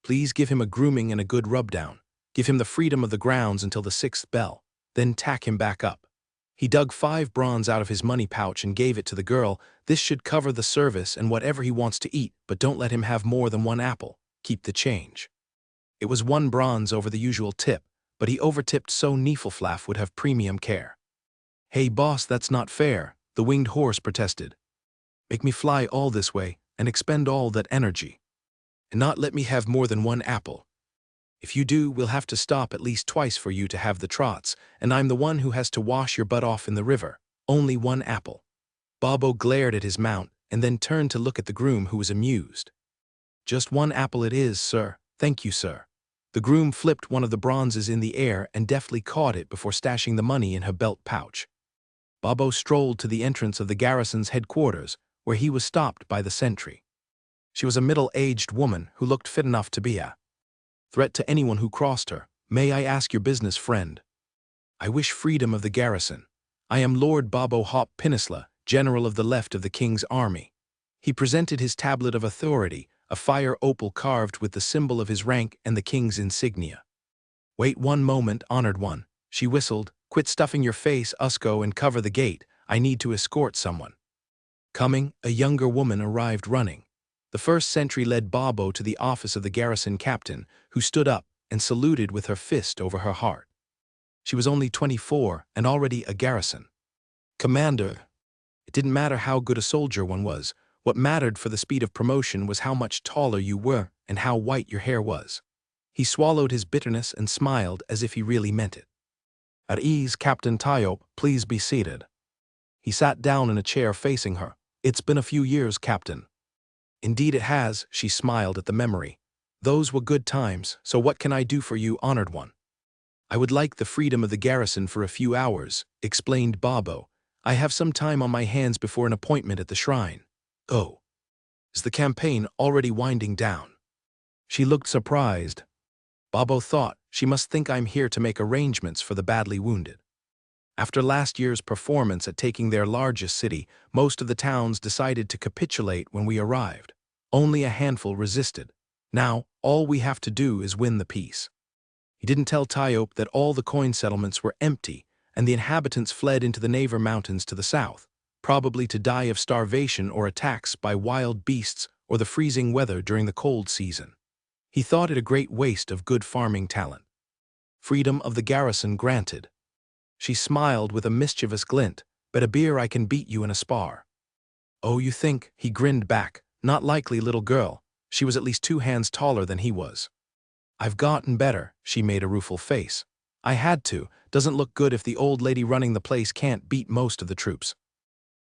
Please give him a grooming and a good rub-down. Give him the freedom of the grounds until the 6th bell, then tack him back up." He dug 5 bronze out of his money pouch and gave it to the girl. "This should cover the service and whatever he wants to eat, but don't let him have more than 1 apple. Keep the change." It was 1 bronze over the usual tip, but he overtipped so Niflflaf would have premium care. "Hey boss, that's not fair," the winged horse protested. "Make me fly all this way and expend all that energy. And not let me have more than 1 apple. If you do, we'll have to stop at least twice for you to have the trots, and I'm the one who has to wash your butt off in the river. Only 1 apple." Bobo glared at his mount and then turned to look at the groom, who was amused. "Just 1 apple it is, sir. Thank you, sir." The groom flipped one of the bronzes in the air and deftly caught it before stashing the money in her belt pouch. Bobo strolled to the entrance of the garrison's headquarters, where he was stopped by the sentry. She was a middle-aged woman who looked fit enough to be a threat to anyone who crossed her. "May I ask your business, friend?" "I wish freedom of the garrison. I am Lord Bobo Hop Pinisla, general of the left of the king's army." He presented his tablet of authority, a fire opal carved with the symbol of his rank and the king's insignia. "Wait 1 moment, honored one." She whistled. "Quit stuffing your face, Usko, and cover the gate. I need to escort someone." Coming, a younger woman arrived running. The first sentry led Bobo to the office of the garrison captain, who stood up and saluted with her fist over her heart. She was only 24 and already a garrison commander. It didn't matter how good a soldier one was. What mattered for the speed of promotion was how much taller you were and how white your hair was. He swallowed his bitterness and smiled as if he really meant it. "At ease, Captain Tyop, please be seated." He sat down in a chair facing her. "It's been a few years, Captain." "Indeed it has," she smiled at the memory. "Those were good times, so what can I do for you, honored one?" "I would like the freedom of the garrison for a few hours," explained Bobo. "I have some time on my hands before an appointment at the shrine." "Oh. Is the campaign already winding down?" She looked surprised. Bobo thought, she must think I'm here to make arrangements for the badly wounded. After last year's performance at taking their largest city, most of the towns decided to capitulate when we arrived. Only a handful resisted. Now, all we have to do is win the peace. He didn't tell Tyop that all the coin settlements were empty, and the inhabitants fled into the Naver Mountains to the south, probably to die of starvation or attacks by wild beasts or or the freezing weather during the cold season. He thought it a great waste of good farming talent. Freedom of the garrison granted. She smiled with a mischievous glint. Bet a beer I can beat you in a spar. Oh, you think? He grinned back. Not likely, little girl. She was at least 2 hands taller than he was. I've gotten better, she made a rueful face. I had to. Doesn't look good if the old lady running the place can't beat most of the troops.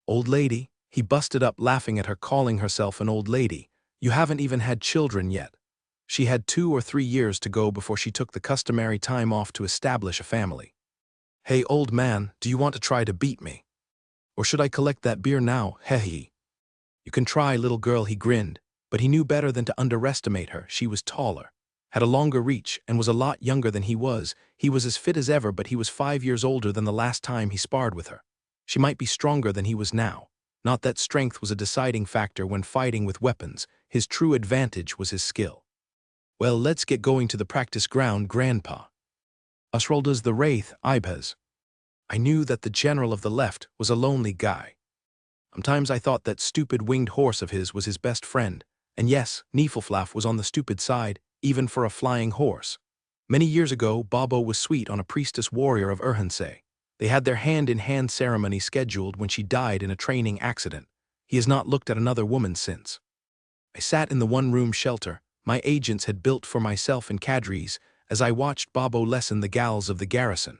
Old lady? He busted up laughing at her, calling herself an old lady. You haven't even had children yet. She had 2 or 3 years to go before she took the customary time off to establish a family. Hey, old man, do you want to try to beat me? Or should I collect that beer now? Heh. You can try, little girl, he grinned, but he knew better than to underestimate her. She was taller, had a longer reach, and was a lot younger than he was. He was as fit as ever, but he was 5 years older than the last time he sparred with her. She might be stronger than he was now. Not that strength was a deciding factor when fighting with weapons. His true advantage was his skill. Well, let's get going to the practice ground, Grandpa. Usrolda's the Wraith, Ibez. I knew that the general of the left was a lonely guy. Sometimes I thought that stupid winged horse of his was his best friend, and yes, Niflflaf was on the stupid side, even for a flying horse. Many years ago, Babo was sweet on a priestess warrior of Urhensay. They had their hand-in-hand ceremony scheduled when she died in a training accident. He has not looked at another woman since. I sat in the one-room shelter my agents had built for myself and cadres as I watched Babo lessen the gals of the garrison.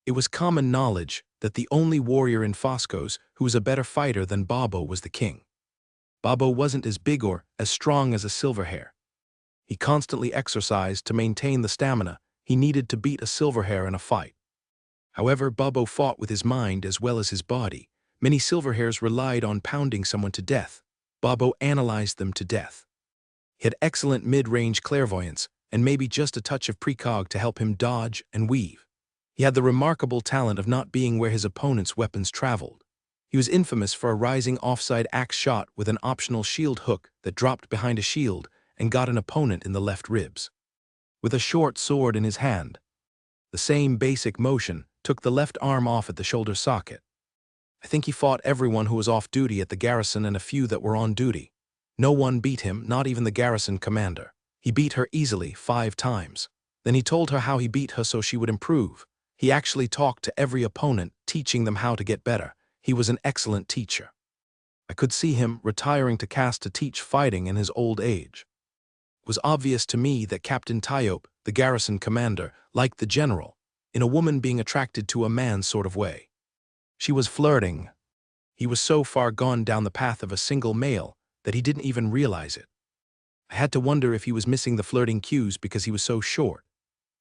It was common knowledge that the only warrior in Foscos who was a better fighter than Babo was the king. Babo wasn't as big or as strong as a Silverhair. He constantly exercised to maintain the stamina he needed to beat a Silverhair in a fight. However, Babo fought with his mind as well as his body. Many Silverhairs relied on pounding someone to death. Babo analyzed them to death. He had excellent mid-range clairvoyance and maybe just a touch of precog to help him dodge and weave. He had the remarkable talent of not being where his opponent's weapons traveled. He was infamous for a rising offside axe shot with an optional shield hook that dropped behind a shield and got an opponent in the left ribs. With a short sword in his hand, the same basic motion took the left arm off at the shoulder socket. I think he fought everyone who was off duty at the garrison and a few that were on duty. No one beat him, not even the garrison commander. He beat her easily 5 times. Then he told her how he beat her so she would improve. He actually talked to every opponent, teaching them how to get better. He was an excellent teacher. I could see him retiring to cast to teach fighting in his old age. It was obvious to me that Captain Tyope, the garrison commander, liked the general, in a woman being attracted to a man sort of way. She was flirting. He was so far gone down the path of a single male that he didn't even realize it. I had to wonder if he was missing the flirting cues because he was so short.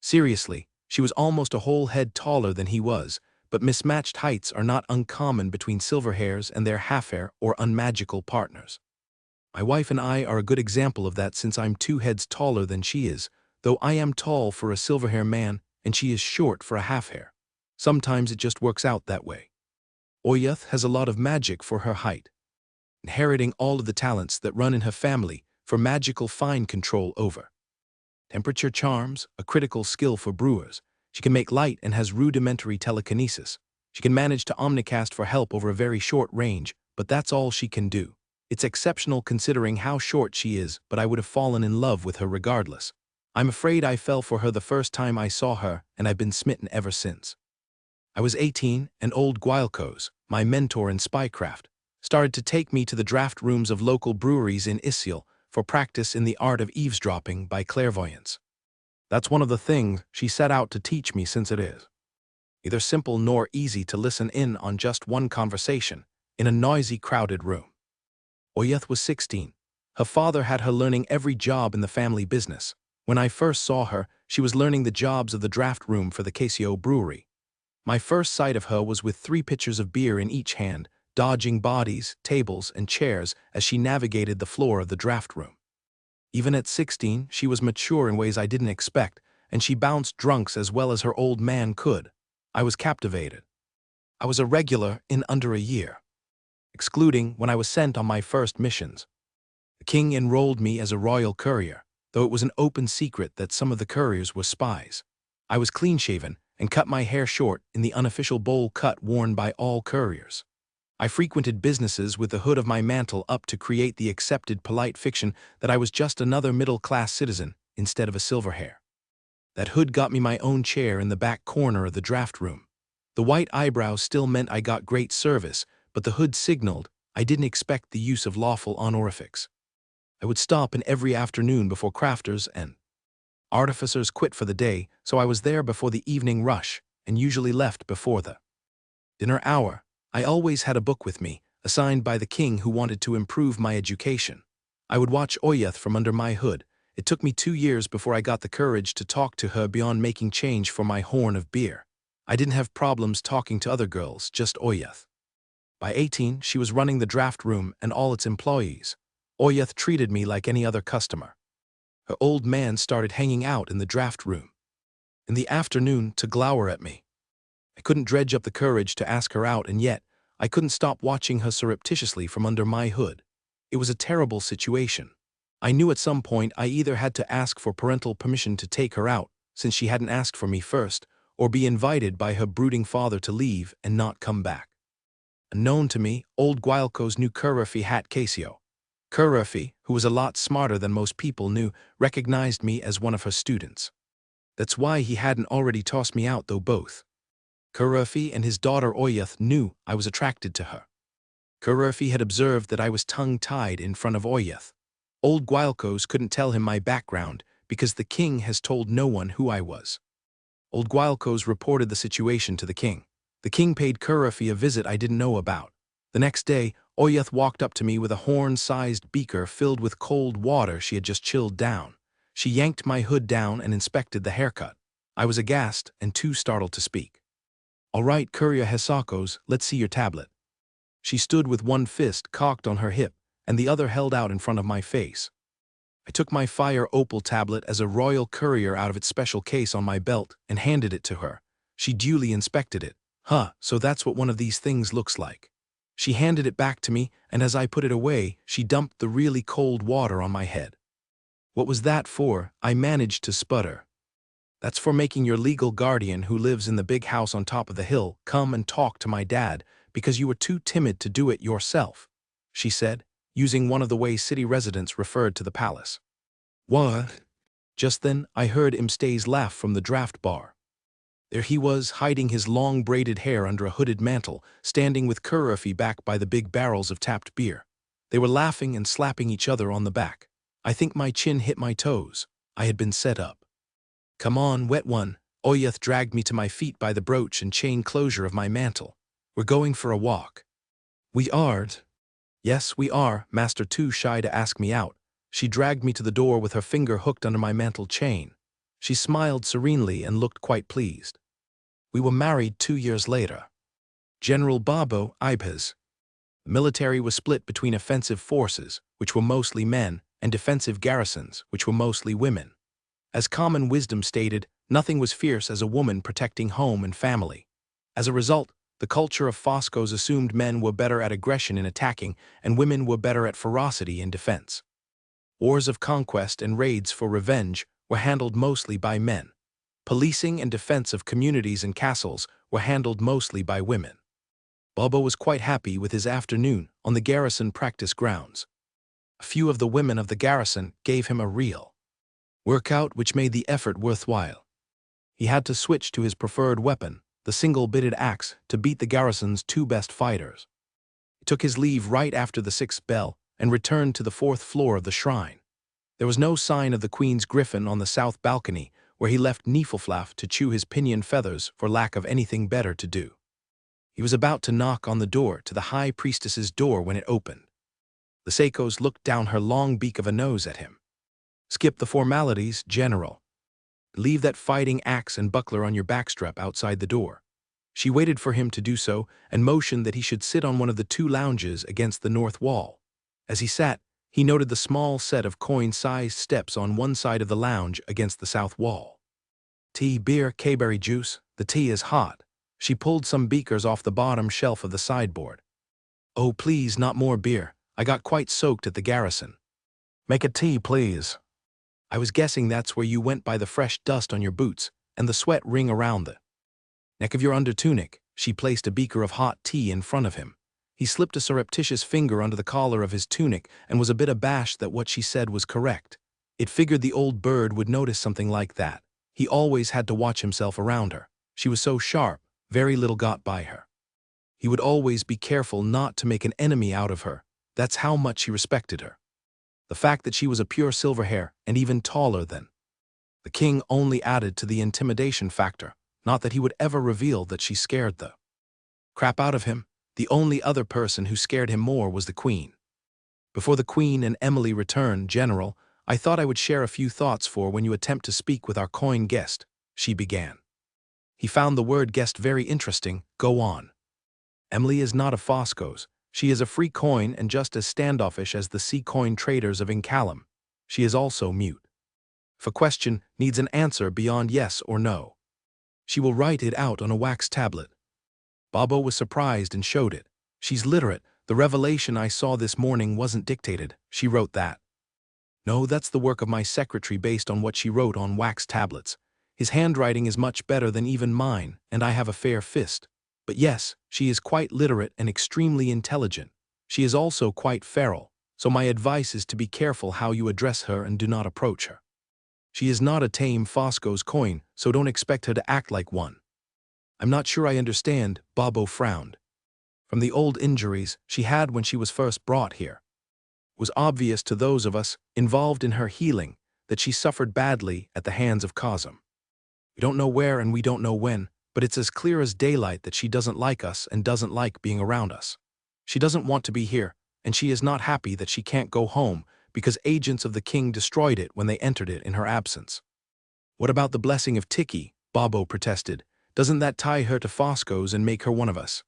Seriously, she was almost a whole head taller than he was, but mismatched heights are not uncommon between Silverhairs and their half-hair or unmagical partners. My wife and I are a good example of that since I'm 2 heads taller than she is, though I am tall for a Silverhair man and she is short for a half-hair. Sometimes it just works out that way. Oyuth has a lot of magic for her height, inheriting all of the talents that run in her family for magical fine control over. Temperature charms, a critical skill for brewers. She can make light and has rudimentary telekinesis. She can manage to omnicast for help over a very short range, but that's all she can do. It's exceptional considering how short she is, but I would have fallen in love with her regardless. I'm afraid I fell for her the first time I saw her, and I've been smitten ever since. I was 18, and old Guilcos, my mentor in spycraft, started to take me to the draft rooms of local breweries in Isil for practice in the art of eavesdropping by clairvoyance. That's one of the things she set out to teach me, since it is neither simple nor easy to listen in on just one conversation in a noisy, crowded room. Oyuth was 16. Her father had her learning every job in the family business. When I first saw her, she was learning the jobs of the draft room for the Casio brewery. My first sight of her was with 3 pitchers of beer in each hand, dodging bodies, tables, and chairs as she navigated the floor of the draft room. Even at 16, she was mature in ways I didn't expect, and she bounced drunks as well as her old man could. I was captivated. I was a regular in under a year, excluding when I was sent on my first missions. The king enrolled me as a royal courier, though it was an open secret that some of the couriers were spies. I was clean-shaven and cut my hair short in the unofficial bowl cut worn by all couriers. I frequented businesses with the hood of my mantle up to create the accepted polite fiction that I was just another middle-class citizen instead of a silver hair. That hood got me my own chair in the back corner of the draft room. The white eyebrows still meant I got great service, but the hood signaled I didn't expect the use of lawful honorifics. I would stop in every afternoon before crafters and artificers quit for the day, so I was there before the evening rush and usually left before the dinner hour. I always had a book with me, assigned by the king who wanted to improve my education. I would watch Oyeth from under my hood. It took me 2 years before I got the courage to talk to her beyond making change for my horn of beer. I didn't have problems talking to other girls, just Oyeth. By 18, she was running the draft room and all its employees. Oyeth treated me like any other customer. Her old man started hanging out in the draft room in the afternoon to glower at me. I couldn't dredge up the courage to ask her out, and yet I couldn't stop watching her surreptitiously from under my hood. It was a terrible situation. I knew at some point I either had to ask for parental permission to take her out, since she hadn't asked for me first, or be invited by her brooding father to leave and not come back. Unknown to me, old Guilco's knew Currufi hat Casio. Currufi, who was a lot smarter than most people knew, recognized me as one of her students. That's why he hadn't already tossed me out, though both Currufi and his daughter Oyeth knew I was attracted to her. Currufi had observed that I was tongue-tied in front of Oyeth. Old Guilcos couldn't tell him my background because the king has told no one who I was. Old Guilcos reported the situation to the king. The king paid Currufi a visit I didn't know about. The next day, Oyeth walked up to me with a horn-sized beaker filled with cold water she had just chilled down. She yanked my hood down and inspected the haircut. I was aghast and too startled to speak. "All right, Curia Hesakos, let's see your tablet." She stood with one fist cocked on her hip and the other held out in front of my face. I took my fire opal tablet as a royal courier out of its special case on my belt and handed it to her. She duly inspected it. So that's what one of these things looks like. She handed it back to me, and as I put it away, she dumped the really cold water on my head. "What was that for?" I managed to sputter. "That's for making your legal guardian, who lives in the big house on top of the hill, come and talk to my dad because you were too timid to do it yourself," she said, using one of the ways city residents referred to the palace. "What?" Just then, I heard Imstay's laugh from the draft bar. There he was, hiding his long braided hair under a hooded mantle, standing with Currufi back by the big barrels of tapped beer. They were laughing and slapping each other on the back. I think my chin hit my toes. I had been set up. "Come on, wet one." Oyeth dragged me to my feet by the brooch and chain closure of my mantle. "We're going for a walk." "We aren't." "Yes, we are." Master too shy to ask me out. She dragged me to the door with her finger hooked under my mantle chain. She smiled serenely and looked quite pleased. We were married 2 years later. General Babo Ibez. The military was split between offensive forces, which were mostly men, and defensive garrisons, which were mostly women. As common wisdom stated, nothing was fierce as a woman protecting home and family. As a result, the culture of Foscos assumed men were better at aggression in attacking and women were better at ferocity in defense. Wars of conquest and raids for revenge were handled mostly by men. Policing and defense of communities and castles were handled mostly by women. Bubba was quite happy with his afternoon on the garrison practice grounds. A few of the women of the garrison gave him a real workout which made the effort worthwhile. He had to switch to his preferred weapon, the single-bitted axe, to beat the garrison's 2 best fighters. He took his leave right after the 6th bell and returned to the 4th floor of the shrine. There was no sign of the Queen's griffin on the south balcony, where he left Niflflaf to chew his pinion feathers for lack of anything better to do. He was about to knock on the door to the High Priestess's door when it opened. The Seikos looked down her long beak of a nose at him. "Skip the formalities, General. Leave that fighting axe and buckler on your backstrap outside the door." She waited for him to do so and motioned that he should sit on one of the 2 lounges against the north wall. As he sat, he noted the small set of coin-sized steps on one side of the lounge against the south wall. "Tea, beer, K-berry juice. The tea is hot." She pulled some beakers off the bottom shelf of the sideboard. "Oh, please, not more beer. I got quite soaked at the garrison." "Make a tea, please." "I was guessing that's where you went by the fresh dust on your boots and the sweat ring around the neck of your undertunic." She placed a beaker of hot tea in front of him. He slipped a surreptitious finger under the collar of his tunic and was a bit abashed that what she said was correct. It figured the old bird would notice something like that. He always had to watch himself around her. She was so sharp, very little got by her. He would always be careful not to make an enemy out of her. That's how much he respected her. The fact that she was a pure silver hair and even taller than the king only added to the intimidation factor, not that he would ever reveal that she scared the crap out of him. The only other person who scared him more was the queen. Before the queen and Emily returned, General, I thought I would share a few thoughts for when you attempt to speak with our coin guest, she began. He found the word guest very interesting. Go on. Emily is not a Fosco's. She is a free coin and just as standoffish as the sea coin traders of Incalum. She is also mute. If a question needs an answer beyond yes or no, she will write it out on a wax tablet. Bobo was surprised and showed it. She's literate. The revelation I saw this morning wasn't dictated. She wrote that. No, that's the work of my secretary based on what she wrote on wax tablets. His handwriting is much better than even mine, and I have a fair fist. But yes, she is quite literate and extremely intelligent. She is also quite feral, so my advice is to be careful how you address her and do not approach her. She is not a tame Fosco's coin, so don't expect her to act like one. I'm not sure I understand, Bobo frowned. From the old injuries she had when she was first brought here, it was obvious to those of us involved in her healing that she suffered badly at the hands of Cosm. We don't know where and we don't know when, but it's as clear as daylight that she doesn't like us and doesn't like being around us. She doesn't want to be here, and she is not happy that she can't go home because agents of the king destroyed it when they entered it in her absence. What about the blessing of Tiki? Bobo protested. Doesn't that tie her to Fosco's and make her one of us?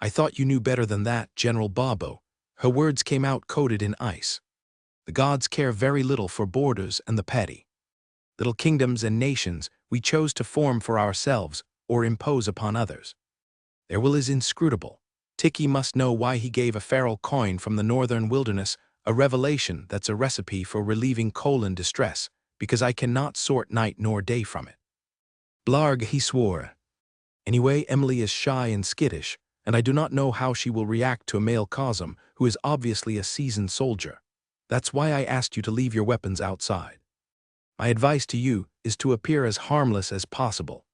I thought you knew better than that, General Bobo. Her words came out coated in ice. The gods care very little for borders and the petty little kingdoms and nations we chose to form for ourselves or impose upon others. Their will is inscrutable. Tiki must know why he gave a feral coin from the northern wilderness a revelation that's a recipe for relieving colon distress, because I cannot sort night nor day from it. Blarg, he swore. Anyway, Emily is shy and skittish, and I do not know how she will react to a male Cosm who is obviously a seasoned soldier. That's why I asked you to leave your weapons outside. My advice to you is to appear as harmless as possible.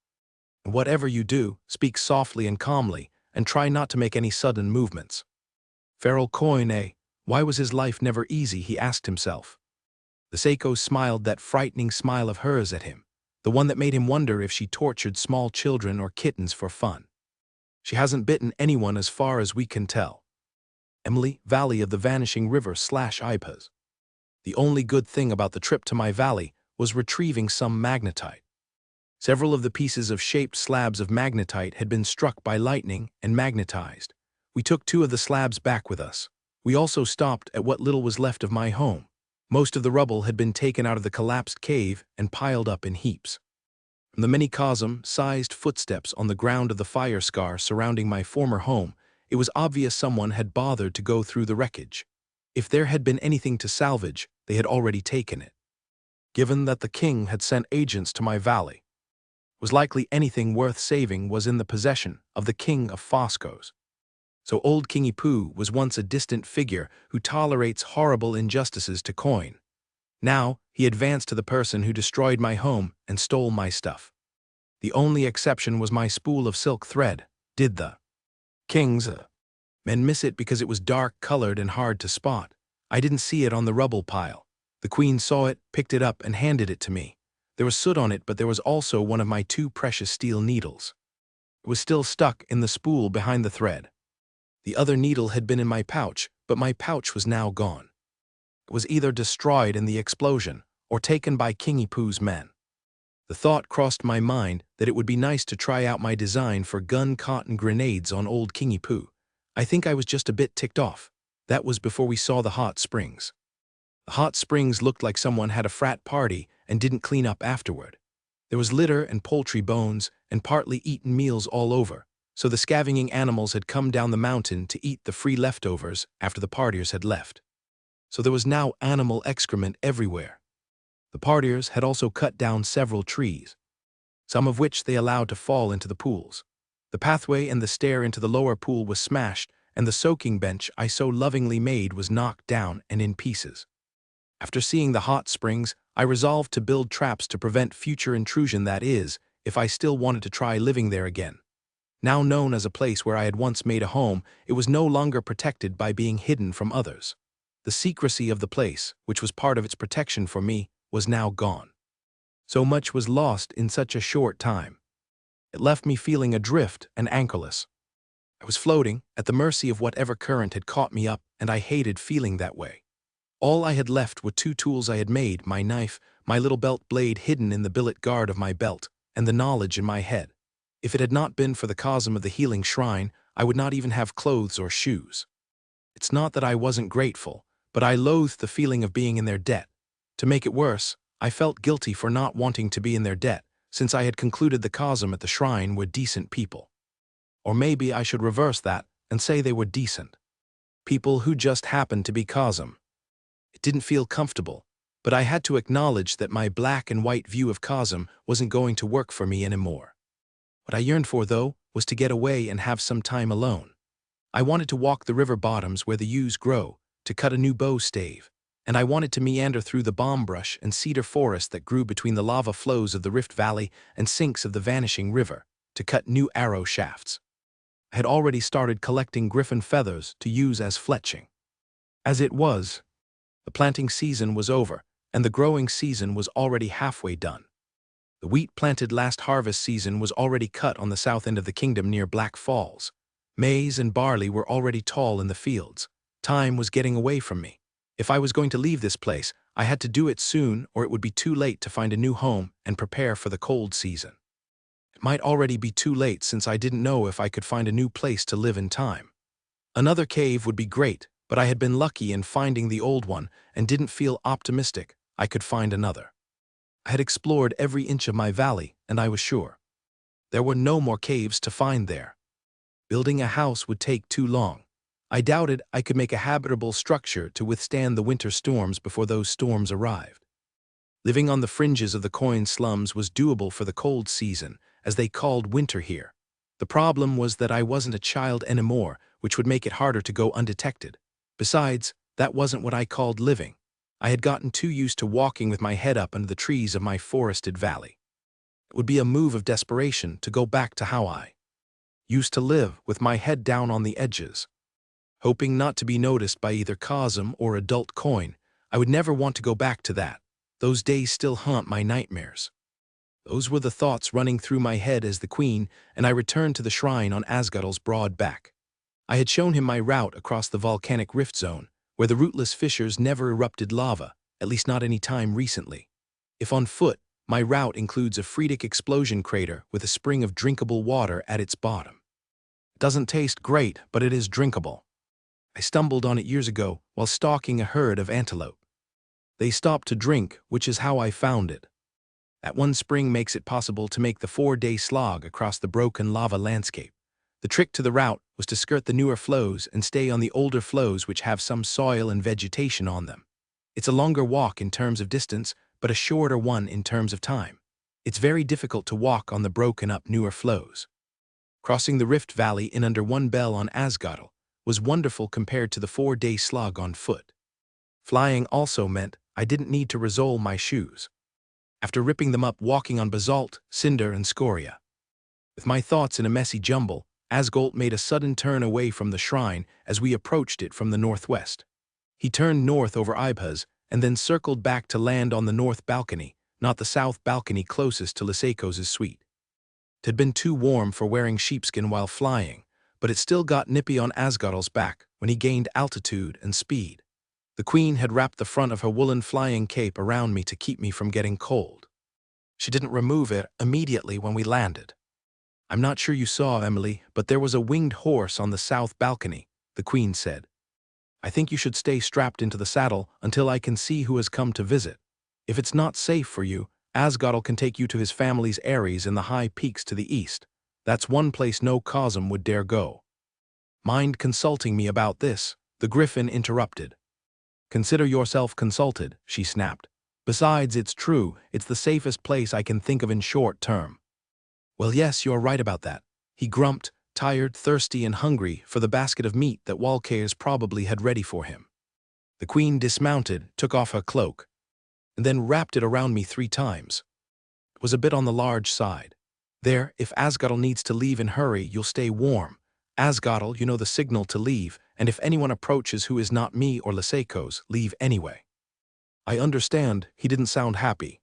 And whatever you do, speak softly and calmly, and try not to make any sudden movements. Feral coin, eh? Why was his life never easy, he asked himself. The Seiko smiled that frightening smile of hers at him, the one that made him wonder if she tortured small children or kittens for fun. She hasn't bitten anyone as far as we can tell. Emily, Valley of the Vanishing River / Ipas. The only good thing about the trip to my valley was retrieving some magnetite. Several of the pieces of shaped slabs of magnetite had been struck by lightning and magnetized. We took 2 of the slabs back with us. We also stopped at what little was left of my home. Most of the rubble had been taken out of the collapsed cave and piled up in heaps. From the many Cosm-sized footsteps on the ground of the fire scar surrounding my former home, it was obvious someone had bothered to go through the wreckage. If there had been anything to salvage, they had already taken it. Given that the king had sent agents to my valley, it was likely anything worth saving was in the possession of the king of Fosco's. So old Kingy Poo was once a distant figure who tolerates horrible injustices to coin. Now, he advanced to the person who destroyed my home and stole my stuff. The only exception was my spool of silk thread. Did the king's men miss it because it was dark-colored and hard to spot? I didn't see it on the rubble pile. The queen saw it, picked it up, and handed it to me. There was soot on it, but there was also one of my 2 precious steel needles. It was still stuck in the spool behind the thread. The other needle had been in my pouch, but my pouch was now gone. It was either destroyed in the explosion or taken by Kingy Poo's men. The thought crossed my mind that it would be nice to try out my design for gun-cotton grenades on old Kingy Poo. I think I was just a bit ticked off. That was before we saw the hot springs. The hot springs looked like someone had a frat party and didn't clean up afterward. There was litter and poultry bones and partly eaten meals all over, so the scavenging animals had come down the mountain to eat the free leftovers after the partiers had left. So there was now animal excrement everywhere. The partiers had also cut down several trees, some of which they allowed to fall into the pools. The pathway and the stair into the lower pool was smashed, and the soaking bench I so lovingly made was knocked down and in pieces. After seeing the hot springs, I resolved to build traps to prevent future intrusion, that is, if I still wanted to try living there again. Now known as a place where I had once made a home, it was no longer protected by being hidden from others. The secrecy of the place, which was part of its protection for me, was now gone. So much was lost in such a short time. It left me feeling adrift and anchorless. I was floating, at the mercy of whatever current had caught me up, and I hated feeling that way. All I had left were two tools I had made, my knife, my little belt blade hidden in the billet guard of my belt, and the knowledge in my head. If it had not been for the cosm of the healing shrine, I would not even have clothes or shoes. It's not that I wasn't grateful, but I loathed the feeling of being in their debt. To make it worse, I felt guilty for not wanting to be in their debt, since I had concluded the cosm at the shrine were decent people. Or maybe I should reverse that and say they were decent. People who just happened to be cosm. It didn't feel comfortable, but I had to acknowledge that my black and white view of cosm wasn't going to work for me anymore. What I yearned for, though, was to get away and have some time alone. I wanted to walk the river bottoms where the yews grow, to cut a new bow stave, and I wanted to meander through the balm brush and cedar forest that grew between the lava flows of the Rift Valley and sinks of the vanishing river, to cut new arrow shafts. I had already started collecting griffin feathers to use as fletching. As it was, the planting season was over, and the growing season was already halfway done. The wheat planted last harvest season was already cut on the south end of the kingdom near Black Falls. Maize and barley were already tall in the fields. Time was getting away from me. If I was going to leave this place, I had to do it soon, or it would be too late to find a new home and prepare for the cold season. It might already be too late, since I didn't know if I could find a new place to live in time. Another cave would be great, but I had been lucky in finding the old one and didn't feel optimistic I could find another. I had explored every inch of my valley, and I was sure there were no more caves to find there. Building a house would take too long. I doubted I could make a habitable structure to withstand the winter storms before those storms arrived. Living on the fringes of the coin slums was doable for the cold season, as they called winter here. The problem was that I wasn't a child anymore, which would make it harder to go undetected. Besides, that wasn't what I called living. I had gotten too used to walking with my head up under the trees of my forested valley. It would be a move of desperation to go back to how I used to live, with my head down on the edges. Hoping not to be noticed by either cosm or adult coin, I would never want to go back to that. Those days still haunt my nightmares. Those were the thoughts running through my head as the queen and I returned to the shrine on Asgard's broad back. I had shown him my route across the volcanic rift zone, where the rootless fissures never erupted lava, at least not any time recently. If on foot, my route includes a Fredic explosion crater with a spring of drinkable water at its bottom. It doesn't taste great, but it is drinkable. I stumbled on it years ago while stalking a herd of antelope. They stopped to drink, which is how I found it. That one spring makes it possible to make the 4-day slog across the broken lava landscape. The trick to the route was to skirt the newer flows and stay on the older flows which have some soil and vegetation on them. It's a longer walk in terms of distance, but a shorter one in terms of time. It's very difficult to walk on the broken-up newer flows. Crossing the Rift Valley in under one bell on Asgard was wonderful compared to the 4-day slog on foot. Flying also meant I didn't need to resole my shoes. After ripping them up walking on basalt, cinder, and scoria. With my thoughts in a messy jumble, Asgolt made a sudden turn away from the shrine as we approached it from the northwest. He turned north over Ibhaz and then circled back to land on the north balcony, not the south balcony closest to Lysaikos' suite. It had been too warm for wearing sheepskin while flying, but it still got nippy on Asgard's back when he gained altitude and speed. The queen had wrapped the front of her woolen flying cape around me to keep me from getting cold. She didn't remove it immediately when we landed. "I'm not sure you saw, Emily, but there was a winged horse on the south balcony," the queen said. "I think you should stay strapped into the saddle until I can see who has come to visit. If it's not safe for you, Asgard can take you to his family's Ares in the high peaks to the east. That's one place no cosm would dare go." "Mind consulting me about this?" the griffin interrupted. "Consider yourself consulted," she snapped. "Besides, it's true, it's the safest place I can think of in short term." "Well, yes, you're right about that," he grumped, tired, thirsty, and hungry for the basket of meat that Walcaers probably had ready for him. The queen dismounted, took off her cloak, and then wrapped it around me 3 times. It was a bit on the large side. There, if Asgadal needs to leave in hurry, you'll stay warm. Asgadal, you know the signal to leave, and if anyone approaches who is not me or Lysaikos, leave anyway. I understand, he didn't sound happy.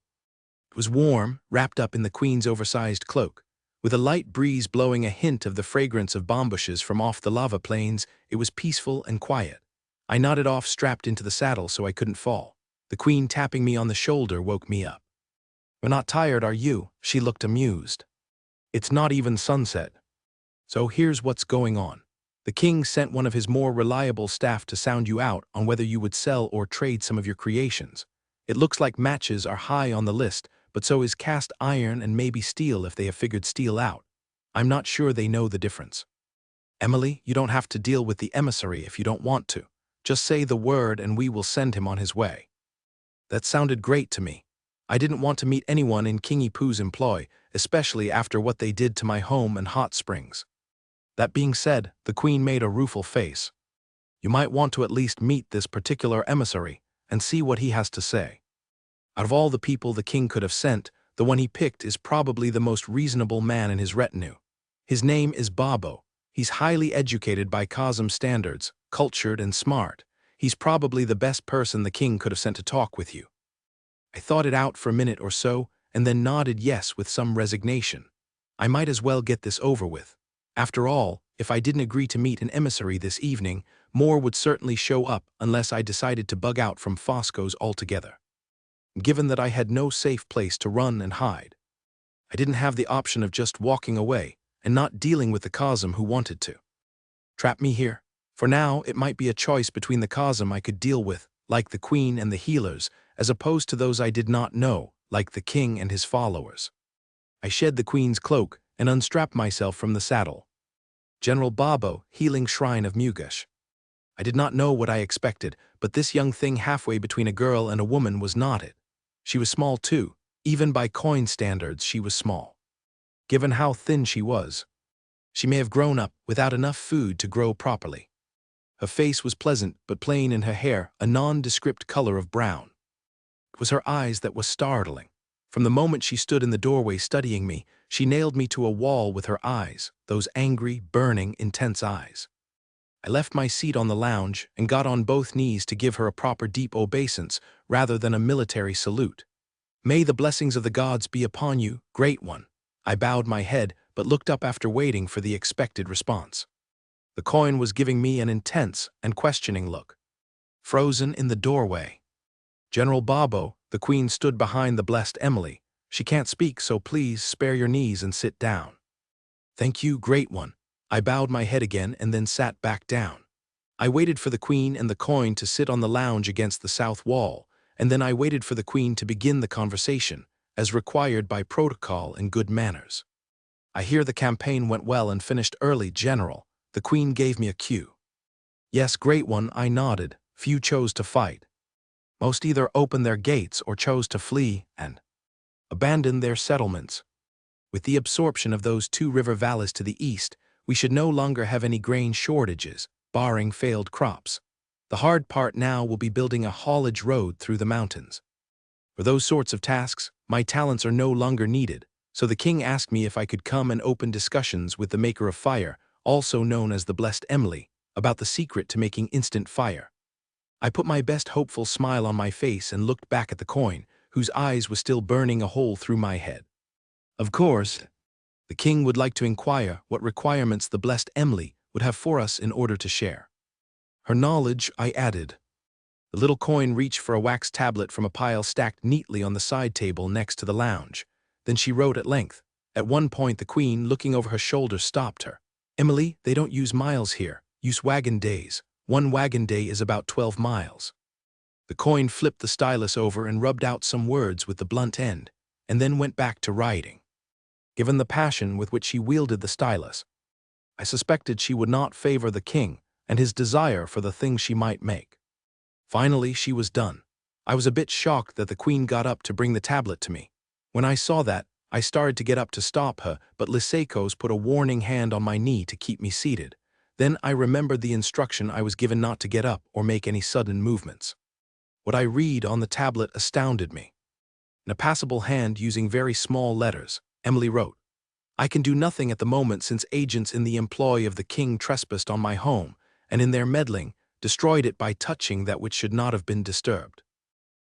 It was warm, wrapped up in the queen's oversized cloak. With a light breeze blowing a hint of the fragrance of bambushes from off the lava plains, it was peaceful and quiet. I nodded off, strapped into the saddle so I couldn't fall. The queen tapping me on the shoulder woke me up. "You're not tired, are you?" She looked amused. "It's not even sunset. So here's what's going on. The king sent one of his more reliable staff to sound you out on whether you would sell or trade some of your creations. It looks like matches are high on the list, but so is cast iron and maybe steel if they have figured steel out. I'm not sure they know the difference. Emily, you don't have to deal with the emissary if you don't want to. Just say the word and we will send him on his way." That sounded great to me. I didn't want to meet anyone in Kingy Poo's employ, especially after what they did to my home and hot springs. That being said, the queen made a rueful face. "You might want to at least meet this particular emissary and see what he has to say. Out of all the people the king could have sent, the one he picked is probably the most reasonable man in his retinue. His name is Babo. He's highly educated by Cosm standards, cultured and smart. He's probably the best person the king could have sent to talk with you." I thought it out for a minute or so, and then nodded yes with some resignation. I might as well get this over with. After all, if I didn't agree to meet an emissary this evening, more would certainly show up unless I decided to bug out from Fosco's altogether. Given that I had no safe place to run and hide, I didn't have the option of just walking away and not dealing with the Cosm who wanted to trap me here. For now, it might be a choice between the Cosm I could deal with, like the queen and the healers, as opposed to those I did not know, like the king and his followers. I shed the queen's cloak and unstrapped myself from the saddle. General Babo, healing shrine of Mugash. I did not know what I expected, but this young thing halfway between a girl and a woman was not it. She was small too. Even by coin standards, she was small. Given how thin she was, she may have grown up without enough food to grow properly. Her face was pleasant but plain, and her hair a nondescript color of brown. It was her eyes that was startling. From the moment she stood in the doorway studying me, she nailed me to a wall with her eyes, those angry, burning, intense eyes. I left my seat on the lounge and got on both knees to give her a proper deep obeisance rather than a military salute. "May the blessings of the gods be upon you, great one." I bowed my head but looked up after waiting for the expected response. The coin was giving me an intense and questioning look. Frozen in the doorway. "General Babo," the queen stood behind the blessed Emily. "She can't speak, so please spare your knees and sit down." "Thank you, great one." I bowed my head again and then sat back down. I waited for the queen and the coin to sit on the lounge against the south wall, and then I waited for the queen to begin the conversation, as required by protocol and good manners. "I hear the campaign went well and finished early, General." The queen gave me a cue. "Yes, great one," I nodded. "Few chose to fight. Most either opened their gates or chose to flee and abandon their settlements. With the absorption of those 2 river valleys to the east, we should no longer have any grain shortages, barring failed crops. The hard part now will be building a haulage road through the mountains. For those sorts of tasks, my talents are no longer needed, so the king asked me if I could come and open discussions with the maker of fire, also known as the Blessed Emily, about the secret to making instant fire. I put my best hopeful smile on my face and looked back at the coin, whose eyes was still burning a hole through my head. Of course, the king would like to inquire what requirements the Blessed Emily would have for us in order to share. Her knowledge, I added. The little coin reached for a wax tablet from a pile stacked neatly on the side table next to the lounge. Then she wrote at length. At one point the queen, looking over her shoulder, stopped her. "Emily, they don't use miles here. Use wagon days. 1 wagon day is about 12 miles. The coin flipped the stylus over and rubbed out some words with the blunt end, and then went back to writing. Given the passion with which she wielded the stylus, I suspected she would not favor the king and his desire for the things she might make. Finally, she was done. I was a bit shocked that the queen got up to bring the tablet to me. When I saw that, I started to get up to stop her, but Liseiko's put a warning hand on my knee to keep me seated. Then I remembered the instruction I was given not to get up or make any sudden movements. What I read on the tablet astounded me. In a passable hand using very small letters, Emily wrote, "I can do nothing at the moment since agents in the employ of the king trespassed on my home, and in their meddling, destroyed it by touching that which should not have been disturbed.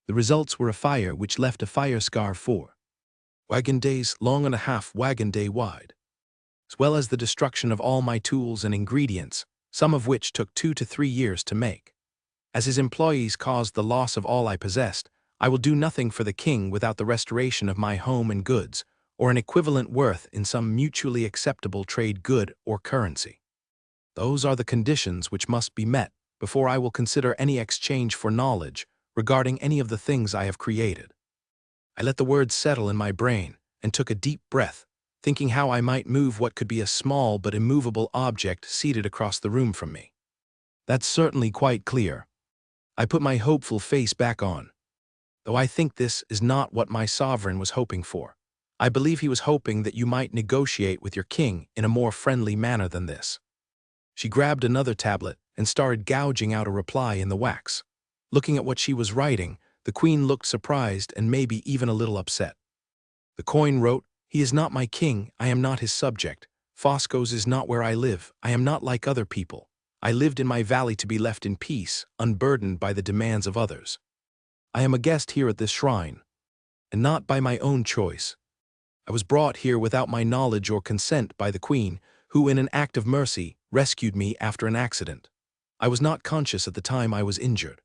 The results were a fire which left a fire scar 4 wagon days long and a half wagon day wide, as well as the destruction of all my tools and ingredients, some of which took 2 to 3 years to make. As his employees caused the loss of all I possessed, I will do nothing for the king without the restoration of my home and goods, or an equivalent worth in some mutually acceptable trade good or currency. Those are the conditions which must be met before I will consider any exchange for knowledge regarding any of the things I have created." I let the words settle in my brain and took a deep breath, thinking how I might move what could be a small but immovable object seated across the room from me. "That's certainly quite clear." I put my hopeful face back on. "Though I think this is not what my sovereign was hoping for. I believe he was hoping that you might negotiate with your king in a more friendly manner than this." She grabbed another tablet and started gouging out a reply in the wax. Looking at what she was writing, the queen looked surprised and maybe even a little upset. The coin wrote, "He is not my king, I am not his subject. Fosco's is not where I live, I am not like other people. I lived in my valley to be left in peace, unburdened by the demands of others. I am a guest here at this shrine, and not by my own choice. I was brought here without my knowledge or consent by the queen, who in an act of mercy rescued me after an accident. I was not conscious at the time I was injured.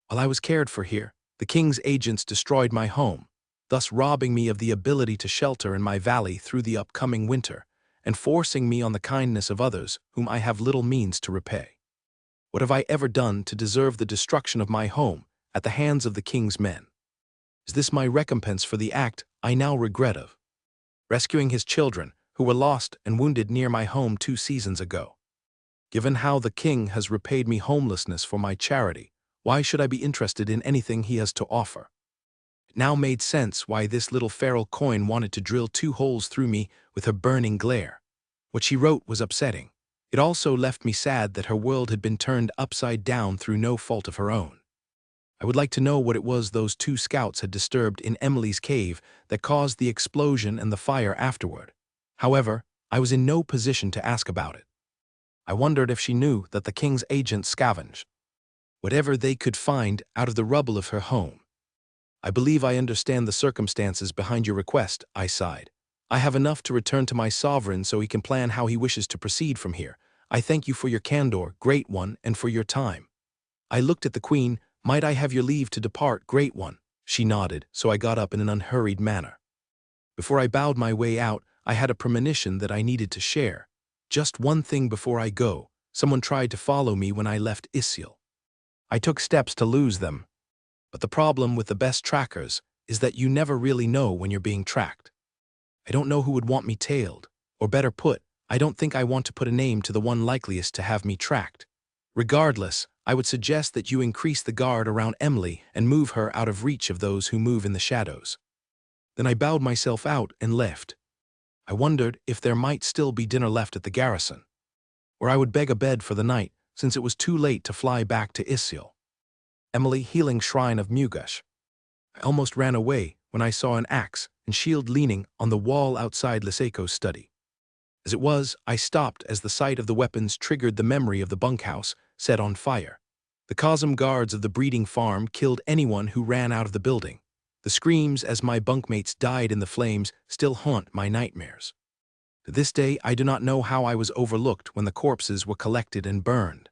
While I was cared for here, the king's agents destroyed my home, thus robbing me of the ability to shelter in my valley through the upcoming winter, and forcing me on the kindness of others whom I have little means to repay. What have I ever done to deserve the destruction of my home at the hands of the king's men? Is this my recompense for the act I now regret of rescuing his children, who were lost and wounded near my home 2 seasons ago? Given how the king has repaid me homelessness for my charity, why should I be interested in anything he has to offer?" It now made sense why this little feral coin wanted to drill 2 holes through me with her burning glare. What she wrote was upsetting. It also left me sad that her world had been turned upside down through no fault of her own. I would like to know what it was those 2 scouts had disturbed in Emily's cave that caused the explosion and the fire afterward. However, I was in no position to ask about it. I wondered if she knew that the king's agents scavenged whatever they could find out of the rubble of her home. "I believe I understand the circumstances behind your request," I sighed. "I have enough to return to my sovereign so he can plan how he wishes to proceed from here. I thank you for your candor, great one, and for your time." I looked at the queen. "Might I have your leave to depart, great one?" She nodded, so I got up in an unhurried manner. Before I bowed my way out, I had a premonition that I needed to share. Just one thing before I go. Someone tried to follow me when I left Isil. I took steps to lose them. But the problem with the best trackers is that you never really know when you're being tracked. I don't know who would want me tailed, or better put, I don't think I want to put a name to the one likeliest to have me tracked. Regardless, I would suggest that you increase the guard around Emily and move her out of reach of those who move in the shadows. Then I bowed myself out and left. I wondered if there might still be dinner left at the garrison, or I would beg a bed for the night, since it was too late to fly back to Isil. Emily, Healing Shrine of Mugush. I almost ran away when I saw an axe and shield leaning on the wall outside Liseiko's study. As it was, I stopped as the sight of the weapons triggered the memory of the bunkhouse set on fire. The Cosm guards of the breeding farm killed anyone who ran out of the building. The screams as my bunkmates died in the flames still haunt my nightmares. To this day, I do not know how I was overlooked when the corpses were collected and burned.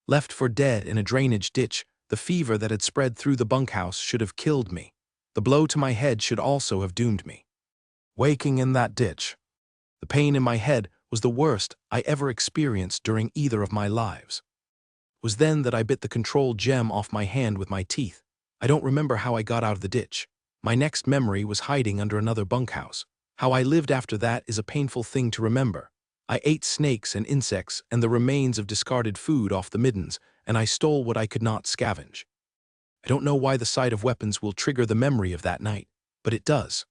Left for dead in a drainage ditch, the fever that had spread through the bunkhouse should have killed me. The blow to my head should also have doomed me. Waking in that ditch. The pain in my head was the worst I ever experienced during either of my lives. It was then that I bit the control gem off my hand with my teeth. I don't remember how I got out of the ditch. My next memory was hiding under another bunkhouse. How I lived after that is a painful thing to remember. I ate snakes and insects and the remains of discarded food off the middens, and I stole what I could not scavenge. I don't know why the sight of weapons will trigger the memory of that night, but it does.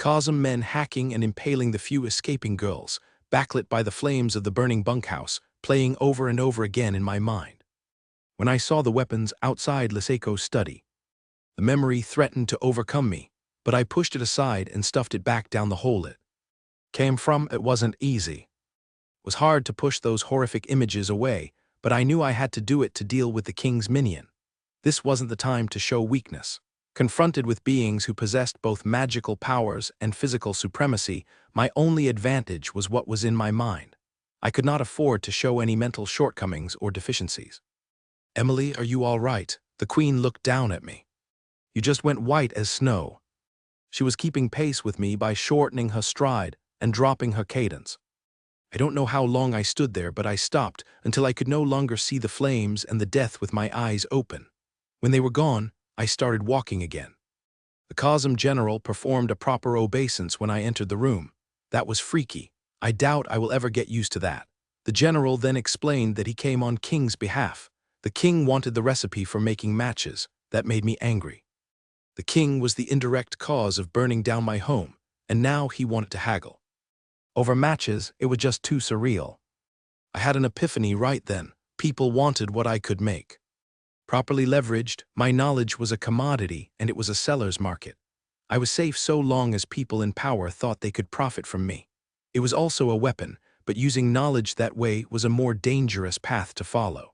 Cosm men hacking and impaling the few escaping girls, backlit by the flames of the burning bunkhouse, playing over and over again in my mind. When I saw the weapons outside Liseiko's study, the memory threatened to overcome me, but I pushed it aside and stuffed it back down the hole it came from. It wasn't easy. It was hard to push those horrific images away, but I knew I had to do it to deal with the king's minion. This wasn't the time to show weakness. Confronted with beings who possessed both magical powers and physical supremacy, my only advantage was what was in my mind. I could not afford to show any mental shortcomings or deficiencies. "Emily, are you all right?" The queen looked down at me. "You just went white as snow." She was keeping pace with me by shortening her stride and dropping her cadence. I don't know how long I stood there, but I stopped until I could no longer see the flames and the death with my eyes open. When they were gone, I started walking again. The Cosm general performed a proper obeisance when I entered the room. That was freaky. I doubt I will ever get used to that. The general then explained that he came on King's behalf. The king wanted the recipe for making matches. That made me angry. The king was the indirect cause of burning down my home, and now he wanted to haggle. Over matches, it was just too surreal. I had an epiphany right then. People wanted what I could make. Properly leveraged, my knowledge was a commodity and it was a seller's market. I was safe so long as people in power thought they could profit from me. It was also a weapon, but using knowledge that way was a more dangerous path to follow.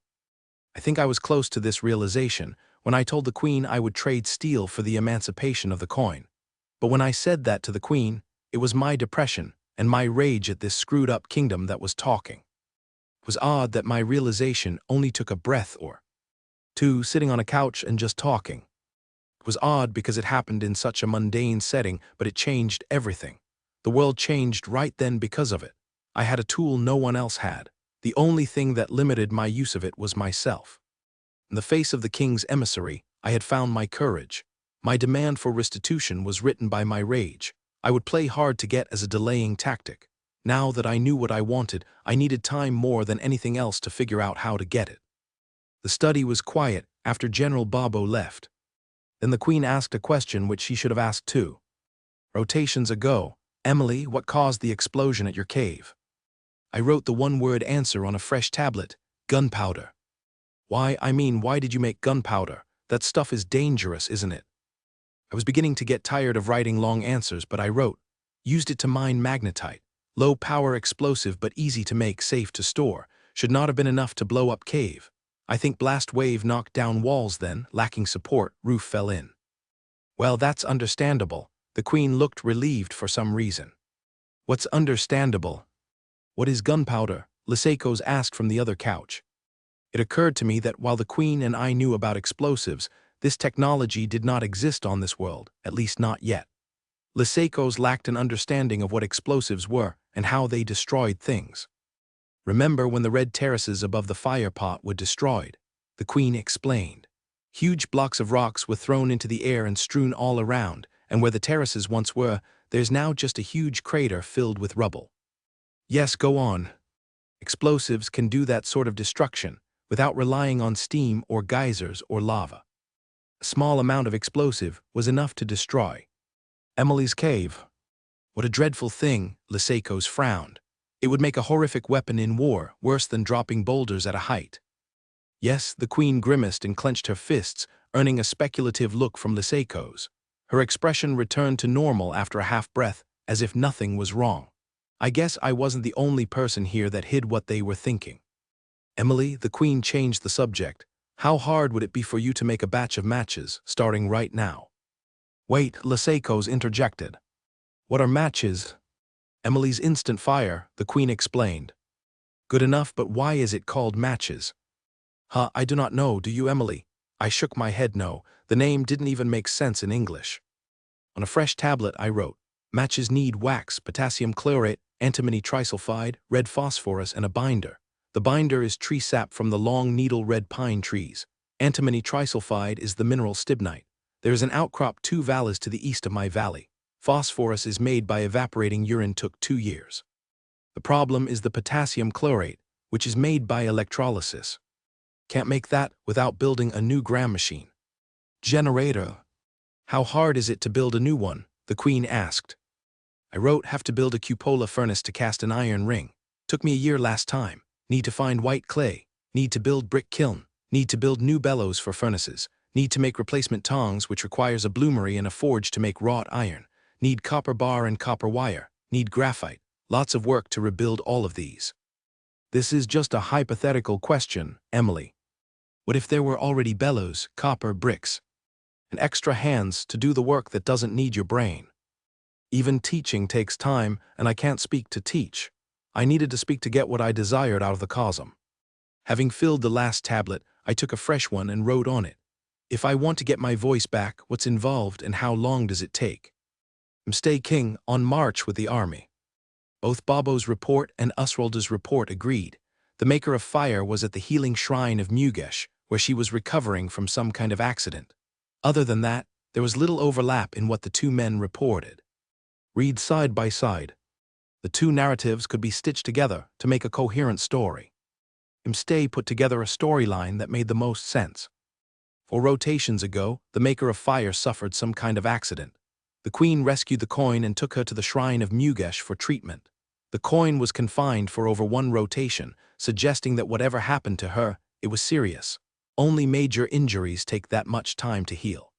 I think I was close to this realization when I told the queen I would trade steel for the emancipation of the coin. But when I said that to the queen, it was my depression and my rage at this screwed-up kingdom that was talking. It was odd that my realization only took a breath or two sitting on a couch and just talking. It was odd because it happened in such a mundane setting, but it changed everything. The world changed right then because of it. I had a tool no one else had. The only thing that limited my use of it was myself. In the face of the king's emissary, I had found my courage. My demand for restitution was written by my rage. I would play hard to get as a delaying tactic. Now that I knew what I wanted, I needed time more than anything else to figure out how to get it. The study was quiet after General Bobo left. Then the queen asked a question which she should have asked too. "Rotations ago, Emily, what caused the explosion at your cave?" I wrote the one-word answer on a fresh tablet: gunpowder. Why did you make gunpowder? That stuff is dangerous, isn't it? I was beginning to get tired of writing long answers, but I wrote, "Used it to mine magnetite. Low-power explosive but easy to make, safe to store. Should not have been enough to blow up cave. I think blast wave knocked down walls then, lacking support, roof fell in." Well, that's understandable. The queen looked relieved for some reason. "What's understandable?" "What is gunpowder?" Liseiko's asked from the other couch. It occurred to me that while the queen and I knew about explosives, this technology did not exist on this world, at least not yet. Liseiko's lacked an understanding of what explosives were and how they destroyed things. "Remember when the red terraces above the fire pot were destroyed?" The queen explained. "Huge blocks of rocks were thrown into the air and strewn all around, and where the terraces once were, there's now just a huge crater filled with rubble." "Yes, go on." "Explosives can do that sort of destruction without relying on steam or geysers or lava. A small amount of explosive was enough to destroy Emily's cave." "What a dreadful thing," Liseiko's frowned. "It would make a horrific weapon in war, worse than dropping boulders at a height." "Yes," the queen grimaced and clenched her fists, earning a speculative look from Liseiko's. Her expression returned to normal after a half-breath, as if nothing was wrong. I guess I wasn't the only person here that hid what they were thinking. "Emily," the queen changed the subject, "how hard would it be for you to make a batch of matches, starting right now?" "Wait," Liseiko's interjected. "What are matches?" "Emily's instant fire," the queen explained. "Good enough, but why is it called matches?" I do not know, do you, Emily?" I shook my head no. The name didn't even make sense in English. On a fresh tablet I wrote, "Matches need wax, potassium chlorate, antimony trisulfide, red phosphorus, and a binder. The binder is tree sap from the long needle red pine trees. Antimony trisulfide is the mineral stibnite. There is an outcrop 2 valleys to the east of my valley. Phosphorus is made by evaporating urine, took 2 years. The problem is the potassium chlorate, which is made by electrolysis. Can't make that without building a new gram machine." "Generator." "How hard is it to build a new one?" the queen asked. I wrote, have to build a cupola furnace to cast an iron ring. Took me a year last time. Need to find white clay. Need to build brick kiln. Need to build new bellows for furnaces. Need to make replacement tongs, which requires a bloomery and a forge to make wrought iron. Need copper bar and copper wire. Need graphite. Lots of work to rebuild all of these. This is just a hypothetical question, Emily. What if there were already bellows, copper, bricks, and extra hands to do the work that doesn't need your brain? Even teaching takes time, and I can't speak to teach. I needed to speak to get what I desired out of the cosm. Having filled the last tablet, I took a fresh one and wrote on it. If I want to get my voice back, what's involved and how long does it take? Stay king on march with the army. Both Babo's report and Usrolda's report agreed. The maker of fire was at the healing shrine of Mugesh, where she was recovering from some kind of accident. Other than that, there was little overlap in what the two men reported. Read side by side. The two narratives could be stitched together to make a coherent story. Imstay put together a storyline that made the most sense. 4 rotations ago, the maker of fire suffered some kind of accident. The queen rescued the coin and took her to the shrine of Mugesh for treatment. The coin was confined for over 1 rotation, suggesting that whatever happened to her, it was serious. Only major injuries take that much time to heal.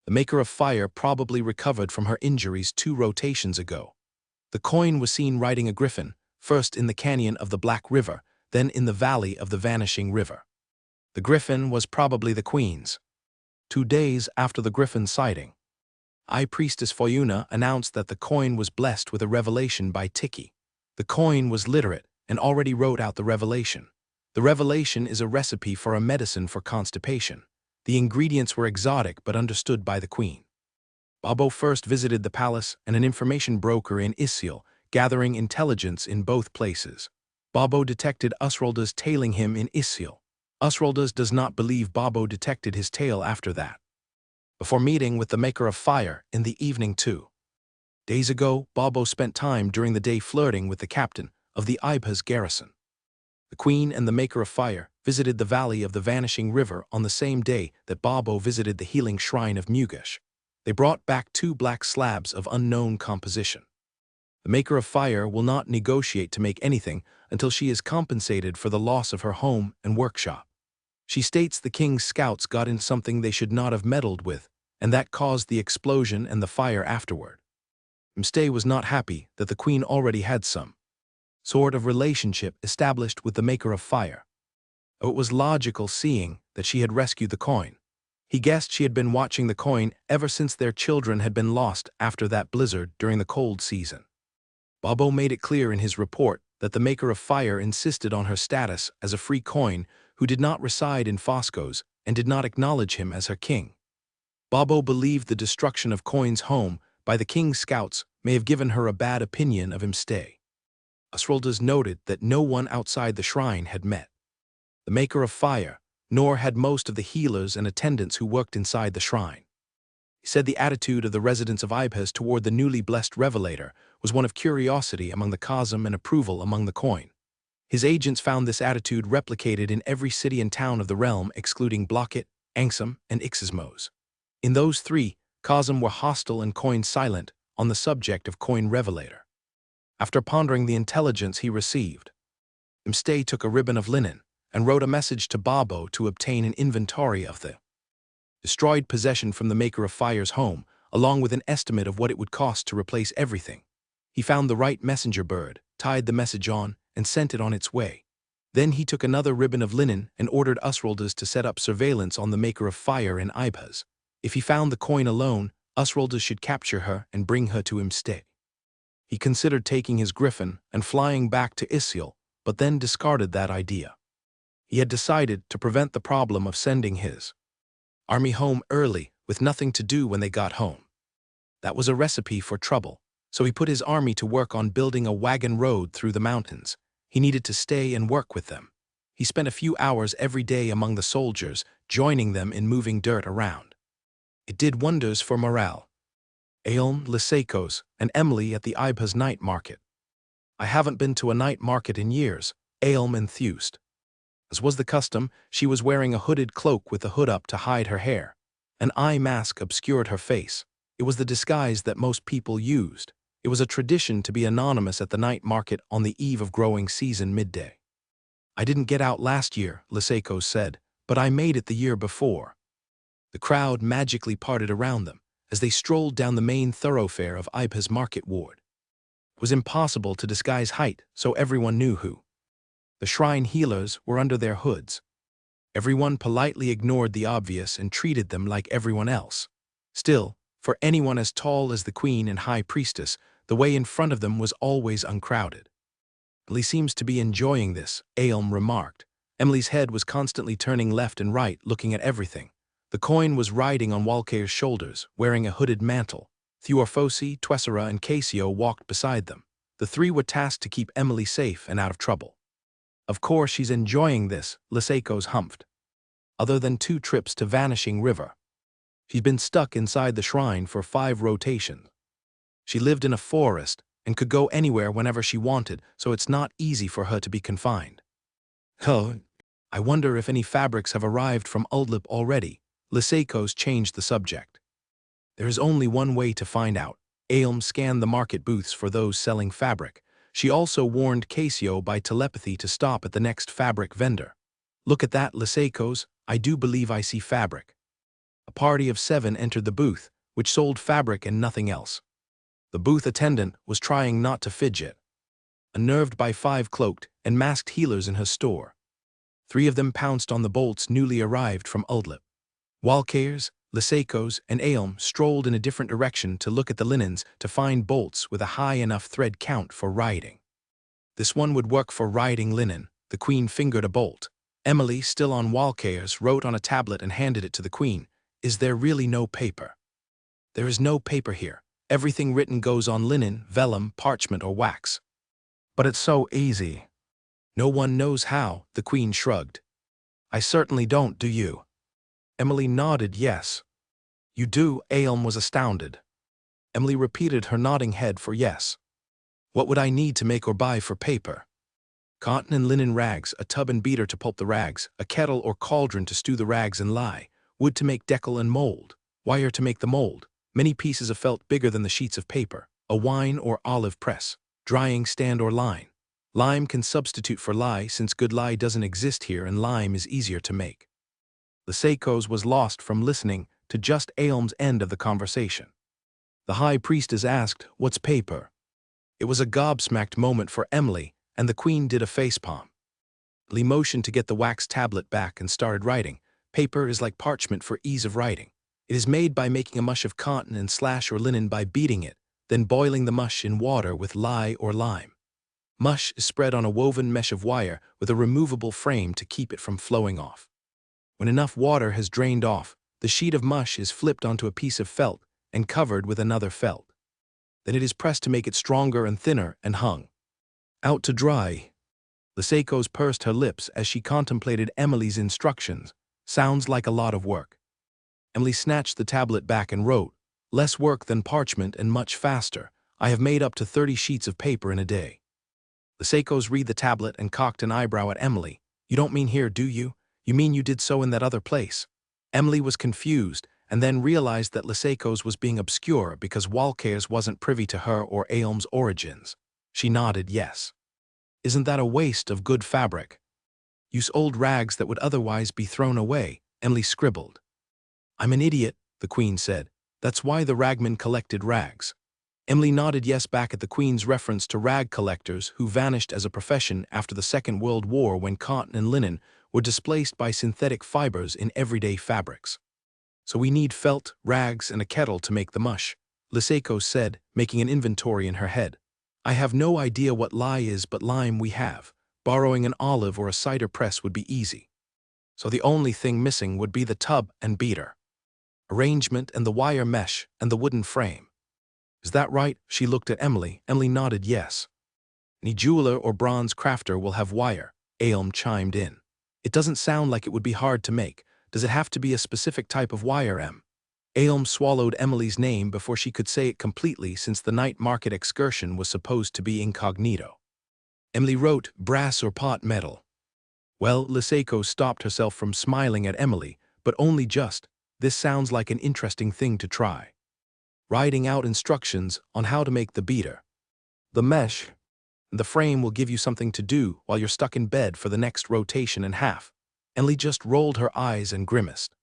The maker of fire probably recovered from her injuries 2 rotations ago. The coin was seen riding a griffin, first in the canyon of the Black River, then in the valley of the Vanishing River. The griffin was probably the queen's. 2 days after the griffin's sighting, High Priestess Foyuna announced that the coin was blessed with a revelation by Tiki. The coin was literate and already wrote out the revelation. The revelation is a recipe for a medicine for constipation. The ingredients were exotic but understood by the queen. Babo first visited the palace and an information broker in Isil, gathering intelligence in both places. Babo detected Usrolda's tailing him in Isil. Usrolda's does not believe Babo detected his tail after that. Before meeting with the maker of fire in the evening 2 days ago, Babo spent time during the day flirting with the captain of the Ibha's garrison. The queen and the maker of fire visited the valley of the Vanishing River on the same day that Babo visited the healing shrine of Mugesh. They brought back 2 black slabs of unknown composition. The maker of fire will not negotiate to make anything until she is compensated for the loss of her home and workshop. She states the king's scouts got in something they should not have meddled with, and that caused the explosion and the fire afterward. Mstay was not happy that the queen already had some sort of relationship established with the maker of fire. It was logical seeing that she had rescued the coin. He guessed she had been watching the coin ever since their children had been lost after that blizzard during the cold season. Babo made it clear in his report that the maker of fire insisted on her status as a free coin who did not reside in Foscos and did not acknowledge him as her king. Babo believed the destruction of Coin's home by the king's scouts may have given her a bad opinion of Imstay. Usrolda's noted that no one outside the shrine had met the maker of fire, nor had most of the healers and attendants who worked inside the shrine. He said the attitude of the residents of Ibhas toward the newly blessed revelator was one of curiosity among the cosm and approval among the coin. His agents found this attitude replicated in every city and town of the realm excluding Blocket, Angsum, and Ixismos. In those 3, cosm were hostile and coin silent on the subject of coin revelator. After pondering the intelligence he received, Imstay took a ribbon of linen and wrote a message to Babo to obtain an inventory of the destroyed possession from the maker of fire's home, along with an estimate of what it would cost to replace everything. He found the right messenger bird, tied the message on, and sent it on its way. Then he took another ribbon of linen and ordered Usrolda's to set up surveillance on the maker of fire in Ibhas. If he found the coin alone, Usrolda's should capture her and bring her to Imstay. He considered taking his griffin and flying back to Isil, but then discarded that idea. He had decided to prevent the problem of sending his army home early with nothing to do when they got home. That was a recipe for trouble, so he put his army to work on building a wagon road through the mountains. He needed to stay and work with them. He spent a few hours every day among the soldiers, joining them in moving dirt around. It did wonders for morale. Aelm, Lysekos, and Emily at the Ibha's night market. I haven't been to a night market in years, Aelm enthused. As was the custom, she was wearing a hooded cloak with the hood up to hide her hair. An eye mask obscured her face. It was the disguise that most people used. It was a tradition to be anonymous at the night market on the eve of growing season midday. I didn't get out last year, Liseko said, but I made it the year before. The crowd magically parted around them as they strolled down the main thoroughfare of Ipa's market ward. It was impossible to disguise height, so everyone knew who. The shrine healers were under their hoods. Everyone politely ignored the obvious and treated them like everyone else. Still, for anyone as tall as the queen and high priestess, the way in front of them was always uncrowded. Emily seems to be enjoying this, Aelm remarked. Emily's head was constantly turning left and right, looking at everything. The coin was riding on Walkeir's shoulders, wearing a hooded mantle. Thuorfosi, Twessera, and Casio walked beside them. The three were tasked to keep Emily safe and out of trouble. Of course she's enjoying this, Liseko's humphed. Other than 2 trips to Vanishing River. She's been stuck inside the shrine for 5 rotations. She lived in a forest and could go anywhere whenever she wanted, so it's not easy for her to be confined. Oh, I wonder if any fabrics have arrived from Uldlip already. Liseko's changed the subject. There is only one way to find out. Aelm scanned the market booths for those selling fabric. She also warned Casio by telepathy to stop at the next fabric vendor. Look at that, Liseko's. I do believe I see fabric. A party of 7 entered the booth, which sold fabric and nothing else. The booth attendant was trying not to fidget. Unnerved by 5 cloaked and masked healers in her store. 3 of them pounced on the bolts newly arrived from Uldlip. Walkeir's, Liseko's, and Aelm strolled in a different direction to look at the linens to find bolts with a high enough thread count for riding. This one would work for riding linen. The queen fingered a bolt. Emily, still on Walkeir's, wrote on a tablet and handed it to the queen. Is there really no paper? There is no paper here. Everything written goes on linen, vellum, parchment, or wax. But it's so easy. No one knows how, the queen shrugged. I certainly don't, do you? Emily nodded yes. You do, Aelm was astounded. Emily repeated her nodding head for yes. What would I need to make or buy for paper? Cotton and linen rags, a tub and beater to pulp the rags, a kettle or cauldron to stew the rags and lye, wood to make decal and mold, wire to make the mold, many pieces of felt bigger than the sheets of paper, a wine or olive press, drying stand or line. Lime can substitute for lye since good lye doesn't exist here and lime is easier to make. Liseko's was lost from listening to just Aelm's end of the conversation. The high priestess asked, "What's paper?" It was a gobsmacked moment for Emily, and the queen did a facepalm. Lee motioned to get the wax tablet back and started writing. Paper is like parchment for ease of writing. It is made by making a mush of cotton and slash or linen by beating it, then boiling the mush in water with lye or lime. Mush is spread on a woven mesh of wire with a removable frame to keep it from flowing off. When enough water has drained off, the sheet of mush is flipped onto a piece of felt and covered with another felt. Then it is pressed to make it stronger and thinner and hung out to dry. Liseko's pursed her lips as she contemplated Emily's instructions. Sounds like a lot of work. Emily snatched the tablet back and wrote, "Less work than parchment and much faster. I have made up to 30 sheets of paper in a day." Liseko's read the tablet and cocked an eyebrow at Emily. "You don't mean here, do you? You mean you did so in that other place?" Emily was confused and then realized that Liseko's was being obscure because Walkeir's wasn't privy to her or Aelm's origins. She nodded yes. "Isn't that a waste of good fabric? Use old rags that would otherwise be thrown away," Emily scribbled. "I'm an idiot," the queen said. "That's why the ragmen collected rags." Emily nodded yes back at the queen's reference to rag collectors who vanished as a profession after the Second World War when cotton and linen were displaced by synthetic fibers in everyday fabrics. "So we need felt, rags, and a kettle to make the mush," Liseko said, making an inventory in her head. "I have no idea what lye is, but lime we have. Borrowing an olive or a cider press would be easy. So the only thing missing would be the tub and beater. Arrangement and the wire mesh and the wooden frame. Is that right?" She looked at Emily. Emily nodded yes. "Any jeweler or bronze crafter will have wire," Aelm chimed in. "It doesn't sound like it would be hard to make. Does it have to be a specific type of wire, Em?" Aelm swallowed Emily's name before she could say it completely since the night market excursion was supposed to be incognito. Emily wrote, "Brass or pot metal." Well, Liseko stopped herself from smiling at Emily, but only just. This sounds like an interesting thing to try. writing out instructions on how to make the beater. The mesh, the frame will give you something to do while you're stuck in bed for the next rotation and half. Emily just rolled her eyes and grimaced.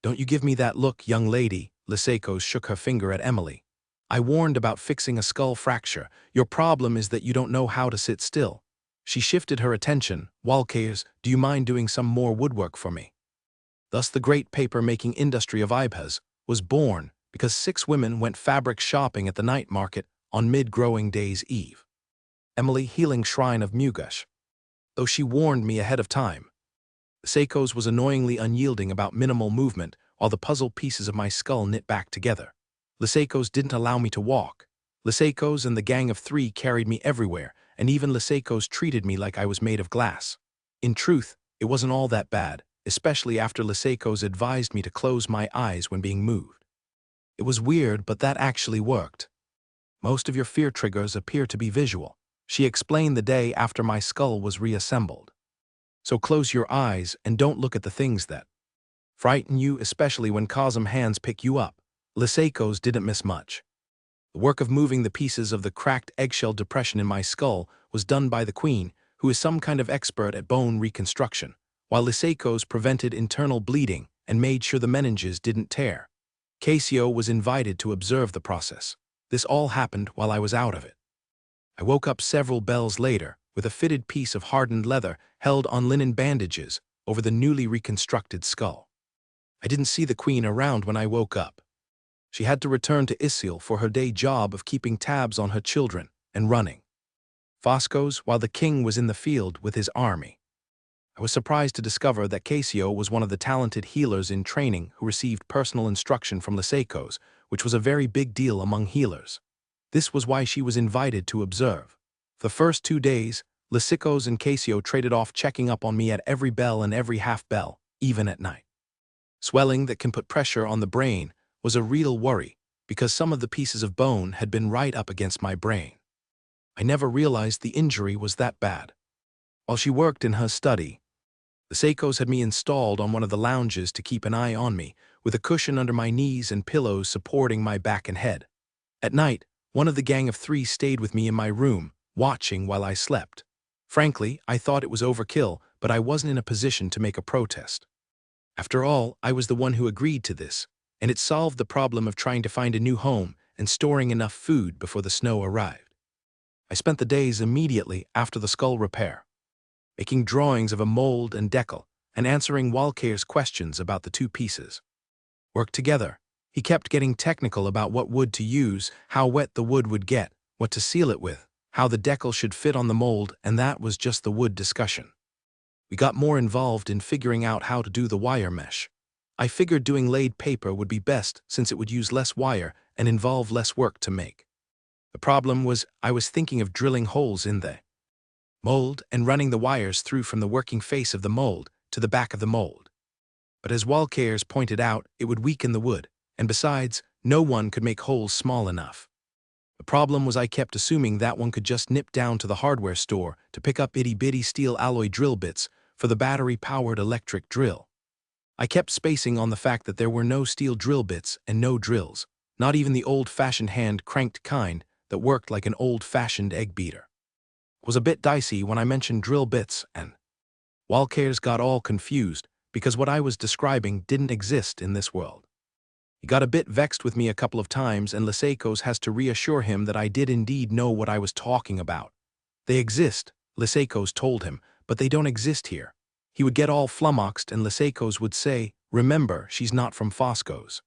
Don't you give me that look, young lady, Liseko shook her finger at Emily. I warned about fixing a skull fracture. Your problem is that you don't know how to sit still. She shifted her attention. Walkers, do you mind doing some more woodwork for me? Thus the great paper-making industry of Ibez was born because 6 women went fabric shopping at the night market on mid-growing day's eve. Emily, healing shrine of Mugush. Though she warned me ahead of time. Seiko's was annoyingly unyielding about minimal movement while the puzzle pieces of my skull knit back together. Liseiko's didn't allow me to walk. Liseiko's and the gang of 3 carried me everywhere, and even Liseiko's treated me like I was made of glass. In truth, it wasn't all that bad, especially after Liseiko's advised me to close my eyes when being moved. It was weird, but that actually worked. Most of your fear triggers appear to be visual, she explained the day after my skull was reassembled. So close your eyes and don't look at the things that frighten you, especially when Cosm hands pick you up. Liseiko's didn't miss much. The work of moving the pieces of the cracked eggshell depression in my skull was done by the queen, who is some kind of expert at bone reconstruction, while Liseiko's prevented internal bleeding and made sure the meninges didn't tear. Casio was invited to observe the process. This all happened while I was out of it. I woke up several bells later with a fitted piece of hardened leather held on linen bandages over the newly reconstructed skull. I didn't see the queen around when I woke up. She had to return to Isil for her day job of keeping tabs on her children and running Fosco's while the king was in the field with his army. I was surprised to discover that Casio was one of the talented healers in training who received personal instruction from Liseiko's, which was a very big deal among healers. This was why she was invited to observe. For the first 2 days, Liseiko's and Casio traded off checking up on me at every bell and every half bell, even at night. Swelling that can put pressure on the brain was a real worry because some of the pieces of bone had been right up against my brain. I never realized the injury was that bad. While she worked in her study, the Seikos had me installed on one of the lounges to keep an eye on me, with a cushion under my knees and pillows supporting my back and head. At night, one of the gang of 3 stayed with me in my room, watching while I slept. Frankly, I thought it was overkill, but I wasn't in a position to make a protest. After all, I was the one who agreed to this, and it solved the problem of trying to find a new home and storing enough food before the snow arrived. I spent the days immediately after the skull repair, making drawings of a mold and decal, and answering Walker's questions about the 2 pieces. Worked together. He kept getting technical about what wood to use, how wet the wood would get, what to seal it with, how the decal should fit on the mold, and that was just the wood discussion. We got more involved in figuring out how to do the wire mesh. I figured doing laid paper would be best since it would use less wire and involve less work to make. The problem was I was thinking of drilling holes in the mold and running the wires through from the working face of the mold to the back of the mold. But as Walkers pointed out, it would weaken the wood, and besides, no one could make holes small enough. The problem was I kept assuming that one could just nip down to the hardware store to pick up itty-bitty steel alloy drill bits for the battery-powered electric drill. I kept spacing on the fact that there were no steel drill bits and no drills, not even the old-fashioned hand-cranked kind that worked like an old-fashioned egg beater. It was a bit dicey when I mentioned drill bits, and Walkers got all confused because what I was describing didn't exist in this world. He got a bit vexed with me a couple of times, and Liseiko's has to reassure him that I did indeed know what I was talking about. They exist, Liseiko's told him, but they don't exist here. He would get all flummoxed, and Liseiko's would say, "Remember, she's not from Fosco's."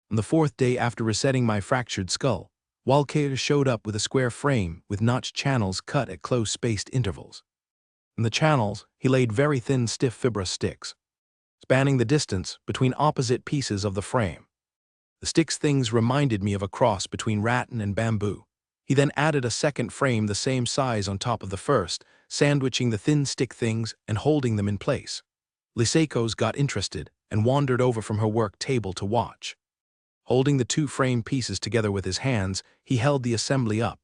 On the 4th day after resetting my fractured skull, Walker showed up with a square frame with notched channels cut at close-spaced intervals. In the channels, he laid very thin, stiff fibrous sticks, spanning the distance between opposite pieces of the frame. The sticks things reminded me of a cross between rattan and bamboo. He then added a second frame the same size on top of the first, sandwiching the thin stick things and holding them in place. Liseiko's got interested and wandered over from her work table to watch. Holding the 2 frame pieces together with his hands, he held the assembly up.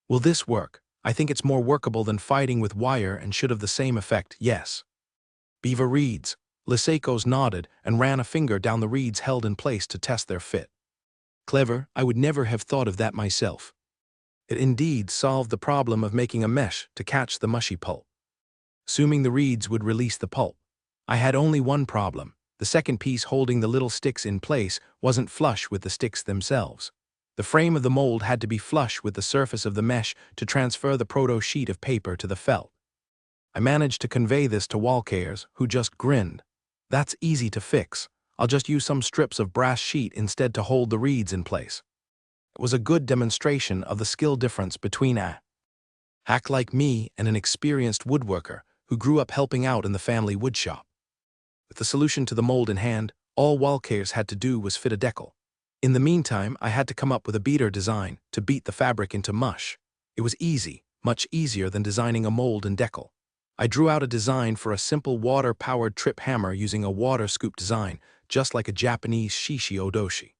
"Will this work? I think it's more workable than fighting with wire and should have the same effect, yes." "Beaver reeds." Liseiko's nodded and ran a finger down the reeds held in place to test their fit. Clever, I would never have thought of that myself. It indeed solved the problem of making a mesh to catch the mushy pulp. Assuming the reeds would release the pulp. I had only one problem. The second piece holding the little sticks in place wasn't flush with the sticks themselves. The frame of the mold had to be flush with the surface of the mesh to transfer the proto sheet of paper to the felt. I managed to convey this to Walkers, who just grinned. That's easy to fix. I'll just use some strips of brass sheet instead to hold the reeds in place. It was a good demonstration of the skill difference between a hack like me and an experienced woodworker who grew up helping out in the family woodshop. With the solution to the mold in hand, all Walkers had to do was fit a decal. In the meantime, I had to come up with a beater design to beat the fabric into mush. It was easy, much easier than designing a mold and decal. I drew out a design for a simple water-powered trip hammer using a water scoop design, just like a Japanese shishi odoshi.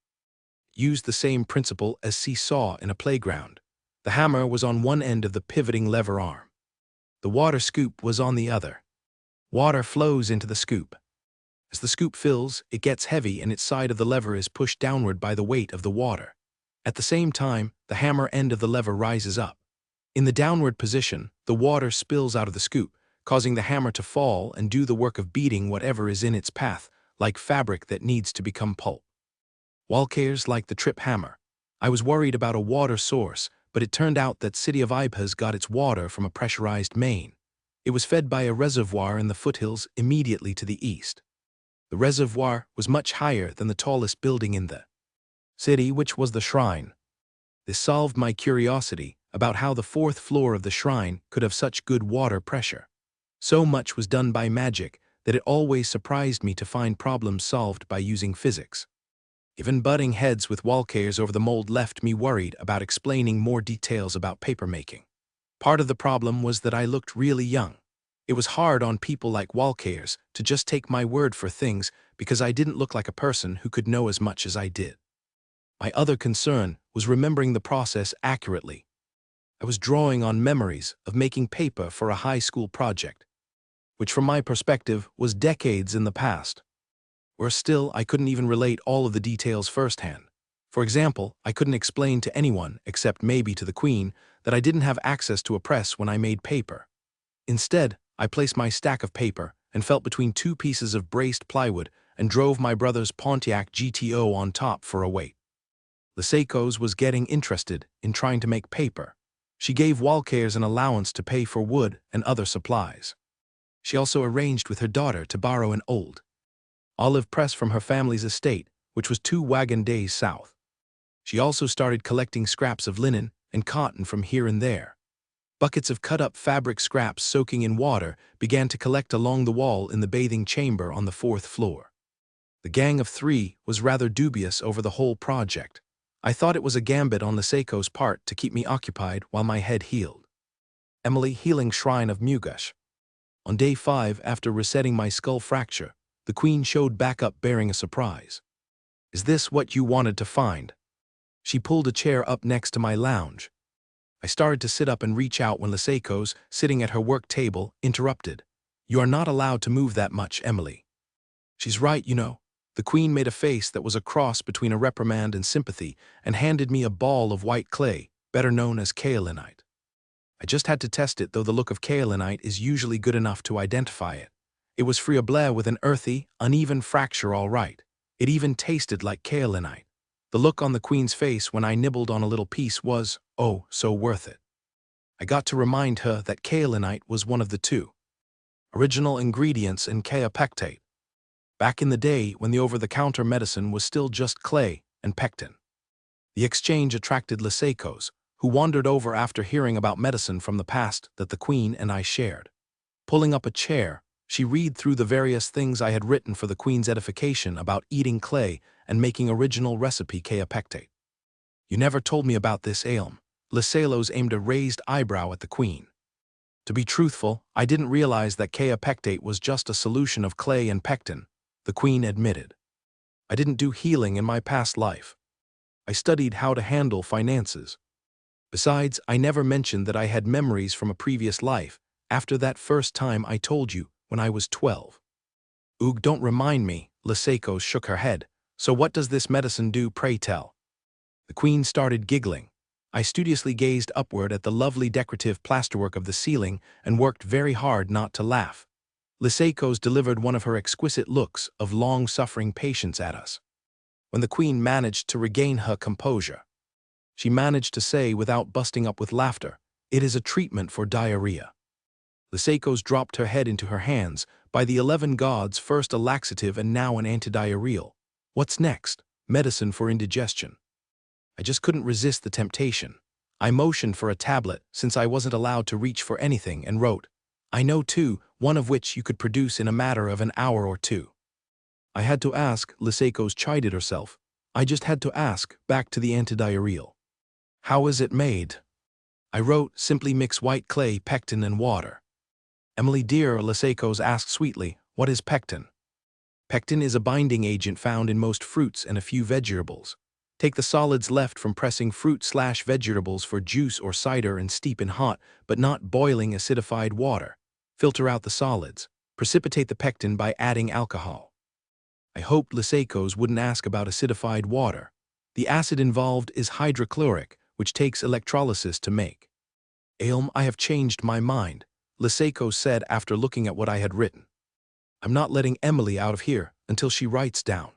Used the same principle as seesaw in a playground. The hammer was on one end of the pivoting lever arm. The water scoop was on the other. Water flows into the scoop. As the scoop fills, it gets heavy and its side of the lever is pushed downward by the weight of the water. At the same time, the hammer end of the lever rises up. In the downward position, the water spills out of the scoop, causing the hammer to fall and do the work of beating whatever is in its path, like fabric that needs to become pulp. Walkers like the trip hammer. I was worried about a water source, but it turned out that City of Ibhas got its water from a pressurized main. It was fed by a reservoir in the foothills immediately to the east. The reservoir was much higher than the tallest building in the city, which was the shrine. This solved my curiosity about how the fourth floor of the shrine could have such good water pressure. So much was done by magic that it always surprised me to find problems solved by using physics. Even butting heads with Walkers over the mold left me worried about explaining more details about papermaking. Part of the problem was that I looked really young. It was hard on people like Walkers to just take my word for things because I didn't look like a person who could know as much as I did. My other concern was remembering the process accurately. I was drawing on memories of making paper for a high school project, which from my perspective was decades in the past. Where still, I couldn't even relate all of the details firsthand. For example, I couldn't explain to anyone, except maybe to the Queen, that I didn't have access to a press when I made paper. Instead, I placed my stack of paper and felt between two pieces of braced plywood and drove my brother's Pontiac GTO on top for a weight. Liseiko's was getting interested in trying to make paper. She gave Walkers an allowance to pay for wood and other supplies. She also arranged with her daughter to borrow an old olive press from her family's estate, which was 2 wagon days south. She also started collecting scraps of linen and cotton from here and there. Buckets of cut-up fabric scraps soaking in water began to collect along the wall in the bathing chamber on the 4th floor. The gang of 3 was rather dubious over the whole project. I thought it was a gambit on Liseiko's part to keep me occupied while my head healed. Emily Healing Shrine of Mugush. On day 5, after resetting my skull fracture, the Queen showed back up bearing a surprise. "Is this what you wanted to find?" She pulled a chair up next to my lounge. I started to sit up and reach out when Liseiko's, sitting at her work table, interrupted. "You are not allowed to move that much, Emily." "She's right, you know." The Queen made a face that was a cross between a reprimand and sympathy and handed me a ball of white clay, better known as kaolinite. I just had to test it, though the look of kaolinite is usually good enough to identify it. It was friable with an earthy, uneven fracture all right. It even tasted like kaolinite. The look on the Queen's face when I nibbled on a little piece was, oh, so worth it. I got to remind her that kaolinite was one of the 2 original ingredients in kaopectate. Back in the day when the over-the-counter medicine was still just clay and pectin. The exchange attracted Liseiko's, who wandered over after hearing about medicine from the past that the Queen and I shared. Pulling up a chair, she read through the various things I had written for the Queen's edification about eating clay and making original recipe kaopectate. "You never told me about this ailm." Liseiko's aimed a raised eyebrow at the Queen. To be truthful, I didn't realize that kaopectate was just a solution of clay and pectin, the Queen admitted. I didn't do healing in my past life. I studied how to handle finances. Besides, I never mentioned that I had memories from a previous life after that first time I told you when I was 12. "Oog, don't remind me," Liseiko shook her head. "So what does this medicine do, pray tell?" The queen started giggling. I studiously gazed upward at the lovely decorative plasterwork of the ceiling and worked very hard not to laugh. Liseikos delivered one of her exquisite looks of long-suffering patience at us. When the queen managed to regain her composure, she managed to say without busting up with laughter, "It is a treatment for diarrhea." Liseikos dropped her head into her hands. By the 11 gods, first a laxative and now an antidiarrheal. What's next? Medicine for indigestion. I just couldn't resist the temptation. I motioned for a tablet, since I wasn't allowed to reach for anything, and wrote, "I know two, one of which you could produce in a matter of an hour or two." I had to ask, Liseikos chided herself. I just had to ask, back to the antidiarrheal. How is it made? I wrote, simply mix white clay, pectin, and water. Emily dear, Liseikos asked sweetly, what is pectin? Pectin is a binding agent found in most fruits and a few vegetables. Take the solids left from pressing fruit/vegetables for juice or cider and steep in hot, but not boiling acidified water. Filter out the solids. Precipitate the pectin by adding alcohol. I hoped Liseikos wouldn't ask about acidified water. The acid involved is hydrochloric, which takes electrolysis to make. I have changed my mind, Liseikos said after looking at what I had written. I'm not letting Emily out of here until she writes down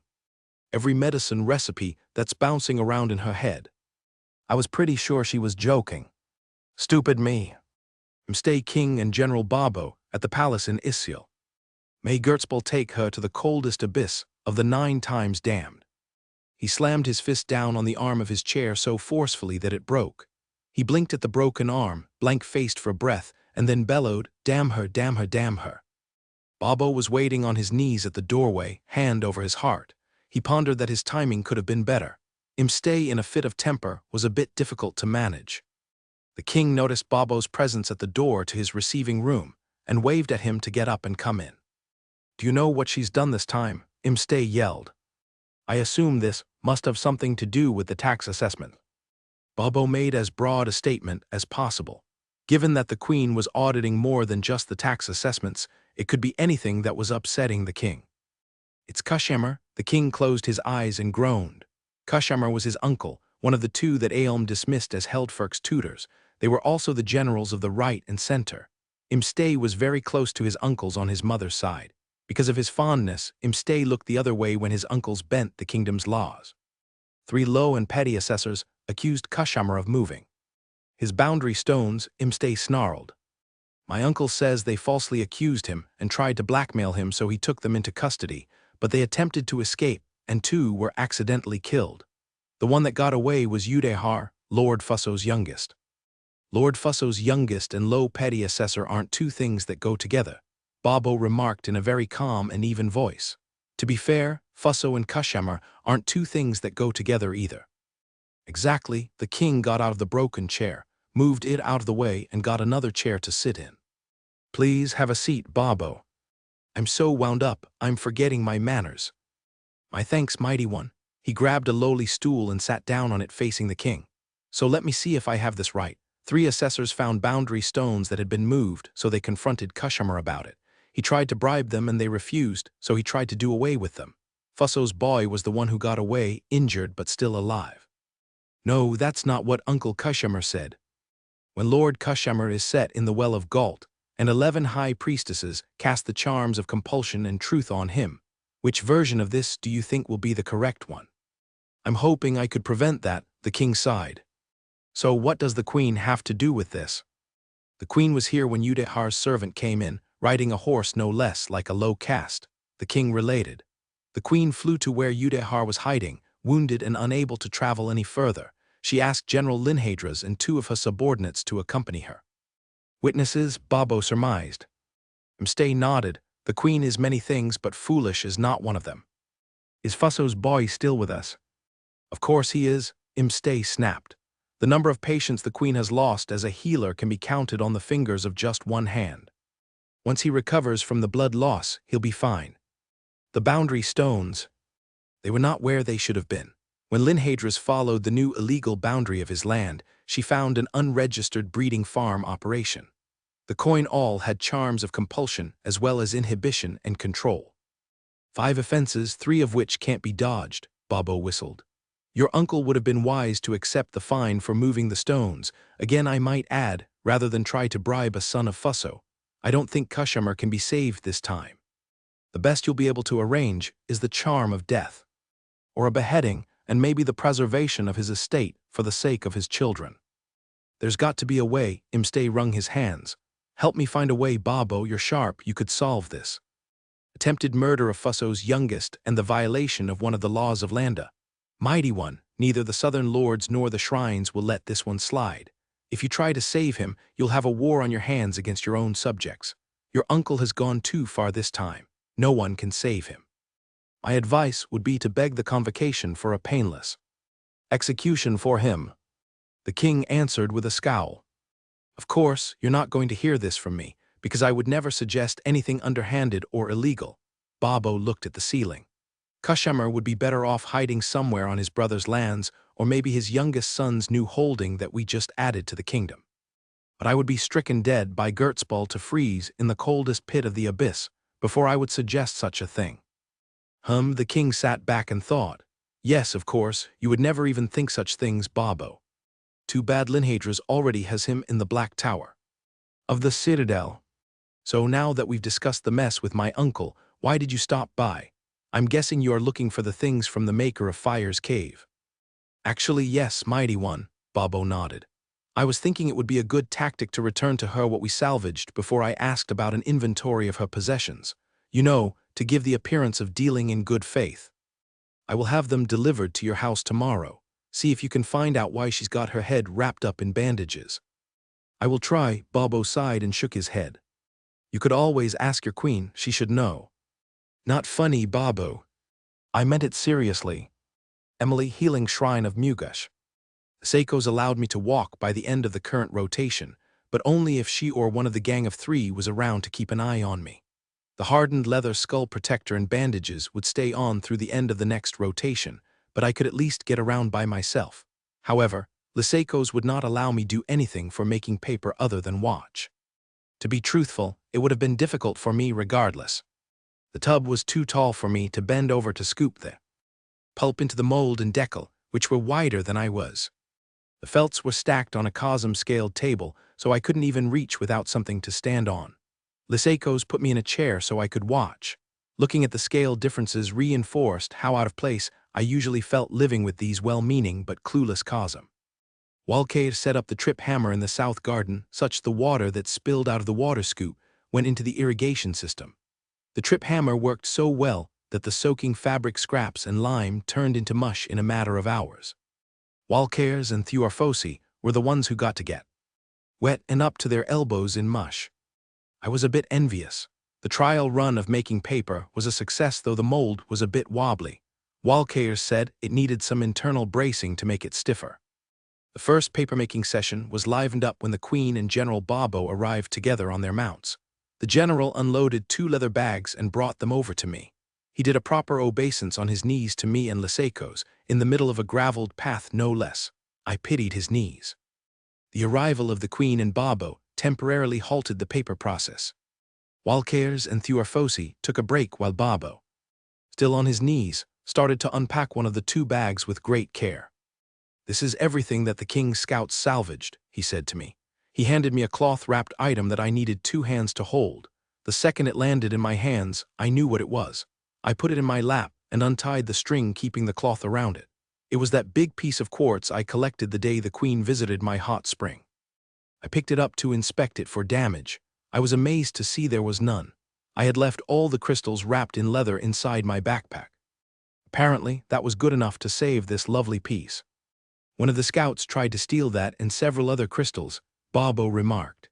every medicine recipe that's bouncing around in her head. I was pretty sure she was joking. Stupid me. Stay King and General Babo at the palace in Isil. May Gertzbal take her to the coldest abyss of the 9 times damned. He slammed his fist down on the arm of his chair so forcefully that it broke. He blinked at the broken arm, blank-faced for breath, and then bellowed, damn her, damn her, damn her. Babo was waiting on his knees at the doorway, hand over his heart. He pondered that his timing could have been better. Stay in a fit of temper was a bit difficult to manage. The king noticed Babo's presence at the door to his receiving room and waved at him to get up and come in. Do you know what she's done this time? Stay yelled. I assume this must have something to do with the tax assessment. Babo made as broad a statement as possible. Given that the queen was auditing more than just the tax assessments, it could be anything that was upsetting the king. It's Kushamar. The king closed his eyes and groaned. Kushamar was his uncle, one of the 2 that Aelm dismissed as Heldfirk's tutors. They were also the generals of the right and center. Imstay was very close to his uncles on his mother's side. Because of his fondness, Imstay looked the other way when his uncles bent the kingdom's laws. 3 low and petty assessors accused Kushamar of moving his boundary stones. Imstay snarled. My uncle says they falsely accused him and tried to blackmail him, so he took them into custody, but they attempted to escape, and 2 were accidentally killed. The one that got away was Udehar, Lord Fusso's youngest. Lord Fusso's youngest and low petty assessor aren't 2 things that go together, Babo remarked in a very calm and even voice. To be fair, Fusso and Kushamar aren't 2 things that go together either. Exactly, the king got out of the broken chair, moved it out of the way, and got another chair to sit in. Please have a seat, Babo. I'm so wound up, I'm forgetting my manners. My thanks, mighty one. He grabbed a lowly stool and sat down on it facing the king. So let me see if I have this right. 3 assessors found boundary stones that had been moved, so they confronted Kushamar about it. He tried to bribe them and they refused, so he tried to do away with them. Fusso's boy was the one who got away, injured but still alive. No, that's not what Uncle Kushamar said. When Lord Kushamar is set in the well of Galt, and 11 high priestesses cast the charms of compulsion and truth on him, which version of this do you think will be the correct one? I'm hoping I could prevent that, the king sighed. So what does the queen have to do with this? The queen was here when Udehar's servant came in, riding a horse no less like a low caste, the king related. The queen flew to where Udehar was hiding, wounded and unable to travel any further. She asked General Linhadras and 2 of her subordinates to accompany her. Witnesses, Babo surmised. Imstay nodded. The queen is many things, but foolish is not one of them. Is Fusso's boy still with us? Of course he is, Imstay snapped. The number of patients the queen has lost as a healer can be counted on the fingers of just one hand. Once he recovers from the blood loss, he'll be fine. The boundary stones, they were not where they should have been. When Linhadras followed the new illegal boundary of his land, she found an unregistered breeding farm operation. The coin all had charms of compulsion as well as inhibition and control. 5 offenses, 3 of which can't be dodged, Babo whistled. Your uncle would have been wise to accept the fine for moving the stones. Again, I might add, rather than try to bribe a son of Fusso. I don't think Kushamar can be saved this time. The best you'll be able to arrange is the charm of death, or a beheading, and maybe the preservation of his estate for the sake of his children. There's got to be a way. Imste wrung his hands. Help me find a way, Babo, you're sharp, you could solve this. Attempted murder of Fusso's youngest and the violation of one of the laws of Landa. Mighty one, neither the southern lords nor the shrines will let this one slide. If you try to save him, you'll have a war on your hands against your own subjects. Your uncle has gone too far this time. No one can save him. My advice would be to beg the convocation for a painless execution for him. The king answered with a scowl. Of course, you're not going to hear this from me, because I would never suggest anything underhanded or illegal. Babo looked at the ceiling. Kushamar would be better off hiding somewhere on his brother's lands, or maybe his youngest son's new holding that we just added to the kingdom. But I would be stricken dead by Gertzball to freeze in the coldest pit of the abyss before I would suggest such a thing. The king sat back and thought. Yes, of course, you would never even think such things, Babo. Too bad Linhadras already has him in the Black Tower of the Citadel. So now that we've discussed the mess with my uncle, why did you stop by? I'm guessing you are looking for the things from the maker of Fire's Cave. Actually, yes, mighty one, Babo nodded. I was thinking it would be a good tactic to return to her what we salvaged before I asked about an inventory of her possessions. You know, to give the appearance of dealing in good faith. I will have them delivered to your house tomorrow. See if you can find out why she's got her head wrapped up in bandages. I will try, Babo sighed and shook his head. You could always ask your queen, she should know. Not funny, Babo. I meant it seriously. Emily, Healing Shrine of Mugash. Seiko's allowed me to walk by the end of the current rotation, but only if she or one of the gang of 3 was around to keep an eye on me. The hardened leather skull protector and bandages would stay on through the end of the next rotation, but I could at least get around by myself. However, Liseiko's would not allow me do anything for making paper other than watch. To be truthful, it would have been difficult for me regardless. The tub was too tall for me to bend over to scoop the pulp into the mold and decal, which were wider than I was. The felts were stacked on a cosm-scaled table, so I couldn't even reach without something to stand on. Liseiko's put me in a chair so I could watch. Looking at the scale differences reinforced how out of place I usually felt living with these well-meaning but clueless cosm. Walkeir set up the trip hammer in the south garden, such the water that spilled out of the water scoop went into the irrigation system. The trip hammer worked so well that the soaking fabric scraps and lime turned into mush in a matter of hours. Walkeirs and Thuarfosi were the ones who got to get wet and up to their elbows in mush. I was a bit envious. The trial run of making paper was a success, though the mold was a bit wobbly. Walkeir said it needed some internal bracing to make it stiffer. The first papermaking session was livened up when the Queen and General Babo arrived together on their mounts. The General unloaded 2 leather bags and brought them over to me. He did a proper obeisance on his knees to me and Liseiko's, in the middle of a graveled path no less. I pitied his knees. The arrival of the Queen and Babo temporarily halted the paper process. Walkeirs and Thuarfosi took a break while Babo, still on his knees, started to unpack one of the 2 bags with great care. This is everything that the King's scouts salvaged, he said to me. He handed me a cloth-wrapped item that I needed 2 hands to hold. The second it landed in my hands, I knew what it was. I put it in my lap and untied the string keeping the cloth around it. It was that big piece of quartz I collected the day the Queen visited my hot spring. I picked it up to inspect it for damage. I was amazed to see there was none. I had left all the crystals wrapped in leather inside my backpack. Apparently, that was good enough to save this lovely piece. One of the scouts tried to steal that and several other crystals, Babo remarked.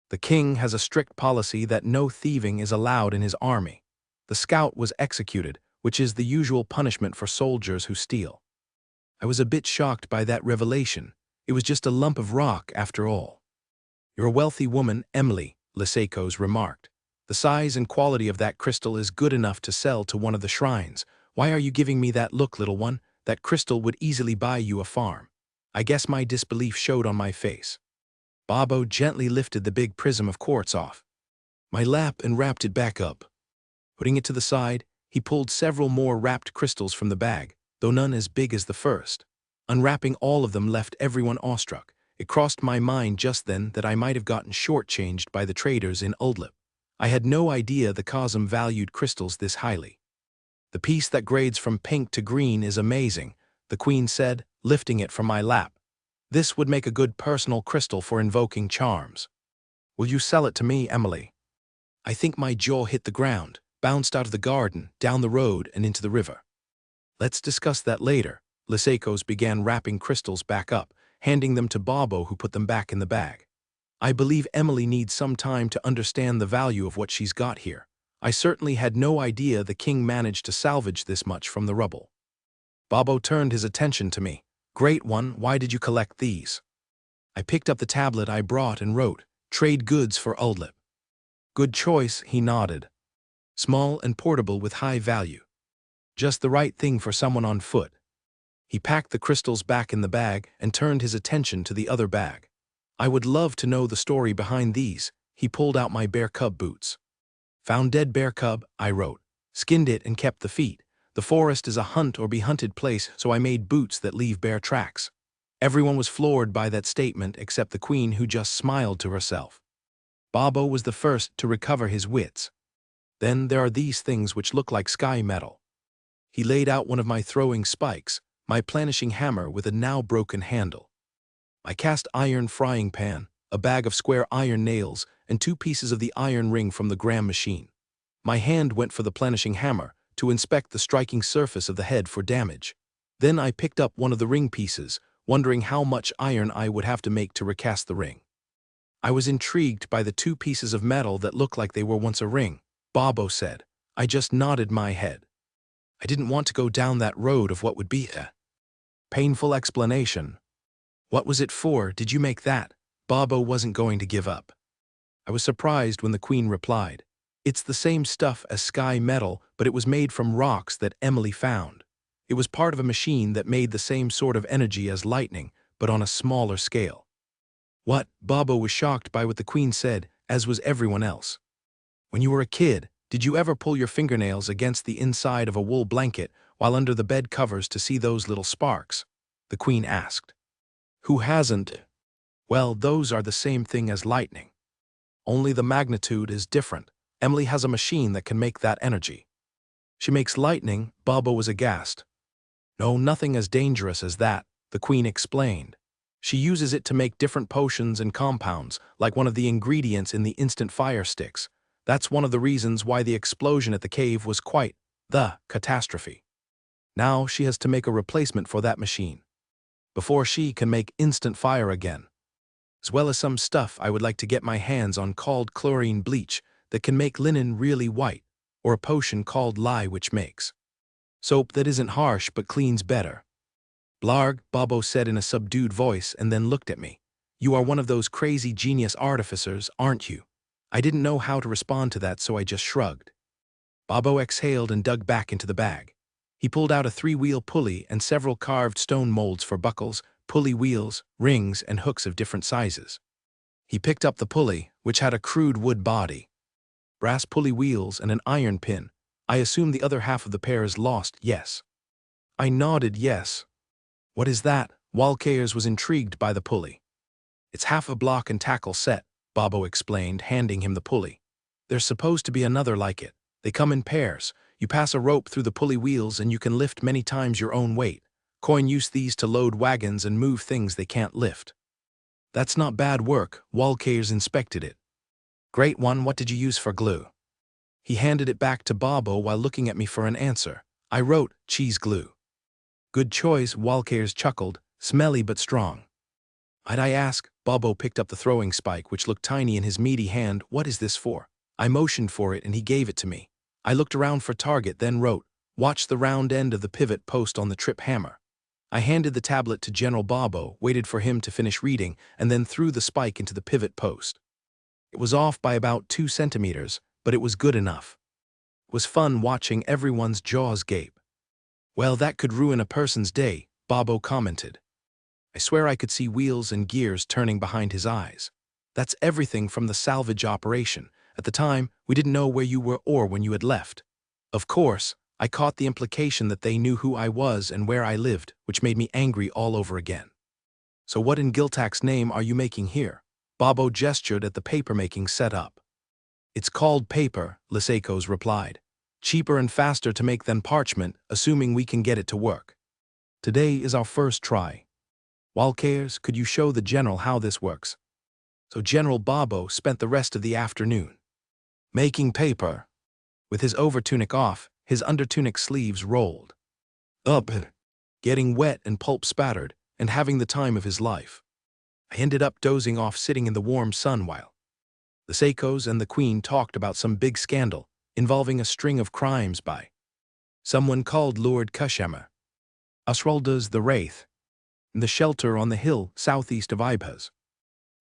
The king has a strict policy that no thieving is allowed in his army. The scout was executed, which is the usual punishment for soldiers who steal. I was a bit shocked by that revelation. It was just a lump of rock after all. You're a wealthy woman, Emily, Liseiko's remarked. The size and quality of that crystal is good enough to sell to one of the shrines. Why are you giving me that look, little one? That crystal would easily buy you a farm. I guess my disbelief showed on my face. Babo gently lifted the big prism of quartz off my lap and wrapped it back up. Putting it to the side, he pulled several more wrapped crystals from the bag. though none as big as the first. Unwrapping all of them left everyone awestruck. It crossed my mind just then that I might have gotten shortchanged by the traders in Uldlip. I had no idea the Cosm valued crystals this highly. The piece that grades from pink to green is amazing, the Queen said, lifting it from my lap. This would make a good personal crystal for invoking charms. Will you sell it to me, Emily? I think my jaw hit the ground, bounced out of the garden, down the road, and into the river. Let's discuss that later. Lysaikos began wrapping crystals back up, handing them to Bobo, who put them back in the bag. I believe Emily needs some time to understand the value of what she's got here. I certainly had no idea the king managed to salvage this much from the rubble. Bobo turned his attention to me. Great one, why did you collect these? I picked up the tablet I brought and wrote, Trade goods for Uldlip. Good choice, he nodded. Small and portable with high value. Just the right thing for someone on foot. He packed the crystals back in the bag and turned his attention to the other bag. I would love to know the story behind these. He pulled out my bear cub boots. Found dead bear cub, I wrote. Skinned it and kept the feet. The forest is a hunt or be hunted place, so I made boots that leave bear tracks. Everyone was floored by that statement except the Queen, who just smiled to herself. Bobo was the first to recover his wits. Then there are these things which look like sky metal. He laid out one of my throwing spikes, my planishing hammer with a now broken handle. My cast iron frying pan, a bag of square iron nails, and 2 pieces of the iron ring from the Gram machine. My hand went for the planishing hammer, to inspect the striking surface of the head for damage. Then I picked up one of the ring pieces, wondering how much iron I would have to make to recast the ring. I was intrigued by the 2 pieces of metal that looked like they were once a ring, Bobo said. I just nodded my head. I didn't want to go down that road of what would be a painful explanation. What was it for? Did you make that? Bobo wasn't going to give up. I was surprised when the Queen replied, It's the same stuff as sky metal, but it was made from rocks that Emily found. It was part of a machine that made the same sort of energy as lightning, but on a smaller scale. What? Bobo was shocked by what the Queen said, as was everyone else. When you were a kid, did you ever pull your fingernails against the inside of a wool blanket while under the bed covers to see those little sparks? The Queen asked. Who hasn't? Well, those are the same thing as lightning. Only the magnitude is different. Emily has a machine that can make that energy. She makes lightning, Bobo was aghast. No, nothing as dangerous as that, the Queen explained. She uses it to make different potions and compounds, like one of the ingredients in the instant fire sticks. That's one of the reasons why the explosion at the cave was quite the catastrophe. Now she has to make a replacement for that machine, before she can make instant fire again. As well as some stuff I would like to get my hands on called chlorine bleach that can make linen really white, or a potion called lye which makes soap that isn't harsh but cleans better. Blarg, Bobo said in a subdued voice and then looked at me. You are one of those crazy genius artificers, aren't you? I didn't know how to respond to that, so I just shrugged. Bobo exhaled and dug back into the bag. He pulled out a 3-wheel pulley and several carved stone molds for buckles, pulley wheels, rings, and hooks of different sizes. He picked up the pulley, which had a crude wood body, brass pulley wheels, and an iron pin. I assume the other half of the pair is lost, yes. I nodded yes. What is that? Walkayers was intrigued by the pulley. It's half a block and tackle set, Bobo explained, handing him the pulley. There's supposed to be another like it. They come in pairs. You pass a rope through the pulley wheels and you can lift many times your own weight. Coin use these to load wagons and move things they can't lift. That's not bad work, Walkayers inspected it. Great one, what did you use for glue? He handed it back to Bobo while looking at me for an answer. I wrote, cheese glue. Good choice, Walkayers chuckled, smelly but strong. Might I ask? Bobo picked up the throwing spike, which looked tiny in his meaty hand. What is this for? I motioned for it and he gave it to me. I looked around for target, then wrote, watch the round end of the pivot post on the trip hammer. I handed the tablet to General Bobo, waited for him to finish reading, and then threw the spike into the pivot post. It was off by about 2 centimeters, but it was good enough. It was fun watching everyone's jaws gape. Well, that could ruin a person's day, Bobo commented. I swear I could see wheels and gears turning behind his eyes. That's everything from the salvage operation. At the time, we didn't know where you were or when you had left. Of course, I caught the implication that they knew who I was and where I lived, which made me angry all over again. So what in Giltak's name are you making here? Bobo gestured at the paper-making setup. It's called paper, Liseikos replied. Cheaper and faster to make than parchment, assuming we can get it to work. Today is our first try. Walcares, could you show the general how this works? So General Bobo spent the rest of the afternoon making paper. With his overtunic off, his undertunic sleeves rolled up, getting wet and pulp spattered, and having the time of his life. I ended up dozing off sitting in the warm sun while the Seikos and the Queen talked about some big scandal involving a string of crimes by someone called Lord Kushama. Usralda's the Wraith, in the shelter on the hill southeast of Ibhas.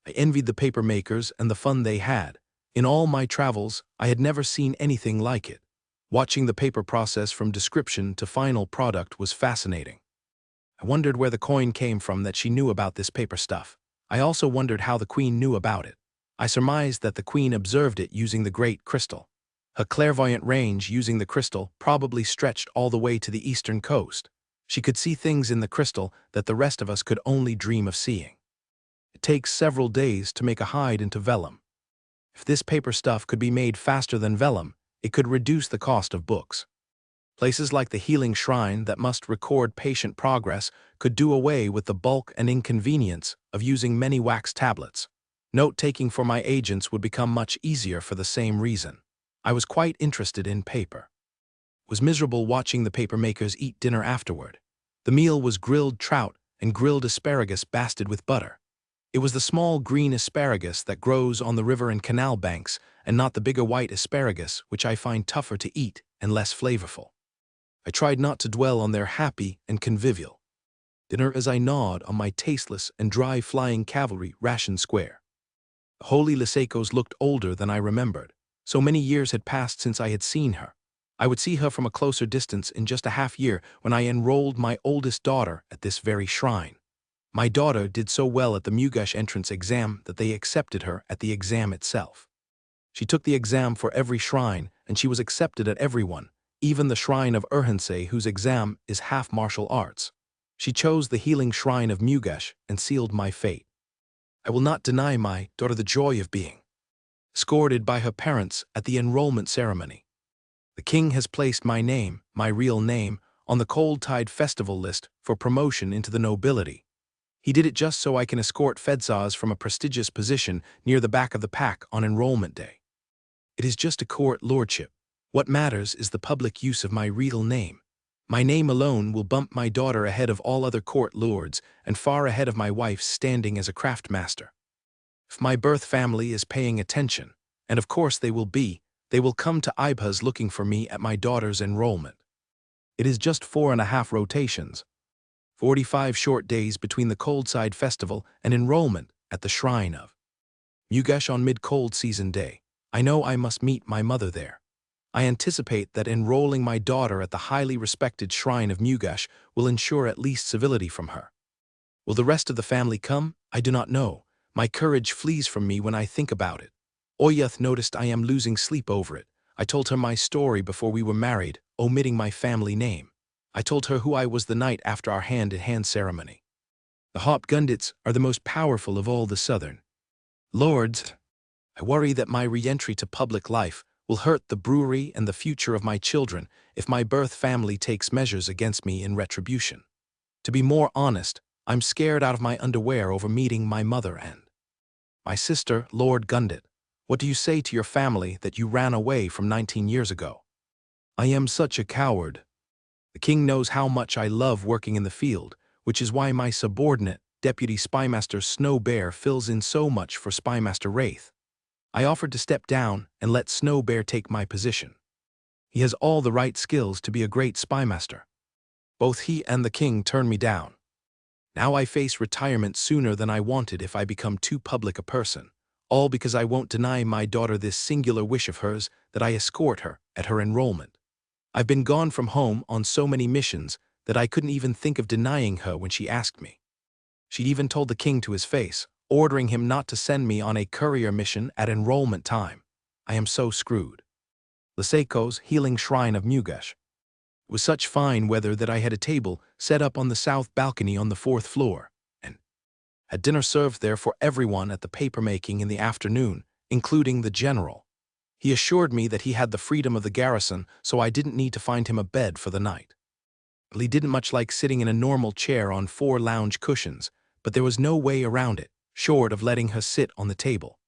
I envied the paper makers and the fun they had. In all my travels, I had never seen anything like it. Watching the paper process from description to final product was fascinating. I wondered where the coin came from that she knew about this paper stuff. I also wondered how the Queen knew about it. I surmised that the Queen observed it using the Great Crystal. Her clairvoyant range using the crystal probably stretched all the way to the eastern coast. She could see things in the crystal that the rest of us could only dream of seeing. It takes several days to make a hide into vellum. If this paper stuff could be made faster than vellum, it could reduce the cost of books. Places like the healing shrine that must record patient progress could do away with the bulk and inconvenience of using many wax tablets. Note-taking for my agents would become much easier for the same reason. I was quite interested in paper. It was miserable watching the paper makers eat dinner afterward. The meal was grilled trout and grilled asparagus basted with butter. It was the small green asparagus that grows on the river and canal banks, and not the bigger white asparagus, which I find tougher to eat and less flavorful. I tried not to dwell on their happy and convivial dinner as I gnawed on my tasteless and dry flying cavalry ration square. The holy Liseikos looked older than I remembered. So many years had passed since I had seen her. I would see her from a closer distance in just a half year when I enrolled my oldest daughter at this very shrine. My daughter did so well at the Mugash entrance exam that they accepted her at the exam itself. She took the exam for every shrine, and she was accepted at every one, even the shrine of Urhensei, whose exam is half martial arts. She chose the healing shrine of Mugash and sealed my fate. I will not deny my daughter the joy of being escorted by her parents at the enrollment ceremony. The king has placed my name, my real name, on the Cold Tide Festival list for promotion into the nobility. He did it just so I can escort Fedsas from a prestigious position near the back of the pack on enrollment day. It is just a court lordship. What matters is the public use of my real name. My name alone will bump my daughter ahead of all other court lords and far ahead of my wife's standing as a craftmaster. If my birth family is paying attention, and of course they will be, they will come to Ibhas looking for me at my daughter's enrollment. It is just 4.5 rotations. 45 short days between the Coldside Festival and enrollment at the Shrine of Mugash on mid-cold season day. I know I must meet my mother there. I anticipate that enrolling my daughter at the highly respected Shrine of Mugash will ensure at least civility from her. Will the rest of the family come? I do not know. My courage flees from me when I think about it. Oyuth noticed I am losing sleep over it. I told her my story before we were married, omitting my family name. I told her who I was the night after our hand-in-hand ceremony. The Hop Gundits are the most powerful of all the southern lords. I worry that my re-entry to public life will hurt the brewery and the future of my children if my birth family takes measures against me in retribution. To be more honest, I'm scared out of my underwear over meeting my mother and my sister, Lord Gundit. What do you say to your family that you ran away from 19 years ago? I am such a coward. The king knows how much I love working in the field, which is why my subordinate, Deputy Spymaster Snow Bear, fills in so much for Spymaster Wraith. I offered to step down and let Snow Bear take my position. He has all the right skills to be a great spymaster. Both he and the king turned me down. Now I face retirement sooner than I wanted if I become too public a person, all because I won't deny my daughter this singular wish of hers that I escort her at her enrollment. I've been gone from home on so many missions that I couldn't even think of denying her when she asked me. She'd even told the king to his face, ordering him not to send me on a courier mission at enrollment time. I am so screwed. Liseikos, Healing Shrine of Mugash. It was such fine weather that I had a table set up on the south balcony on the fourth floor, and had dinner served there for everyone at the paper-making in the afternoon, including the general. He assured me that he had the freedom of the garrison, so I didn't need to find him a bed for the night. He didn't much like sitting in a normal chair on 4 lounge cushions, but there was no way around it, short of letting her sit on the table.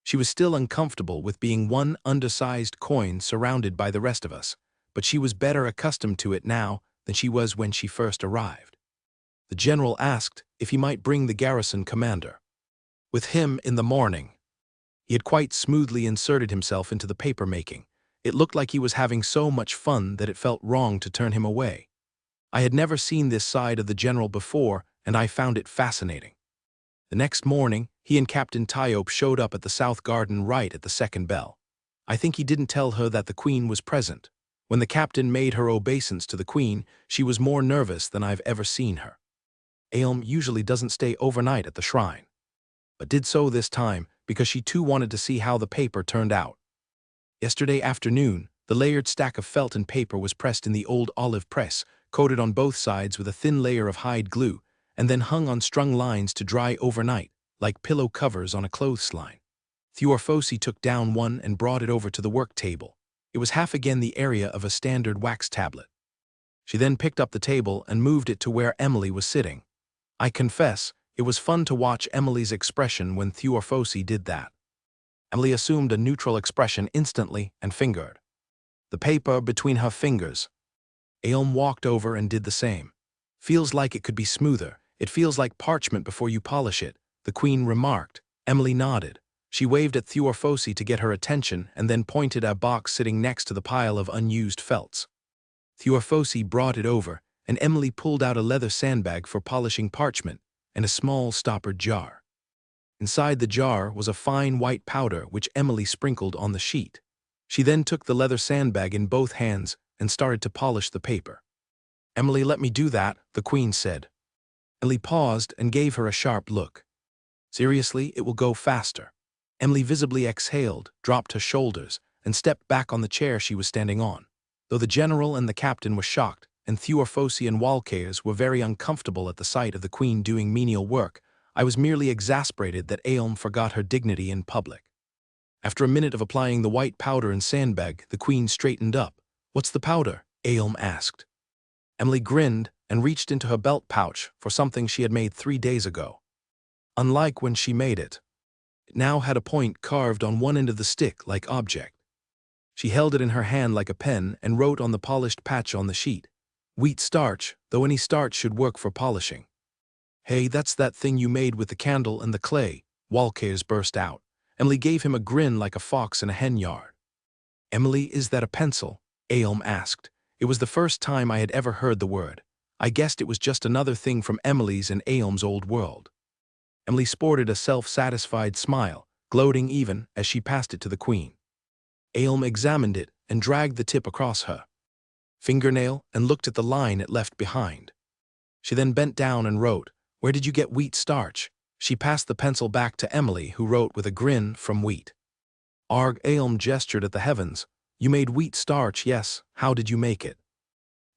She was still uncomfortable with being one undersized coin surrounded by the rest of us, but she was better accustomed to it now than she was when she first arrived. The general asked if he might bring the garrison commander with him in the morning. He had quite smoothly inserted himself into the paper-making. It looked like he was having so much fun that it felt wrong to turn him away. I had never seen this side of the general before, and I found it fascinating. The next morning, he and Captain Tyope showed up at the south garden right at the second bell. I think he didn't tell her that the queen was present. When the captain made her obeisance to the queen, she was more nervous than I've ever seen her. Aelm usually doesn't stay overnight at the shrine, but did so this time because she too wanted to see how the paper turned out. Yesterday afternoon, the layered stack of felt and paper was pressed in the old olive press, coated on both sides with a thin layer of hide glue, and then hung on strung lines to dry overnight, like pillow covers on a clothesline. Thuorfosi took down one and brought it over to the work table. It was half again the area of a standard wax tablet. She then picked up the table and moved it to where Emily was sitting. I confess, it was fun to watch Emily's expression when Thuorfosi did that. Emily assumed a neutral expression instantly and fingered the paper between her fingers. Aelm walked over and did the same. Feels like it could be smoother. It feels like parchment before you polish it, the queen remarked. Emily nodded. She waved at Thuorfosi to get her attention and then pointed at a box sitting next to the pile of unused felts. Thuorfosi brought it over, and Emily pulled out a leather sandbag for polishing parchment and a small stoppered jar. Inside the jar was a fine white powder which Emily sprinkled on the sheet. She then took the leather sandbag in both hands and started to polish the paper. "Emily, let me do that," the queen said. Emily paused and gave her a sharp look. "Seriously, it will go faster." Emily visibly exhaled, dropped her shoulders, and stepped back on the chair she was standing on. Though the general and the captain were shocked, and Thuorfosi and Walcaers were very uncomfortable at the sight of the queen doing menial work, I was merely exasperated that Aelm forgot her dignity in public. After a minute of applying the white powder and sandbag, the queen straightened up. "What's the powder?" Aelm asked. Emily grinned and reached into her belt pouch for something she had made 3 days ago. Unlike when she made it, it now had a point carved on one end of the stick-like object. She held it in her hand like a pen and wrote on the polished patch on the sheet, "Wheat starch, though any starch should work for polishing." "Hey, that's that thing you made with the candle and the clay," Walcaers burst out. Emily gave him a grin like a fox in a hen yard. "Emily, is that a pencil?" Aelm asked. It was the first time I had ever heard the word. I guessed it was just another thing from Emily's and Aelm's old world. Emily sported a self-satisfied smile, gloating even as she passed it to the queen. Aelm examined it and dragged the tip across her fingernail and looked at the line it left behind. She then bent down and wrote, "Where did you get wheat starch?" She passed the pencil back to Emily, who wrote with a grin, "From wheat." Arg, Aelm gestured at the heavens. "You made wheat starch, yes. How did you make it?"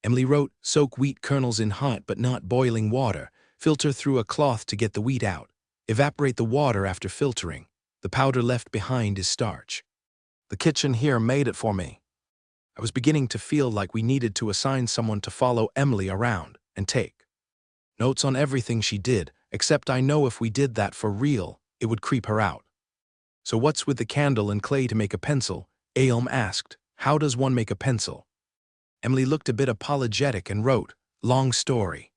Emily wrote, "Soak wheat kernels in hot but not boiling water. Filter through a cloth to get the wheat out. Evaporate the water after filtering. The powder left behind is starch." The kitchen here made it for me. I was beginning to feel like we needed to assign someone to follow Emily around and take notes on everything she did, except I know if we did that for real, it would creep her out. "So what's with the candle and clay to make a pencil?" Aelm asked. "How does one make a pencil?" Emily looked a bit apologetic and wrote, "Long story."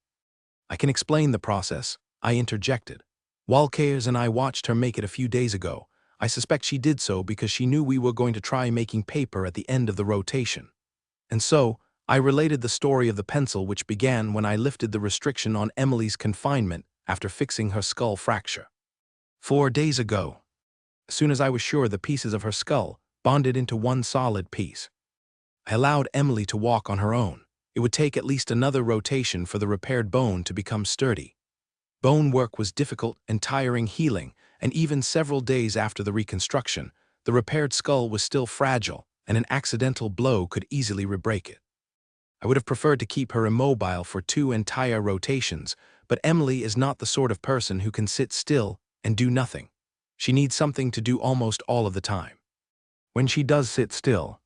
"I can explain the process," I interjected. "Walcaers and I watched her make it a few days ago. I suspect she did so because she knew we were going to try making paper at the end of the rotation. And so, I related the story of the pencil, which began when I lifted the restriction on Emily's confinement after fixing her skull fracture 4 days ago. As soon as I was sure the pieces of her skull bonded into one solid piece, I allowed Emily to walk on her own. It would take at least another rotation for the repaired bone to become sturdy. Bone work was difficult and tiring healing, and even several days after the reconstruction, the repaired skull was still fragile, and an accidental blow could easily re-break it. I would have preferred to keep her immobile for 2 entire rotations, but Emily is not the sort of person who can sit still and do nothing. She needs something to do almost all of the time. When she does sit still,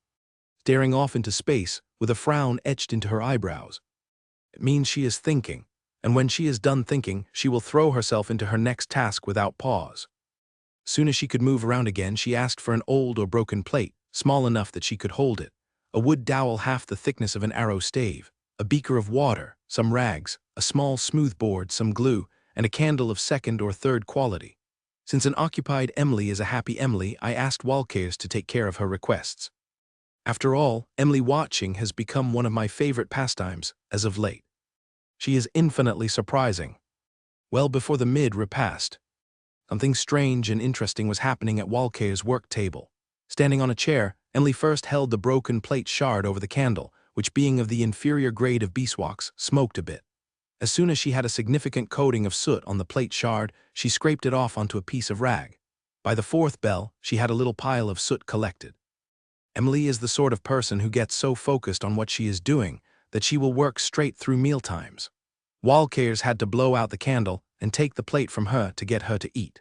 staring off into space with a frown etched into her eyebrows, it means she is thinking, and when she is done thinking, she will throw herself into her next task without pause. Soon as she could move around again, she asked for an old or broken plate, small enough that she could hold it, a wood dowel half the thickness of an arrow stave, a beaker of water, some rags, a small smooth board, some glue, and a candle of second or third quality. Since an occupied Emily is a happy Emily, I asked Walkers to take care of her requests. After all, Emily watching has become one of my favorite pastimes as of late. She is infinitely surprising. Well before the mid-repast, something strange and interesting was happening at Walker's work table. Standing on a chair, Emily first held the broken plate shard over the candle, which being of the inferior grade of beeswax, smoked a bit. As soon as she had a significant coating of soot on the plate shard, she scraped it off onto a piece of rag. By the 4th bell, she had a little pile of soot collected. Emily is the sort of person who gets so focused on what she is doing that she will work straight through mealtimes. Walkers had to blow out the candle and take the plate from her to get her to eat.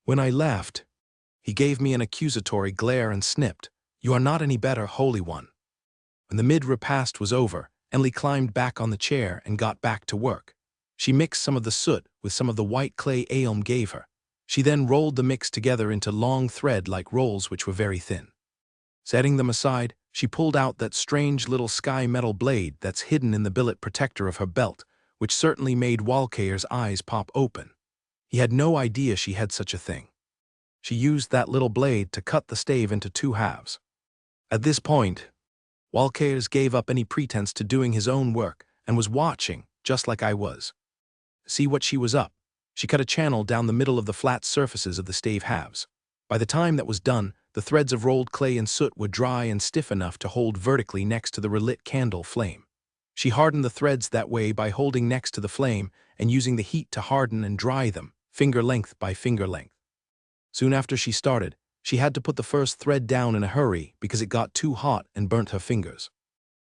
When I left, he gave me an accusatory glare and snipped, "You are not any better, Holy One." When the mid-repast was over, Emily climbed back on the chair and got back to work. She mixed some of the soot with some of the white clay Aelm gave her. She then rolled the mix together into long thread-like rolls which were very thin. Setting them aside, she pulled out that strange little sky metal blade that's hidden in the billet protector of her belt, which certainly made Walker's eyes pop open. He had no idea she had such a thing. She used that little blade to cut the stave into 2 halves. At this point, Walkers gave up any pretense to doing his own work and was watching, just like I was. See what she was up. She cut a channel down the middle of the flat surfaces of the stave halves. By the time that was done, the threads of rolled clay and soot were dry and stiff enough to hold vertically next to the relit candle flame. She hardened the threads that way by holding next to the flame and using the heat to harden and dry them, finger length by finger length. Soon after she started, she had to put the first thread down in a hurry because it got too hot and burnt her fingers.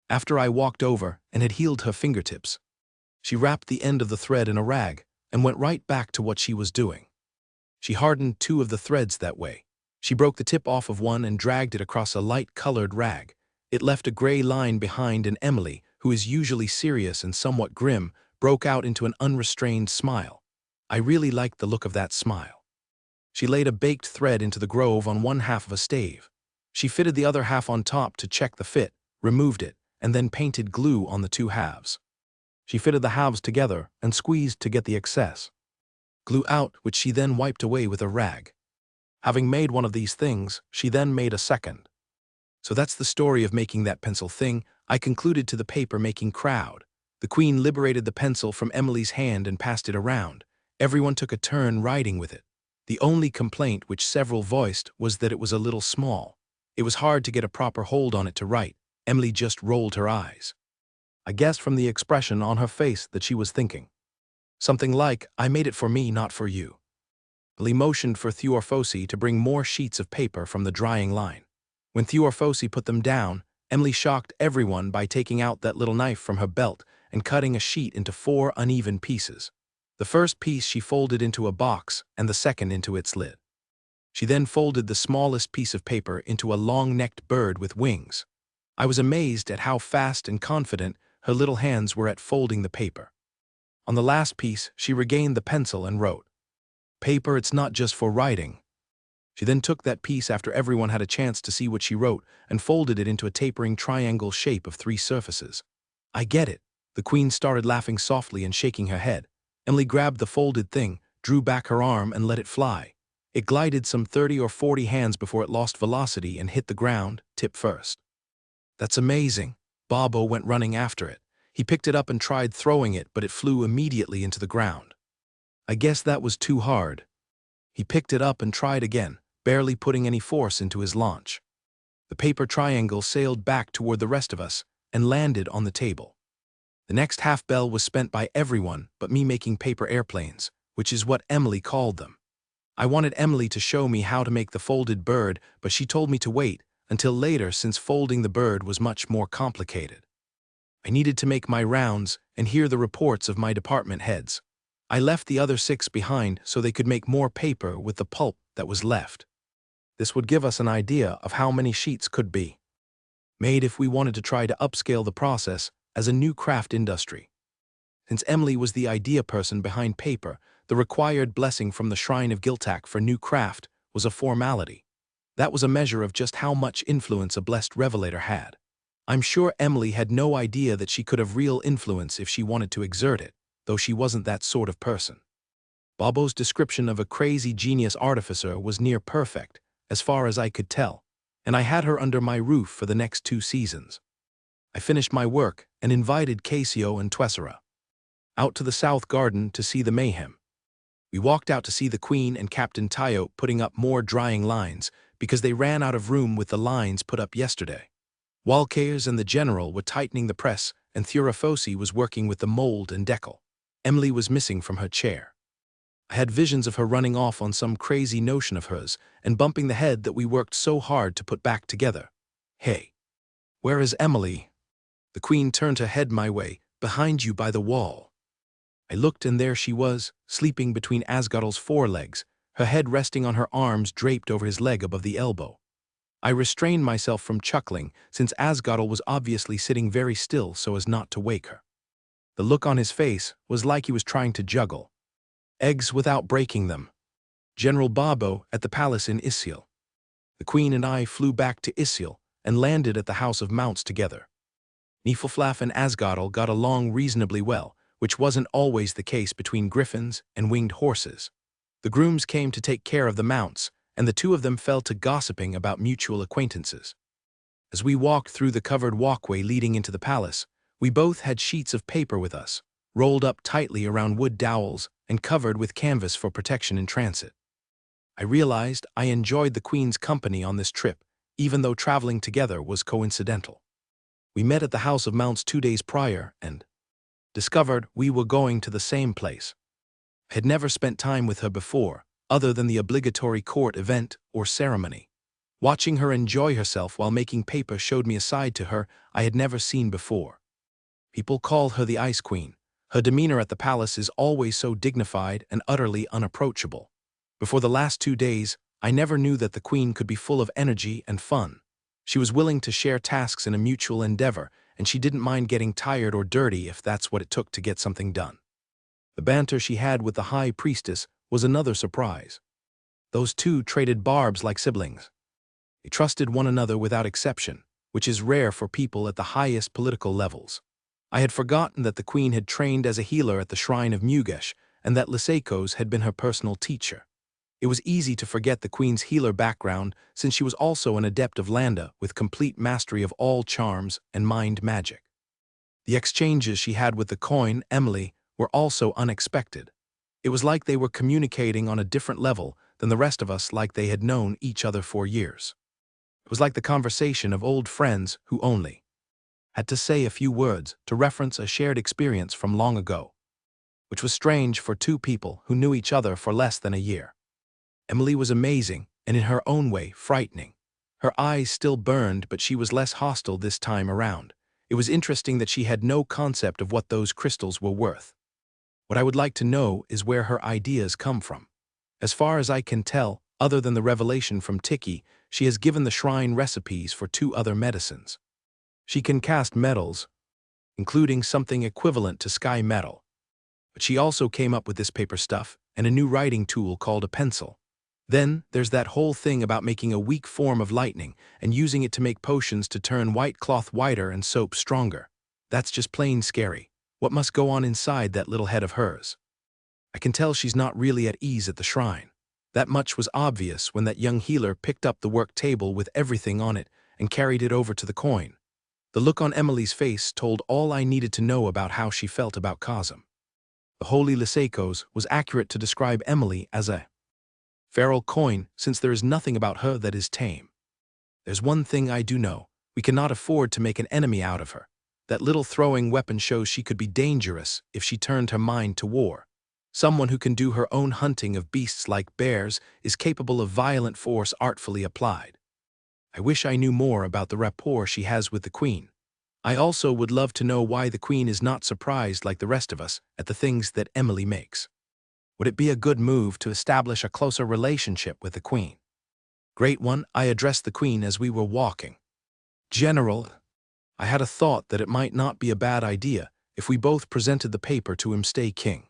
After I walked over and had healed her fingertips, she wrapped the end of the thread in a rag and went right back to what she was doing. She hardened 2 of the threads that way. She broke the tip off of one and dragged it across a light-colored rag. It left a gray line behind, and Emily, who is usually serious and somewhat grim, broke out into an unrestrained smile. I really liked the look of that smile. She laid a baked thread into the grove on one half of a stave. She fitted the other half on top to check the fit, removed it, and then painted glue on the 2 halves. She fitted the halves together and squeezed to get the excess glue out, which she then wiped away with a rag. Having made one of these things, she then made a second. So that's the story of making that pencil thing. I concluded to the paper-making crowd. The Queen liberated the pencil from Emily's hand and passed it around. Everyone took a turn writing with it. The only complaint which several voiced was that it was a little small. It was hard to get a proper hold on it to write. Emily just rolled her eyes. I guessed from the expression on her face that she was thinking something like, "I made it for me, not for you." Emily motioned for Theorphosi to bring more sheets of paper from the drying line. When Theorphosi put them down, Emily shocked everyone by taking out that little knife from her belt and cutting a sheet into 4 uneven pieces. The first piece she folded into a box and the second into its lid. She then folded the smallest piece of paper into a long-necked bird with wings. I was amazed at how fast and confident her little hands were at folding the paper. On the last piece, she regained the pencil and wrote, "Paper, it's not just for writing." She then took that piece after everyone had a chance to see what she wrote and folded it into a tapering triangle shape of 3 surfaces. "I get it." The Queen started laughing softly and shaking her head. Emily grabbed the folded thing, drew back her arm and let it fly. It glided some 30 or 40 hands before it lost velocity and hit the ground, tip first. "That's amazing." Bobo went running after it. He picked it up and tried throwing it, but it flew immediately into the ground. I guess that was too hard. He picked it up and tried again, barely putting any force into his launch. The paper triangle sailed back toward the rest of us and landed on the table. The next half bell was spent by everyone but me making paper airplanes, which is what Emily called them. I wanted Emily to show me how to make the folded bird, but she told me to wait until later since folding the bird was much more complicated. I needed to make my rounds and hear the reports of my department heads. I left the other 6 behind so they could make more paper with the pulp that was left. This would give us an idea of how many sheets could be made if we wanted to try to upscale the process as a new craft industry. Since Emily was the idea person behind paper, the required blessing from the Shrine of Giltak for new craft was a formality. That was a measure of just how much influence a blessed revelator had. I'm sure Emily had no idea that she could have real influence if she wanted to exert it, though she wasn't that sort of person. Bobo's description of a crazy genius artificer was near perfect, as far as I could tell, and I had her under my roof for the next 2 seasons. I finished my work and invited Casio and Twessera out to the South Garden to see the mayhem. We walked out to see the Queen and Captain Tayo putting up more drying lines because they ran out of room with the lines put up yesterday. Walkers and the General were tightening the press, and Thurafosi was working with the mold and decal. Emily was missing from her chair. I had visions of her running off on some crazy notion of hers and bumping the head that we worked so hard to put back together. Hey, where is Emily? The Queen turned her head my way, behind you by the wall. I looked, and there she was, sleeping between Asgadel's forelegs, her head resting on her arms draped over his leg above the elbow. I restrained myself from chuckling, since Asgadel was obviously sitting very still so as not to wake her. The look on his face was like he was trying to juggle eggs without breaking them. General Bobo at the palace in Isil. The Queen and I flew back to Isil and landed at the House of Mounts together. Niflflaf and Asgadel got along reasonably well, which wasn't always the case between griffins and winged horses. The grooms came to take care of the mounts, and the 2 of them fell to gossiping about mutual acquaintances. As we walked through the covered walkway leading into the palace, we both had sheets of paper with us, rolled up tightly around wood dowels and covered with canvas for protection in transit. I realized I enjoyed the Queen's company on this trip, even though traveling together was coincidental. We met at the House of Mounts 2 days prior and discovered we were going to the same place. I had never spent time with her before, other than the obligatory court event or ceremony. Watching her enjoy herself while making paper showed me a side to her I had never seen before. People call her the Ice Queen. Her demeanor at the palace is always so dignified and utterly unapproachable. Before the last 2 days, I never knew that the Queen could be full of energy and fun. She was willing to share tasks in a mutual endeavor, and she didn't mind getting tired or dirty if that's what it took to get something done. The banter she had with the High Priestess was another surprise. Those 2 traded barbs like siblings. They trusted one another without exception, which is rare for people at the highest political levels. I had forgotten that the Queen had trained as a healer at the Shrine of Mugesh, and that Lysaikos had been her personal teacher. It was easy to forget the Queen's healer background, since she was also an adept of Landa with complete mastery of all charms and mind magic. The exchanges she had with the coin, Emily, were also unexpected. It was like they were communicating on a different level than the rest of us, like they had known each other for years. It was like the conversation of old friends who only had to say a few words to reference a shared experience from long ago, which was strange for 2 people who knew each other for less than a year. Emily was amazing and in her own way frightening. Her eyes still burned, but she was less hostile this time around. It was interesting that she had no concept of what those crystals were worth. What I would like to know is where her ideas come from. As far as I can tell, other than the revelation from Tiki, she has given the shrine recipes for 2 other medicines. She can cast metals, including something equivalent to sky metal. But she also came up with this paper stuff and a new writing tool called a pencil. Then there's that whole thing about making a weak form of lightning and using it to make potions to turn white cloth whiter and soap stronger. That's just plain scary. What must go on inside that little head of hers? I can tell she's not really at ease at the shrine. That much was obvious when that young healer picked up the work table with everything on it and carried it over to the coin. The look on Emily's face told all I needed to know about how she felt about Kazum. The holy Lysaikos was accurate to describe Emily as a feral coin, since there is nothing about her that is tame. There's one thing I do know: we cannot afford to make an enemy out of her. That little throwing weapon shows she could be dangerous if she turned her mind to war. Someone who can do her own hunting of beasts like bears is capable of violent force artfully applied. I wish I knew more about the rapport she has with the Queen. I also would love to know why the Queen is not surprised like the rest of us at the things that Emily makes. Would it be a good move to establish a closer relationship with the Queen? Great One, I addressed the Queen as we were walking. General, I had a thought that it might not be a bad idea if we both presented the paper to Imstay King.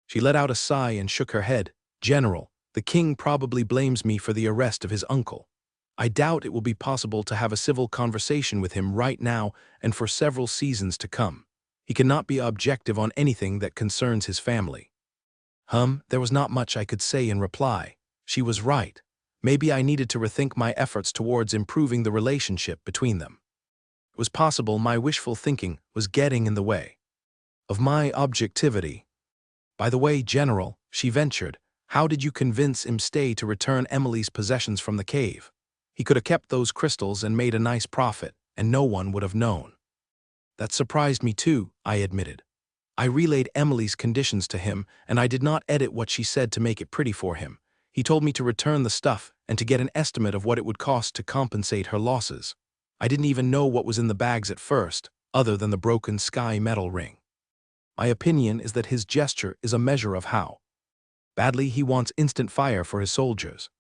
She let out a sigh and shook her head. General, the King probably blames me for the arrest of his uncle. I doubt it will be possible to have a civil conversation with him right now and for several seasons to come. He cannot be objective on anything that concerns his family. There was not much I could say in reply. She was right. Maybe I needed to rethink my efforts towards improving the relationship between them. It was possible my wishful thinking was getting in the way of my objectivity. By the way, General, she ventured, how did you convince Imstay to return Emily's possessions from the cave? He could have kept those crystals and made a nice profit, and no one would have known. That surprised me too, I admitted. I relayed Emily's conditions to him, and I did not edit what she said to make it pretty for him. He told me to return the stuff and to get an estimate of what it would cost to compensate her losses. I didn't even know what was in the bags at first, other than the broken sky metal ring. My opinion is that his gesture is a measure of how badly he wants instant fire for his soldiers.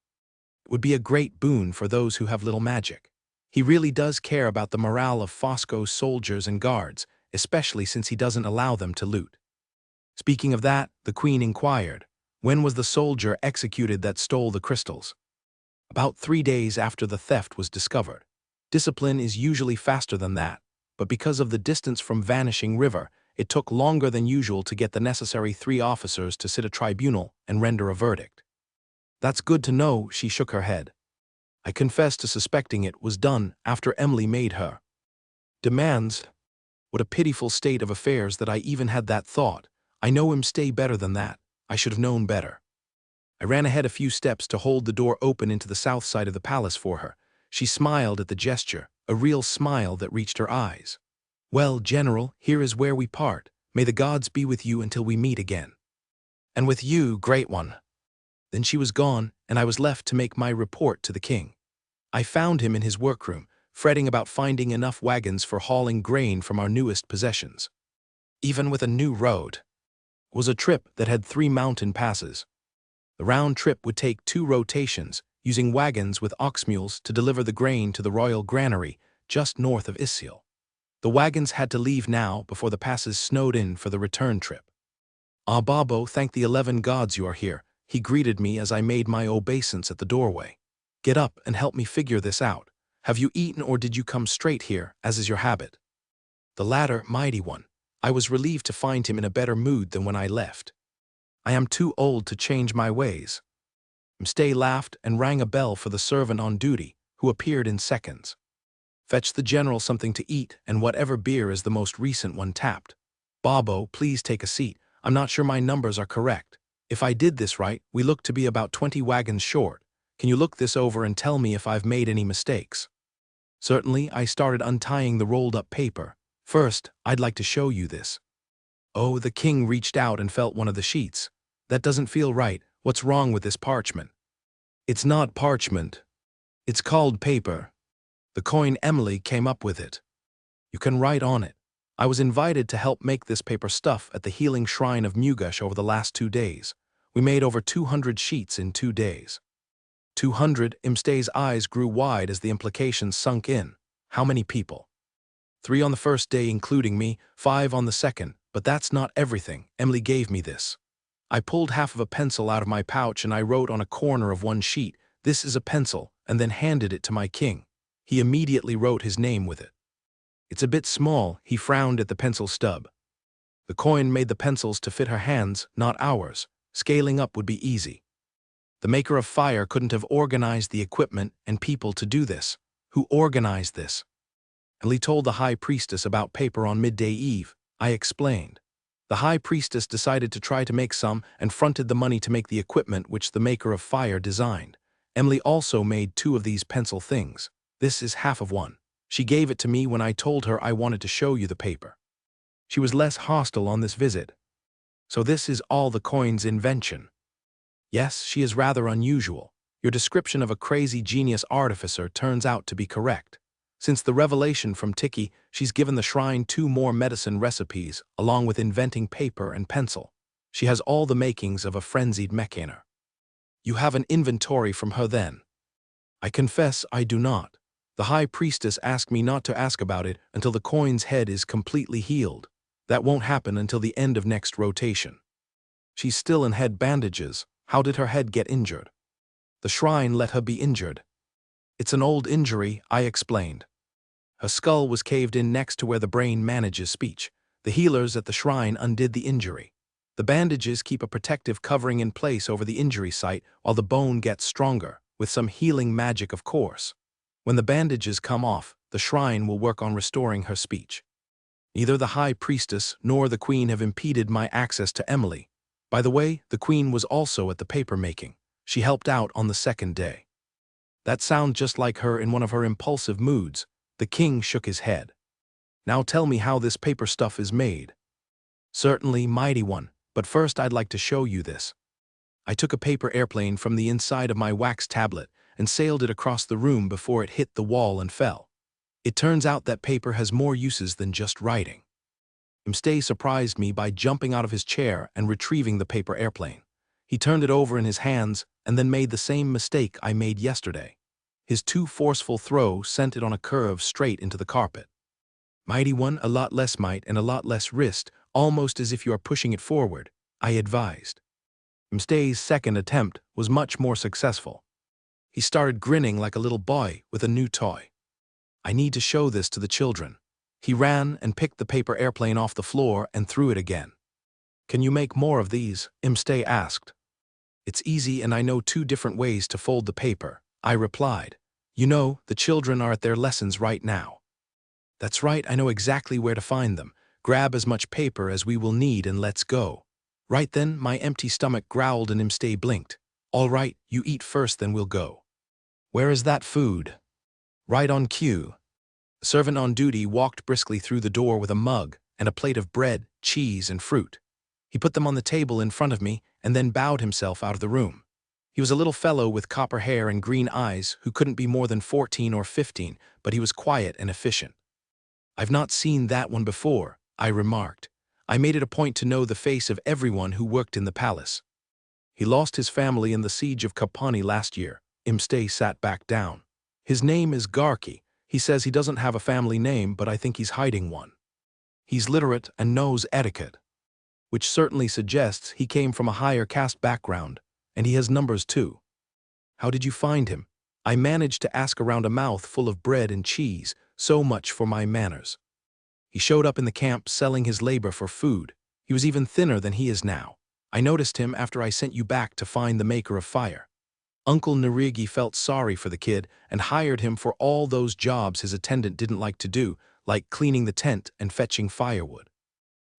It would be a great boon for those who have little magic. He really does care about the morale of Fosco's soldiers and guards, especially since he doesn't allow them to loot. Speaking of that, the Queen inquired, when was the soldier executed that stole the crystals? About 3 days after the theft was discovered. Discipline is usually faster than that, but because of the distance from Vanishing River, it took longer than usual to get the necessary 3 officers to sit a tribunal and render a verdict. That's good to know, she shook her head. I confess to suspecting it was done after Emily made her demands. What a pitiful state of affairs that I even had that thought. I know Imstay better than that. I should have known better. I ran ahead a few steps to hold the door open into the south side of the palace for her. She smiled at the gesture, a real smile that reached her eyes. Well, General, here is where we part. May the gods be with you until we meet again. And with you, Great One. Then she was gone, and I was left to make my report to the king. I found him in his workroom, fretting about finding enough wagons for hauling grain from our newest possessions. Even with a new road, it was a trip that had 3 mountain passes. The round trip would take 2 rotations, using wagons with ox mules to deliver the grain to the royal granary just north of Isil. The wagons had to leave now before the passes snowed in for the return trip. Ah, Babo, thank the 11 gods you are here, he greeted me as I made my obeisance at the doorway. Get up and help me figure this out. Have you eaten or did you come straight here, as is your habit? The latter, Mighty One. I was relieved to find him in a better mood than when I left. I am too old to change my ways. Imstay laughed and rang a bell for the servant on duty, who appeared in seconds. Fetch the general something to eat and whatever beer is the most recent one tapped. Babo, please take a seat. I'm not sure my numbers are correct. If I did this right, we look to be about 20 wagons short. Can you look this over and tell me if I've made any mistakes? Certainly, I started untying the rolled-up paper. First, I'd like to show you this. Oh, the king reached out and felt one of the sheets. That doesn't feel right. What's wrong with this parchment? It's not parchment. It's called paper. The coin Emily came up with it. You can write on it. I was invited to help make this paper stuff at the healing shrine of Mugush over the last 2 days. We made over 200 sheets in 2 days. 200, Imstay's eyes grew wide as the implications sunk in. How many people? 3 on the first day, including me, 5 on the second, but that's not everything. Emily gave me this. I pulled half of a pencil out of my pouch and I wrote on a corner of one sheet, "This is a pencil," and then handed it to my king. He immediately wrote his name with it. It's a bit small, he frowned at the pencil stub. The coin made the pencils to fit her hands, not ours. Scaling up would be easy. The maker of fire couldn't have organized the equipment and people to do this. Who organized this? Emily told the high priestess about paper on midday eve. I explained. The high priestess decided to try to make some and fronted the money to make the equipment which the maker of fire designed. Emily also made 2 of these pencil things. This is half of one. She gave it to me when I told her I wanted to show you the paper. She was less hostile on this visit. So this is all the coin's invention. Yes, she is rather unusual. Your description of a crazy genius artificer turns out to be correct. Since the revelation from Tiki, she's given the shrine 2 more medicine recipes, along with inventing paper and pencil. She has all the makings of a frenzied mechaner. You have an inventory from her then? I confess I do not. The High Priestess asked me not to ask about it until the coin's head is completely healed. That won't happen until the end of next rotation. She's still in head bandages. How did her head get injured? The shrine let her be injured. It's an old injury, I explained. Her skull was caved in next to where the brain manages speech. The healers at the shrine undid the injury. The bandages keep a protective covering in place over the injury site while the bone gets stronger, with some healing magic of course. When the bandages come off, the shrine will work on restoring her speech. Neither the High Priestess nor the Queen have impeded my access to Emily. By the way, the Queen was also at the paper making. She helped out on the second day. That sounds just like her in one of her impulsive moods. The king shook his head. Now tell me how this paper stuff is made. Certainly, mighty one, but first I'd like to show you this. I took a paper airplane from the inside of my wax tablet and sailed it across the room before it hit the wall and fell. It turns out that paper has more uses than just writing. Imstay surprised me by jumping out of his chair and retrieving the paper airplane. He turned it over in his hands and then made the same mistake I made yesterday. His too forceful throw sent it on a curve straight into the carpet. Mighty one, a lot less might and a lot less wrist, almost as if you are pushing it forward, I advised. Imstay's second attempt was much more successful. He started grinning like a little boy with a new toy. I need to show this to the children. He ran and picked the paper airplane off the floor and threw it again. Can you make more of these? Imstay asked. It's easy and I know 2 different ways to fold the paper, I replied. You know, the children are at their lessons right now. That's right, I know exactly where to find them. Grab as much paper as we will need and let's go. Right then, my empty stomach growled and Imstay blinked. All right, you eat first then we'll go. Where is that food? Right on cue. The servant on duty walked briskly through the door with a mug and a plate of bread, cheese, and fruit. He put them on the table in front of me and then bowed himself out of the room. He was a little fellow with copper hair and green eyes who couldn't be more than 14 or 15, but he was quiet and efficient. I've not seen that one before, I remarked. I made it a point to know the face of everyone who worked in the palace. He lost his family in the siege of Kapani last year. Imstay sat back down. His name is Garki. He says he doesn't have a family name, but I think he's hiding one. He's literate and knows etiquette, which certainly suggests he came from a higher caste background, and he has numbers too. How did you find him? I managed to ask around a mouth full of bread and cheese, so much for my manners. He showed up in the camp selling his labor for food. He was even thinner than he is now. I noticed him after I sent you back to find the maker of fire. Uncle Narigi felt sorry for the kid and hired him for all those jobs his attendant didn't like to do, like cleaning the tent and fetching firewood.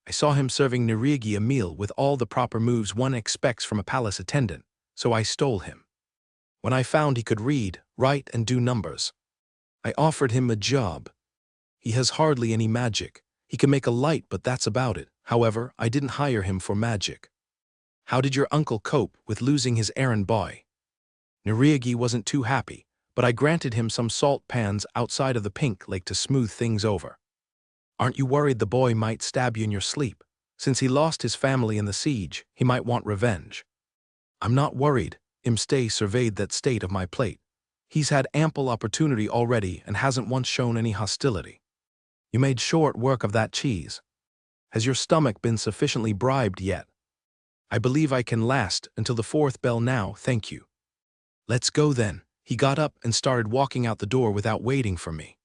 I saw him serving Narigi a meal with all the proper moves one expects from a palace attendant, so I stole him. When I found he could read, write, and do numbers, I offered him a job. He has hardly any magic. He can make a light, but that's about it. However, I didn't hire him for magic. How did your uncle cope with losing his errand boy? Narigi wasn't too happy, but I granted him some salt pans outside of the pink lake to smooth things over. Aren't you worried the boy might stab you in your sleep? Since he lost his family in the siege, he might want revenge. I'm not worried. Imstay surveyed that state of my plate. He's had ample opportunity already and hasn't once shown any hostility. You made short work of that cheese. Has your stomach been sufficiently bribed yet? I believe I can last until the 4th bell now, thank you. Let's go then. He got up and started walking out the door without waiting for me.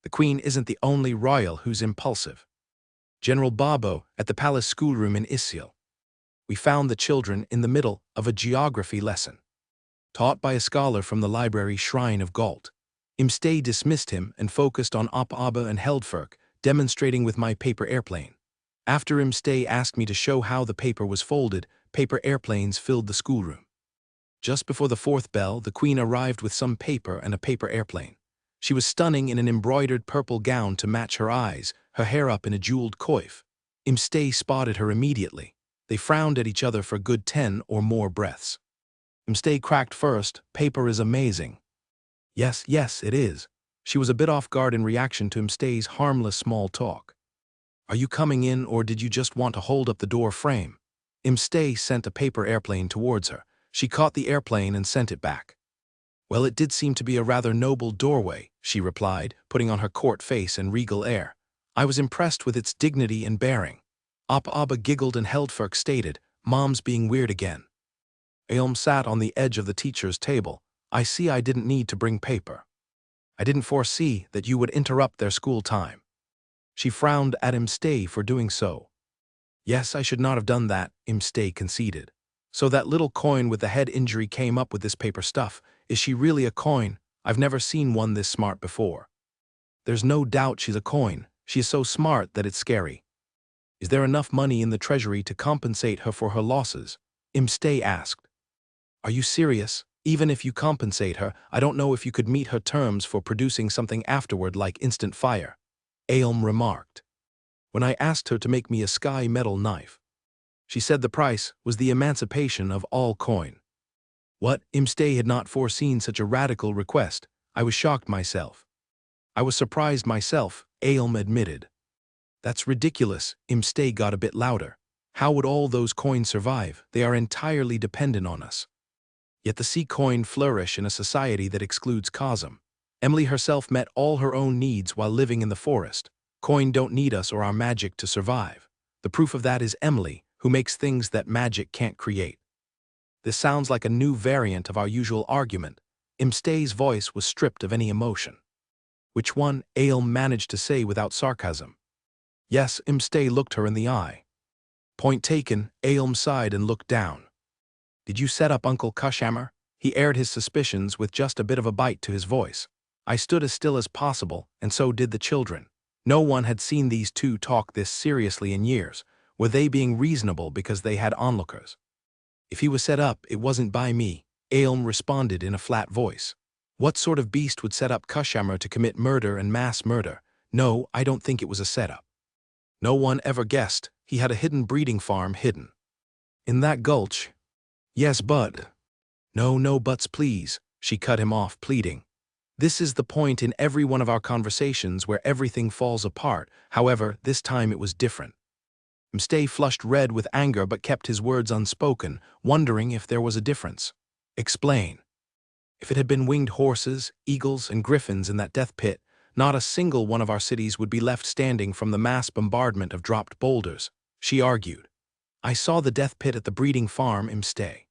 The queen isn't the only royal who's impulsive. General Babo at the palace schoolroom in Isil. We found the children in the middle of a geography lesson, taught by a scholar from the library Shrine of Galt. Imstay dismissed him and focused on Op-Abba and Heldferk, demonstrating with my paper airplane. After Imstay asked me to show how the paper was folded, paper airplanes filled the schoolroom. Just before the 4th bell, the queen arrived with some paper and a paper airplane. She was stunning in an embroidered purple gown to match her eyes, her hair up in a jeweled coif. Imstay spotted her immediately. They frowned at each other for a good 10 or more breaths. Imstay cracked first, paper is amazing. Yes, it is. She was a bit off guard in reaction to Imstay's harmless small talk. Are you coming in, or did you just want to hold up the door frame? Imstay sent a paper airplane towards her. She caught the airplane and sent it back. Well, it did seem to be a rather noble doorway, she replied, putting on her court face and regal air. I was impressed with its dignity and bearing. Abba giggled and Heldfirk stated, Mom's being weird again. Aelm sat on the edge of the teacher's table. I see I didn't need to bring paper. I didn't foresee that you would interrupt their school time. She frowned at Imstay for doing so. Yes, I should not have done that, Imstay conceded. So that little coin with the head injury came up with this paper stuff. Is she really a coin? I've never seen one this smart before. There's no doubt she's a coin. She is so smart that it's scary. Is there enough money in the treasury to compensate her for her losses? Imstay asked. Are you serious? Even if you compensate her, I don't know if you could meet her terms for producing something afterward like instant fire. Aelm remarked. When I asked her to make me a sky metal knife, she said the price was the emancipation of all coin. What? Imstay had not foreseen such a radical request. I was shocked myself. I was surprised myself, Aelm admitted. That's ridiculous, Imstay got a bit louder. How would all those coins survive? They are entirely dependent on us. Yet the sea coin flourish in a society that excludes Cosm. Emily herself met all her own needs while living in the forest. Coin don't need us or our magic to survive. The proof of that is Emily, who makes things that magic can't create. This sounds like a new variant of our usual argument. Imstay's voice was stripped of any emotion. Which one? Aelm managed to say without sarcasm. Yes, Imstay looked her in the eye. Point taken, Aelm sighed and looked down. Did you set up Uncle Cushhammer? He aired his suspicions with just a bit of a bite to his voice. I stood as still as possible, and so did the children. No one had seen these two talk this seriously in years. Were they being reasonable because they had onlookers? If he was set up, it wasn't by me, Aelm responded in a flat voice. What sort of beast would set up Cushhammer to commit murder and mass murder? No, I don't think it was a setup. No one ever guessed he had a hidden breeding farm hidden in that gulch. Yes, but... No buts please, she cut him off, pleading. This is the point in every one of our conversations where everything falls apart. However, this time it was different. Imstay flushed red with anger but kept his words unspoken, wondering if there was a difference. Explain. If it had been winged horses, eagles, and griffins in that death pit, not a single one of our cities would be left standing from the mass bombardment of dropped boulders, she argued. I saw the death pit at the breeding farm, Imstay.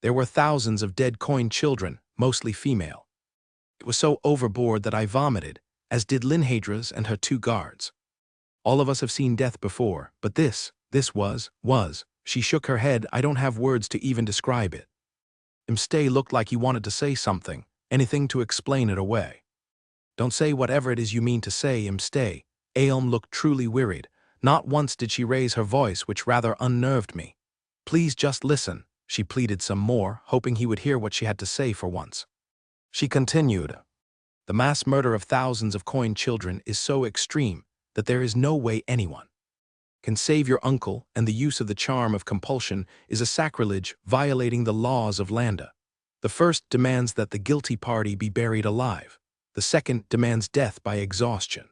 There were thousands of dead coin children, mostly female. It was so overboard that I vomited, as did Linhadras and her 2 guards. All of us have seen death before, but this was. She shook her head. I don't have words to even describe it. Imstay looked like he wanted to say something, anything to explain it away. Don't say whatever it is you mean to say, Imstay. Aelm looked truly wearied. Not once did she raise her voice, which rather unnerved me. Please just listen, she pleaded some more, hoping he would hear what she had to say for once. She continued. The mass murder of thousands of coin children is so extreme that there is no way anyone can save your uncle, and the use of the charm of compulsion is a sacrilege violating the laws of Landa. The first demands that the guilty party be buried alive. The second demands death by exhaustion.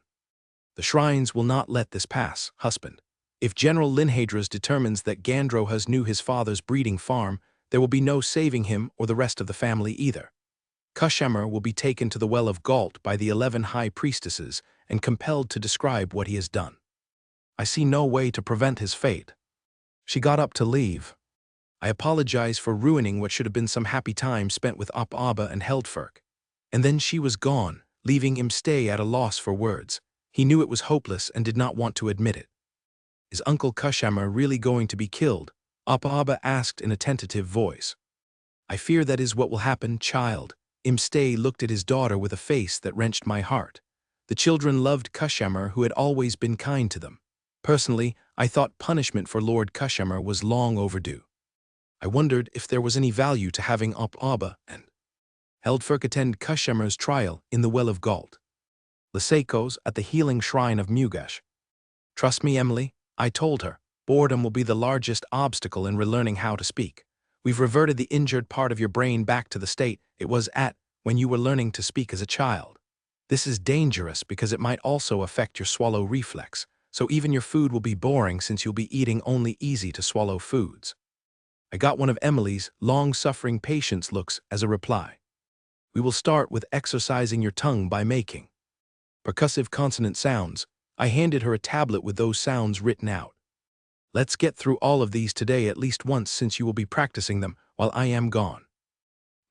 The shrines will not let this pass, husband. If General Linhadras determines that Gandrohas knew his father's breeding farm, there will be no saving him or the rest of the family either. Cushhammer will be taken to the Well of Galt by the 11 high priestesses and compelled to describe what he has done. I see no way to prevent his fate. She got up to leave. I apologize for ruining what should have been some happy time spent with Abba and Heldfirk. And then she was gone, leaving Imstay at a loss for words. He knew it was hopeless and did not want to admit it. Is Uncle Cushhammer really going to be killed? Abba asked in a tentative voice. I fear that is what will happen, child. Imstay looked at his daughter with a face that wrenched my heart. The children loved Cushhammer, who had always been kind to them. Personally, I thought punishment for Lord Cushhammer was long overdue. I wondered if there was any value to having Abba and Heldfirk attend Cushhammer's trial in the Well of Galt. Lysaikos at the healing shrine of Mugash. Trust me, Emily, I told her, boredom will be the largest obstacle in relearning how to speak. We've reverted the injured part of your brain back to the state it was at when you were learning to speak as a child. This is dangerous because it might also affect your swallow reflex, so even your food will be boring since you'll be eating only easy-to-swallow foods. I got one of Emily's long-suffering patience looks as a reply. We will start with exercising your tongue by making percussive consonant sounds. I handed her a tablet with those sounds written out. Let's get through all of these today at least once since you will be practicing them while I am gone.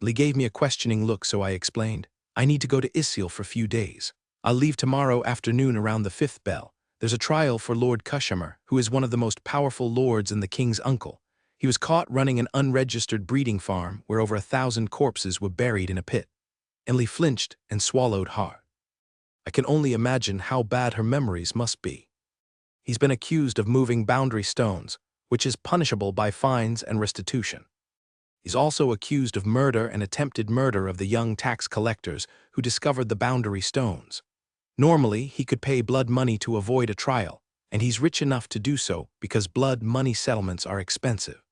Lee gave me a questioning look, so I explained. I need to go to Isil for a few days. I'll leave tomorrow afternoon around the 5th bell. There's a trial for Lord Kushamar, who is one of the most powerful lords and the king's uncle. He was caught running an unregistered breeding farm where over 1,000 corpses were buried in a pit. Emily flinched and swallowed hard. I can only imagine how bad her memories must be. He's been accused of moving boundary stones, which is punishable by fines and restitution. He's also accused of murder and attempted murder of the young tax collectors who discovered the boundary stones. Normally, he could pay blood money to avoid a trial, and he's rich enough to do so because blood money settlements are expensive.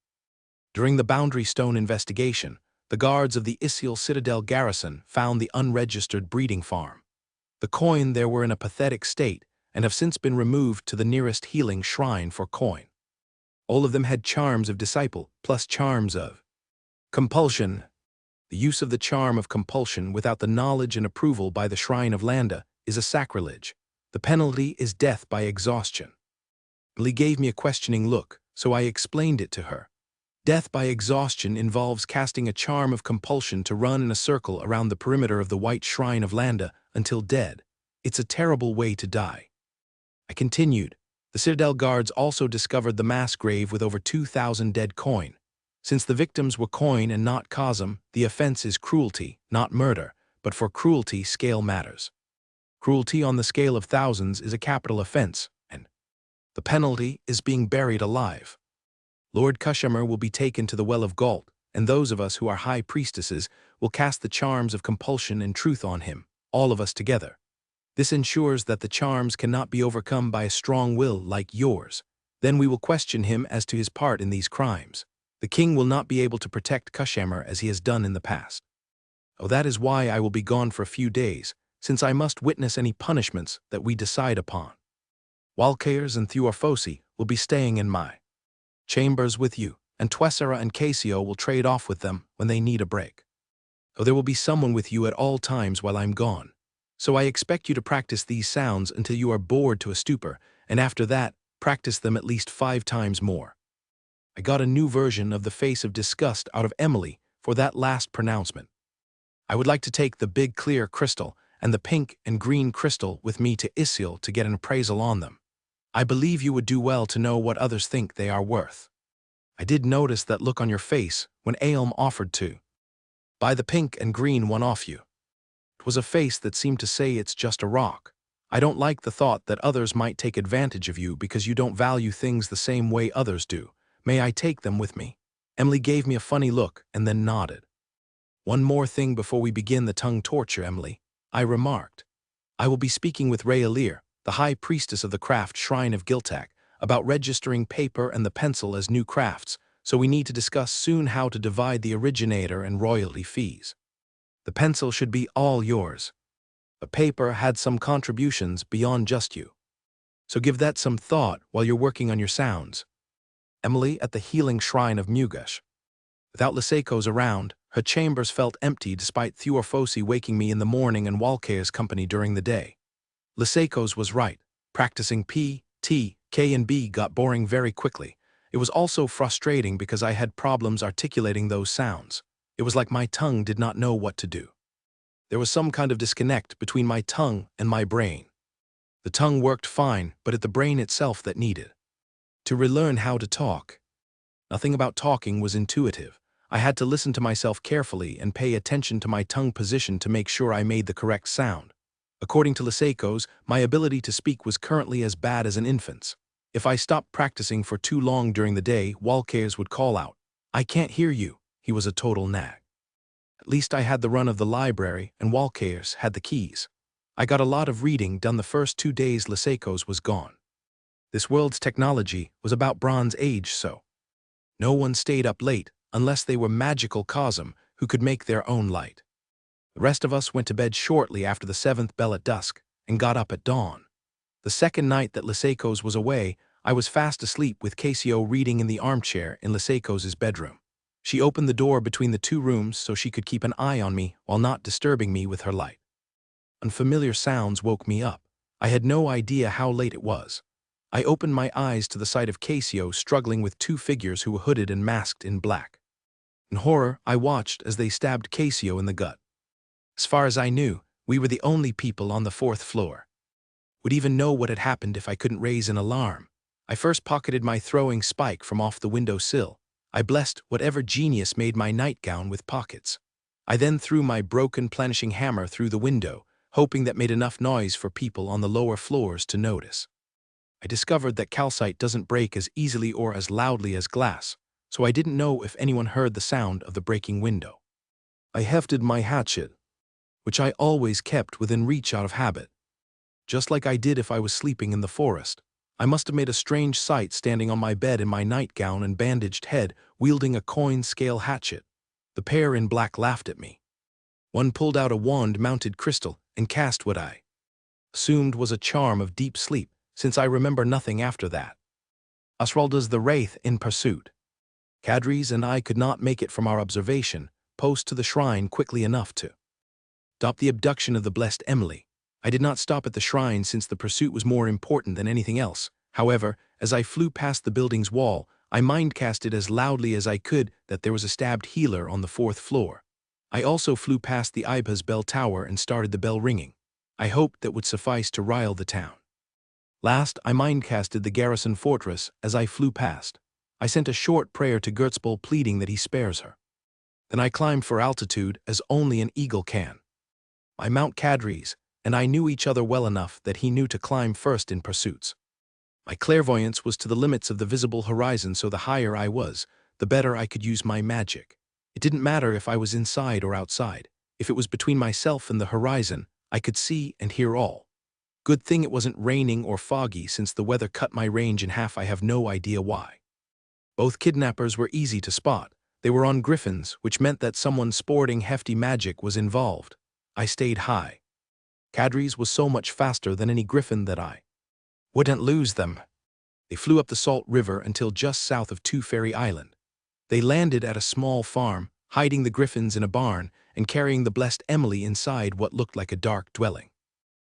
During the boundary stone investigation, the guards of the Isil Citadel garrison found the unregistered breeding farm. The coin there were in a pathetic state and have since been removed to the nearest healing shrine for coin. All of them had charms of disciple plus charms of compulsion. The use of the charm of compulsion without the knowledge and approval by the shrine of Landa is a sacrilege. The penalty is death by exhaustion. Lee gave me a questioning look, so I explained it to her. Death by exhaustion involves casting a charm of compulsion to run in a circle around the perimeter of the white shrine of Landa until dead. It's a terrible way to die. I continued. The Citadel guards also discovered the mass grave with over 2,000 dead coin. Since the victims were coin and not Kazum, the offense is cruelty, not murder, but for cruelty scale matters. Cruelty on the scale of thousands is a capital offense, and the penalty is being buried alive. Lord Kushamar will be taken to the Well of Galt, and those of us who are high priestesses will cast the charms of compulsion and truth on him, all of us together. This ensures that the charms cannot be overcome by a strong will like yours. Then we will question him as to his part in these crimes. The king will not be able to protect Kushamar as he has done in the past. Oh, that is why I will be gone for a few days, since I must witness any punishments that we decide upon. Walkairs and Thuorfosi will be staying in my chambers with you, and Twessera and Casio will trade off with them when they need a break. Oh, there will be someone with you at all times while I'm gone. So I expect you to practice these sounds until you are bored to a stupor, and after that, practice them at least 5 times more. I got a new version of the face of disgust out of Emily for that last pronouncement. I would like to take the big clear crystal and the pink and green crystal with me to Isil to get an appraisal on them. I believe you would do well to know what others think they are worth. I did notice that look on your face when Aelm offered to buy the pink and green one off you. It was a face that seemed to say it's just a rock. I don't like the thought that others might take advantage of you because you don't value things the same way others do. May I take them with me? Emily gave me a funny look and then nodded. One more thing before we begin the tongue torture, Emily, I remarked. I will be speaking with Rhaelir, the high priestess of the craft Shrine of Giltak, about registering paper and the pencil as new crafts, so we need to discuss soon how to divide the originator and royalty fees. The pencil should be all yours. The paper had some contributions beyond just you. So give that some thought while you're working on your sounds. Emily at the healing shrine of Mugash. Without Lysekos around, her chambers felt empty despite Thuorfosi waking me in the morning and Walkair's company during the day. Lysekos was right. Practicing P, T, K and B got boring very quickly. It was also frustrating because I had problems articulating those sounds. It was like my tongue did not know what to do. There was some kind of disconnect between my tongue and my brain. The tongue worked fine, but it's the brain itself that needed to relearn how to talk. Nothing about talking was intuitive. I had to listen to myself carefully and pay attention to my tongue position to make sure I made the correct sound. According to Lysekos, my ability to speak was currently as bad as an infant's. If I stopped practicing for too long during the day, Walkairs would call out, "I can't hear you." He was a total nag. At least I had the run of the library and Walkairs had the keys. I got a lot of reading done the first 2 days Lysekos was gone. This world's technology was about Bronze Age, so no one stayed up late unless they were magical Kazum who could make their own light. The rest of us went to bed shortly after the seventh bell at dusk and got up at dawn. The second night that Liseikos was away, I was fast asleep with Casio reading in the armchair in Liseikos' bedroom. She opened the door between the two rooms so she could keep an eye on me while not disturbing me with her light. Unfamiliar sounds woke me up. I had no idea how late it was. I opened my eyes to the sight of Casio struggling with two figures who were hooded and masked in black. In horror, I watched as they stabbed Casio in the gut. As far as I knew, we were the only people on the fourth floor. Would even know what had happened if I couldn't raise an alarm. I first pocketed my throwing spike from off the window sill. I blessed whatever genius made my nightgown with pockets. I then threw my broken planishing hammer through the window, hoping that made enough noise for people on the lower floors to notice. I discovered that calcite doesn't break as easily or as loudly as glass, so I didn't know if anyone heard the sound of the breaking window. I hefted my hatchet, which I always kept within reach out of habit. Just like I did if I was sleeping in the forest. I must have made a strange sight standing on my bed in my nightgown and bandaged head, wielding a coin-scale hatchet. The pair in black laughed at me. One pulled out a wand-mounted crystal and cast what I assumed was a charm of deep sleep, since I remember nothing after that. Oswaldus the Wraith in pursuit. Cadres and I could not make it from our observation post to the shrine quickly enough to stop the abduction of the blessed Emily. I did not stop at the shrine since the pursuit was more important than anything else. However, as I flew past the building's wall, I mindcasted as loudly as I could that there was a stabbed healer on the fourth floor. I also flew past the Ibis bell tower and started the bell ringing. I hoped that would suffice to rile the town. Last, I mindcasted the garrison fortress as I flew past. I sent a short prayer to Gertzbull pleading that he spares her. Then I climbed for altitude as only an eagle can. I mount Cadres, and I knew each other well enough that he knew to climb first in pursuits. My clairvoyance was to the limits of the visible horizon, so the higher I was, the better I could use my magic. It didn't matter if I was inside or outside. If it was between myself and the horizon, I could see and hear all. Good thing it wasn't raining or foggy, since the weather cut my range in half. I have no idea why. Both kidnappers were easy to spot. They were on griffins, which meant that someone sporting hefty magic was involved. I stayed high. Cadres was so much faster than any griffin that I wouldn't lose them. They flew up the Salt River until just south of Two Fairy Island. They landed at a small farm, hiding the griffins in a barn and carrying the blessed Emily inside what looked like a dark dwelling.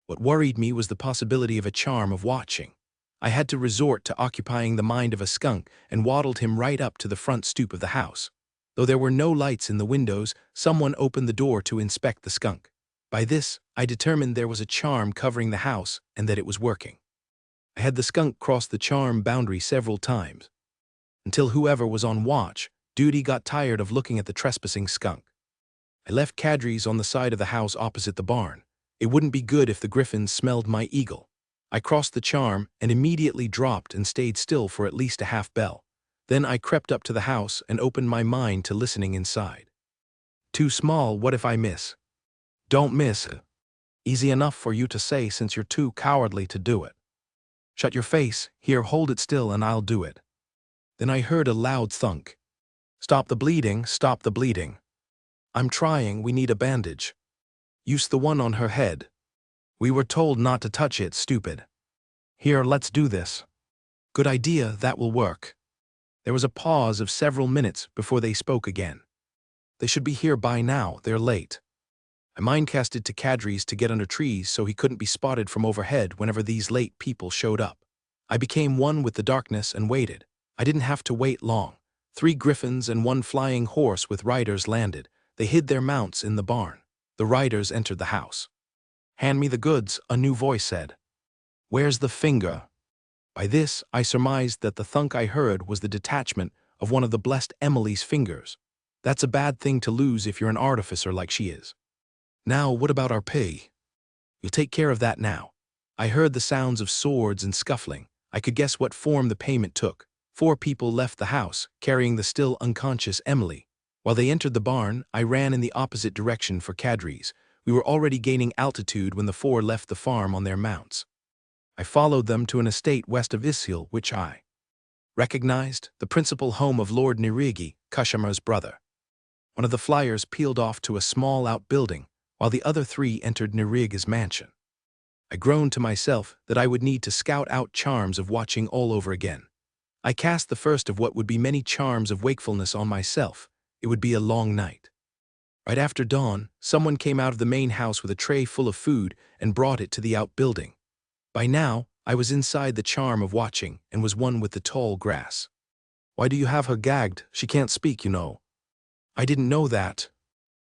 What worried me was the possibility of a charm of watching. I had to resort to occupying the mind of a skunk and waddled him right up to the front stoop of the house. Though there were no lights in the windows, someone opened the door to inspect the skunk. By this, I determined there was a charm covering the house and that it was working. I had the skunk cross the charm boundary several times, until whoever was on watch duty got tired of looking at the trespassing skunk. I left Cadres on the side of the house opposite the barn. It wouldn't be good if the griffins smelled my eagle. I crossed the charm and immediately dropped and stayed still for at least a half bell. Then I crept up to the house and opened my mind to listening inside. Too small, what if I miss? Don't miss. Easy enough for you to say since you're too cowardly to do it. Shut your face, here, hold it still and I'll do it. Then I heard a loud thunk. Stop the bleeding, stop the bleeding. I'm trying, we need a bandage. Use the one on her head. We were told not to touch it, stupid. Here, let's do this. Good idea, that will work. There was a pause of several minutes before they spoke again. They should be here by now, they're late. I mindcasted to Cadres to get under trees so he couldn't be spotted from overhead whenever these late people showed up. I became one with the darkness and waited. I didn't have to wait long. 3 griffins and 1 flying horse with riders landed. They hid their mounts in the barn. The riders entered the house. Hand me the goods, a new voice said. Where's the finger? By this, I surmised that the thunk I heard was the detachment of one of the blessed Emily's fingers. That's a bad thing to lose if you're an artificer like she is. Now, what about our pay? You'll take care of that now. I heard the sounds of swords and scuffling. I could guess what form the payment took. 4 people left the house, carrying the still unconscious Emily. While they entered the barn, I ran in the opposite direction for Cadres. We were already gaining altitude when the 4 left the farm on their mounts. I followed them to an estate west of Isil, which I recognized, the principal home of Lord Nirigi, Kashimar's brother. One of the flyers peeled off to a small outbuilding, while the other 3 entered Neriga's mansion. I groaned to myself that I would need to scout out charms of watching all over again. I cast the first of what would be many charms of wakefulness on myself. It would be a long night. Right after dawn, someone came out of the main house with a tray full of food and brought it to the outbuilding. By now, I was inside the charm of watching and was one with the tall grass. Why do you have her gagged? She can't speak, you know. I didn't know that.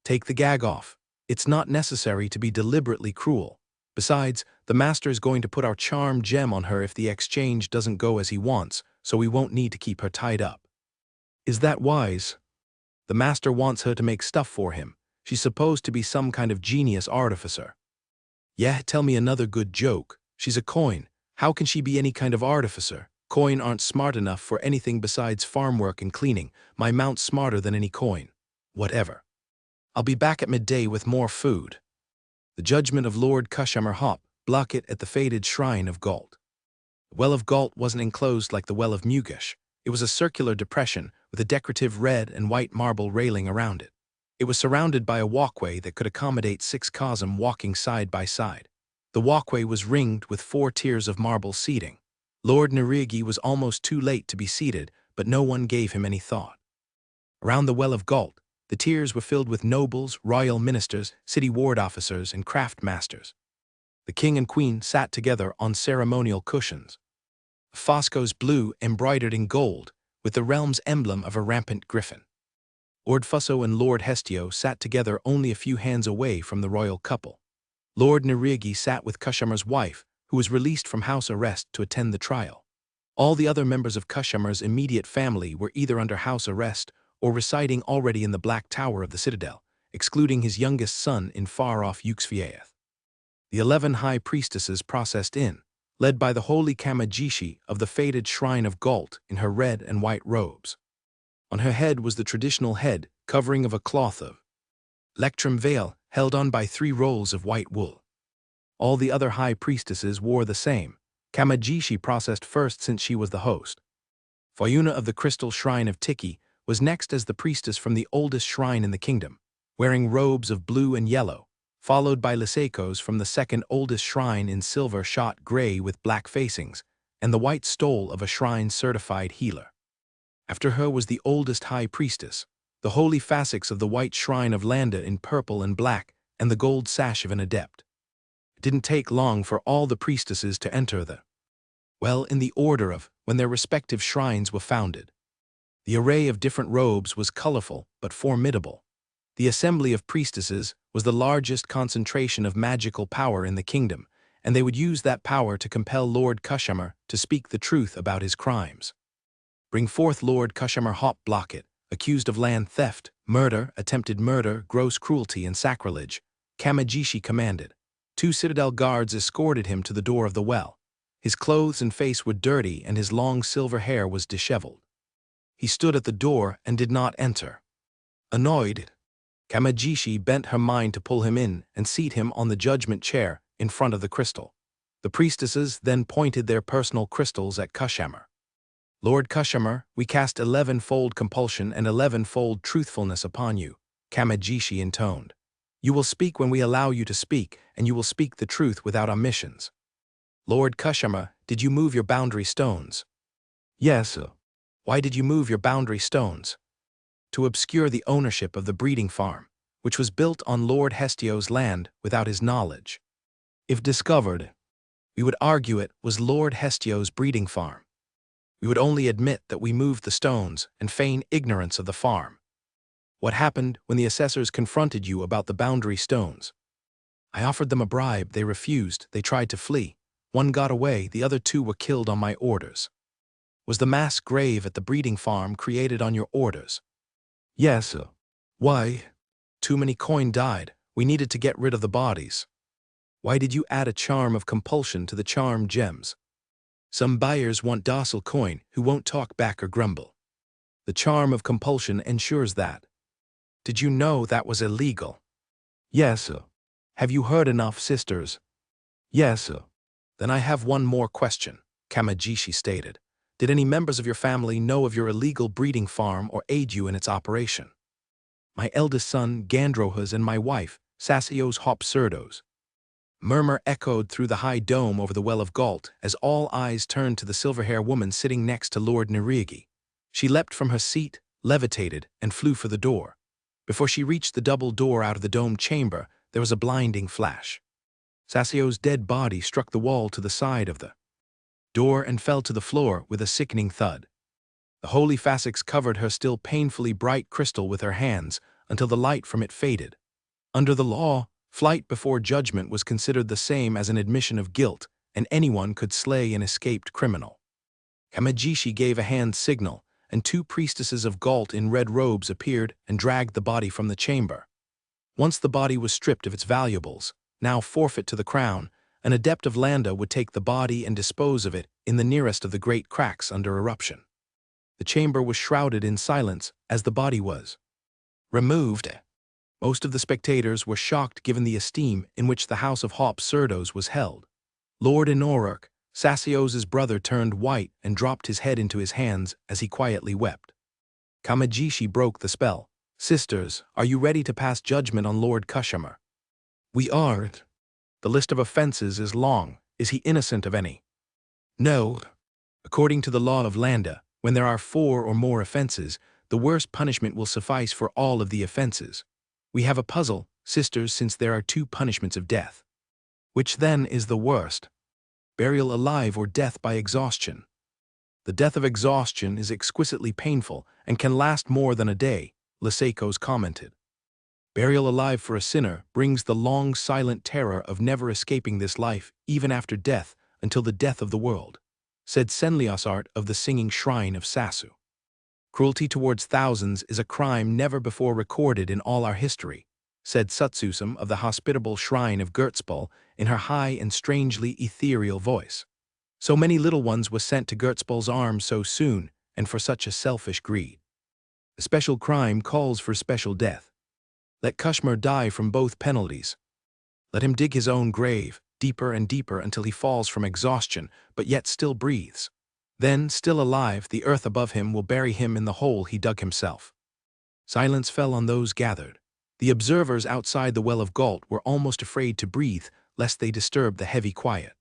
Take the gag off. It's not necessary to be deliberately cruel. Besides, the master is going to put our charm gem on her if the exchange doesn't go as he wants, so we won't need to keep her tied up. Is that wise? The master wants her to make stuff for him. She's supposed to be some kind of genius artificer. Yeah, tell me another good joke. She's a coin. How can she be any kind of artificer? Coin aren't smart enough for anything besides farm work and cleaning. My mount's smarter than any coin. Whatever. I'll be back at midday with more food. The judgment of Lord Kushammer Hop, block it at the faded shrine of Galt. The well of Galt wasn't enclosed like the well of Mugish. It was a circular depression with a decorative red and white marble railing around it. It was surrounded by a walkway that could accommodate 6 Kazam walking side by side. The walkway was ringed with 4 tiers of marble seating. Lord Nerigi was almost too late to be seated, but no one gave him any thought. Around the well of Galt, the tiers were filled with nobles, royal ministers, city ward officers, and craft masters. The king and queen sat together on ceremonial cushions. Fosco's blue embroidered in gold, with the realm's emblem of a rampant griffin. Lord Fusso and Lord Hestio sat together only a few hands away from the royal couple. Lord Nerigi sat with Kushammer's wife, who was released from house arrest to attend the trial. All the other members of Kushammer's immediate family were either under house arrest or residing already in the Black Tower of the Citadel, excluding his youngest son in far-off Uxfiaeth. The 11 high priestesses processed in, led by the holy Kamajishi of the faded shrine of Galt in her red and white robes. On her head was the traditional head covering of a cloth of lectrum veil held on by 3 rolls of white wool. All the other high priestesses wore the same. Kamajishi processed first since she was the host. Fayuna of the crystal shrine of Tiki was next as the priestess from the oldest shrine in the kingdom, wearing robes of blue and yellow, followed by Liseikos from the second oldest shrine in silver shot gray with black facings, and the white stole of a shrine-certified healer. After her was the oldest high priestess, the holy fasces of the white shrine of Landa in purple and black, and the gold sash of an adept. It didn't take long for all the priestesses to enter in the order of when their respective shrines were founded. The array of different robes was colorful but formidable. The assembly of priestesses was the largest concentration of magical power in the kingdom, and they would use that power to compel Lord Kushammer to speak the truth about his crimes. Bring forth Lord Kushammer Hop Blocket, accused of land theft, murder, attempted murder, gross cruelty, and sacrilege, Kamajishi commanded. 2 citadel guards escorted him to the door of the well. His clothes and face were dirty and his long silver hair was disheveled. He stood at the door and did not enter. Annoyed, Kamajishi bent her mind to pull him in and seat him on the judgment chair in front of the crystal. The priestesses then pointed their personal crystals at Kushammer. Lord Kushammer, we cast 11-fold compulsion and 11-fold truthfulness upon you, Kamajishi intoned. You will speak when we allow you to speak, and you will speak the truth without omissions. Lord Kushammer, did you move your boundary stones? Yes, sir. Why did you move your boundary stones? To obscure the ownership of the breeding farm, which was built on Lord Hestio's land without his knowledge. If discovered, we would argue it was Lord Hestio's breeding farm. We would only admit that we moved the stones and feign ignorance of the farm. What happened when the assessors confronted you about the boundary stones? I offered them a bribe, they refused, they tried to flee. 1 got away, the other 2 were killed on my orders. Was the mass grave at the breeding farm created on your orders? Yes, sir. Why? Too many coin died. We needed to get rid of the bodies. Why did you add a charm of compulsion to the charm gems? Some buyers want docile coin who won't talk back or grumble. The charm of compulsion ensures that. Did you know that was illegal? Yes, sir. Have you heard enough, sisters? Yes, sir. Then I have one more question, Kamajishi stated. Did any members of your family know of your illegal breeding farm or aid you in its operation? My eldest son, Gandrohas, and my wife, Sassio's hopsurdos. Murmur echoed through the high dome over the Well of Galt as all eyes turned to the silver-haired woman sitting next to Lord Nerigi. She leapt from her seat, levitated, and flew for the door. Before she reached the double door out of the domed chamber, there was a blinding flash. Sassio's dead body struck the wall to the side of the door and fell to the floor with a sickening thud. The holy fasces covered her still painfully bright crystal with her hands until the light from it faded. Under the law, flight before judgment was considered the same as an admission of guilt, and anyone could slay an escaped criminal. Kamajishi gave a hand signal, and 2 priestesses of Galt in red robes appeared and dragged the body from the chamber. Once the body was stripped of its valuables, now forfeit to the crown, an adept of Landa would take the body and dispose of it in the nearest of the great cracks under eruption. The chamber was shrouded in silence as the body was removed. Most of the spectators were shocked given the esteem in which the House of Hopsurdos was held. Lord Inoruk, Sassio's brother, turned white and dropped his head into his hands as he quietly wept. Kamajishi broke the spell. "Sisters, are you ready to pass judgment on Lord Kushamar?" "We are." "The list of offenses is long. Is he innocent of any?" "No." "According to the law of Landa, when there are 4 or more offenses, the worst punishment will suffice for all of the offenses. We have a puzzle, sisters, since there are 2 punishments of death. Which then is the worst? Burial alive or death by exhaustion?" "The death of exhaustion is exquisitely painful and can last more than a day," Lysaikos commented. "Burial alive for a sinner brings the long silent terror of never escaping this life even after death until the death of the world," said Senliosart of the Singing Shrine of Sasu. "Cruelty towards thousands is a crime never before recorded in all our history," said Sutsusum of the Hospitable Shrine of Gertzbal in her high and strangely ethereal voice. "So many little ones was sent to Gertzbal's arms so soon, and for such a selfish greed. A special crime calls for special death. Let Kushmar die from both penalties. Let him dig his own grave, deeper and deeper until he falls from exhaustion, but yet still breathes. Then, still alive, the earth above him will bury him in the hole he dug himself." Silence fell on those gathered. The observers outside the Well of Galt were almost afraid to breathe, lest they disturb the heavy quiet.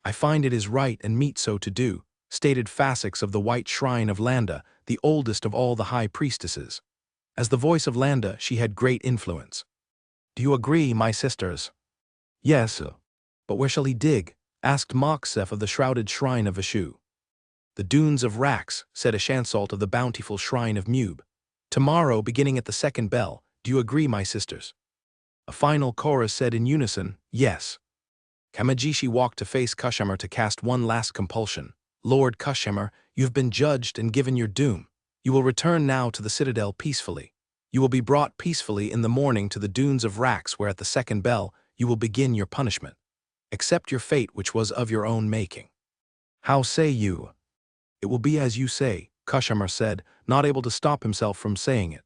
"I find it is right and meet so to do," stated Fasix of the White Shrine of Landa, the oldest of all the high priestesses. As the voice of Landa, she had great influence. "Do you agree, my sisters?" "Yes, but where shall he dig?" asked Moksef of the shrouded shrine of Vishu. "The dunes of Rax," said Ashansalt of the bountiful shrine of Mube. "Tomorrow, beginning at the 2nd bell, do you agree, my sisters?" A final chorus said in unison, "Yes." Kamajishi walked to face Kushamar to cast one last compulsion. "Lord Kushamar, you have been judged and given your doom. You will return now to the citadel peacefully. You will be brought peacefully in the morning to the dunes of Rax, where at the 2nd bell you will begin your punishment. Accept your fate, which was of your own making." "How say you?" "It will be as you say," Kushamar said, not able to stop himself from saying it.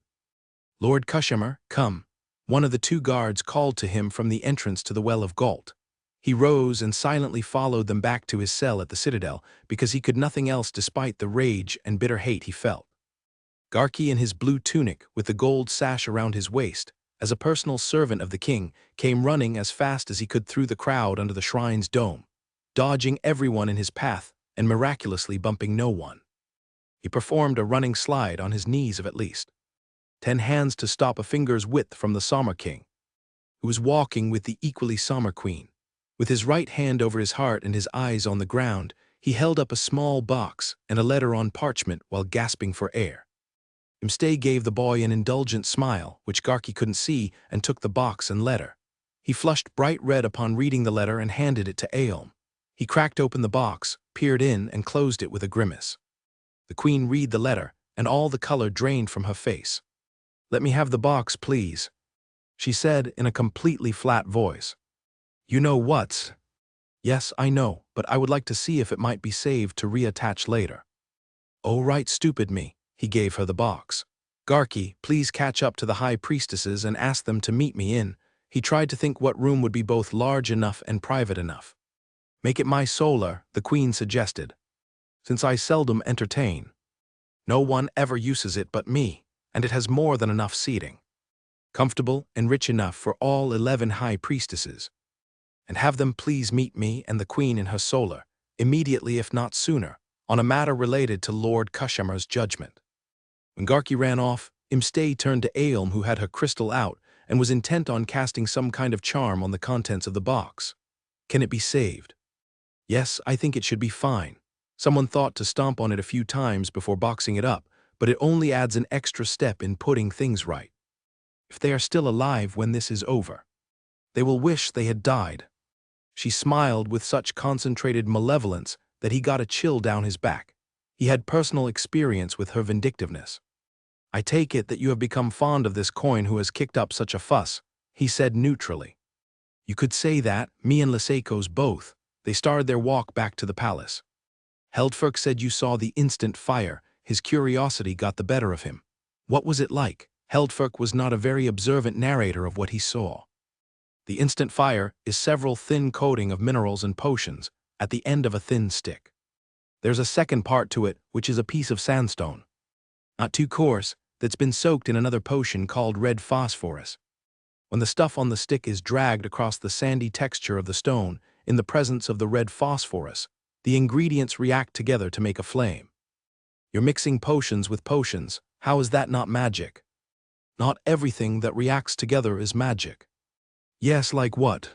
"Lord Kushamar, come." One of the 2 guards called to him from the entrance to the Well of Galt. He rose and silently followed them back to his cell at the citadel, because he could nothing else despite the rage and bitter hate he felt. Garki, in his blue tunic with the gold sash around his waist, as a personal servant of the king, came running as fast as he could through the crowd under the shrine's dome, dodging everyone in his path and miraculously bumping no one. He performed a running slide on his knees of at least 10 hands to stop a finger's width from the Sommer King, who was walking with the equally Sommer Queen. With his right hand over his heart and his eyes on the ground, he held up a small box and a letter on parchment while gasping for air. Imstay gave the boy an indulgent smile, which Garki couldn't see, and took the box and letter. He flushed bright red upon reading the letter and handed it to Aelm. He cracked open the box, peered in, and closed it with a grimace. The queen read the letter, and all the color drained from her face. "Let me have the box, please," she said in a completely flat voice. "You know what's—" "Yes, I know, but I would like to see if it might be saved to reattach later." "Oh, right, stupid me." He gave her the box. "Garki, please catch up to the high priestesses and ask them to meet me in." He tried to think what room would be both large enough and private enough. "Make it my solar," the queen suggested, "since I seldom entertain. No one ever uses it but me, and it has more than enough seating." comfortable and rich enough for all 11 high priestesses. And have them please meet me and the queen in her solar, immediately if not sooner, on a matter related to Lord Kushamar's judgment. When Garki ran off, Imstay turned to Aelm, who had her crystal out and was intent on casting some kind of charm on the contents of the box. Can it be saved? Yes, I think it should be fine. Someone thought to stomp on it a few times before boxing it up, but it only adds an extra step in putting things right. If they are still alive when this is over, they will wish they had died. She smiled with such concentrated malevolence that he got a chill down his back. He had personal experience with her vindictiveness. I take it that you have become fond of this coin who has kicked up such a fuss, he said neutrally. You could say that, me and Lysaikos both. They started their walk back to the palace. Heldfirk said you saw the instant fire. His curiosity got the better of him. What was it like? Heldfirk was not a very observant narrator of what he saw. The instant fire is several thin coating of minerals and potions at the end of a thin stick. There's a second part to it, which is a piece of sandstone. Not too coarse, that's been soaked in another potion called red phosphorus. When the stuff on the stick is dragged across the sandy texture of the stone in the presence of the red phosphorus, the ingredients react together to make a flame. You're mixing potions with potions. How is that not magic? Not everything that reacts together is magic. Yes, like what?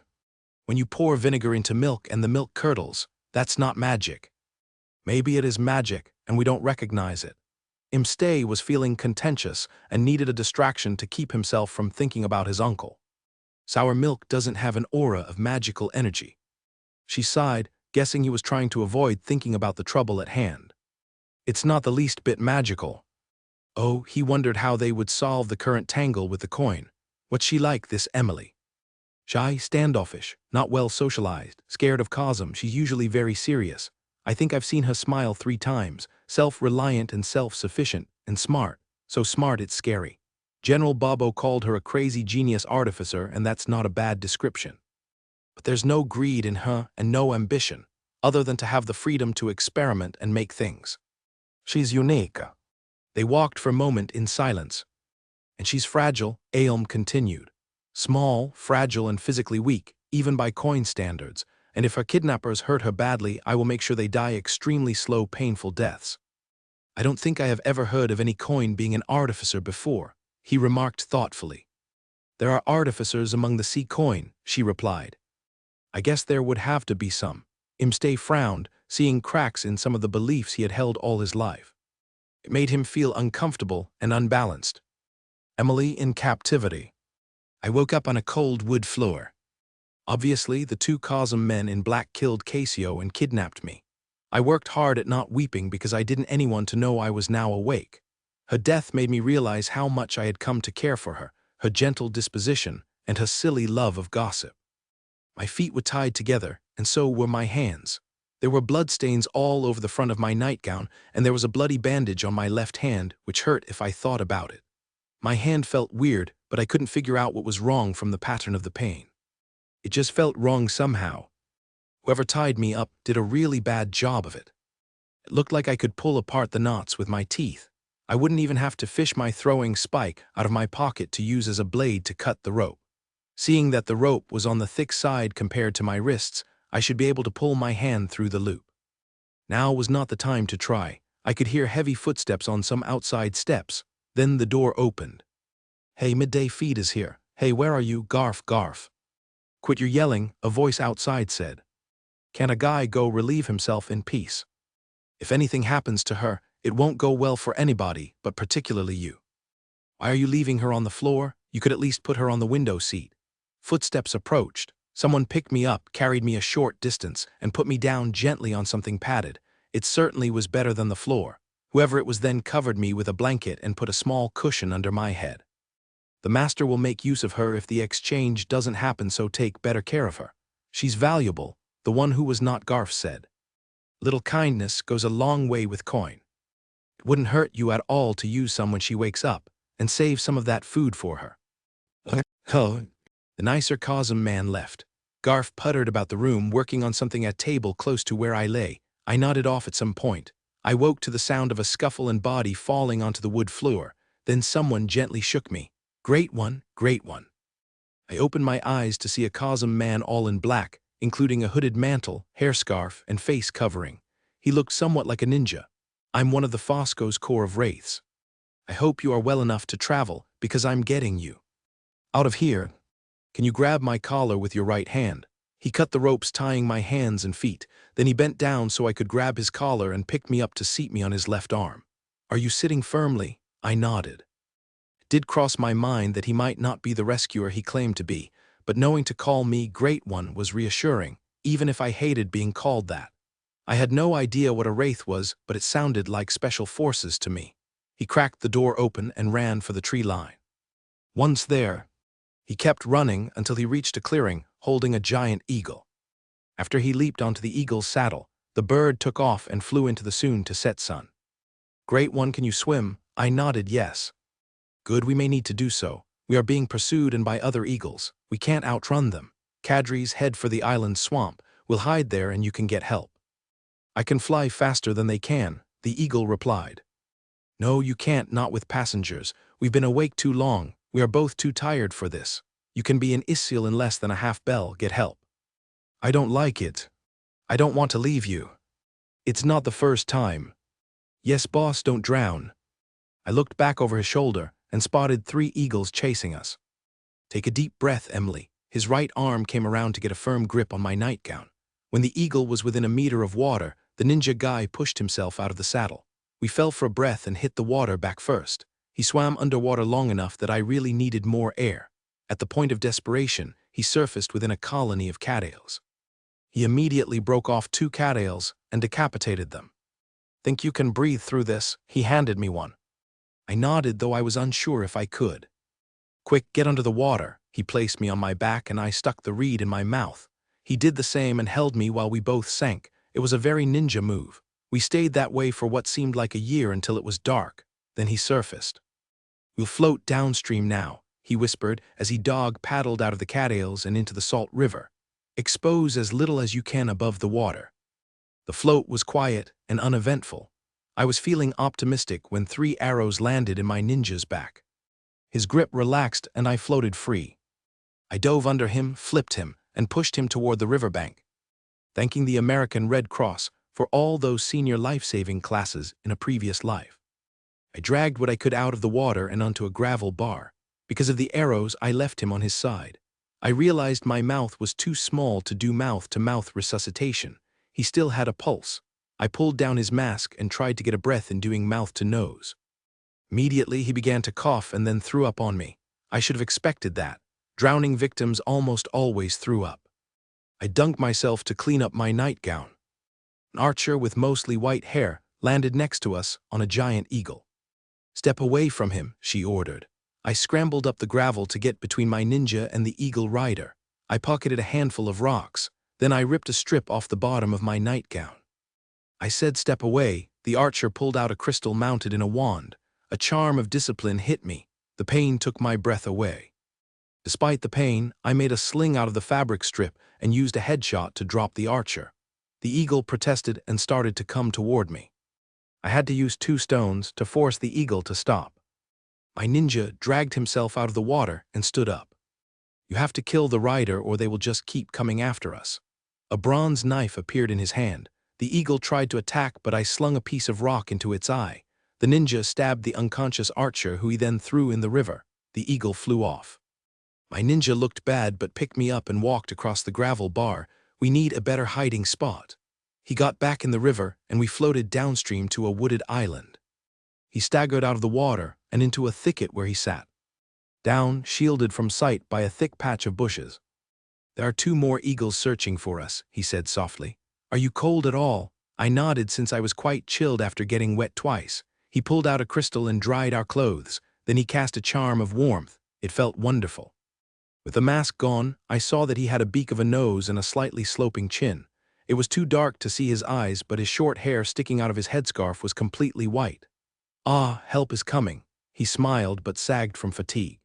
When you pour vinegar into milk and the milk curdles, that's not magic. Maybe it is magic, and we don't recognize it. Imstay was feeling contentious and needed a distraction to keep himself from thinking about his uncle. Sour milk doesn't have an aura of magical energy. She sighed, guessing he was trying to avoid thinking about the trouble at hand. It's not the least bit magical. Oh, he wondered how they would solve the current tangle with the coin. What's she like, this Emily? Shy, standoffish, not well socialized, scared of Cosm. She's usually very serious. I think I've seen her smile 3 times, self-reliant and self-sufficient, and smart. So smart it's scary. General Bobo called her a crazy genius artificer, and that's not a bad description. But there's no greed in her and no ambition, other than to have the freedom to experiment and make things. She's unique. They walked for a moment in silence. And she's fragile, Aelm continued. Small, fragile, and physically weak, even by coin standards. And if her kidnappers hurt her badly, I will make sure they die extremely slow, painful deaths. I don't think I have ever heard of any coin being an artificer before, he remarked thoughtfully. There are artificers among the sea coin, she replied. I guess there would have to be some. Imstay frowned, seeing cracks in some of the beliefs he had held all his life. It made him feel uncomfortable and unbalanced. Emily in captivity. I woke up on a cold wood floor. Obviously, the 2 Cosm men in black killed Casio and kidnapped me. I worked hard at not weeping because I didn't anyone to know I was now awake. Her death made me realize how much I had come to care for her gentle disposition, and her silly love of gossip. My feet were tied together, and so were my hands. There were bloodstains all over the front of my nightgown, and there was a bloody bandage on my left hand, which hurt if I thought about it. My hand felt weird, but I couldn't figure out what was wrong from the pattern of the pain. It just felt wrong somehow. Whoever tied me up did a really bad job of it. It looked like I could pull apart the knots with my teeth. I wouldn't even have to fish my throwing spike out of my pocket to use as a blade to cut the rope. Seeing that the rope was on the thick side compared to my wrists, I should be able to pull my hand through the loop. Now was not the time to try. I could hear heavy footsteps on some outside steps. Then the door opened. Hey, midday feed is here. Hey, where are you? Garf, garf. Quit your yelling, a voice outside said. Can a guy go relieve himself in peace? If anything happens to her, it won't go well for anybody, but particularly you. Why are you leaving her on the floor? You could at least put her on the window seat. Footsteps approached. Someone picked me up, carried me a short distance, and put me down gently on something padded. It certainly was better than the floor. Whoever it was then covered me with a blanket and put a small cushion under my head. The master will make use of her if the exchange doesn't happen, so take better care of her. She's valuable, the one who was not Garf said. Little kindness goes a long way with coin. It wouldn't hurt you at all to use some when she wakes up, and save some of that food for her. Oh. The nicer Cosm man left. Garf puttered about the room, working on something at a table close to where I lay. I nodded off at some point. I woke to the sound of a scuffle and body falling onto the wood floor. Then someone gently shook me. Great one, great one. I opened my eyes to see a Cosm man all in black, including a hooded mantle, hairscarf, and face covering. He looked somewhat like a ninja. I'm one of the Fosco's core of wraiths. I hope you are well enough to travel, because I'm getting you out of here. Can you grab my collar with your right hand? He cut the ropes tying my hands and feet. Then he bent down so I could grab his collar and picked me up to seat me on his left arm. Are you sitting firmly? I nodded. It did cross my mind that he might not be the rescuer he claimed to be, but knowing to call me Great One was reassuring, even if I hated being called that. I had no idea what a wraith was, but it sounded like special forces to me. He cracked the door open and ran for the tree line. Once there, he kept running until he reached a clearing, holding a giant eagle. After he leaped onto the eagle's saddle, the bird took off and flew into the soon-to-set sun. Great One, can you swim? I nodded yes. Good, we may need to do so. We are being pursued and by other eagles. We can't outrun them. Kadri's head for the island swamp. We'll hide there and you can get help. I can fly faster than they can, the eagle replied. No, you can't, not with passengers. We've been awake too long. We are both too tired for this. You can be in Isil in less than a half bell. Get help. I don't like it. I don't want to leave you. It's not the first time. Yes, boss, don't drown. I looked back over his shoulder and spotted 3 eagles chasing us. Take a deep breath, Emily. His right arm came around to get a firm grip on my nightgown. When the eagle was within a meter of water, the ninja guy pushed himself out of the saddle. We fell for a breath and hit the water back first. He swam underwater long enough that I really needed more air. At the point of desperation, he surfaced within a colony of cattails. He immediately broke off 2 cattails and decapitated them. Think you can breathe through this? He handed me one. I nodded, though I was unsure if I could. Quick, get under the water. He placed me on my back and I stuck the reed in my mouth. He did the same and held me while we both sank. It was a very ninja move. We stayed that way for what seemed like a year until it was dark. Then he surfaced. We'll float downstream now, he whispered as he dog paddled out of the cattails and into the salt river. Expose as little as you can above the water. The float was quiet and uneventful. I was feeling optimistic when 3 arrows landed in my ninja's back. His grip relaxed and I floated free. I dove under him, flipped him, and pushed him toward the riverbank, thanking the American Red Cross for all those senior life-saving classes in a previous life. I dragged what I could out of the water and onto a gravel bar. Because of the arrows, I left him on his side. I realized my mouth was too small to do mouth-to-mouth resuscitation. He still had a pulse. I pulled down his mask and tried to get a breath in doing mouth-to-nose. Immediately, he began to cough and then threw up on me. I should have expected that. Drowning victims almost always threw up. I dunked myself to clean up my nightgown. An archer with mostly white hair landed next to us on a giant eagle. Step away from him, she ordered. I scrambled up the gravel to get between my ninja and the eagle rider. I pocketed a handful of rocks. Then I ripped a strip off the bottom of my nightgown. I said step away. The archer pulled out a crystal mounted in a wand. A charm of discipline hit me. The pain took my breath away. Despite the pain, I made a sling out of the fabric strip and used a headshot to drop the archer. The eagle protested and started to come toward me. I had to use 2 stones to force the eagle to stop. My ninja dragged himself out of the water and stood up. You have to kill the rider or they will just keep coming after us. A bronze knife appeared in his hand. The eagle tried to attack, but I slung a piece of rock into its eye. The ninja stabbed the unconscious archer, who he then threw in the river. The eagle flew off. My ninja looked bad but picked me up and walked across the gravel bar. We need a better hiding spot. He got back in the river and we floated downstream to a wooded island. He staggered out of the water and into a thicket where he sat down, shielded from sight by a thick patch of bushes. There are 2 more eagles searching for us, he said softly. Are you cold at all? I nodded since I was quite chilled after getting wet twice. He pulled out a crystal and dried our clothes. Then he cast a charm of warmth. It felt wonderful. With the mask gone, I saw that he had a beak of a nose and a slightly sloping chin. It was too dark to see his eyes, but his short hair sticking out of his headscarf was completely white. Ah, help is coming. He smiled but sagged from fatigue.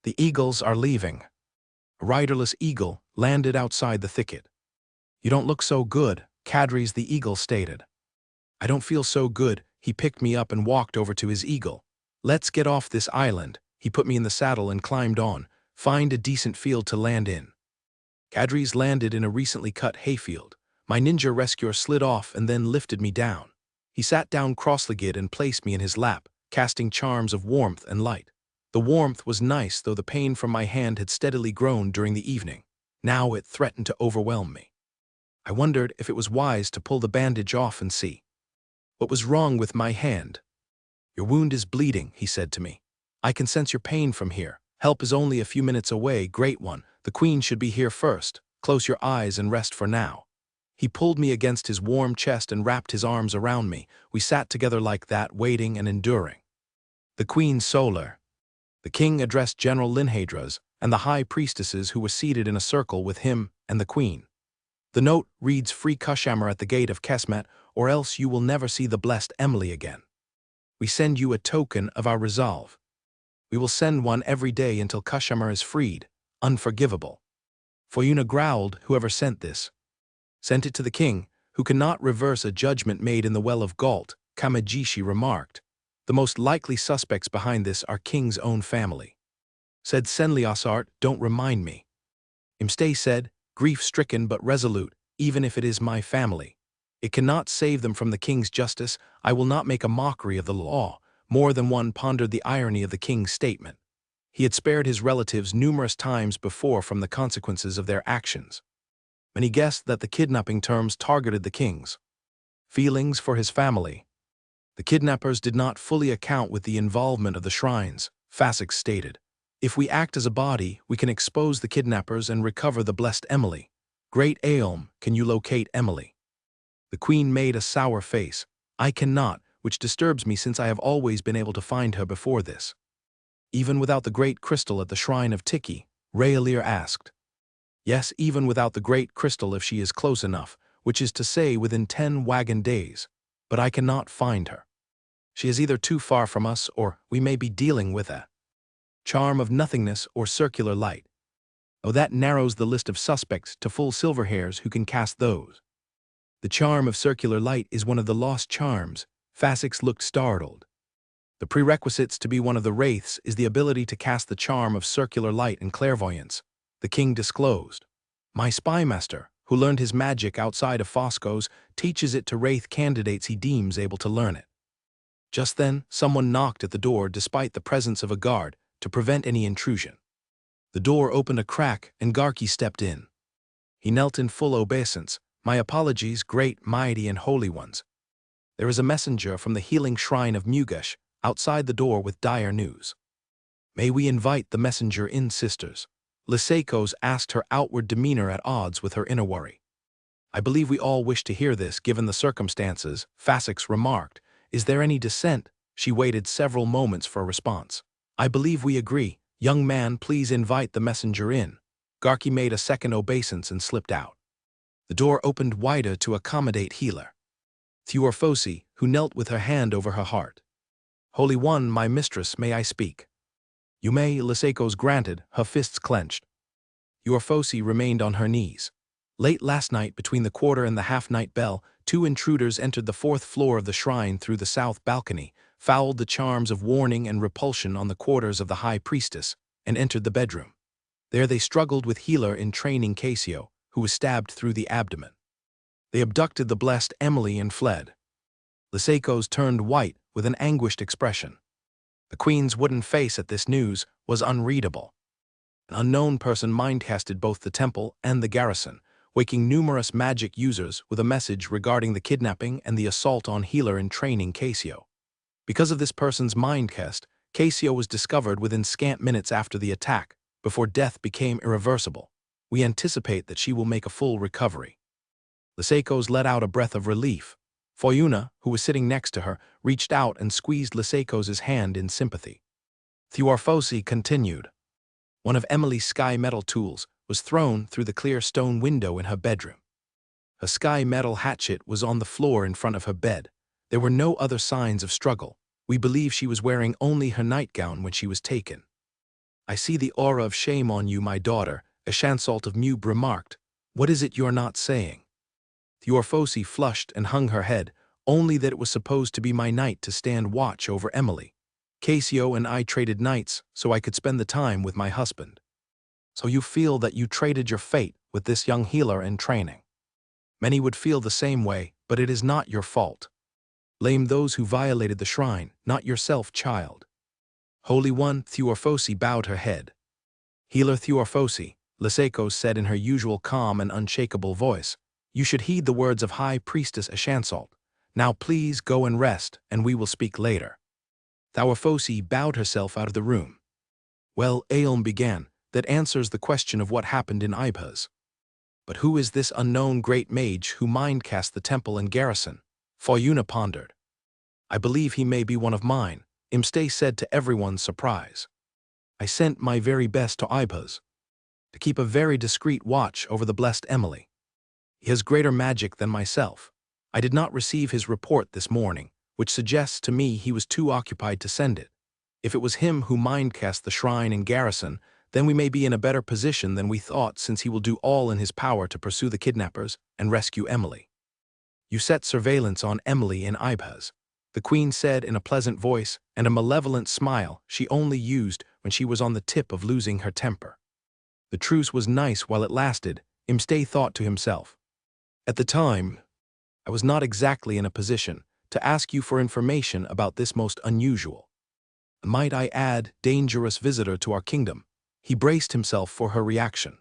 The eagles are leaving. A riderless eagle landed outside the thicket. You don't look so good, Kadri's the eagle stated. I don't feel so good. He picked me up and walked over to his eagle. Let's get off this island. He put me in the saddle and climbed on, find a decent field to land in. Kadri's landed in a recently cut hayfield. My ninja rescuer slid off and then lifted me down. He sat down cross-legged and placed me in his lap, casting charms of warmth and light. The warmth was nice, though the pain from my hand had steadily grown during the evening. Now it threatened to overwhelm me. I wondered if it was wise to pull the bandage off and see what was wrong with my hand. "Your wound is bleeding," he said to me. "I can sense your pain from here. Help is only a few minutes away, Great One. The Queen should be here first. Close your eyes and rest for now." He pulled me against his warm chest and wrapped his arms around me. We sat together like that, waiting and enduring. The Queen Solar. The king addressed General Linhadras and the high priestesses who were seated in a circle with him and the queen. The note reads, "Free Kushamar at the gate of Kesmet, or else you will never see the blessed Emily again. We send you a token of our resolve. We will send one every day until Kushamar is freed. Unforgivable." Foyuna growled, "Whoever sent this sent it to the king, who cannot reverse a judgment made in the Well of Galt," Kamajishi remarked. "The most likely suspects behind this are king's own family." Said Senliasart, "Don't remind me." Imstay said, grief-stricken but resolute, "Even if it is my family, it cannot save them from the king's justice. I will not make a mockery of the law." More than one pondered the irony of the king's statement. He had spared his relatives numerous times before from the consequences of their actions. Many guessed that the kidnapping terms targeted the king's feelings for his family. The kidnappers did not fully account with the involvement of the shrines, Fasix stated. "If we act as a body, we can expose the kidnappers and recover the blessed Emily. Great Aelm, can you locate Emily?" The queen made a sour face. "I cannot, which disturbs me since I have always been able to find her before this." "Even without the great crystal at the shrine of Tiki?" Raylir asked. "Yes, even without the great crystal if she is close enough, which is to say within 10 wagon days. But I cannot find her. She is either too far from us, or we may be dealing with a charm of nothingness or circular light. Oh, that narrows the list of suspects to full silver hairs who can cast those. The charm of circular light is one of the lost charms." Fasix looked startled. "The prerequisites to be one of the wraiths is the ability to cast the charm of circular light and clairvoyance," the king disclosed. "My spymaster, who learned his magic outside of Fosco's, teaches it to wraith candidates he deems able to learn it." Just then, someone knocked at the door despite the presence of a guard to prevent any intrusion. The door opened a crack and Garki stepped in. He knelt in full obeisance. "My apologies, great, mighty, and holy ones. There is a messenger from the healing shrine of Mugesh outside the door with dire news." "May we invite the messenger in, sisters?" Lysaikos asked, her outward demeanor at odds with her inner worry. "I believe we all wish to hear this, given the circumstances," Fasix remarked. "Is there any dissent?" She waited several moments for a response. "I believe we agree. Young man, please invite the messenger in." Garki made a second obeisance and slipped out. The door opened wider to accommodate healer Thuorfosi, who knelt with her hand over her heart. "Holy One, my mistress, may I speak?" "You may," Lysaikos granted, her fists clenched. Thuorfosi remained on her knees. "Late last night, between the quarter and the half-night bell, 2 intruders entered the 4th floor of the shrine through the south balcony, fouled the charms of warning and repulsion on the quarters of the high priestess, and entered the bedroom. There they struggled with healer in training Casio, who was stabbed through the abdomen. They abducted the blessed Emily and fled." Lysaikos turned white with an anguished expression. The queen's wooden face at this news was unreadable. An unknown person mind-casted both the temple and the garrison, waking numerous magic users with a message regarding the kidnapping and the assault on healer in training Casio. Because of this person's mind-cast, Casio was discovered within scant minutes after the attack, before death became irreversible. We anticipate that she will make a full recovery." Lysaikos let out a breath of relief. Foyuna, who was sitting next to her, reached out and squeezed Lysaikos' hand in sympathy. Thuorfosi continued. "One of Emily's sky metal tools was thrown through the clear stone window in her bedroom. Her sky metal hatchet was on the floor in front of her bed. There were no other signs of struggle. We believe she was wearing only her nightgown when she was taken." "I see the aura of shame on you, my daughter," a Shansalt of Mube remarked. "What is it you're not saying?" Thuorfosi flushed and hung her head, "Only that it was supposed to be my night to stand watch over Emily." Casio and I traded nights so I could spend the time with my husband. So you feel that you traded your fate with this young healer in training. Many would feel the same way, but it is not your fault. Blame those who violated the shrine, not yourself, child. Holy One, Thuorfosi bowed her head. Healer Thuorfosi, Lysekos said in her usual calm and unshakable voice, you should heed the words of High Priestess Ashansalt. Now please go and rest, and we will speak later. Thuorfosi bowed herself out of the room. Well, Aelm began, that answers the question of what happened in Ibhaz. But who is this unknown great mage who mindcast the temple and garrison? Foyuna pondered. I believe he may be one of mine, Imste said to everyone's surprise. I sent my very best to Ibhaz to keep a very discreet watch over the blessed Emily. He has greater magic than myself. I did not receive his report this morning, which suggests to me he was too occupied to send it. If it was him who mindcast the shrine and garrison, then we may be in a better position than we thought, since he will do all in his power to pursue the kidnappers and rescue Emily. You set surveillance on Emily in Ibhaz, the queen said in a pleasant voice and a malevolent smile she only used when she was on the tip of losing her temper. The truce was nice while it lasted, Imste thought to himself. At the time, I was not exactly in a position to ask you for information about this most unusual, might I add, dangerous visitor to our kingdom. He braced himself for her reaction.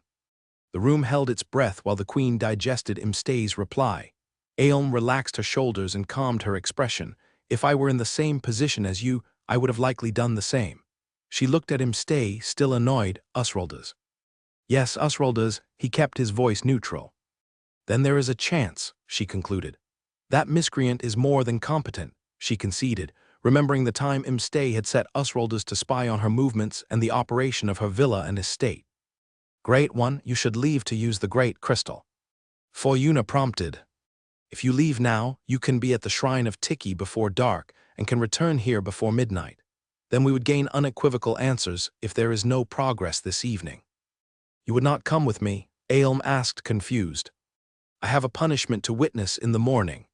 The room held its breath while the queen digested Imste's reply. Aelm relaxed her shoulders and calmed her expression. If I were in the same position as you, I would have likely done the same. She looked at Imste, still annoyed. Usraldas. Yes, Usraldas, he kept his voice neutral. Then there is a chance, she concluded. That miscreant is more than competent, she conceded, remembering the time Imste had set Usraldas to spy on her movements and the operation of her villa and estate. Great One, you should leave to use the great crystal. Foyuna prompted. If you leave now, you can be at the shrine of Tiki before dark and can return here before midnight. Then we would gain unequivocal answers if there is no progress this evening. You would not come with me? Aelm asked, confused. I have a punishment to witness in the morning.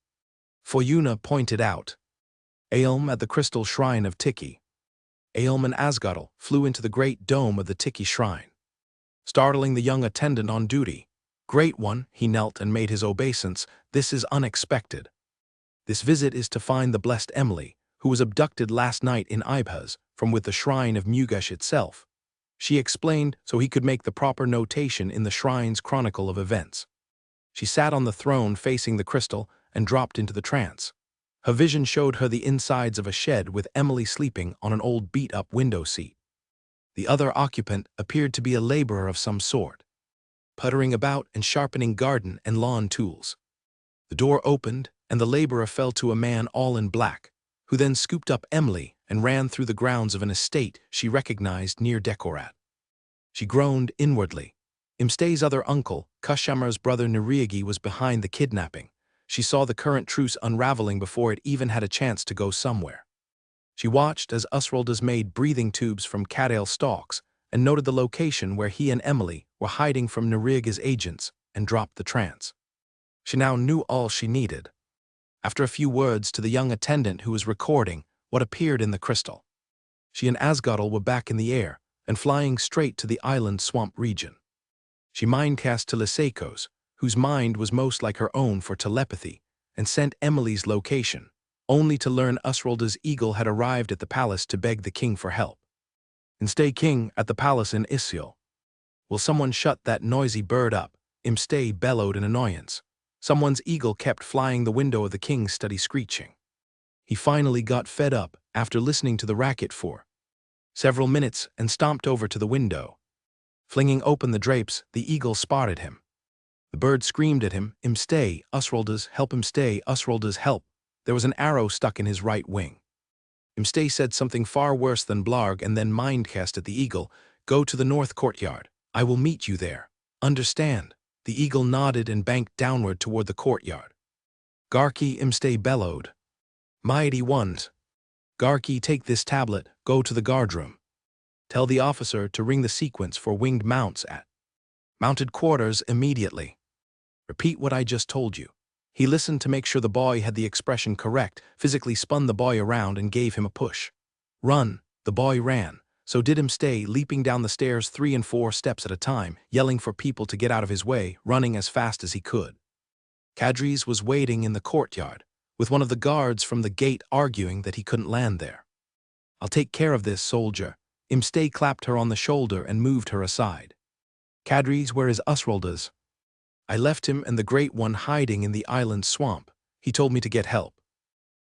Foyuna pointed out. Aelm at the crystal shrine of Tiki. Aelm and Asgadal flew into the great dome of the Tiki shrine, startling the young attendant on duty. Great One, he knelt and made his obeisance. This is unexpected. This visit is to find the blessed Emily, who was abducted last night in Ibhaz from with the shrine of Mugesh itself. She explained so he could make the proper notation in the shrine's chronicle of events. She sat on the throne facing the crystal and dropped into the trance. Her vision showed her the insides of a shed with Emily sleeping on an old beat-up window seat. The other occupant appeared to be a laborer of some sort, puttering about and sharpening garden and lawn tools. The door opened, and the laborer fell to a man all in black, who then scooped up Emily and ran through the grounds of an estate she recognized near Dekorat. She groaned inwardly. Imste's other uncle, Kushamar's brother Neriagi, was behind the kidnapping. She saw the current truce unraveling before it even had a chance to go somewhere. She watched as Usraldas made breathing tubes from cattail stalks and noted the location where he and Emily were hiding from Neriaga's agents and dropped the trance. She now knew all she needed. After a few words to the young attendant who was recording what appeared in the crystal, she and Asgadal were back in the air and flying straight to the island swamp region. She mindcast to Lysekos, whose mind was most like her own for telepathy, and sent Emily's location, only to learn Usralda's eagle had arrived at the palace to beg the king for help. Imste king at the palace in Isil. Will someone shut that noisy bird up? Imste bellowed in annoyance. Someone's eagle kept flying the window of the king's study screeching. He finally got fed up after listening to the racket for several minutes and stomped over to the window. Flinging open the drapes, the eagle spotted him. The bird screamed at him, Imste, Usraldas, help Imste, Usraldas, help. There was an arrow stuck in his right wing. Imste said something far worse than blarg and then mindcast at the eagle, go to the north courtyard. I will meet you there. Understand? The eagle nodded and banked downward toward the courtyard. Garki, Imste bellowed. Mighty ones. Garki, take this tablet, go to the guardroom. Tell the officer to ring the sequence for winged mounts at mounted quarters immediately. Repeat what I just told you. He listened to make sure the boy had the expression correct, physically spun the boy around and gave him a push. Run, the boy ran. So did Imstay, leaping down the stairs 3 and 4 steps at a time, yelling for people to get out of his way, running as fast as he could. Kadris was waiting in the courtyard, with one of the guards from the gate arguing that he couldn't land there. "I'll take care of this, soldier." Imstay clapped her on the shoulder and moved her aside. "Kadris, where is Usroldas?" "I left him and the Great One hiding in the island swamp. He told me to get help."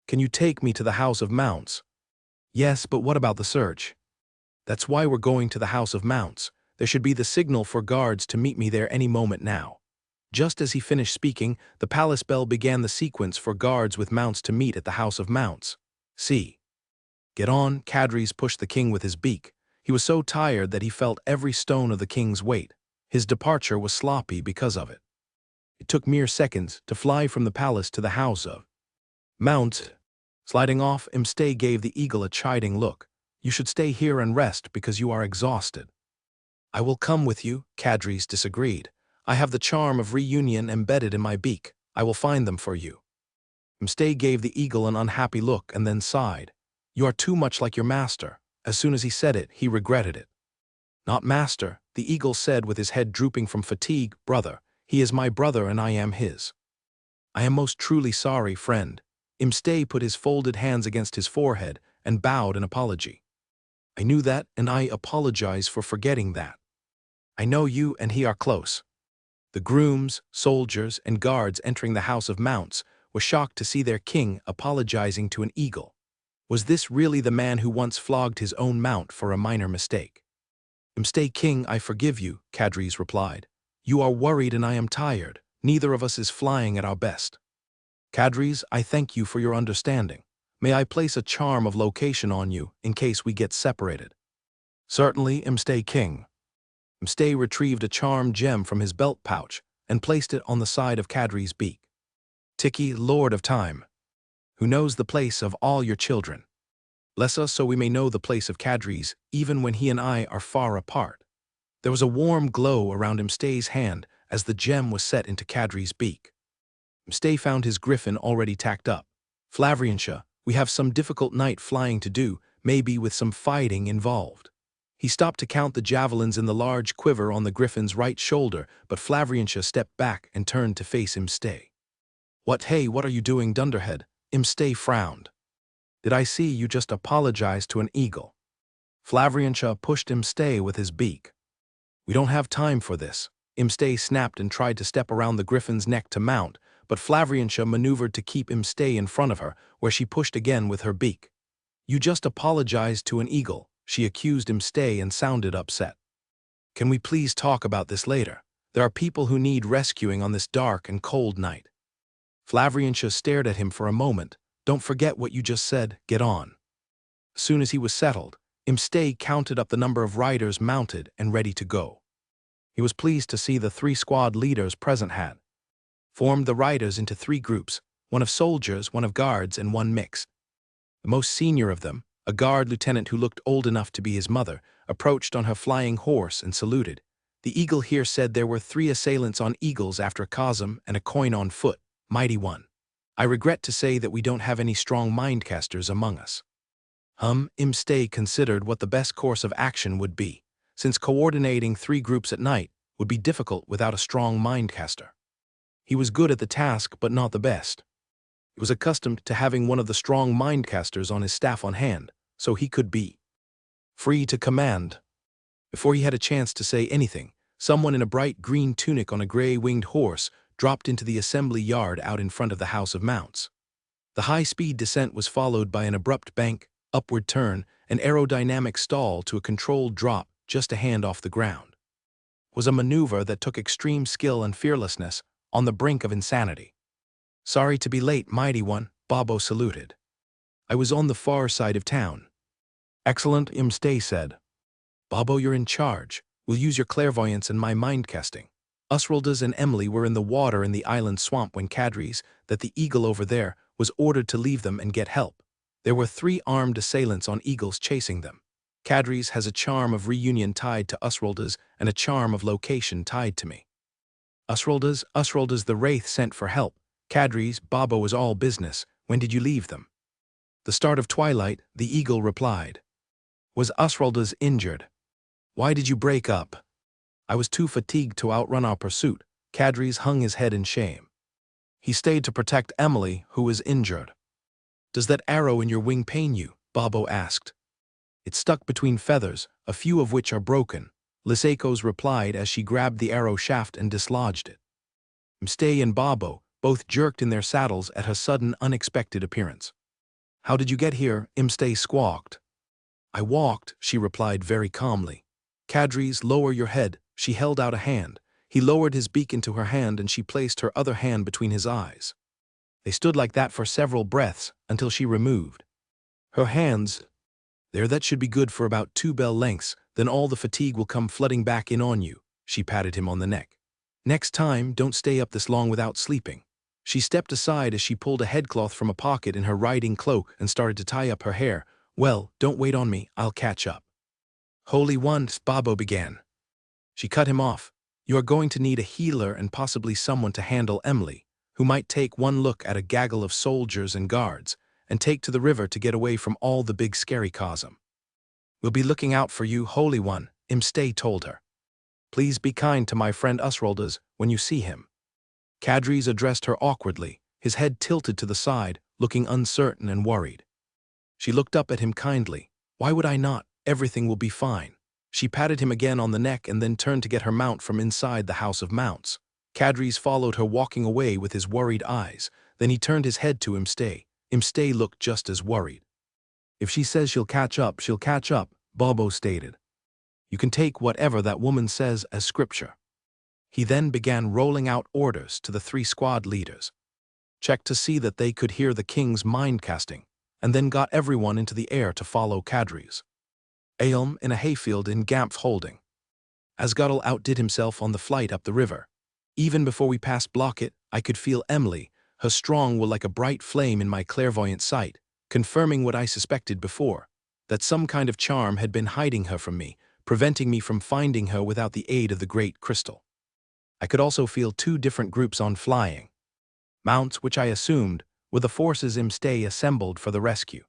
"Can you take me to the House of Mounts?" "Yes, but what about the search?" "That's why we're going to the House of Mounts. There should be the signal for guards to meet me there any moment now." Just as he finished speaking, the palace bell began the sequence for guards with mounts to meet at the House of Mounts. "See. Get on." Kadris pushed the king with his beak. He was so tired that he felt every stone of the king's weight. His departure was sloppy because of it. It took mere seconds to fly from the palace to the House of Mounts. Sliding off, Imstay gave the eagle a chiding look. "You should stay here and rest because you are exhausted." "I will come with you," Kadris disagreed. "I have the charm of reunion embedded in my beak. I will find them for you." Imstay gave the eagle an unhappy look and then sighed. "You are too much like your master." As soon as he said it, he regretted it. "Not master," the eagle said with his head drooping from fatigue. "Brother. He is my brother and I am his." "I am most truly sorry, friend." Imstay put his folded hands against his forehead and bowed in apology. "I knew that, and I apologize for forgetting that. I know you and he are close." The grooms, soldiers, and guards entering the House of Mounts were shocked to see their king apologizing to an eagle. Was this really the man who once flogged his own mount for a minor mistake? "Imstay king, I forgive you," Kadris replied. "You are worried and I am tired. Neither of us is flying at our best." "Kadris, I thank you for your understanding. May I place a charm of location on you in case we get separated?" "Certainly, Imstay king." Imstay retrieved a charmed gem from his belt pouch and placed it on the side of Kadri's beak. "Tiki, Lord of Time, who knows the place of all your children. Bless us so we may know the place of Kadri's, even when he and I are far apart." There was a warm glow around Imstay's hand as the gem was set into Kadri's beak. Imstay found his griffin already tacked up. "Flavriansha, we have some difficult night flying to do, maybe with some fighting involved." He stopped to count the javelins in the large quiver on the griffin's right shoulder, but Flavriansha stepped back and turned to face Imstay. What are you doing, Dunderhead?" Imstay frowned. "Did I see you just apologize to an eagle?" Flavriansha pushed Imstay with his beak. "We don't have time for this." Imstay snapped and tried to step around the griffin's neck to mount, but Flavriansha maneuvered to keep Imstay in front of her, where she pushed again with her beak. "You just apologized to an eagle," she accused Imstay and sounded upset. "Can we please talk about this later? There are people who need rescuing on this dark and cold night." Flavriansha stared at him for a moment. "Don't forget what you just said, get on." As soon as he was settled, Imstay counted up the number of riders mounted and ready to go. He was pleased to see the 3 squad leaders present had formed the riders into 3 groups, one of soldiers, one of guards, and one mixed. The most senior of them, a guard lieutenant who looked old enough to be his mother, approached on her flying horse and saluted. "The eagle here said there were 3 assailants on eagles after Kazum and a coin on foot, mighty one. I regret to say that we don't have any strong mindcasters among us." Imstay considered what the best course of action would be, since coordinating 3 groups at night would be difficult without a strong mindcaster. He was good at the task, but not the best. He was accustomed to having one of the strong mindcasters on his staff on hand, so he could be free to command. Before he had a chance to say anything, someone in a bright green tunic on a gray-winged horse dropped into the assembly yard out in front of the House of Mounts. The high-speed descent was followed by an abrupt bank, upward turn, an aerodynamic stall to a controlled drop just a hand off the ground. It was a maneuver that took extreme skill and fearlessness on the brink of insanity. "Sorry to be late, mighty one," Bobo saluted. "I was on the far side of town." "Excellent," Imstay said. "Bobo, you're in charge. We'll use your clairvoyance and my mindcasting." Usroldas and Emily were in the water in the island swamp when Kadris, that the eagle over there, was ordered to leave them and get help. There were 3 armed assailants on eagles chasing them. Kadris has a charm of reunion tied to Usroldas and a charm of location tied to me. Usroldas the Wraith sent for help. Kadris, Bobo is all business. When did you leave them?" The start of twilight, the eagle replied. Was Usralda's injured? Why did you break up? I was too fatigued to outrun our pursuit. Kadris hung his head in shame. He stayed to protect Emily, who was injured. Does that arrow in your wing pain you? Babo asked. It's stuck between feathers, a few of which are broken, Liseikos replied as she grabbed the arrow shaft and dislodged it. Mstay and Babo both jerked in their saddles at her sudden, unexpected appearance. How did you get here? Mstay squawked. I walked, she replied very calmly. Kadris, lower your head. She held out a hand. He lowered his beak into her hand and she placed her other hand between his eyes. They stood like that for several breaths until she removed her hands. There, that should be good for about 2 bell lengths, then all the fatigue will come flooding back in on you. She patted him on the neck. Next time, don't stay up this long without sleeping. She stepped aside as she pulled a headcloth from a pocket in her riding cloak and started to tie up her hair. Well, don't wait on me, I'll catch up. Holy One, Babo began. She cut him off. You are going to need a healer and possibly someone to handle Emily, who might take one look at a gaggle of soldiers and guards, and take to the river to get away from all the big scary chasm. We'll be looking out for you, Holy One, Imstay told her. Please be kind to my friend Usralda's when you see him. Kadris addressed her awkwardly, his head tilted to the side, looking uncertain and worried. She looked up at him kindly. Why would I not? Everything will be fine. She patted him again on the neck and then turned to get her mount from inside the house of mounts. Kadris followed her, walking away with his worried eyes. Then he turned his head to Imstay. Imstay looked just as worried. If she says she'll catch up, Babo stated. You can take whatever that woman says as scripture. He then began rolling out orders to the 3 squad leaders. Checked to see that they could hear the king's mind casting, and then got everyone into the air to follow Kadris. Aelm in a hayfield in Gampf holding. Asgodel outdid himself on the flight up the river. Even before we passed Blocket, I could feel Emily, her strong will like a bright flame in my clairvoyant sight, confirming what I suspected before, that some kind of charm had been hiding her from me, preventing me from finding her without the aid of the great crystal. I could also feel 2 different groups on flying mounts, which I assumed were the forces Imstay assembled for the rescue.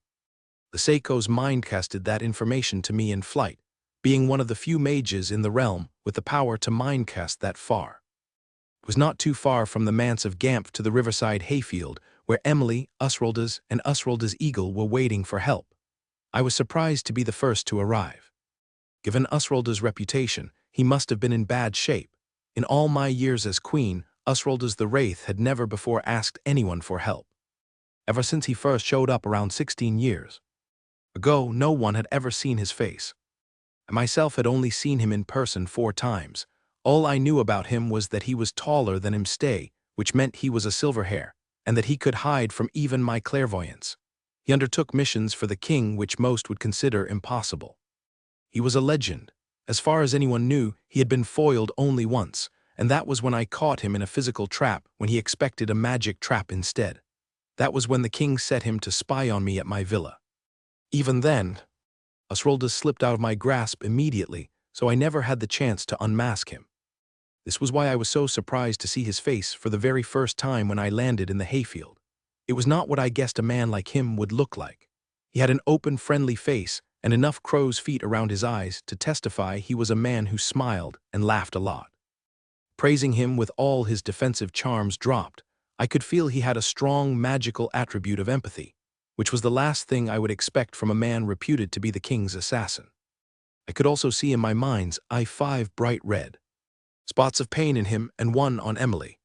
Liseikos mindcasted that information to me in flight, being one of the few mages in the realm with the power to mindcast that far. It was not too far from the manse of Gampf to the riverside hayfield, where Emily, Usralda's, and Usralda's eagle were waiting for help. I was surprised to be the first to arrive. Given Usralda's reputation, he must have been in bad shape. In all my years as queen, Usralda's the Wraith had never before asked anyone for help. Ever since he first showed up around 16 years ago, no one had ever seen his face. I myself had only seen him in person 4 times. All I knew about him was that he was taller than Imstay, which meant he was a Silverhair, and that he could hide from even my clairvoyance. He undertook missions for the king which most would consider impossible. He was a legend. As far as anyone knew, he had been foiled only once, and that was when I caught him in a physical trap when he expected a magic trap instead. That was when the king set him to spy on me at my villa. Even then, Usralda slipped out of my grasp immediately, so I never had the chance to unmask him. This was why I was so surprised to see his face for the very first time when I landed in the hayfield. It was not what I guessed a man like him would look like. He had an open, friendly face and enough crow's feet around his eyes to testify he was a man who smiled and laughed a lot. Praising him with all his defensive charms dropped, I could feel he had a strong magical attribute of empathy, which was the last thing I would expect from a man reputed to be the king's assassin. I could also see in my mind's eye 5 bright red spots of pain in him and one on Emily,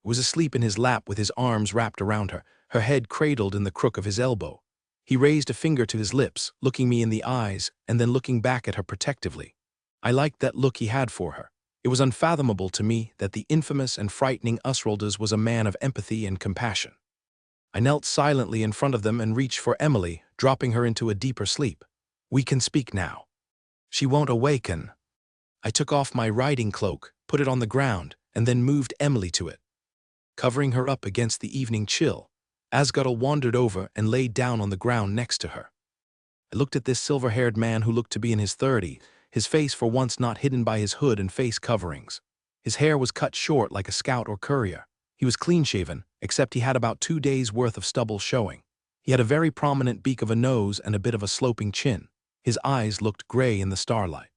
who was asleep in his lap with his arms wrapped around her, her head cradled in the crook of his elbow. He raised a finger to his lips, looking me in the eyes and then looking back at her protectively. I liked that look he had for her. It was unfathomable to me that the infamous and frightening Usralda's was a man of empathy and compassion. I knelt silently in front of them and reached for Emily, dropping her into a deeper sleep. We can speak now. She won't awaken. I took off my riding cloak, put it on the ground, and then moved Emily to it. Covering her up against the evening chill, Asgodel wandered over and laid down on the ground next to her. I looked at this silver-haired man who looked to be in his 30s, his face for once not hidden by his hood and face coverings. His hair was cut short like a scout or courier. He was clean-shaven, except he had about 2 days' worth of stubble showing. He had a very prominent beak of a nose and a bit of a sloping chin. His eyes looked gray in the starlight.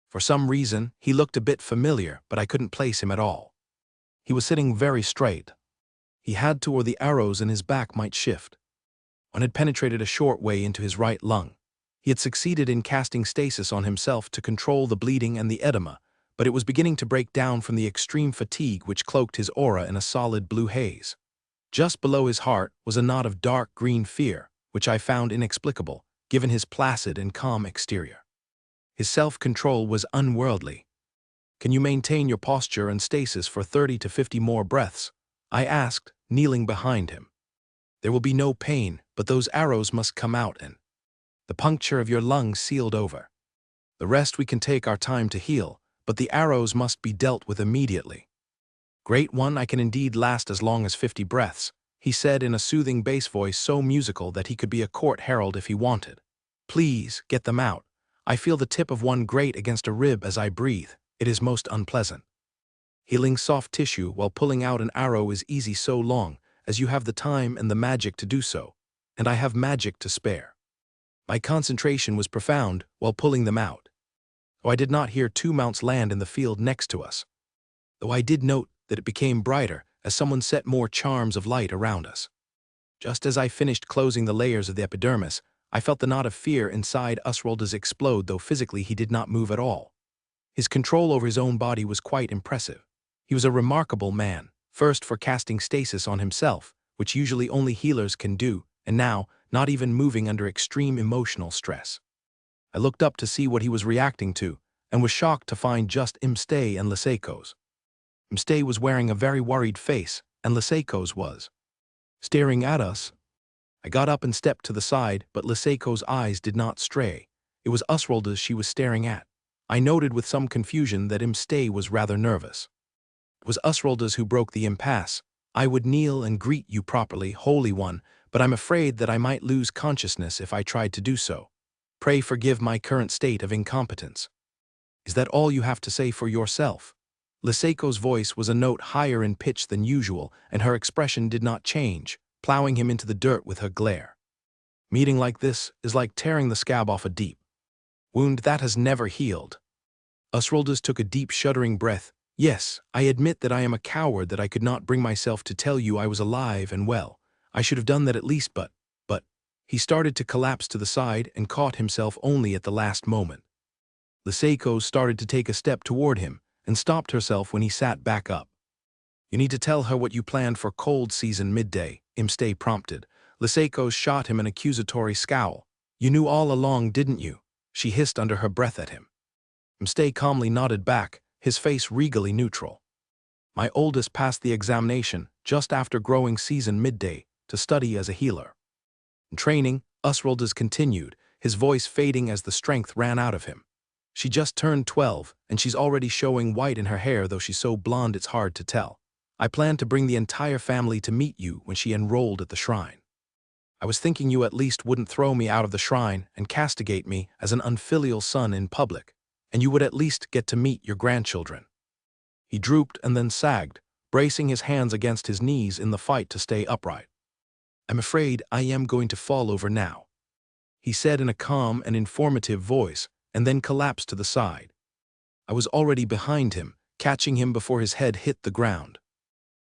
For some reason, he looked a bit familiar, but I couldn't place him at all. He was sitting very straight. He had to, or the arrows in his back might shift. One had penetrated a short way into his right lung. He had succeeded in casting stasis on himself to control the bleeding and the edema, but it was beginning to break down from the extreme fatigue which cloaked his aura in a solid blue haze. Just below his heart was a knot of dark green fear, which I found inexplicable, given his placid and calm exterior. His self-control was unworldly. "Can you maintain your posture and stasis for 30 to 50 more breaths?" I asked, kneeling behind him. "There will be no pain, but those arrows must come out and the puncture of your lungs sealed over. The rest we can take our time to heal, but the arrows must be dealt with immediately." "Great one, I can indeed last as long as 50 breaths," he said in a soothing bass voice so musical that he could be a court herald if he wanted. "Please, get them out. I feel the tip of one grate against a rib as I breathe. It is most unpleasant. Healing soft tissue while pulling out an arrow is easy so long as you have the time and the magic to do so, and I have magic to spare." My concentration was profound while pulling them out. Though I did not hear 2 mounts land in the field next to us. Though I did note that it became brighter as someone set more charms of light around us. Just as I finished closing the layers of the epidermis, I felt the knot of fear inside Usrolda's explode, though physically he did not move at all. His control over his own body was quite impressive. He was a remarkable man, first for casting stasis on himself, which usually only healers can do, and now not even moving under extreme emotional stress. I looked up to see what he was reacting to, and was shocked to find just Imstay and Liseiko's. Imstay was wearing a very worried face, and Liseiko's was staring at us. I got up and stepped to the side, but Liseiko's eyes did not stray. It was Usrolda's she was staring at. I noted with some confusion that Imstay was rather nervous. It was Usrolda's who broke the impasse. "I would kneel and greet you properly, Holy One, but I'm afraid that I might lose consciousness if I tried to do so. Pray forgive my current state of incompetence." "Is that all you have to say for yourself?" Liseiko's voice was a note higher in pitch than usual, and her expression did not change, plowing him into the dirt with her glare. "Meeting like this is like tearing the scab off a deep wound that has never healed." Usroldas took a deep shuddering breath. "Yes, I admit that I am a coward, that I could not bring myself to tell you I was alive and well. I should have done that at least, but... He started to collapse to the side and caught himself only at the last moment. Liseiko started to take a step toward him and stopped herself when he sat back up. "You need to tell her what you planned for cold season midday," Imstay prompted. Liseiko shot him an accusatory scowl. "You knew all along, didn't you?" she hissed under her breath at him. Imstay calmly nodded back, his face regally neutral. "My oldest passed the examination just after growing season midday to study as a healer." In training, Usroldas continued, his voice fading as the strength ran out of him. "She just turned 12, and she's already showing white in her hair, though she's so blonde it's hard to tell. I planned to bring the entire family to meet you when she enrolled at the shrine. I was thinking you at least wouldn't throw me out of the shrine and castigate me as an unfilial son in public, and you would at least get to meet your grandchildren." He drooped and then sagged, bracing his hands against his knees in the fight to stay upright. "I'm afraid I am going to fall over now," he said in a calm and informative voice, and then collapsed to the side. I was already behind him, catching him before his head hit the ground.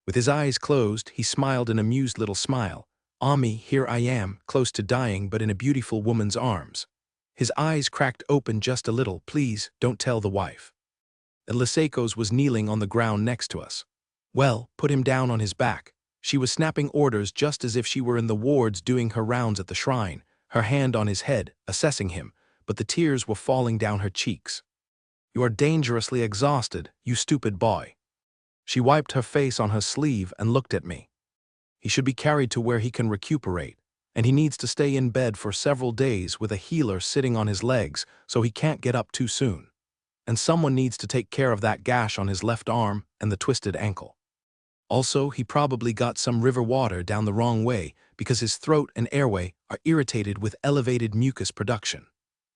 With his eyes closed, he smiled an amused little smile. "Ami, here I am, close to dying but in a beautiful woman's arms." His eyes cracked open just a little. "Please, don't tell the wife." And Liseiko's was kneeling on the ground next to us. "Well, put him down on his back." She was snapping orders just as if she were in the wards doing her rounds at the shrine, her hand on his head, assessing him, but the tears were falling down her cheeks. "You are dangerously exhausted, you stupid boy." She wiped her face on her sleeve and looked at me. "He should be carried to where he can recuperate, and he needs to stay in bed for several days with a healer sitting on his legs so he can't get up too soon. And someone needs to take care of that gash on his left arm and the twisted ankle. Also, he probably got some river water down the wrong way because his throat and airway are irritated with elevated mucus production.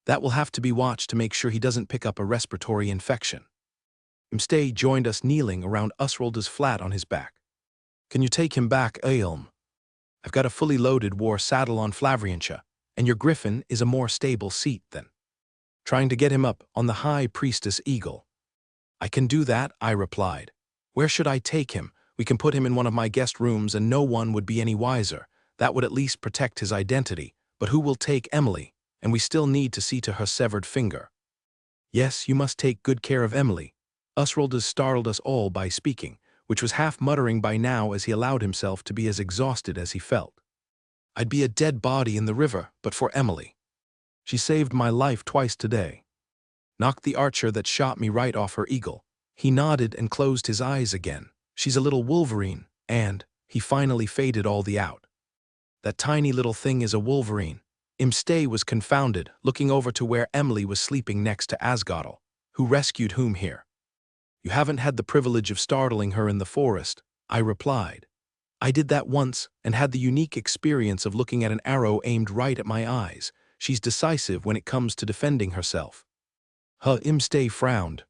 That will have to be watched to make sure he doesn't pick up a respiratory infection." Imstay joined us, kneeling around Usrolda's flat on his back. "Can you take him back, Aelm?" I've got a fully loaded war saddle on Flavriantia, and your griffin is a more stable seat than trying to get him up on the high priestess eagle. I can do that, I replied. Where should I take him? We can put him in one of my guest rooms and no one would be any wiser. That would at least protect his identity. But who will take Emily? And we still need to see to her severed finger. Yes, you must take good care of Emily. Usraldus startled us all by speaking, which was half muttering by now as he allowed himself to be as exhausted as he felt. I'd be a dead body in the river, but for Emily. She saved my life twice today. Knocked the archer that shot me right off her eagle. He nodded and closed his eyes again. She's a little wolverine, and he finally faded all the out. That tiny little thing is a wolverine. Imstay was confounded, looking over to where Emily was sleeping next to Asgodel, who rescued whom here. You haven't had the privilege of startling her in the forest, I replied. I did that once and had the unique experience of looking at an arrow aimed right at my eyes. She's decisive when it comes to defending herself. Imstay frowned.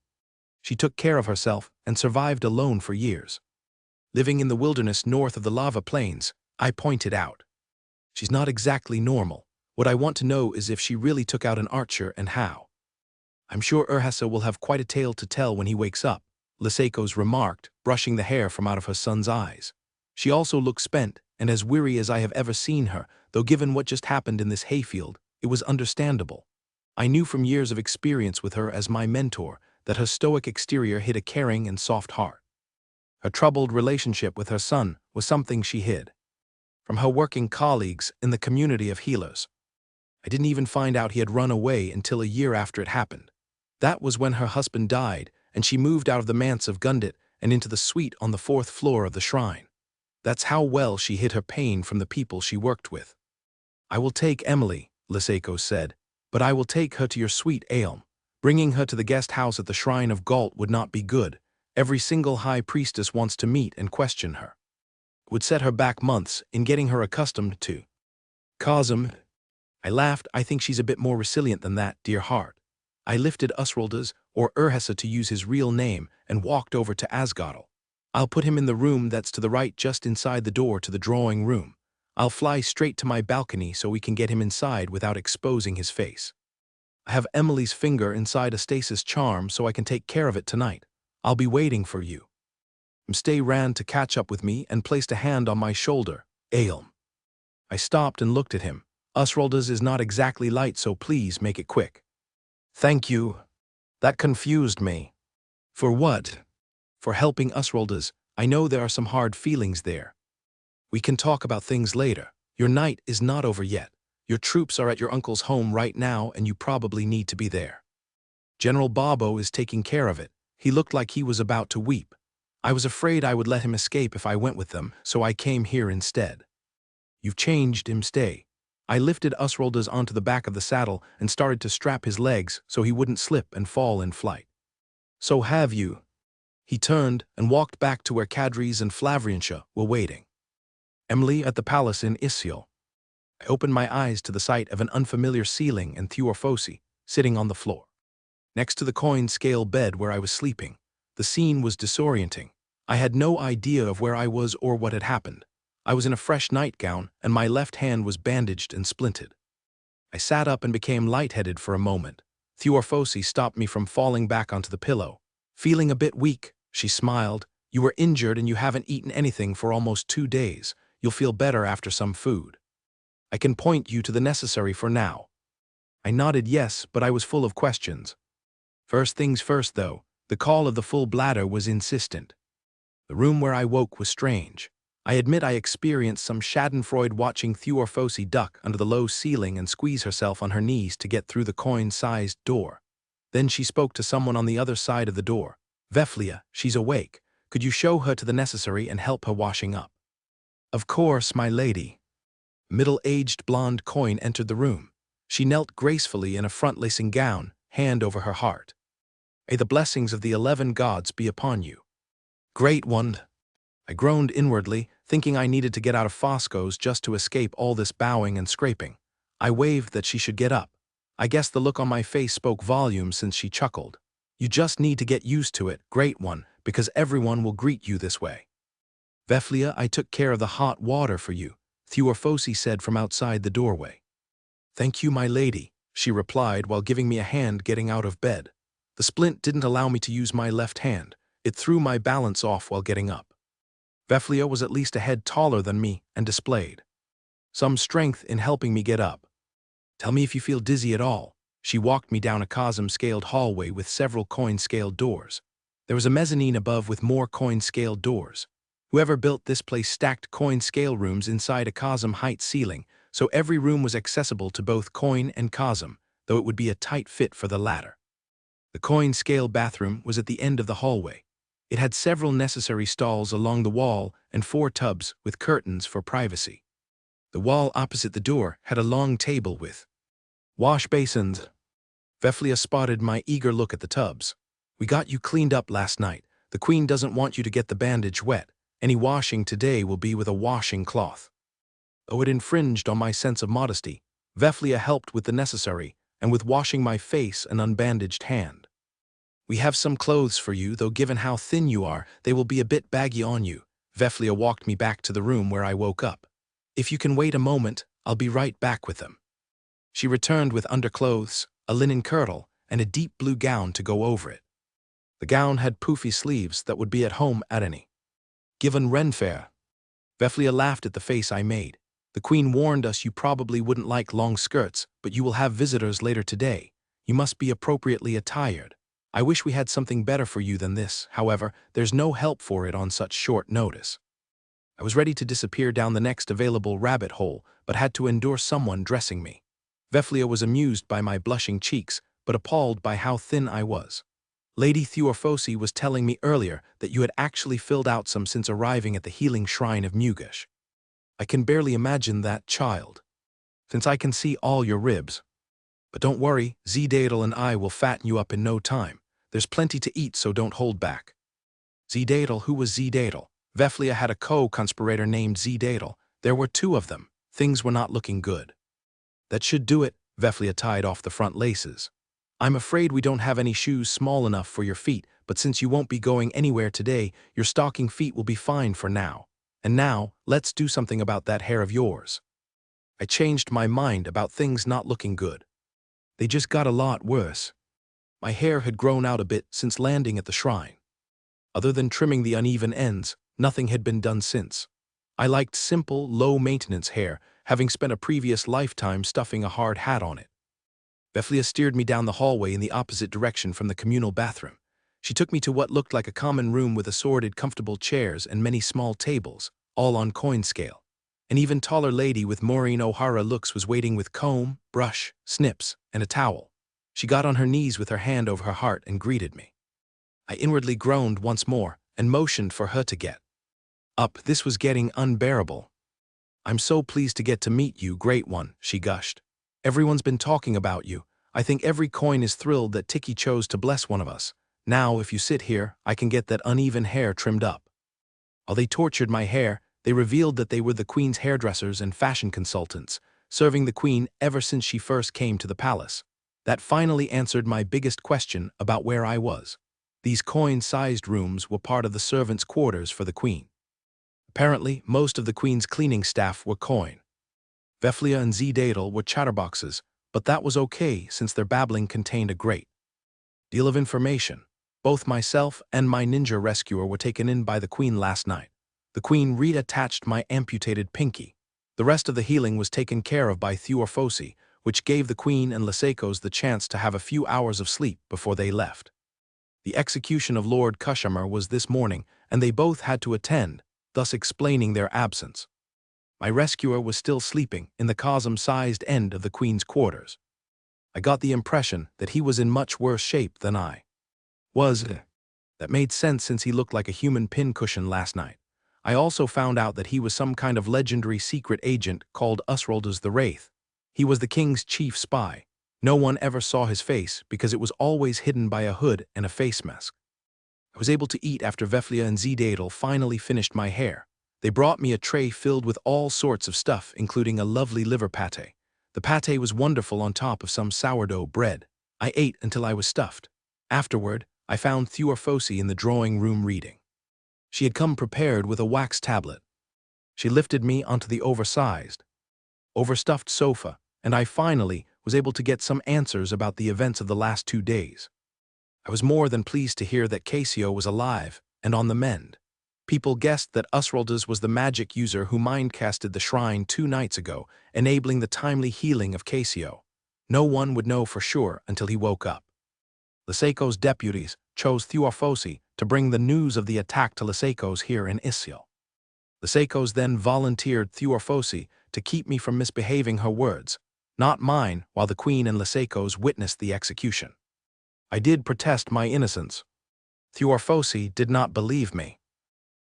She took care of herself and survived alone for years. Living in the wilderness north of the lava plains, I pointed out. She's not exactly normal. What I want to know is if she really took out an archer and how. I'm sure Urhasa will have quite a tale to tell when he wakes up, Lysaikos remarked, brushing the hair from out of her son's eyes. She also looked spent and as weary as I have ever seen her, though given what just happened in this hayfield, it was understandable. I knew from years of experience with her as my mentor that her stoic exterior hid a caring and soft heart. Her troubled relationship with her son was something she hid from her working colleagues in the community of healers. I didn't even find out he had run away until a year after it happened. That was when her husband died, and she moved out of the manse of Gundit and into the suite on the 4th floor of the shrine. That's how well she hid her pain from the people she worked with. I will take Emily, Lysaikos said, but I will take her to your suite, Aelm. Bringing her to the guest house at the shrine of Galt would not be good. Every single high priestess wants to meet and question her. It would set her back months in getting her accustomed to Cosm. I laughed. I think she's a bit more resilient than that, dear heart. I lifted Usraldus, or Urhasa to use his real name, and walked over to Asgodel. I'll put him in the room that's to the right just inside the door to the drawing room. I'll fly straight to my balcony so we can get him inside without exposing his face. I have Emily's finger inside a stasis charm so I can take care of it tonight. I'll be waiting for you. Mstay ran to catch up with me and placed a hand on my shoulder. Aelm. I stopped and looked at him. Usraldus is not exactly light, so please make it quick. Thank you. That confused me. For what? For helping Usraldus. I know there are some hard feelings there. We can talk about things later. Your night is not over yet. Your troops are at your uncle's home right now and you probably need to be there. General Bobo is taking care of it. He looked like he was about to weep. I was afraid I would let him escape if I went with them, so I came here instead. You've changed, Imstay. I lifted Usraldus onto the back of the saddle and started to strap his legs so he wouldn't slip and fall in flight. So have you. He turned and walked back to where Kadris and Flavriantia were waiting. Emily at the palace in Isiel. I opened my eyes to the sight of an unfamiliar ceiling and Thuorfosi sitting on the floor. Next to the coin scale bed where I was sleeping. The scene was disorienting. I had no idea of where I was or what had happened. I was in a fresh nightgown, and my left hand was bandaged and splinted. I sat up and became lightheaded for a moment. Thuorfosi stopped me from falling back onto the pillow. Feeling a bit weak, she smiled. You were injured and you haven't eaten anything for almost 2 days. You'll feel better after some food. I can point you to the necessary for now. I nodded yes, but I was full of questions. First things first, though, the call of the full bladder was insistent. The room where I woke was strange. I admit I experienced some schadenfreude watching Thuorfosi duck under the low ceiling and squeeze herself on her knees to get through the coin-sized door. Then she spoke to someone on the other side of the door. Veflia, she's awake. Could you show her to the necessary and help her washing up? Of course, my lady. Middle-aged blonde coin entered the room. She knelt gracefully in a front-lacing gown, hand over her heart. May the blessings of the 11 gods be upon you. Great one. I groaned inwardly, thinking I needed to get out of Fosco's just to escape all this bowing and scraping. I waved that she should get up. I guess the look on my face spoke volumes since she chuckled. You just need to get used to it, great one, because everyone will greet you this way. Veflia, I took care of the hot water for you. Thuorfosi said from outside the doorway. "Thank you, my lady," she replied while giving me a hand getting out of bed. The splint didn't allow me to use my left hand. It threw my balance off while getting up. Veflia was at least a head taller than me and displayed some strength in helping me get up. "Tell me if you feel dizzy at all." She walked me down a chasm-scaled hallway with several coin-scaled doors. There was a mezzanine above with more coin-scaled doors. Whoever built this place stacked coin-scale rooms inside a chasm-height ceiling, so every room was accessible to both coin and chasm, though it would be a tight fit for the latter. The coin-scale bathroom was at the end of the hallway. It had several necessary stalls along the wall and 4 tubs with curtains for privacy. The wall opposite the door had a long table with wash basins. Veflia spotted my eager look at the tubs. "We got you cleaned up last night. The queen doesn't want you to get the bandage wet. Any washing today will be with a washing cloth." Though it infringed on my sense of modesty, Veflia helped with the necessary and with washing my face and unbandaged hand. "We have some clothes for you, though given how thin you are, they will be a bit baggy on you." Veflia walked me back to the room where I woke up. "If you can wait a moment, I'll be right back with them." She returned with underclothes, a linen kirtle, and a deep blue gown to go over it. The gown had poofy sleeves that would be at home at any given Renfair. Veflia laughed at the face I made. "The queen warned us you probably wouldn't like long skirts, but you will have visitors later today. You must be appropriately attired. I wish we had something better for you than this, however, there's no help for it on such short notice." I was ready to disappear down the next available rabbit hole, but had to endure someone dressing me. Veflia was amused by my blushing cheeks, but appalled by how thin I was. "Lady Thuorfosi was telling me earlier that you had actually filled out some since arriving at the healing shrine of Mugish. I can barely imagine that, child, since I can see all your ribs. But don't worry, Zdadel and I will fatten you up in no time. There's plenty to eat, so don't hold back." Zdadel? Who was Zdadel? Veflia had a co-conspirator named Zdadel. There were 2 of them. Things were not looking good. "That should do it." Veflia tied off the front laces. "I'm afraid we don't have any shoes small enough for your feet, but since you won't be going anywhere today, your stocking feet will be fine for now. And now, let's do something about that hair of yours." I changed my mind about things not looking good. They just got a lot worse. My hair had grown out a bit since landing at the shrine. Other than trimming the uneven ends, nothing had been done since. I liked simple, low-maintenance hair, having spent a previous lifetime stuffing a hard hat on it. Veflia steered me down the hallway in the opposite direction from the communal bathroom. She took me to what looked like a common room with assorted comfortable chairs and many small tables, all on coin scale. An even taller lady with Maureen O'Hara looks was waiting with comb, brush, snips, and a towel. She got on her knees with her hand over her heart and greeted me. I inwardly groaned once more and motioned for her to get up. This was getting unbearable. "I'm so pleased to get to meet you, Great One," she gushed. "Everyone's been talking about you. I think every coin is thrilled that Tiki chose to bless one of us. Now, if you sit here, I can get that uneven hair trimmed up." While they tortured my hair, they revealed that they were the queen's hairdressers and fashion consultants, serving the queen ever since she first came to the palace. That finally answered my biggest question about where I was. These coin-sized rooms were part of the servants' quarters for the queen. Apparently, most of the queen's cleaning staff were coin. Veflia and Zdadel were chatterboxes, but that was okay since their babbling contained a great deal of information. Both myself and my ninja rescuer were taken in by the queen last night. The queen reattached my amputated pinky. The rest of the healing was taken care of by Thuorfosi, which gave the queen and Lysekos the chance to have a few hours of sleep before they left. The execution of Lord Kushamar was this morning, and they both had to attend, thus explaining their absence. My rescuer was still sleeping in the chasm-sized end of the queen's quarters. I got the impression that he was in much worse shape than I was. That made sense since he looked like a human pincushion last night. I also found out that he was some kind of legendary secret agent called Usroldus the Wraith. He was the king's chief spy. No one ever saw his face because it was always hidden by a hood and a face mask. I was able to eat after Veflia and Zdadel finally finished my hair. They brought me a tray filled with all sorts of stuff, including a lovely liver pate. The pate was wonderful on top of some sourdough bread. I ate until I was stuffed. Afterward, I found Thuorfosi in the drawing room reading. She had come prepared with a wax tablet. She lifted me onto the oversized, overstuffed sofa, and I finally was able to get some answers about the events of the last 2 days. I was more than pleased to hear that Casio was alive and on the mend. People guessed that Usraldus was the magic user who mindcasted the shrine 2 nights ago, enabling the timely healing of Casio. No one would know for sure until he woke up. Lyseiko's deputies chose Thuarfosi to bring the news of the attack to Lyseiko's here in Isil. Lyseiko's then volunteered Thuarfosi to keep me from misbehaving her words, not mine, while the queen and Lyseiko's witnessed the execution. I did protest my innocence. Thuarfosi did not believe me.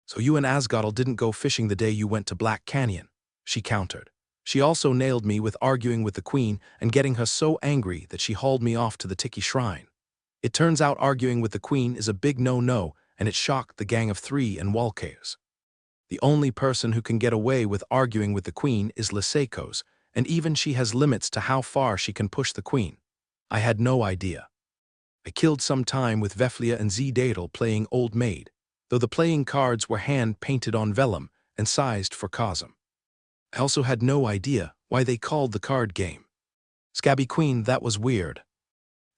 So you and Asgodel didn't go fishing the day you went to Black Canyon, she countered. She also nailed me with arguing with the queen and getting her so angry that she hauled me off to the Tiki Shrine. It turns out arguing with the queen is a big no-no, and it shocked the Gang of Three and Walcaves. The only person who can get away with arguing with the queen is Lyseiko's, and even she has limits to how far she can push the queen. I had no idea. I killed some time with Veflia and Zdadel playing Old Maid, though the playing cards were hand-painted on vellum and sized for Cosm. I also had no idea why they called the card game Scabby Queen. That was weird.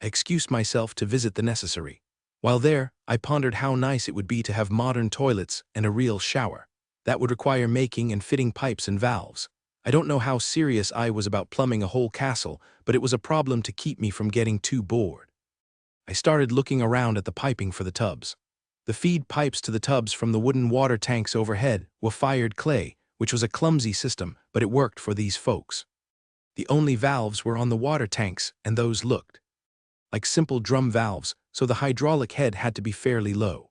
I excused myself to visit the necessary. While there, I pondered how nice it would be to have modern toilets and a real shower. That would require making and fitting pipes and valves. I don't know how serious I was about plumbing a whole castle, but it was a problem to keep me from getting too bored. I started looking around at the piping for the tubs. The feed pipes to the tubs from the wooden water tanks overhead were fired clay, which was a clumsy system, but it worked for these folks. The only valves were on the water tanks, and those looked like simple drum valves, so the hydraulic head had to be fairly low.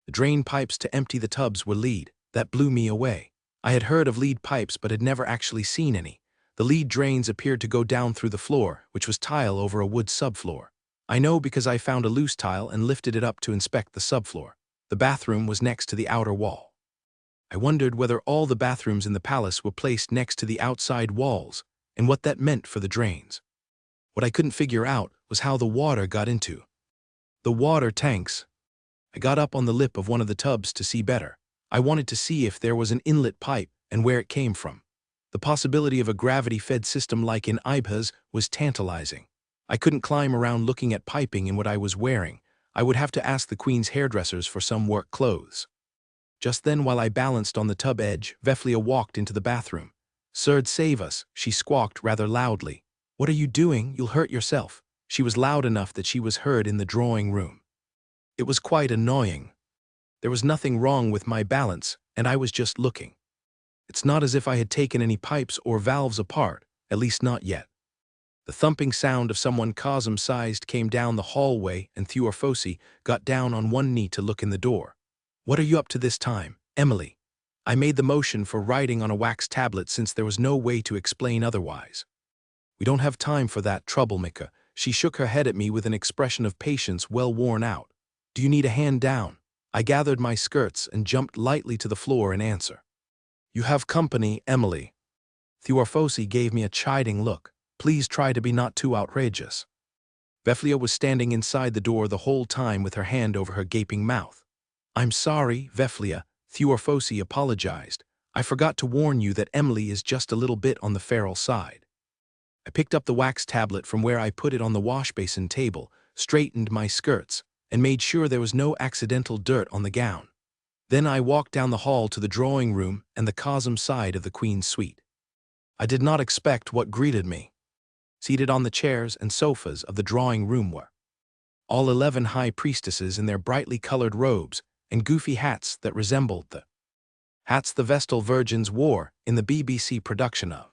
The drain pipes to empty the tubs were lead. That blew me away. I had heard of lead pipes but had never actually seen any. The lead drains appeared to go down through the floor, which was tile over a wood subfloor. I know because I found a loose tile and lifted it up to inspect the subfloor. The bathroom was next to the outer wall. I wondered whether all the bathrooms in the palace were placed next to the outside walls, and what that meant for the drains. What I couldn't figure out was how the water got into the water tanks. I got up on the lip of one of the tubs to see better. I wanted to see if there was an inlet pipe and where it came from. The possibility of a gravity-fed system like in Ibhas was tantalizing. I couldn't climb around looking at piping in what I was wearing. I would have to ask the queen's hairdressers for some work clothes. Just then, while I balanced on the tub edge, Veflia walked into the bathroom. "Sird, save us," she squawked rather loudly. "What are you doing? You'll hurt yourself." She was loud enough that she was heard in the drawing room. It was quite annoying. There was nothing wrong with my balance, and I was just looking. It's not as if I had taken any pipes or valves apart, at least not yet. The thumping sound of someone Cosm-sized came down the hallway, and Thuarfosi got down on one knee to look in the door. "What are you up to this time, Emily?" I made the motion for writing on a wax tablet since there was no way to explain otherwise. "We don't have time for that, troublemaker." She shook her head at me with an expression of patience well worn out. "Do you need a hand down?" I gathered my skirts and jumped lightly to the floor in answer. "You have company, Emily." Thuarfosi gave me a chiding look. "Please try to be not too outrageous." Veflia was standing inside the door the whole time with her hand over her gaping mouth. "I'm sorry, Veflia," Thuarfosi apologized. "I forgot to warn you that Emily is just a little bit on the feral side." I picked up the wax tablet from where I put it on the washbasin table, straightened my skirts, and made sure there was no accidental dirt on the gown. Then I walked down the hall to the drawing room and the Cosm side of the queen's suite. I did not expect what greeted me. Seated on the chairs and sofas of the drawing room were all 11 high priestesses in their brightly colored robes and goofy hats that resembled the hats the Vestal Virgins wore in the BBC production of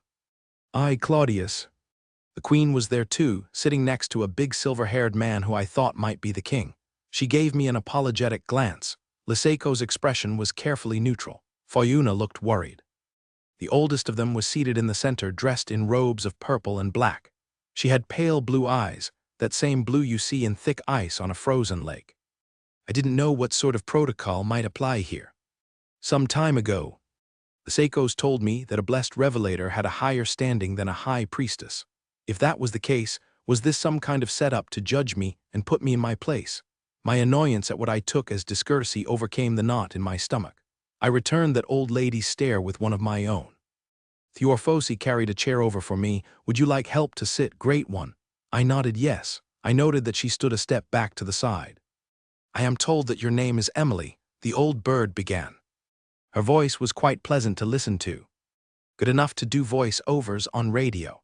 I, Claudius. The queen was there too, sitting next to a big silver-haired man who I thought might be the king. She gave me an apologetic glance. Lyseiko's expression was carefully neutral. Fayuna looked worried. The oldest of them was seated in the center, dressed in robes of purple and black. She had pale blue eyes, that same blue you see in thick ice on a frozen lake. I didn't know what sort of protocol might apply here. Some time ago, Lyseiko's told me that a blessed revelator had a higher standing than a high priestess. If that was the case, was this some kind of setup to judge me and put me in my place? My annoyance at what I took as discourtesy overcame the knot in my stomach. I returned that old lady's stare with one of my own. Theorphosi carried a chair over for me. Would you like help to sit, great one? I nodded yes. I noted that she stood a step back to the side. I am told that your name is Emily, the old bird began. Her voice was quite pleasant to listen to. Good enough to do voice-overs on radio.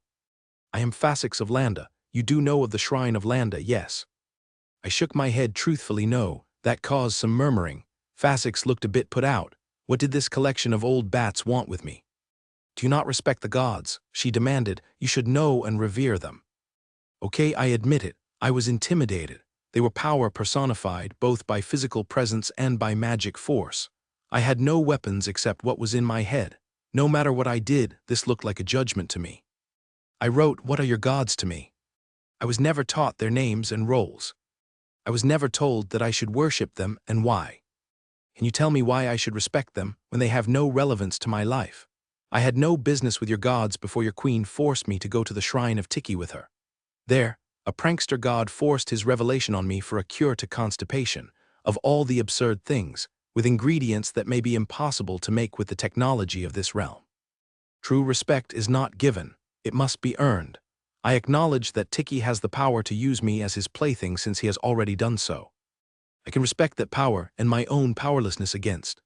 I am Fasix of Landa. You do know of the Shrine of Landa, yes? I shook my head truthfully no. That caused some murmuring. Fasix looked a bit put out. What did this collection of old bats want with me? Do you not respect the gods? She demanded. You should know and revere them. Okay, I admit it. I was intimidated. They were power personified, both by physical presence and by magic force. I had no weapons except what was in my head. No matter what I did, this looked like a judgment to me. I wrote, what are your gods to me? I was never taught their names and roles. I was never told that I should worship them and why. Can you tell me why I should respect them when they have no relevance to my life? I had no business with your gods before your queen forced me to go to the shrine of Tiki with her. There, a prankster god forced his revelation on me for a cure to constipation, of all the absurd things, with ingredients that may be impossible to make with the technology of this realm. True respect is not given, it must be earned. I acknowledge that Tiki has the power to use me as his plaything since he has already done so. I can respect that power and my own powerlessness against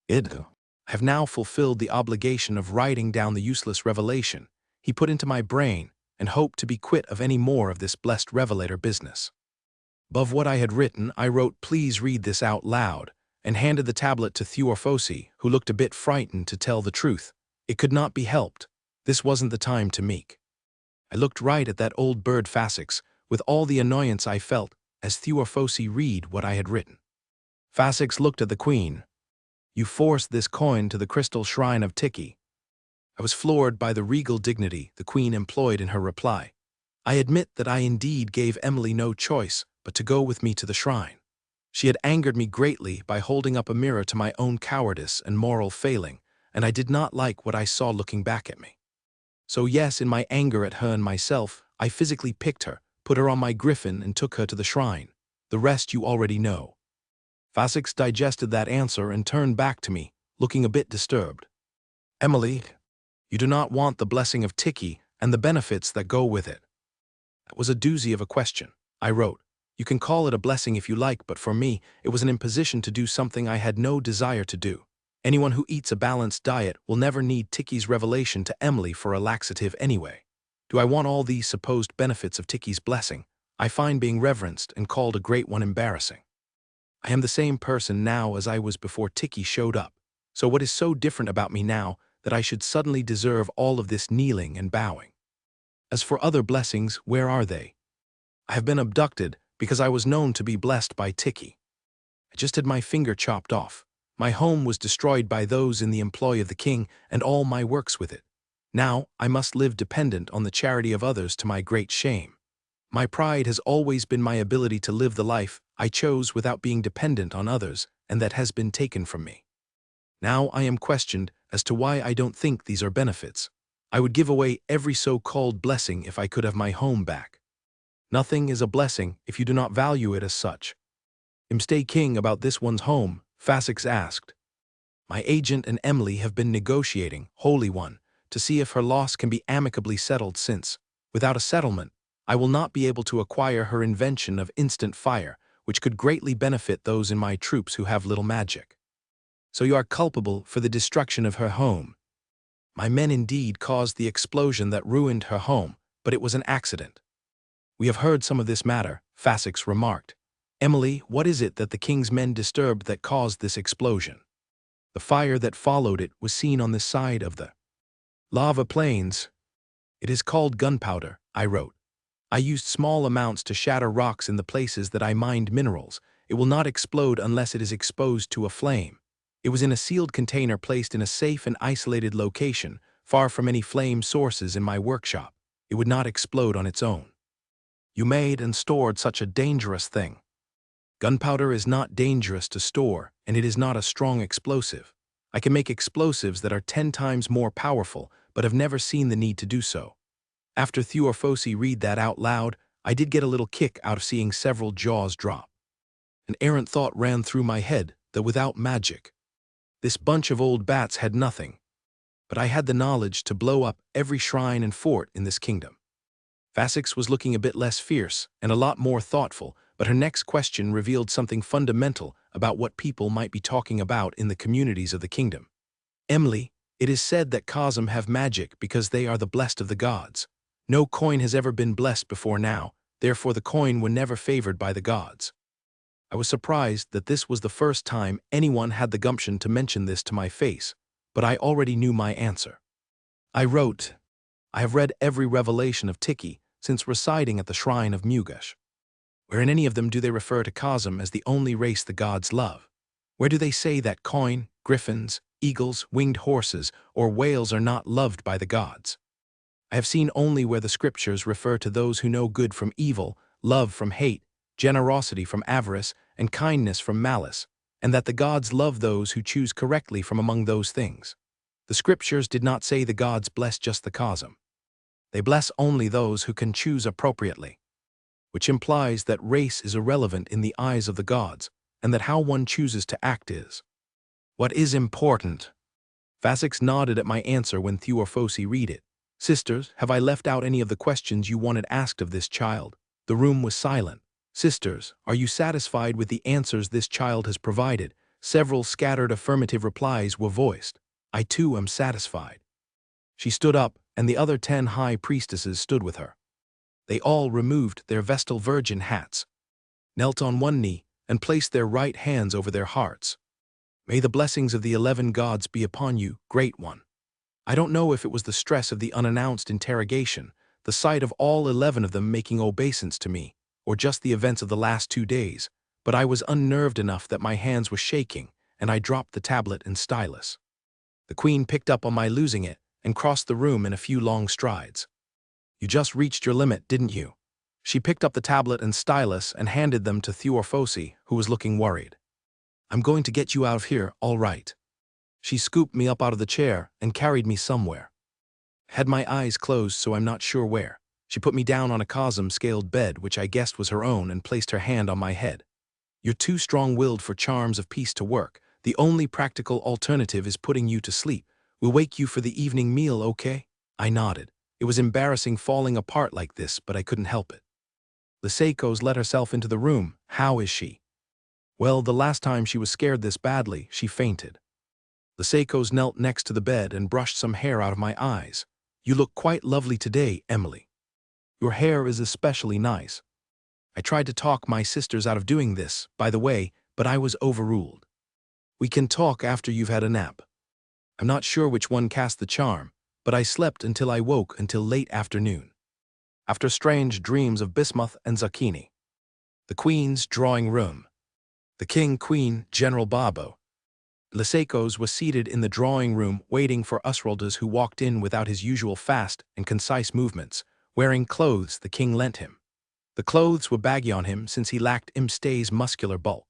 it. I have now fulfilled the obligation of writing down the useless revelation he put into my brain and hope to be quit of any more of this blessed revelator business. Above what I had written, I wrote, please read this out loud, and handed the tablet to Theorphosi, who looked a bit frightened to tell the truth. It could not be helped. This wasn't the time to meek. I looked right at that old bird Fasix, with all the annoyance I felt, as Theorphosi read what I had written. Fasix looked at the queen. You forced this coin to the crystal shrine of Tiki. I was floored by the regal dignity the queen employed in her reply. I admit that I indeed gave Emily no choice but to go with me to the shrine. She had angered me greatly by holding up a mirror to my own cowardice and moral failing, and I did not like what I saw looking back at me. So yes, in my anger at her and myself, I physically picked her, put her on my griffin and took her to the shrine. The rest you already know. Fasix digested that answer and turned back to me, looking a bit disturbed. Emily, you do not want the blessing of Tiki and the benefits that go with it. That was a doozy of a question. I wrote, you can call it a blessing if you like, but for me, it was an imposition to do something I had no desire to do. Anyone who eats a balanced diet will never need Tiki's revelation to Emily for a laxative anyway. Do I want all these supposed benefits of Tiki's blessing? I find being reverenced and called a great one embarrassing. I am the same person now as I was before Tiki showed up. So what is so different about me now that I should suddenly deserve all of this kneeling and bowing? As for other blessings, where are they? I have been abducted because I was known to be blessed by Tiki. I just had my finger chopped off. My home was destroyed by those in the employ of the king and all my works with it. Now I must live dependent on the charity of others to my great shame. My pride has always been my ability to live the life I chose without being dependent on others, and that has been taken from me. Now I am questioned as to why I don't think these are benefits. I would give away every so-called blessing if I could have my home back. Nothing is a blessing if you do not value it as such. Stay king about this one's home, Fasix asked. My agent and Emily have been negotiating, Holy One, to see if her loss can be amicably settled since, without a settlement, I will not be able to acquire her invention of instant fire, which could greatly benefit those in my troops who have little magic. So you are culpable for the destruction of her home. My men indeed caused the explosion that ruined her home, but it was an accident. We have heard some of this matter, Fasix remarked. Emily, what is it that the king's men disturbed that caused this explosion? The fire that followed it was seen on the side of the lava plains. It is called gunpowder, I wrote. I used small amounts to shatter rocks in the places that I mined minerals. It will not explode unless it is exposed to a flame. It was in a sealed container placed in a safe and isolated location, far from any flame sources in my workshop. It would not explode on its own. You made and stored such a dangerous thing. Gunpowder is not dangerous to store, and it is not a strong explosive. I can make explosives that are 10 times more powerful, but have never seen the need to do so. After Theorphosi read that out loud, I did get a little kick out of seeing several jaws drop. An errant thought ran through my head that without magic, This bunch of old bats had nothing, but I had the knowledge to blow up every shrine and fort in this kingdom. Fasix was looking a bit less fierce and a lot more thoughtful, but her next question revealed something fundamental about what people might be talking about in the communities of the kingdom. Emily, it is said that Cosm have magic because they are the blessed of the gods. No coin has ever been blessed before now, therefore the coin were never favored by the gods. I was surprised that this was the first time anyone had the gumption to mention this to my face, but I already knew my answer. I wrote, I have read every revelation of Tiki since residing at the shrine of Mugash. Where in any of them do they refer to Cosm as the only race the gods love? Where do they say that coin, griffins, eagles, winged horses, or whales are not loved by the gods? I have seen only where the scriptures refer to those who know good from evil, love from hate, generosity from avarice, and kindness from malice, and that the gods love those who choose correctly from among those things. The scriptures did not say the gods bless just the Cosm. They bless only those who can choose appropriately, which implies that race is irrelevant in the eyes of the gods, and that how one chooses to act is. What is important? Fasix nodded at my answer when Thuorfosi read it. Sisters, have I left out any of the questions you wanted asked of this child? The room was silent. Sisters, are you satisfied with the answers this child has provided? Several scattered affirmative replies were voiced. I too am satisfied. She stood up, and the other 10 high priestesses stood with her. They all removed their Vestal Virgin hats, knelt on one knee, and placed their right hands over their hearts. May the blessings of the 11 gods be upon you, Great One. I don't know if it was the stress of the unannounced interrogation, the sight of all 11 of them making obeisance to me, or just the events of the last 2 days, but I was unnerved enough that my hands were shaking, and I dropped the tablet and stylus. The queen picked up on my losing it and crossed the room in a few long strides. You just reached your limit, didn't you? She picked up the tablet and stylus and handed them to Thuorfosi, who was looking worried. I'm going to get you out of here, all right. She scooped me up out of the chair and carried me somewhere. Had my eyes closed, so I'm not sure where. She put me down on a Cosm-scaled bed, which I guessed was her own, and placed her hand on my head. You're too strong-willed for charms of peace to work. The only practical alternative is putting you to sleep. We'll wake you for the evening meal, okay? I nodded. It was embarrassing falling apart like this, but I couldn't help it. Lysaikos let herself into the room. How is she? Well, the last time she was scared this badly, she fainted. Lysaikos knelt next to the bed and brushed some hair out of my eyes. You look quite lovely today, Emily. Your hair is especially nice. I tried to talk my sisters out of doing this, by the way, but I was overruled. We can talk after you've had a nap. I'm not sure which one cast the charm, but I slept until I woke until late afternoon. After strange dreams of bismuth and zucchini. The Queen's drawing room. The King, Queen, General Babo. Lysaikos was seated in the drawing room waiting for Usraldus, who walked in without his usual fast and concise movements, wearing clothes the king lent him. The clothes were baggy on him since he lacked Imstay's muscular bulk.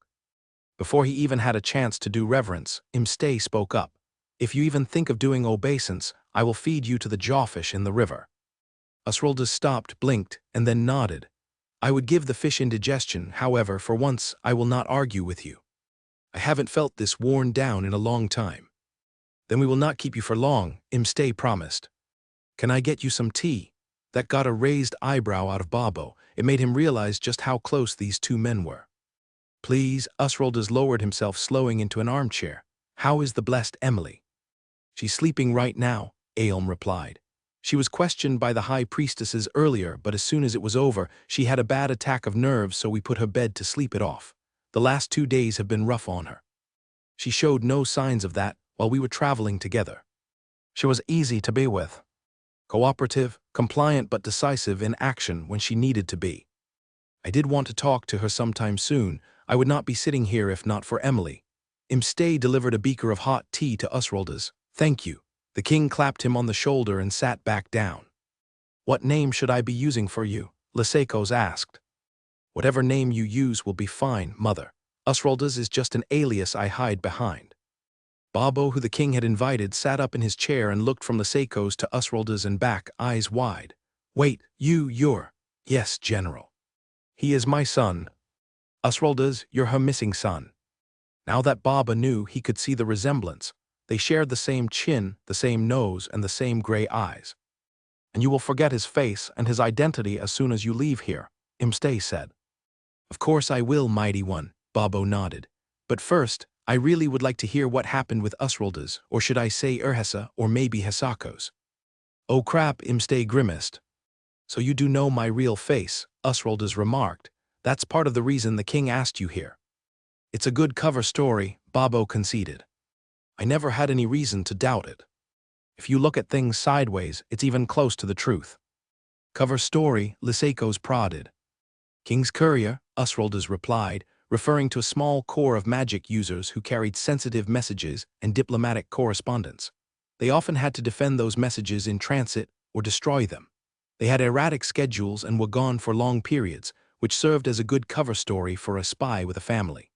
Before he even had a chance to do reverence, Imstay spoke up. If you even think of doing obeisance, I will feed you to the jawfish in the river. Usraldus stopped, blinked, and then nodded. I would give the fish indigestion, however, for once I will not argue with you. I haven't felt this worn down in a long time. Then we will not keep you for long, Imstay promised. Can I get you some tea? That got a raised eyebrow out of Babo. It made him realize just how close these two men were. Please, Usraldus lowered himself, slowing into an armchair. How is the blessed Emily? She's sleeping right now, Aelm replied. She was questioned by the high priestesses earlier, but as soon as it was over, she had a bad attack of nerves, so we put her bed to sleep it off. The last 2 days have been rough on her. She showed no signs of that while we were traveling together. She was easy to be with. Cooperative, compliant but decisive in action when she needed to be. I did want to talk to her sometime soon. I would not be sitting here if not for Emily. Imstay delivered a beaker of hot tea to Usraldus. Thank you. The king clapped him on the shoulder and sat back down. What name should I be using for you? Lysaikos asked. Whatever name you use will be fine, mother. Usraldus is just an alias I hide behind. Babo, who the king had invited, sat up in his chair and looked from Lysaikos to Usraldus and back, eyes wide. Wait, you're... Yes, General. He is my son. Usraldus, you're her missing son. Now that Baba knew, he could see the resemblance. They shared the same chin, the same nose, and the same gray eyes. And you will forget his face and his identity as soon as you leave here, Imstay said. Of course I will, mighty one, Babo nodded. But first, I really would like to hear what happened with Usralda's, or should I say Urhesa, or maybe Hisako's. Oh crap, Imstay grimaced. So you do know my real face, Usralda's remarked. That's part of the reason the king asked you here. It's a good cover story, Babo conceded. I never had any reason to doubt it. If you look at things sideways, it's even close to the truth. Cover story, Liseiko's prodded. King's courier, Usralda's replied, referring to a small corps of magic users who carried sensitive messages and diplomatic correspondence. They often had to defend those messages in transit or destroy them. They had erratic schedules and were gone for long periods, which served as a good cover story for a spy with a family.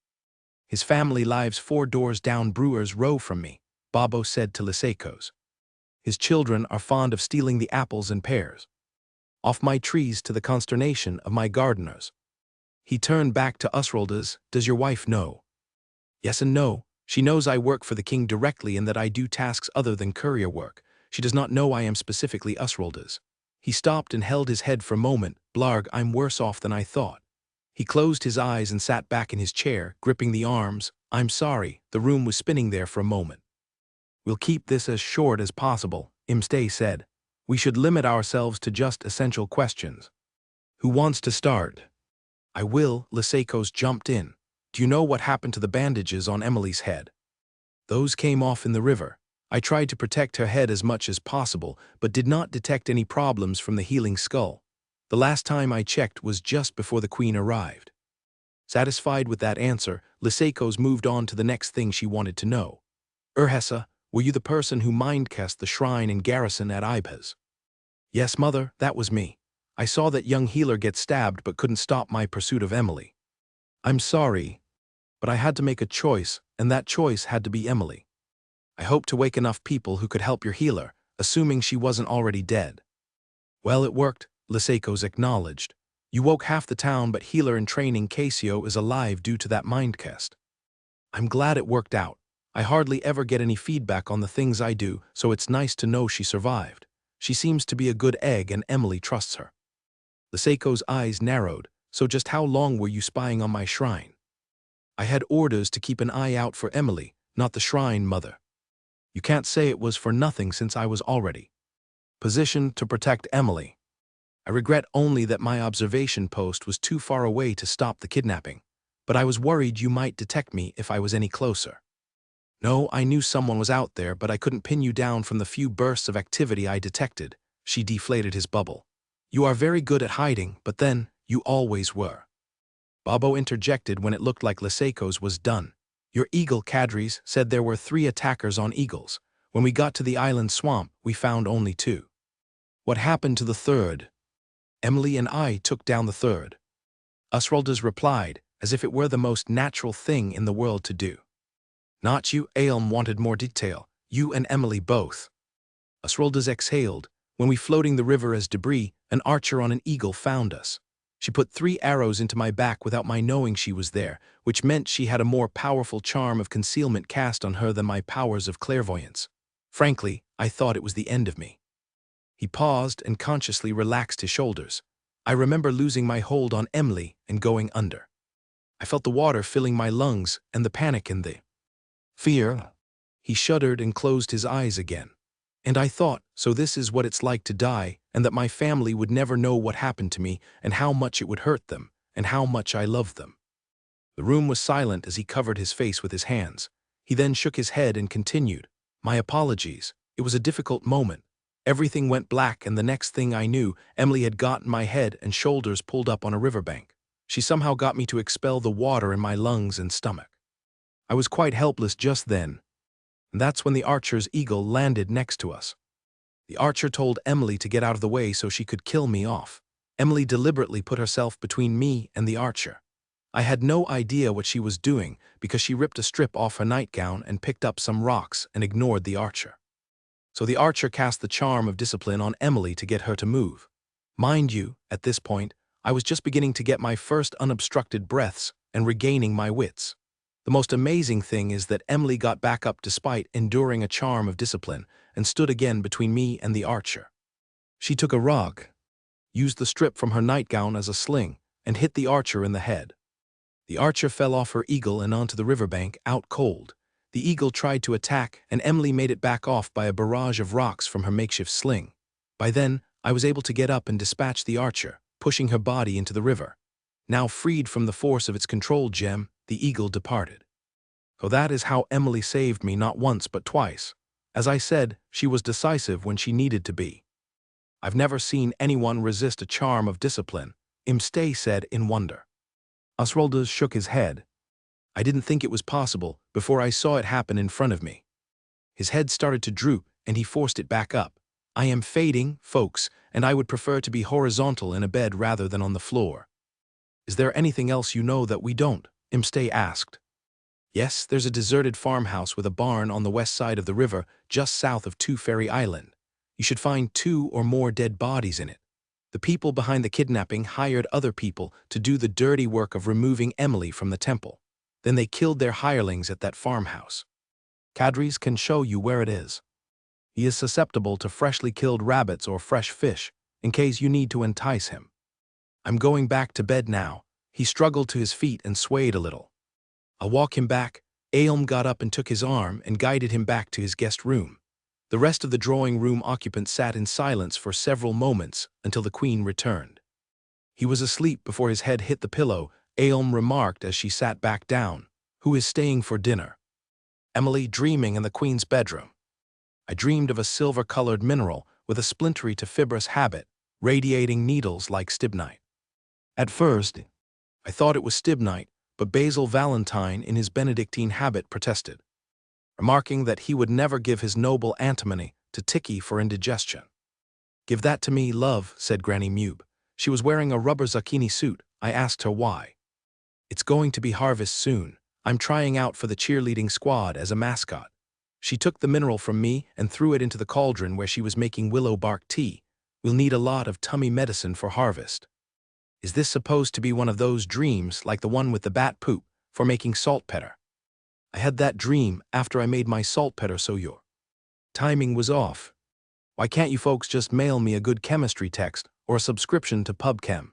His family lives 4 doors down Brewer's Row from me, Babo said to Liseiko's. His children are fond of stealing the apples and pears off my trees to the consternation of my gardeners. He turned back to Usralda's. Does your wife know? Yes and no. She knows I work for the king directly and that I do tasks other than courier work. She does not know I am specifically Usralda's. He stopped and held his head for a moment. Blarg, I'm worse off than I thought. He closed his eyes and sat back in his chair, gripping the arms. I'm sorry. The room was spinning there for a moment. We'll keep this as short as possible, Imstay said. We should limit ourselves to just essential questions. Who wants to start? I will, Liseiko's jumped in. Do you know what happened to the bandages on Emily's head? Those came off in the river. I tried to protect her head as much as possible, but did not detect any problems from the healing skull. The last time I checked was just before the queen arrived. Satisfied with that answer, Liseiko's moved on to the next thing she wanted to know. Urhesa, were you the person who mindcast the shrine and garrison at Ibez? Yes, mother, that was me. I saw that young healer get stabbed but couldn't stop my pursuit of Emily. I'm sorry, but I had to make a choice, and that choice had to be Emily. I hoped to wake enough people who could help your healer, assuming she wasn't already dead. Well, it worked, Liseiko's acknowledged. You woke half the town, but healer in training Casio is alive due to that mindcast. I'm glad it worked out. I hardly ever get any feedback on the things I do, so it's nice to know she survived. She seems to be a good egg and Emily trusts her. Liseiko's eyes narrowed. So just how long were you spying on my shrine? I had orders to keep an eye out for Emily, not the shrine, mother. You can't say it was for nothing since I was already positioned to protect Emily. I regret only that my observation post was too far away to stop the kidnapping, but I was worried you might detect me if I was any closer. No, I knew someone was out there, but I couldn't pin you down from the few bursts of activity I detected. She deflated his bubble. You are very good at hiding, but then, you always were. Babo interjected when it looked like Liseiko's was done. Your eagle cadres said there were 3 attackers on eagles. When we got to the island swamp, we found only 2. What happened to the 3rd? Emily and I took down the 3rd. Usralda's replied, as if it were the most natural thing in the world to do. Not you, Aelm wanted more detail. You and Emily both. Usralda's exhaled. When we floating the river as debris, an archer on an eagle found us. She put 3 arrows into my back without my knowing she was there, which meant she had a more powerful charm of concealment cast on her than my powers of clairvoyance. Frankly, I thought it was the end of me. He paused and consciously relaxed his shoulders. I remember losing my hold on Emily and going under. I felt the water filling my lungs and the panic in the fear. He shuddered and closed his eyes again. And I thought, so this is what it's like to die, and that my family would never know what happened to me, and how much it would hurt them, and how much I loved them. The room was silent as he covered his face with his hands. He then shook his head and continued, My apologies. It was a difficult moment. Everything went black, and the next thing I knew, Emily had gotten my head and shoulders pulled up on a riverbank. She somehow got me to expel the water in my lungs and stomach. I was quite helpless just then. And that's when the archer's eagle landed next to us. The archer told Emily to get out of the way so she could kill me off. Emily deliberately put herself between me and the archer. I had no idea what she was doing because she ripped a strip off her nightgown and picked up some rocks and ignored the archer. So the archer cast the charm of discipline on Emily to get her to move. Mind you, at this point, I was just beginning to get my first unobstructed breaths and regaining my wits. The most amazing thing is that Emily got back up despite enduring a charm of discipline and stood again between me and the archer. She took a rug, used the strip from her nightgown as a sling, and hit the archer in the head. The archer fell off her eagle and onto the riverbank, out cold. The eagle tried to attack, and Emily made it back off by a barrage of rocks from her makeshift sling. By then, I was able to get up and dispatch the archer, pushing her body into the river. Now freed from the force of its control gem, the eagle departed. So that is how Emily saved me not once but twice. As I said, she was decisive when she needed to be. I've never seen anyone resist a charm of discipline, Imstay said in wonder. Oswaldus shook his head. I didn't think it was possible before I saw it happen in front of me. His head started to droop, and he forced it back up. I am fading, folks, and I would prefer to be horizontal in a bed rather than on the floor. Is there anything else you know that we don't? Imstay asked. Yes, there's a deserted farmhouse with a barn on the west side of the river, just south of Two Fairy Island. You should find 2 or more dead bodies in it. The people behind the kidnapping hired other people to do the dirty work of removing Emily from the temple. Then they killed their hirelings at that farmhouse. Kadris can show you where it is. He is susceptible to freshly killed rabbits or fresh fish, in case you need to entice him. I'm going back to bed now. He struggled to his feet and swayed a little. I'll walk him back. Aelm got up and took his arm and guided him back to his guest room. The rest of the drawing room occupants sat in silence for several moments until the queen returned. He was asleep before his head hit the pillow, Aelm remarked as she sat back down. Who is staying for dinner? Emily, dreaming in the queen's bedroom. I dreamed of a silver-colored mineral with a splintery to fibrous habit, radiating needles like stibnite. At first, I thought it was stibnite, but Basil Valentine in his Benedictine habit protested, remarking that he would never give his noble antimony to Tiki for indigestion. Give that to me, love, said Granny Mube. She was wearing a rubber zucchini suit. I asked her why. It's going to be harvest soon. I'm trying out for the cheerleading squad as a mascot. She took the mineral from me and threw it into the cauldron where she was making willow bark tea. We'll need a lot of tummy medicine for harvest. Is this supposed to be one of those dreams like the one with the bat poop for making saltpeter? I had that dream after I made my saltpeter, so your timing was off. Why can't you folks just mail me a good chemistry text or a subscription to PubChem?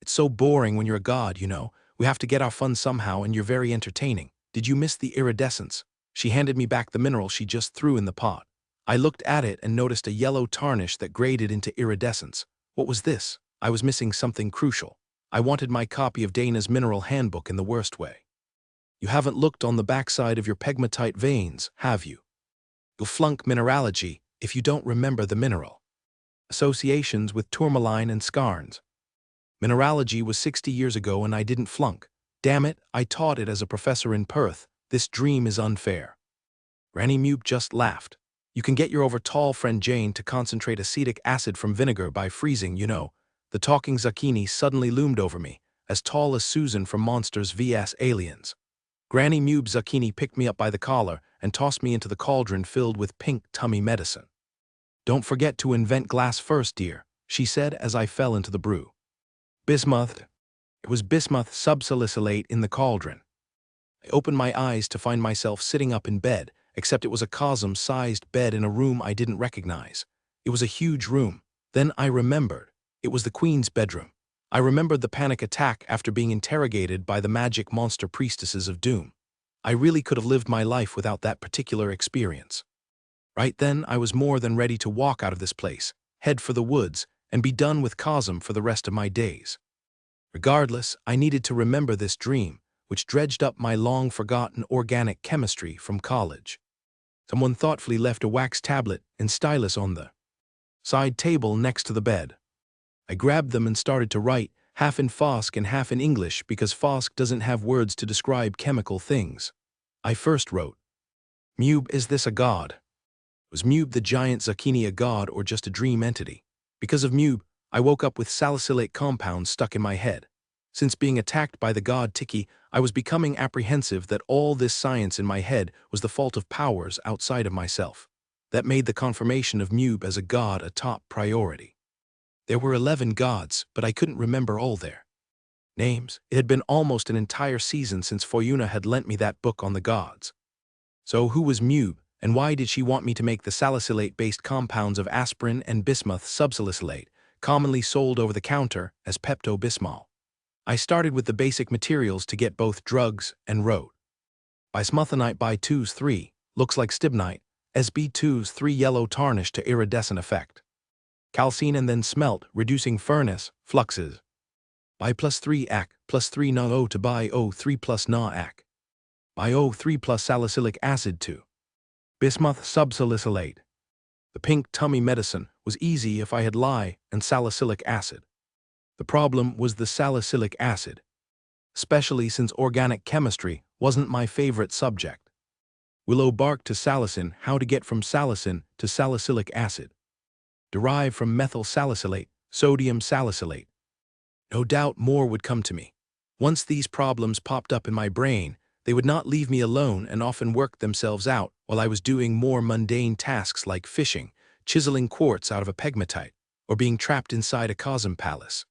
It's so boring when you're a god, you know. We have to get our fun somehow, and you're very entertaining. Did you miss the iridescence? She handed me back the mineral she just threw in the pot. I looked at it and noticed a yellow tarnish that graded into iridescence. What was this? I was missing something crucial. I wanted my copy of Dana's mineral handbook in the worst way. You haven't looked on the backside of your pegmatite veins, have you? You'll flunk mineralogy if you don't remember the mineral. Associations with tourmaline and skarns. Mineralogy was 60 years ago and I didn't flunk. Damn it, I taught it as a professor in Perth. This dream is unfair. Granny Mube just laughed. You can get your over-tall friend Jane to concentrate acetic acid from vinegar by freezing, you know. The talking zucchini suddenly loomed over me, as tall as Susan from Monsters vs. Aliens. Granny Mube Zucchini picked me up by the collar and tossed me into the cauldron filled with pink tummy medicine. Don't forget to invent glass first, dear, she said as I fell into the brew. Bismuth. It was bismuth subsalicylate in the cauldron. I opened my eyes to find myself sitting up in bed, except it was a cosm-sized bed in a room I didn't recognize. It was a huge room. Then I remembered. It was the Queen's bedroom. I remembered the panic attack after being interrogated by the magic monster priestesses of doom. I really could have lived my life without that particular experience. Right then, I was more than ready to walk out of this place, head for the woods, and be done with Cosm for the rest of my days. Regardless, I needed to remember this dream, which dredged up my long-forgotten organic chemistry from college. Someone thoughtfully left a wax tablet and stylus on the side table next to the bed. I grabbed them and started to write, half in Fosk and half in English because Fosk doesn't have words to describe chemical things. I first wrote, Mube, is this a god? Was Mube the giant zucchini a god or just a dream entity? Because of Mube, I woke up with salicylate compounds stuck in my head. Since being attacked by the god Tiki, I was becoming apprehensive that all this science in my head was the fault of powers outside of myself. That made the confirmation of Mube as a god a top priority. There were 11 gods, but I couldn't remember all there. Names. It had been almost an entire season since Foyuna had lent me that book on the gods. So who was Mube, and why did she want me to make the salicylate-based compounds of aspirin and bismuth subsalicylate, commonly sold over the counter as Pepto-Bismol? I started with the basic materials to get both drugs and wrote. Bismuthinite by 2's 3, looks like stibnite, SB2's 3 yellow tarnish to iridescent effect. Calcine and then smelt, reducing furnace, fluxes. By plus 3 ac, plus 3 na O to by O3 plus na ac. By O3 plus salicylic acid to bismuth subsalicylate. The pink tummy medicine was easy if I had lye and salicylic acid. The problem was the salicylic acid, especially since organic chemistry wasn't my favorite subject. Willow bark to salicin, how to get from salicin to salicylic acid. Derive from methyl salicylate, sodium salicylate. No doubt more would come to me. Once these problems popped up in my brain, they would not leave me alone and often worked themselves out while I was doing more mundane tasks like fishing, chiseling quartz out of a pegmatite, or being trapped inside a cosm palace.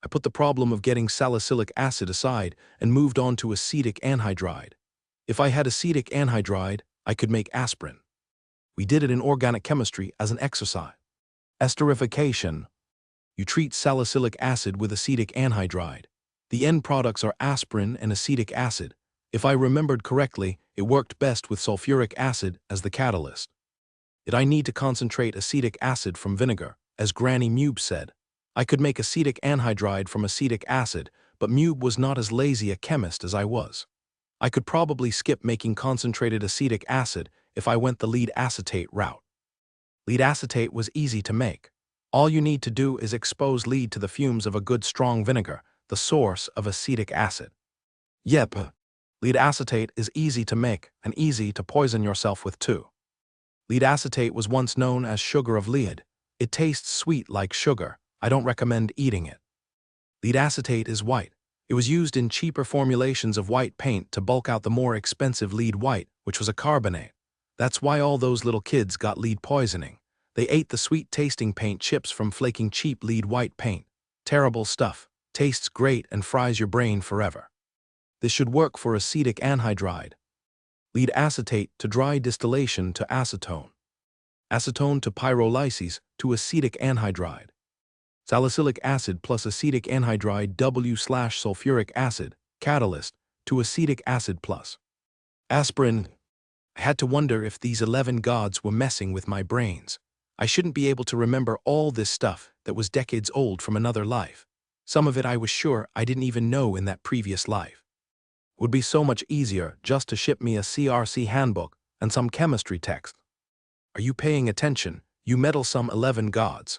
I put the problem of getting salicylic acid aside and moved on to acetic anhydride. If I had acetic anhydride, I could make aspirin. We did it in organic chemistry as an exercise. Esterification. You treat salicylic acid with acetic anhydride. The end products are aspirin and acetic acid. If I remembered correctly, it worked best with sulfuric acid as the catalyst. Did I need to concentrate acetic acid from vinegar, as Granny Mube said? I could make acetic anhydride from acetic acid, but Mube was not as lazy a chemist as I was. I could probably skip making concentrated acetic acid if I went the lead acetate route. Lead acetate was easy to make. All you need to do is expose lead to the fumes of a good strong vinegar, the source of acetic acid. Yep, lead acetate is easy to make and easy to poison yourself with too. Lead acetate was once known as sugar of lead. It tastes sweet like sugar. I don't recommend eating it. Lead acetate is white. It was used in cheaper formulations of white paint to bulk out the more expensive lead white, which was a carbonate. That's why all those little kids got lead poisoning. They ate the sweet-tasting paint chips from flaking cheap lead white paint. Terrible stuff. Tastes great and fries your brain forever. This should work for acetic anhydride. Lead acetate to dry distillation to acetone. Acetone to pyrolysis to acetic anhydride. Salicylic acid plus acetic anhydride W/sulfuric acid, catalyst, to acetic acid plus aspirin. I had to wonder if these 11 gods were messing with my brains. I shouldn't be able to remember all this stuff that was decades old from another life. Some of it I was sure I didn't even know in that previous life. It would be so much easier just to ship me a CRC handbook and some chemistry text. Are you paying attention, you meddlesome 11 gods?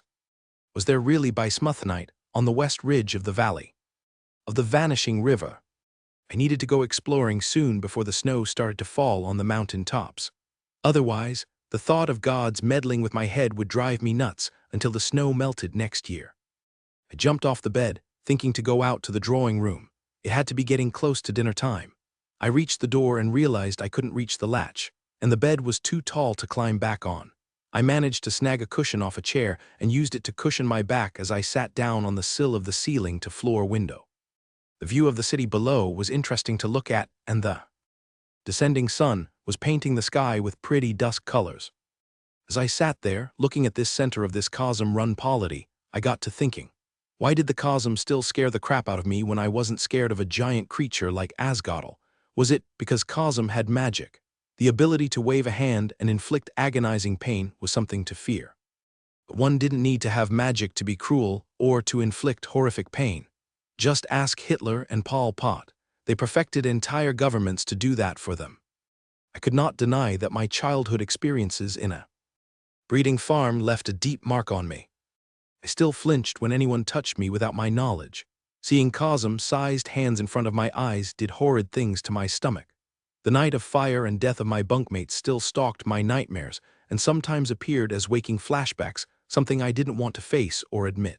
Was there really bismuthinite on the west ridge of the valley of the vanishing river? I needed to go exploring soon before the snow started to fall on the mountain tops. Otherwise, the thought of gods meddling with my head would drive me nuts until the snow melted next year. I jumped off the bed, thinking to go out to the drawing room. It had to be getting close to dinner time. I reached the door and realized I couldn't reach the latch, and the bed was too tall to climb back on. I managed to snag a cushion off a chair and used it to cushion my back as I sat down on the sill of the ceiling to floor window. The view of the city below was interesting to look at, and the descending sun was painting the sky with pretty dusk colors. As I sat there, looking at this center of this cosm-run polity, I got to thinking, why did the cosm still scare the crap out of me when I wasn't scared of a giant creature like Asgodel? Was it because cosm had magic? The ability to wave a hand and inflict agonizing pain was something to fear. But one didn't need to have magic to be cruel or to inflict horrific pain. Just ask Hitler and Pol Pot. They perfected entire governments to do that for them. I could not deny that my childhood experiences in a breeding farm left a deep mark on me. I still flinched when anyone touched me without my knowledge. Seeing cosm-sized hands in front of my eyes did horrid things to my stomach. The night of fire and death of my bunkmates still stalked my nightmares and sometimes appeared as waking flashbacks, something I didn't want to face or admit.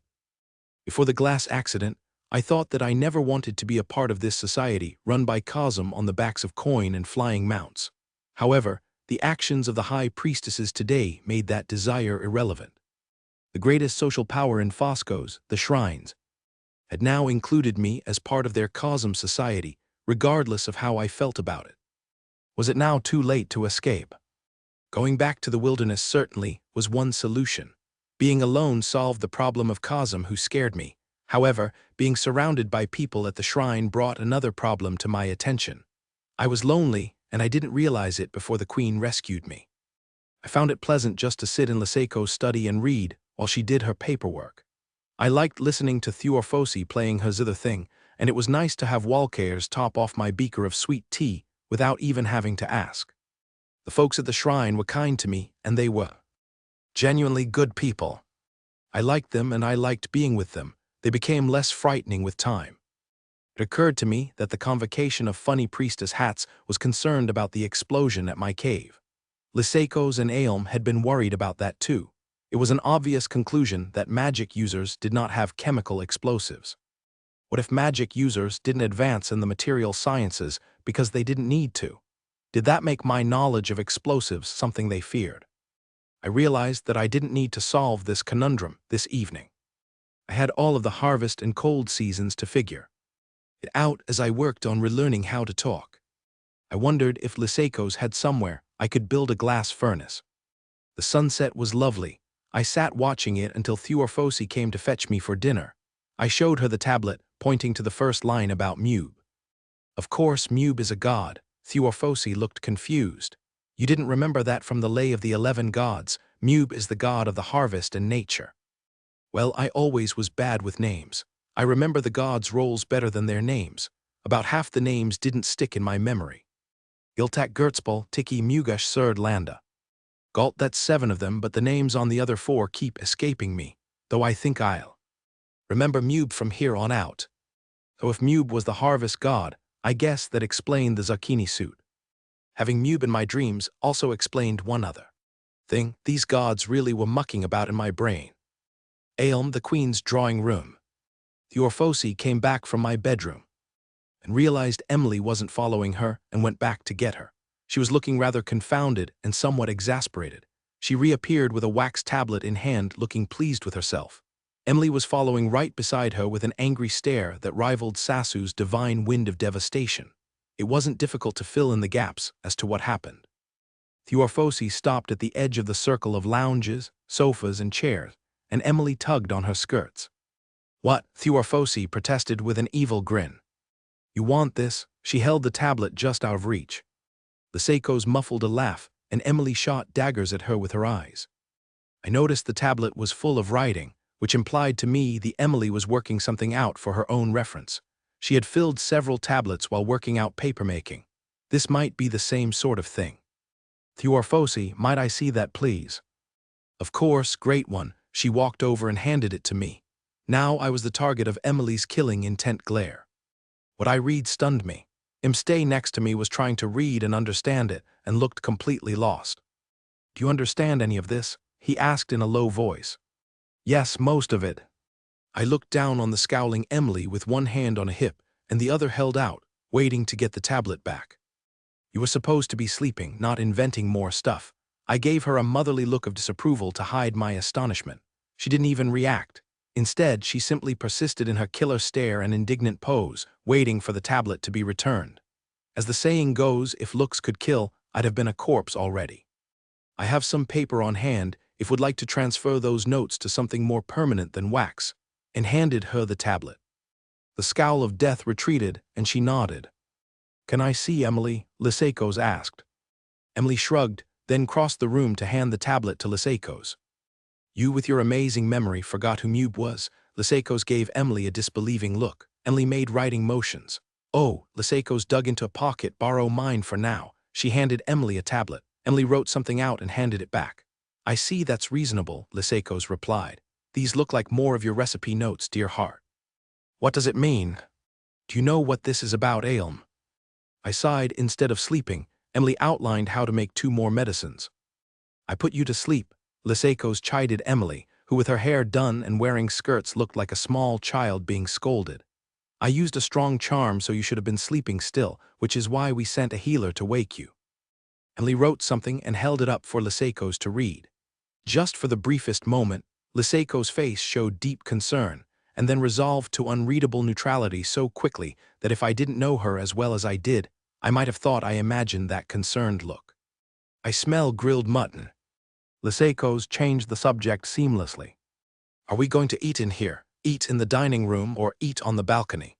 Before the glass accident, I thought that I never wanted to be a part of this society run by cosm on the backs of coin and flying mounts. However, the actions of the high priestesses today made that desire irrelevant. The greatest social power in Foscos, the shrines, had now included me as part of their cosm society, regardless of how I felt about it. Was it now too late to escape? Going back to the wilderness certainly was one solution. Being alone solved the problem of cosm who scared me. However, being surrounded by people at the shrine brought another problem to my attention. I was lonely, and I didn't realize it before the queen rescued me. I found it pleasant just to sit in Liseiko's study and read while she did her paperwork. I liked listening to Thuorfosi playing her zither thing, and it was nice to have Walcaers top off my beaker of sweet tea without even having to ask. The folks at the shrine were kind to me, and they were genuinely good people. I liked them and I liked being with them. They became less frightening with time. It occurred to me that the convocation of funny priestess hats was concerned about the explosion at my cave. Liseiko's and Aelm had been worried about that too. It was an obvious conclusion that magic users did not have chemical explosives. What if magic users didn't advance in the material sciences because they didn't need to? Did that make my knowledge of explosives something they feared? I realized that I didn't need to solve this conundrum this evening. I had all of the harvest and cold seasons to figure it out as I worked on relearning how to talk. I wondered if Liseiko's had somewhere I could build a glass furnace. The sunset was lovely. I sat watching it until Thuorfosi came to fetch me for dinner. I showed her the tablet, pointing to the first line about Mube. Of course, Mube is a god. Thuorfosi looked confused. You didn't remember that from the Lay of the 11 Gods. Mube is the god of the harvest and nature. Well, I always was bad with names. I remember the gods' roles better than their names. About half the names didn't stick in my memory. Iltak Gertzpal, Tiki Mugash Surd Landa. Galt, that's 7 of them, but the names on the other 4 keep escaping me, though I think I'll remember Mube from here on out. So if Mube was the harvest god, I guess that explained the zucchini suit. Having Mube in my dreams also explained one other thing these gods really were mucking about in my brain. Aelm, the queen's drawing room. Thuorfosi came back from my bedroom and realized Emily wasn't following her and went back to get her. She was looking rather confounded and somewhat exasperated. She reappeared with a wax tablet in hand, looking pleased with herself. Emily was following right beside her with an angry stare that rivaled Sasu's divine wind of devastation. It wasn't difficult to fill in the gaps as to what happened. Thuorfosi stopped at the edge of the circle of lounges, sofas, and chairs, and Emily tugged on her skirts. What? Thuorfosi protested with an evil grin. You want this? She held the tablet just out of reach. Liseiko's muffled a laugh, and Emily shot daggers at her with her eyes. I noticed the tablet was full of writing, which implied to me the Emily was working something out for her own reference. She had filled several tablets while working out papermaking. This might be the same sort of thing. Thuorfosi, might I see that please? Of course, great one. She walked over and handed it to me. Now I was the target of Emily's killing intent glare. What I read stunned me. Imstay next to me was trying to read and understand it and looked completely lost. Do you understand any of this? He asked in a low voice. Yes, most of it. I looked down on the scowling Emily with one hand on a hip and the other held out, waiting to get the tablet back. You were supposed to be sleeping, not inventing more stuff. I gave her a motherly look of disapproval to hide my astonishment. She didn't even react. Instead, she simply persisted in her killer stare and indignant pose, waiting for the tablet to be returned. As the saying goes, if looks could kill, I'd have been a corpse already. I have some paper on hand if would like to transfer those notes to something more permanent than wax, and handed her the tablet. The scowl of death retreated, and she nodded. Can I see Emily? Liseiko's asked. Emily shrugged, then crossed the room to hand the tablet to Liseiko's. You with your amazing memory forgot who Mube was. Liseiko's gave Emily a disbelieving look. Emily made writing motions. Oh, Liseiko's dug into a pocket. Borrow mine for now. She handed Emily a tablet. Emily wrote something out and handed it back. I see that's reasonable, Liseiko's replied. These look like more of your recipe notes, dear heart. What does it mean? Do you know what this is about, Aelm? I sighed. Instead of sleeping, Emily outlined how to make 2 more medicines. I put you to sleep. Liseiko's chided Emily, who with her hair done and wearing skirts looked like a small child being scolded. I used a strong charm, so you should have been sleeping still, which is why we sent a healer to wake you. Emily wrote something and held it up for Liseiko's to read. Just for the briefest moment, Liseiko's face showed deep concern, and then resolved to unreadable neutrality so quickly that if I didn't know her as well as I did, I might have thought I imagined that concerned look. I smell grilled mutton. Liseikos changed the subject seamlessly. Are we going to eat in here, eat in the dining room, or eat on the balcony?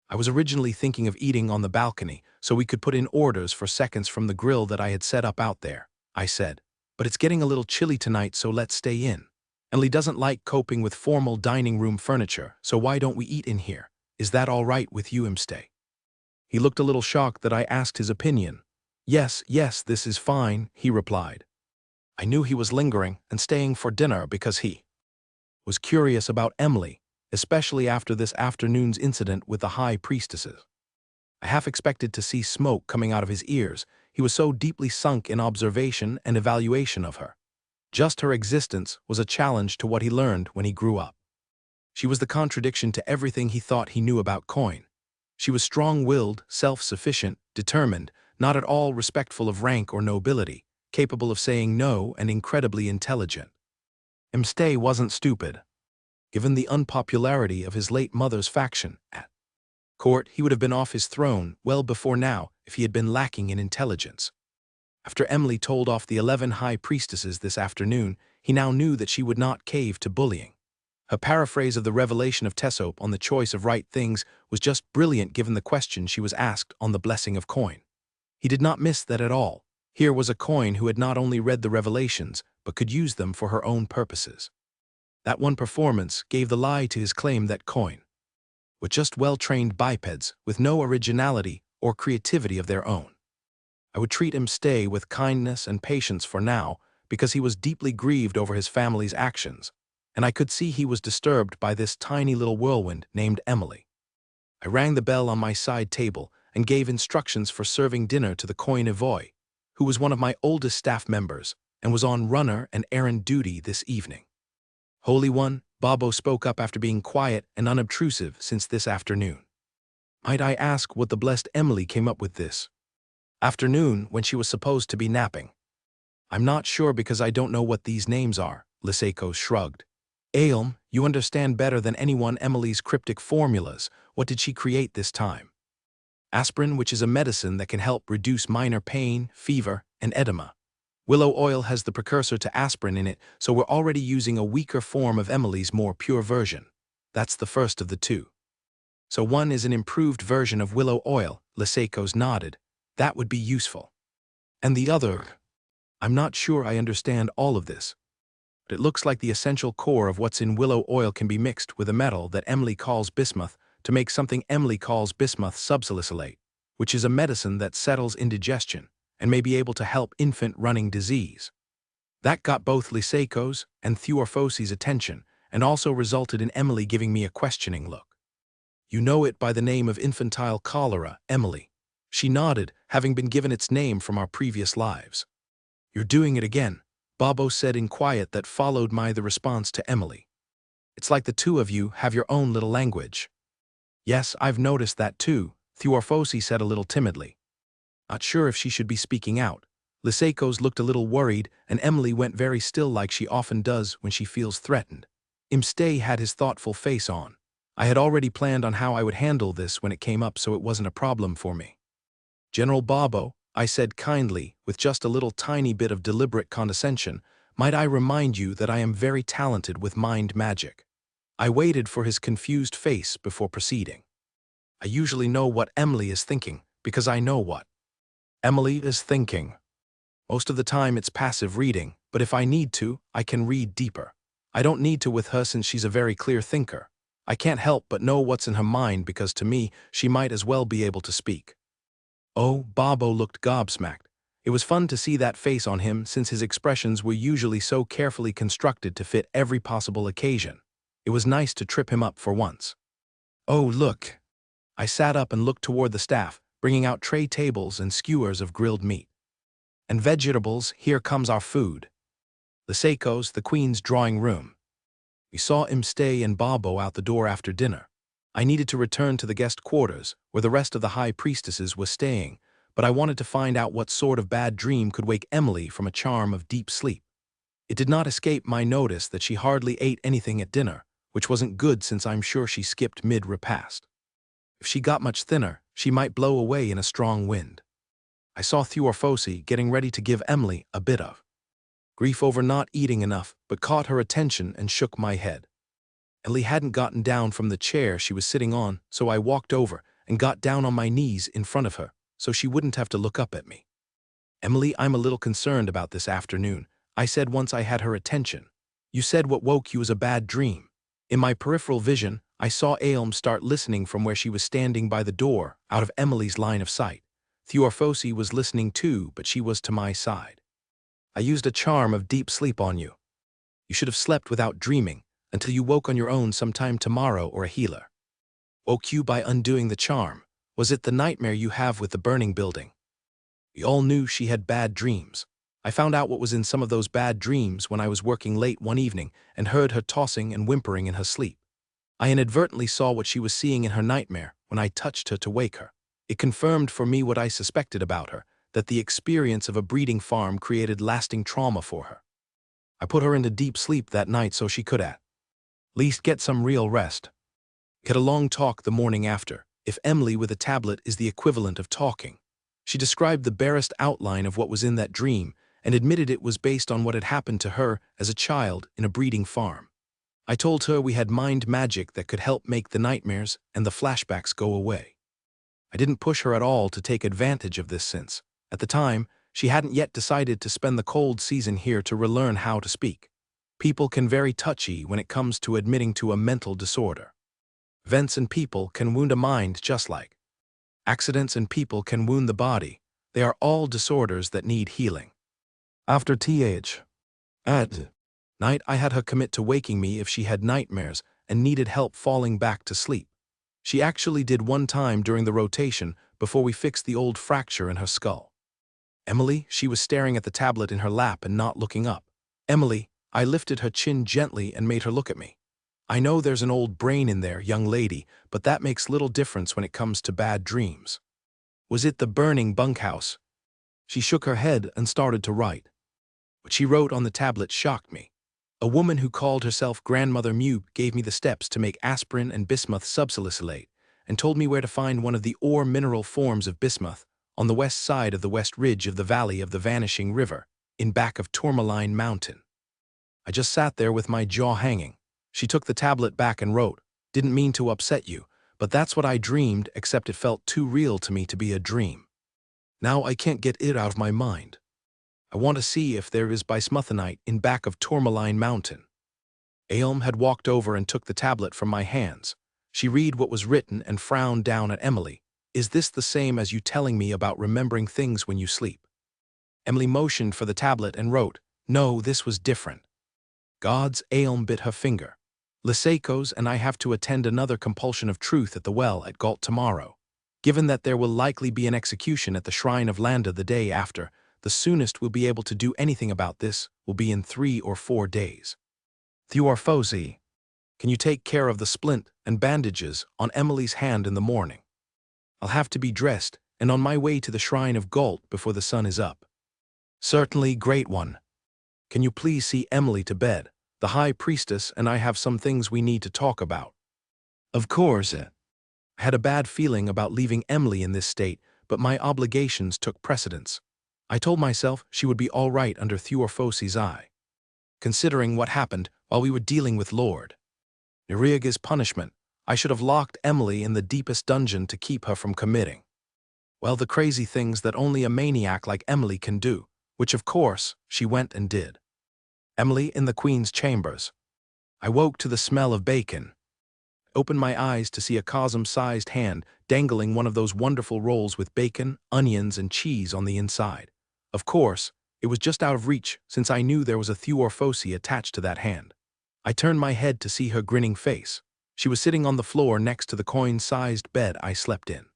I was originally thinking of eating on the balcony so we could put in orders for seconds from the grill that I had set up out there, I said. But it's getting a little chilly tonight, so let's stay in. Emily doesn't like coping with formal dining room furniture, so why don't we eat in here? Is that all right with you, Imste? He looked a little shocked that I asked his opinion. Yes, this is fine, he replied. I knew he was lingering and staying for dinner because he was curious about Emily, especially after this afternoon's incident with the high priestesses. I half expected to see smoke coming out of his ears. He was so deeply sunk in observation and evaluation of her. Just her existence was a challenge to what he learned when he grew up. She was the contradiction to everything he thought he knew about Coin. She was strong-willed, self-sufficient, determined, not at all respectful of rank or nobility, capable of saying no, and incredibly intelligent. Imste wasn't stupid. Given the unpopularity of his late mother's faction at court, he would have been off his throne well before now if he had been lacking in intelligence. After Emily told off the 11 high priestesses this afternoon, he now knew that she would not cave to bullying. Her paraphrase of the revelation of Tessope on the choice of right things was just brilliant given the question she was asked on the blessing of Coin. He did not miss that at all. Here was a Coin who had not only read the revelations, but could use them for her own purposes. That one performance gave the lie to his claim that Coin were just well-trained bipeds with no originality or creativity of their own. I would treat Imste with kindness and patience for now because he was deeply grieved over his family's actions, and I could see he was disturbed by this tiny little whirlwind named Emily. I rang the bell on my side table and gave instructions for serving dinner to the Coin Evoy, who was one of my oldest staff members and was on runner and errand duty this evening. Holy One, Bobo spoke up after being quiet and unobtrusive since this afternoon. Might I ask what the blessed Emily came up with this afternoon when she was supposed to be napping? I'm not sure because I don't know what these names are, Liseikos shrugged. Ailm, you understand better than anyone Emily's cryptic formulas. What did she create this time? Aspirin, which is a medicine that can help reduce minor pain, fever, and edema. Willow oil has the precursor to aspirin in it, so we're already using a weaker form of Emily's more pure version. That's the first of the two. So one is an improved version of willow oil, Liseikos nodded. That would be useful. And the other? I'm not sure I understand all of this, but it looks like the essential core of what's in willow oil can be mixed with a metal that Emily calls bismuth to make something Emily calls bismuth subsalicylate, which is a medicine that settles indigestion and may be able to help infant running disease. That got both Liseikos and Thuorphosi's attention and also resulted in Emily giving me a questioning look. You know it by the name of infantile cholera, Emily. She nodded, having been given its name from our previous lives. You're doing it again, Bobo said in quiet that followed the response to Emily. It's like the two of you have your own little language. Yes, I've noticed that too, Thuorphosi said a little timidly. Not sure if she should be speaking out. Liseikos looked a little worried, and Emily went very still like she often does when she feels threatened. Imste had his thoughtful face on. I had already planned on how I would handle this when it came up, so it wasn't a problem for me. General Bobo, I said kindly, with just a little tiny bit of deliberate condescension, might I remind you that I am very talented with mind magic. I waited for his confused face before proceeding. I usually know what Emily is thinking, because I know what Emily is thinking. Most of the time it's passive reading, but if I need to, I can read deeper. I don't need to with her since she's a very clear thinker. I can't help but know what's in her mind because to me, she might as well be able to speak. Oh, Bobo looked gobsmacked. It was fun to see that face on him since his expressions were usually so carefully constructed to fit every possible occasion. It was nice to trip him up for once. Oh, look. I sat up and looked toward the staff, bringing out tray tables and skewers of grilled meat. And vegetables, here comes our food. Liseikos, the Queen's drawing room. We saw Imste and Bobo out the door after dinner. I needed to return to the guest quarters, where the rest of the high priestesses was staying, but I wanted to find out what sort of bad dream could wake Emily from a charm of deep sleep. It did not escape my notice that she hardly ate anything at dinner, which wasn't good since I'm sure she skipped mid-repast. If she got much thinner, she might blow away in a strong wind. I saw Thuorfosi getting ready to give Emily a bit of grief over not eating enough, but caught her attention and shook my head. Emily hadn't gotten down from the chair she was sitting on, so I walked over and got down on my knees in front of her so she wouldn't have to look up at me. "Emily, I'm a little concerned about this afternoon," I said once I had her attention. "You said what woke you was a bad dream." In my peripheral vision, I saw Aelm start listening from where she was standing by the door, out of Emily's line of sight. Thuorfosi was listening too, but she was to my side. "I used a charm of deep sleep on you. You should have slept without dreaming until you woke on your own sometime tomorrow, or a healer woke you by undoing the charm. Was it the nightmare you have with the burning building?" We all knew she had bad dreams. I found out what was in some of those bad dreams when I was working late one evening and heard her tossing and whimpering in her sleep. I inadvertently saw what she was seeing in her nightmare when I touched her to wake her. It confirmed for me what I suspected about her, that the experience of a breeding farm created lasting trauma for her. I put her into deep sleep that night so she could at least get some real rest. We had a long talk the morning after, if Emily with a tablet is the equivalent of talking. She described the barest outline of what was in that dream and admitted it was based on what had happened to her as a child in a breeding farm. I told her we had mind magic that could help make the nightmares and the flashbacks go away. I didn't push her at all to take advantage of this since, at the time, she hadn't yet decided to spend the cold season here to relearn how to speak. People can very touchy when it comes to admitting to a mental disorder. Events and people can wound a mind just like accidents and people can wound the body. They are all disorders that need healing. After at night, I had her commit to waking me if she had nightmares and needed help falling back to sleep. She actually did one time during the rotation before we fixed the old fracture in her skull. "Emily," she was staring at the tablet in her lap and not looking up. "Emily," I lifted her chin gently and made her look at me. "I know there's an old brain in there, young lady, but that makes little difference when it comes to bad dreams. Was it the burning bunkhouse?" She shook her head and started to write. What she wrote on the tablet shocked me. A woman who called herself Grandmother Mew gave me the steps to make aspirin and bismuth subsalicylate and told me where to find one of the ore mineral forms of bismuth on the west side of the west ridge of the valley of the Vanishing River, in back of Tourmaline Mountain. I just sat there with my jaw hanging. She took the tablet back and wrote, "Didn't mean to upset you, but that's what I dreamed, except it felt too real to me to be a dream. Now I can't get it out of my mind. I want to see if there is bismuthinite in back of Tourmaline Mountain." Aelm had walked over and took the tablet from my hands. She read what was written and frowned down at Emily. "Is this the same as you telling me about remembering things when you sleep?" Emily motioned for the tablet and wrote, "No, this was different." Gods, Aelm bit her finger. "Lysaikos and I have to attend another compulsion of truth at the well at Galt tomorrow. Given that there will likely be an execution at the Shrine of Landa the day after, the soonest we'll be able to do anything about this will be in 3 or 4 days. Thuorfosi, can you take care of the splint and bandages on Emily's hand in the morning? I'll have to be dressed and on my way to the Shrine of Galt before the sun is up." "Certainly, Great One. Can you please see Emily to bed? The High Priestess and I have some things we need to talk about." "Of course." I had a bad feeling about leaving Emily in this state, but my obligations took precedence. I told myself she would be all right under Thuorfosi's eye. Considering what happened while we were dealing with Lord Neriaga's punishment, I should have locked Emily in the deepest dungeon to keep her from committing, well, the crazy things that only a maniac like Emily can do, which of course she went and did. Emily in the Queen's chambers. I woke to the smell of bacon. Opened my eyes to see a cosm-sized hand dangling one of those wonderful rolls with bacon, onions, and cheese on the inside. Of course, it was just out of reach since I knew there was a Thuorfosi attached to that hand. I turned my head to see her grinning face. She was sitting on the floor next to the coin-sized bed I slept in.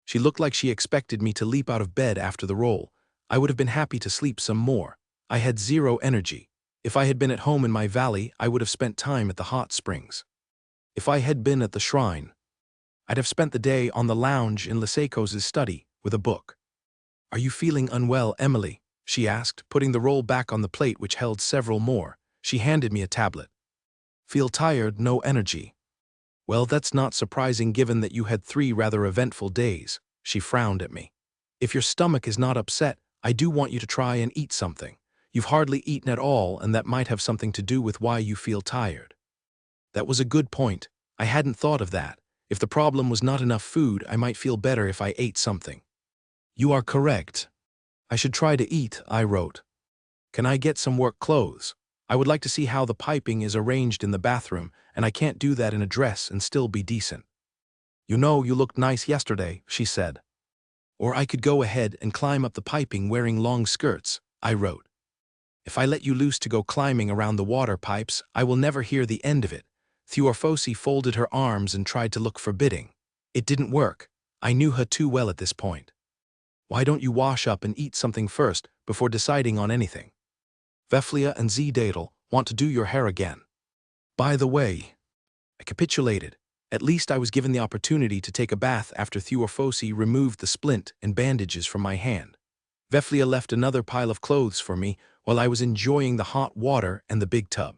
She looked like she expected me to leap out of bed after the roll. I would have been happy to sleep some more. I had zero energy. If I had been at home in my valley, I would have spent time at the hot springs. If I had been at the shrine, I'd have spent the day on the lounge in Lysaikos' study with a book. "Are you feeling unwell, Emily?" she asked, putting the roll back on the plate which held several more. She handed me a tablet. Feel tired, no energy. Well, that's not surprising given that you had 3 rather eventful days. She frowned at me. If your stomach is not upset, I do want you to try and eat something. You've hardly eaten at all, and that might have something to do with why you feel tired. That was a good point. I hadn't thought of that. If the problem was not enough food, I might feel better if I ate something. You are correct. I should try to eat, I wrote. Can I get some work clothes? I would like to see how the piping is arranged in the bathroom, and I can't do that in a dress and still be decent. You know, you looked nice yesterday, she said. Or I could go ahead and climb up the piping wearing long skirts, I wrote. If I let you loose to go climbing around the water pipes, I will never hear the end of it. Theorphosi folded her arms and tried to look forbidding. It didn't work. I knew her too well at this point. Why don't you wash up and eat something first before deciding on anything? Veflia and Zdadel want to do your hair again. By the way, I capitulated. At least I was given the opportunity to take a bath after Theorphosi removed the splint and bandages from my hand. Veflia left another pile of clothes for me while I was enjoying the hot water and the big tub.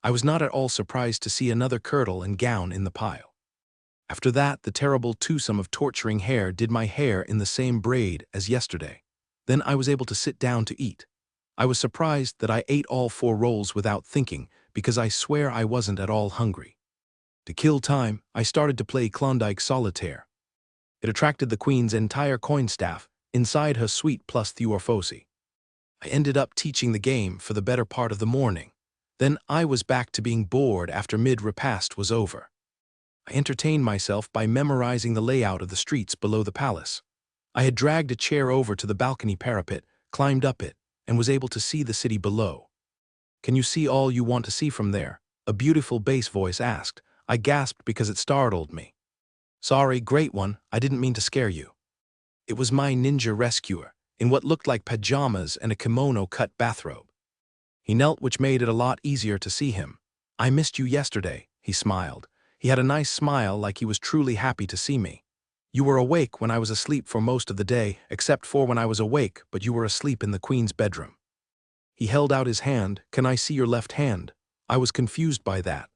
I was not at all surprised to see another kirtle and gown in the pile. After that, the terrible twosome of torturing hair did my hair in the same braid as yesterday. Then I was able to sit down to eat. I was surprised that I ate all 4 rolls without thinking, because I swear I wasn't at all hungry. To kill time, I started to play Klondike Solitaire. It attracted the Queen's entire coin staff inside her suite plus Theorphosi. I ended up teaching the game for the better part of the morning. Then I was back to being bored after mid-repast was over. I entertained myself by memorizing the layout of the streets below the palace. I had dragged a chair over to the balcony parapet, climbed up it, and was able to see the city below. Can you see all you want to see from there? A beautiful bass voice asked. I gasped because it startled me. Sorry, great one, I didn't mean to scare you. It was my ninja rescuer, in what looked like pajamas and a kimono-cut bathrobe. He knelt, which made it a lot easier to see him. I missed you yesterday, he smiled. He had a nice smile, like he was truly happy to see me. You were awake when I was asleep for most of the day, except for when I was awake, but you were asleep in the Queen's bedroom. He held out his hand. Can I see your left hand? I was confused by that.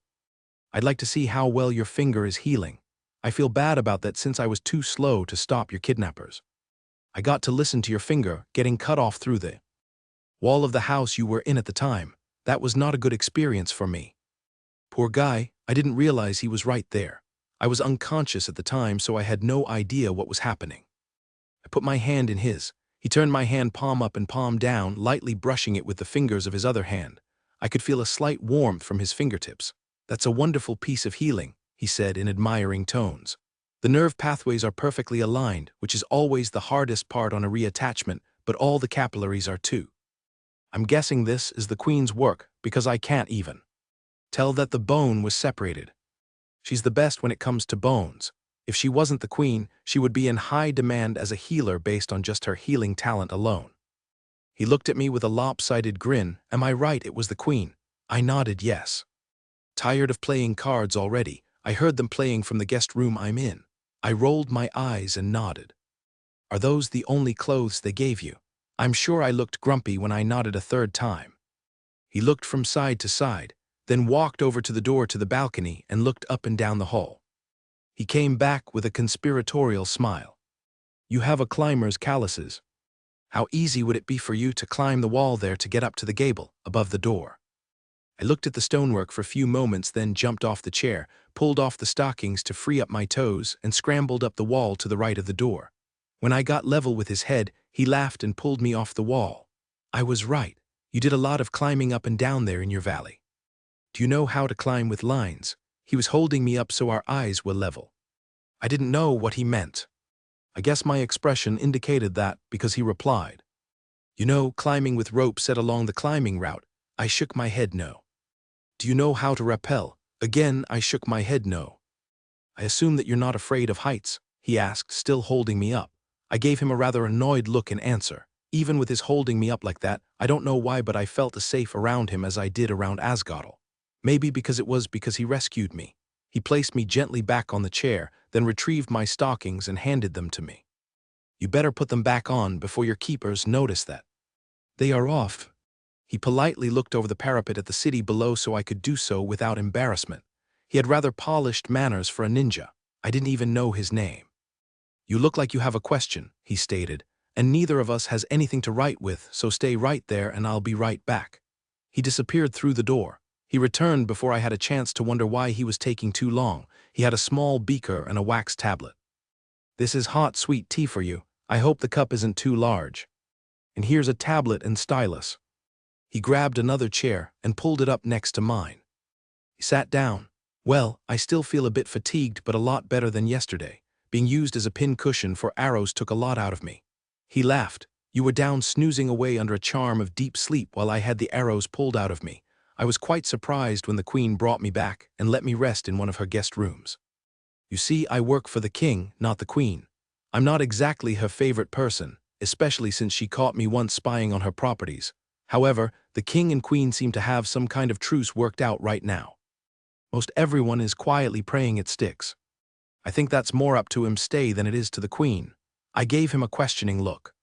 I'd like to see how well your finger is healing. I feel bad about that since I was too slow to stop your kidnappers. I got to listen to your finger getting cut off through the wall of the house you were in at the time. That was not a good experience for me. Poor guy, I didn't realize he was right there. I was unconscious at the time, so I had no idea what was happening. I put my hand in his. He turned my hand palm up and palm down, lightly brushing it with the fingers of his other hand. I could feel a slight warmth from his fingertips. That's a wonderful piece of healing, he said in admiring tones. The nerve pathways are perfectly aligned, which is always the hardest part on a reattachment, but all the capillaries are too. I'm guessing this is the Queen's work, because I can't even tell that the bone was separated. She's the best when it comes to bones. If she wasn't the Queen, she would be in high demand as a healer based on just her healing talent alone. He looked at me with a lopsided grin. Am I right it was the Queen? I nodded yes. Tired of playing cards already, I heard them playing from the guest room I'm in. I rolled my eyes and nodded. Are those the only clothes they gave you? I'm sure I looked grumpy when I nodded a 3rd time. He looked from side to side, then walked over to the door to the balcony and looked up and down the hall. He came back with a conspiratorial smile. You have a climber's calluses. How easy would it be for you to climb the wall there to get up to the gable, above the door? I looked at the stonework for a few moments, then jumped off the chair, pulled off the stockings to free up my toes, and scrambled up the wall to the right of the door. When I got level with his head, he laughed and pulled me off the wall. I was right. You did a lot of climbing up and down there in your valley. Do you know how to climb with lines? He was holding me up so our eyes were level. I didn't know what he meant. I guess my expression indicated that because he replied, You know, climbing with rope set along the climbing route. I shook my head no. Do you know how to rappel? Again, I shook my head no. I assume that you're not afraid of heights, he asked, still holding me up. I gave him a rather annoyed look in answer. Even with his holding me up like that, I don't know why, but I felt as safe around him as I did around Asgodel. Maybe because he rescued me. He placed me gently back on the chair, then retrieved my stockings and handed them to me. You better put them back on before your keepers notice that they are off. He politely looked over the parapet at the city below so I could do so without embarrassment. He had rather polished manners for a ninja. I didn't even know his name. "You look like you have a question," he stated, "and neither of us has anything to write with, so stay right there and I'll be right back." He disappeared through the door. He returned before I had a chance to wonder why he was taking too long. He had a small beaker and a wax tablet. "This is hot, sweet tea for you. I hope the cup isn't too large. And here's a tablet and stylus." He grabbed another chair and pulled it up next to mine. He sat down. "Well, I still feel a bit fatigued, but a lot better than yesterday. Being used as a pin cushion for arrows took a lot out of me." He laughed. "You were down snoozing away under a charm of deep sleep while I had the arrows pulled out of me. I was quite surprised when the queen brought me back and let me rest in one of her guest rooms. You see, I work for the king, not the queen. I'm not exactly her favorite person, especially since she caught me once spying on her properties. However, the king and queen seem to have some kind of truce worked out right now. Most everyone is quietly praying it sticks. I think that's more up to Imstay than it is to the queen." I gave him a questioning look.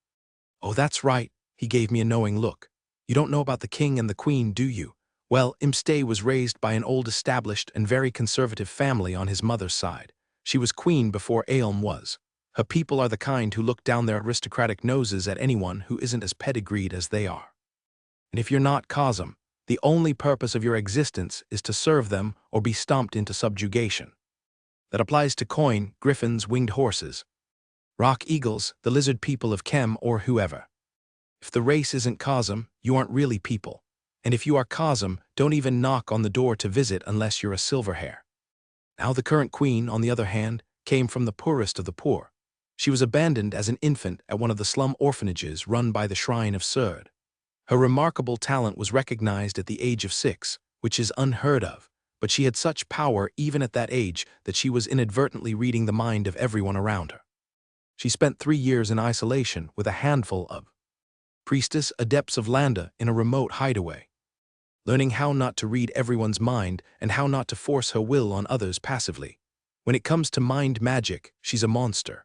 "Oh, that's right," he gave me a knowing look. "You don't know about the king and the queen, do you? Well, Imstay was raised by an old established and very conservative family on his mother's side. She was queen before Aelm was. Her people are the kind who look down their aristocratic noses at anyone who isn't as pedigreed as they are. And if you're not Kazum, the only purpose of your existence is to serve them or be stomped into subjugation. That applies to coin, griffins, winged horses, rock eagles, the lizard people of Kem, or whoever. If the race isn't Kazum, you aren't really people. And if you are Kazum, don't even knock on the door to visit unless you're a Silverhair." Now the current queen, on the other hand, came from the poorest of the poor. She was abandoned as an infant at one of the slum orphanages run by the Shrine of Surd. Her remarkable talent was recognized at the age of 6, which is unheard of, but she had such power even at that age that she was inadvertently reading the mind of everyone around her. She spent 3 years in isolation with a handful of priestess adepts of Landa in a remote hideaway, learning how not to read everyone's mind and how not to force her will on others passively. When it comes to mind magic, she's a monster.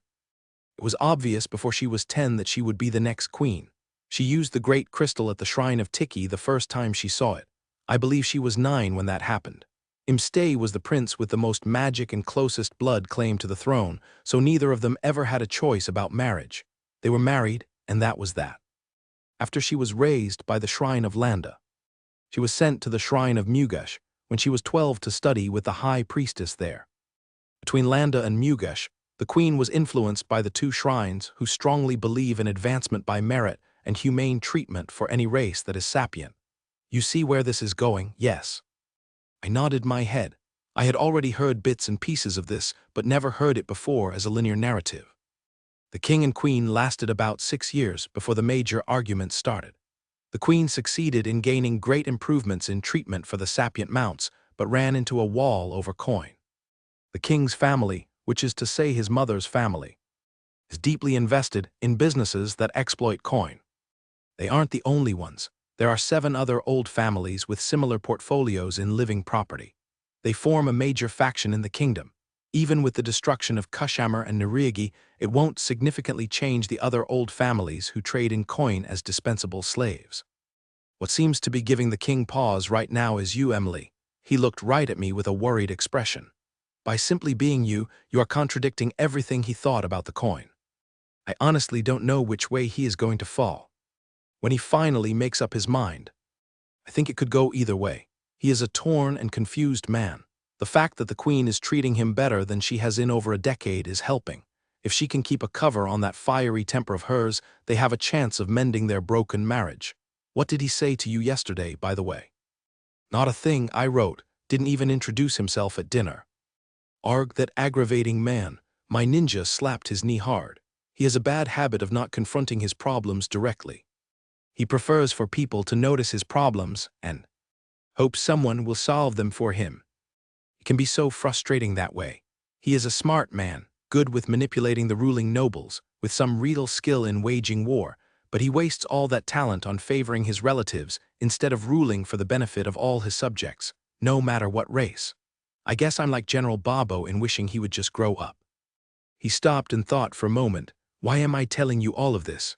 It was obvious before she was 10 that she would be the next queen. She used the great crystal at the shrine of Tiki the first time she saw it. I believe she was 9 when that happened. Imstay was the prince with the most magic and closest blood claim to the throne, so neither of them ever had a choice about marriage. They were married, and that was that. After she was raised by the shrine of Landa, she was sent to the shrine of Mugesh when she was 12 to study with the high priestess there. Between Landa and Mugesh, the queen was influenced by the 2 shrines who strongly believe in advancement by merit and humane treatment for any race that is sapient. You see where this is going, yes? I nodded my head. I had already heard bits and pieces of this, but never heard it before as a linear narrative. The king and queen lasted about 6 years before the major argument started. The queen succeeded in gaining great improvements in treatment for the sapient mounts, but ran into a wall over coin. The king's family, which is to say his mother's family, is deeply invested in businesses that exploit coin. They aren't the only ones. There are 7 other old families with similar portfolios in living property. They form a major faction in the kingdom. Even with the destruction of Kushamar and Nirigi, it won't significantly change the other old families who trade in coin as dispensable slaves. What seems to be giving the king pause right now is you, Emily. He looked right at me with a worried expression. By simply being you, you are contradicting everything he thought about the coin. I honestly don't know which way he is going to fall. When he finally makes up his mind, I think it could go either way. He is a torn and confused man. The fact that the queen is treating him better than she has in over a decade is helping. If she can keep a cover on that fiery temper of hers, they have a chance of mending their broken marriage. What did he say to you yesterday, by the way? Not a thing, I wrote. Didn't even introduce himself at dinner. Arg, that aggravating man. My ninja slapped his knee hard. He has a bad habit of not confronting his problems directly. He prefers for people to notice his problems and hope someone will solve them for him. It can be so frustrating that way. He is a smart man, good with manipulating the ruling nobles, with some real skill in waging war, but he wastes all that talent on favoring his relatives instead of ruling for the benefit of all his subjects, no matter what race. I guess I'm like General Bobo in wishing he would just grow up. He stopped and thought for a moment, why am I telling you all of this?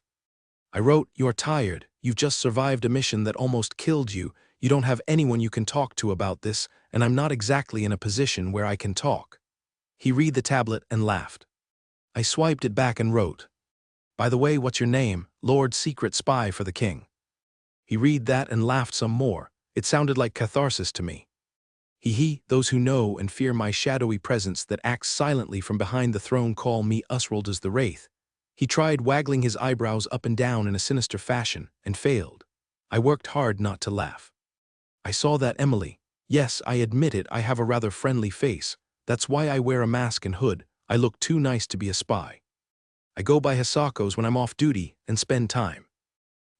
I wrote, you're tired, you've just survived a mission that almost killed you, you don't have anyone you can talk to about this, and I'm not exactly in a position where I can talk." He read the tablet and laughed. I swiped it back and wrote, "By the way, what's your name? Lord Secret Spy for the King." He read that and laughed some more. It sounded like catharsis to me. Those who know and fear my shadowy presence that acts silently from behind the throne call me Usraldus the Wraith. He tried waggling his eyebrows up and down in a sinister fashion, and failed. I worked hard not to laugh. I saw that Emily. Yes, I admit it, I have a rather friendly face. That's why I wear a mask and hood. I look too nice to be a spy. I go by Hisako's when I'm off duty and spend time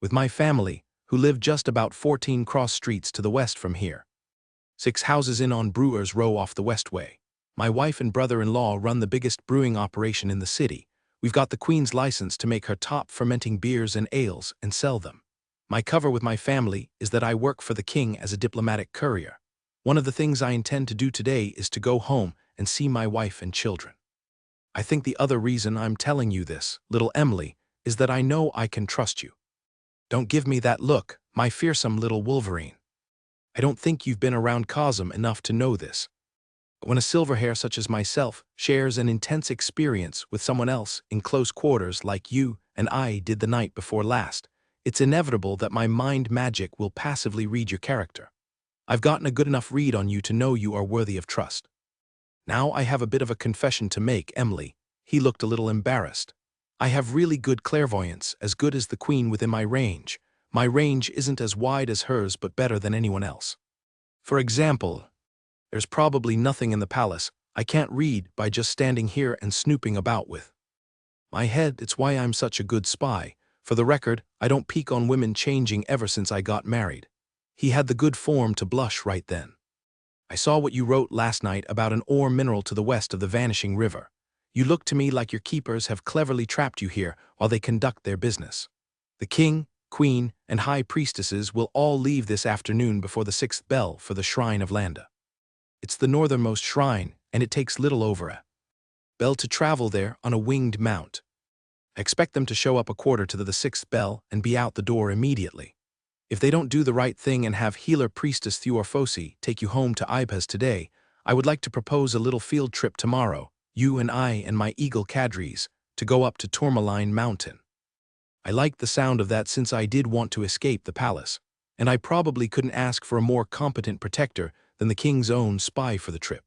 with my family, who live just about 14 cross streets to the west from here. 6 houses in on Brewers Row off the Westway. My wife and brother-in-law run the biggest brewing operation in the city. We've got the Queen's license to make her top fermenting beers and ales and sell them. My cover with my family is that I work for the King as a diplomatic courier. One of the things I intend to do today is to go home and see my wife and children. I think the other reason I'm telling you this, little Emily, is that I know I can trust you. Don't give me that look, my fearsome little Wolverine. I don't think you've been around Cosm enough to know this. But when a silverhair such as myself shares an intense experience with someone else in close quarters like you and I did the night before last, it's inevitable that my mind magic will passively read your character. I've gotten a good enough read on you to know you are worthy of trust. Now I have a bit of a confession to make, Emily. He looked a little embarrassed. I have really good clairvoyance, as good as the Queen within my range. My range isn't as wide as hers, but better than anyone else. For example, there's probably nothing in the palace I can't read by just standing here and snooping about with my head. It's why I'm such a good spy. For the record, I don't peek on women changing ever since I got married. He had the good form to blush right then. I saw what you wrote last night about an ore mineral to the west of the vanishing river. You look to me like your keepers have cleverly trapped you here while they conduct their business. The King, Queen, and High Priestesses will all leave this afternoon before the 6th bell for the Shrine of Landa. It's the northernmost shrine, and it takes little over a bell to travel there on a winged mount. I expect them to show up a quarter to the 6th bell and be out the door immediately. If they don't do the right thing and have healer priestess Thuorfosi take you home to Ibes today, I would like to propose a little field trip tomorrow, you and I and my eagle cadres, to go up to Tourmaline Mountain. I liked the sound of that since I did want to escape the palace, and I probably couldn't ask for a more competent protector than the King's own spy for the trip.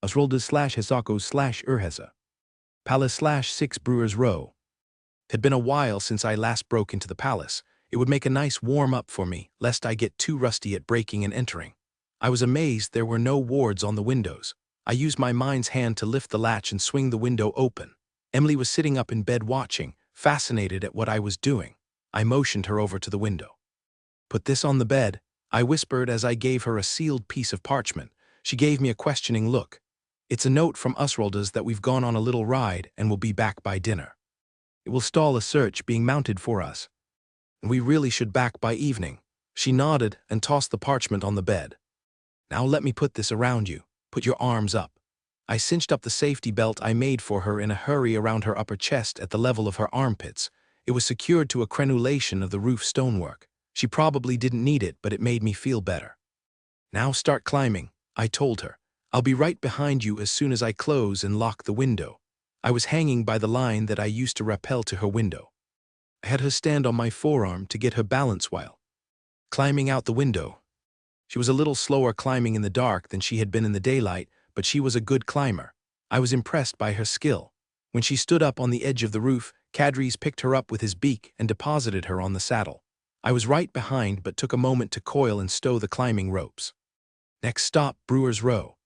Usraldus/Hisako/Urheza. Palace/6 Brewers Row. It had been a while since I last broke into the palace. It would make a nice warm-up for me, lest I get too rusty at breaking and entering. I was amazed there were no wards on the windows. I used my mind's hand to lift the latch and swing the window open. Emily was sitting up in bed watching, fascinated at what I was doing. I motioned her over to the window. "Put this on the bed," I whispered as I gave her a sealed piece of parchment. She gave me a questioning look. "It's a note from Usraldus that we've gone on a little ride and will be back by dinner. It will stall a search being mounted for us. And we really should back by evening." She nodded and tossed the parchment on the bed. "Now let me put this around you. Put your arms up." I cinched up the safety belt I made for her in a hurry around her upper chest at the level of her armpits. It was secured to a crenulation of the roof stonework. She probably didn't need it, but it made me feel better. "Now start climbing," I told her. "I'll be right behind you as soon as I close and lock the window." I was hanging by the line that I used to rappel to her window. I had her stand on my forearm to get her balance while climbing out the window. She was a little slower climbing in the dark than she had been in the daylight, but she was a good climber. I was impressed by her skill. When she stood up on the edge of the roof, Cadres picked her up with his beak and deposited her on the saddle. I was right behind but took a moment to coil and stow the climbing ropes. Next stop, Brewers Row.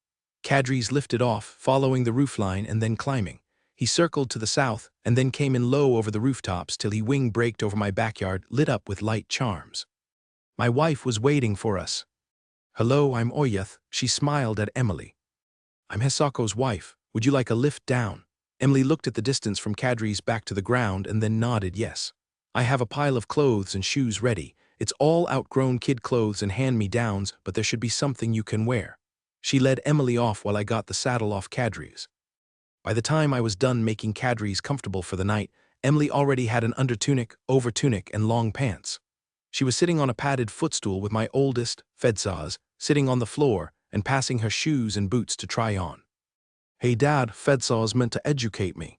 Cadres lifted off, following the roofline and then climbing. He circled to the south and then came in low over the rooftops till he wing-braked over my backyard, lit up with light charms. My wife was waiting for us. "Hello, I'm Oyeth," she smiled at Emily. "I'm Hisako's wife. Would you like a lift down?" Emily looked at the distance from Cadres back to the ground and then nodded yes. "I have a pile of clothes and shoes ready. It's all outgrown kid clothes and hand-me-downs, but there should be something you can wear." She led Emily off while I got the saddle off Cadres. By the time I was done making Cadres comfortable for the night, Emily already had an undertunic, overtunic, and long pants. She was sitting on a padded footstool with my oldest, Fedsaz, sitting on the floor and passing her shoes and boots to try on. Hey Dad, Fedsaz meant to educate me.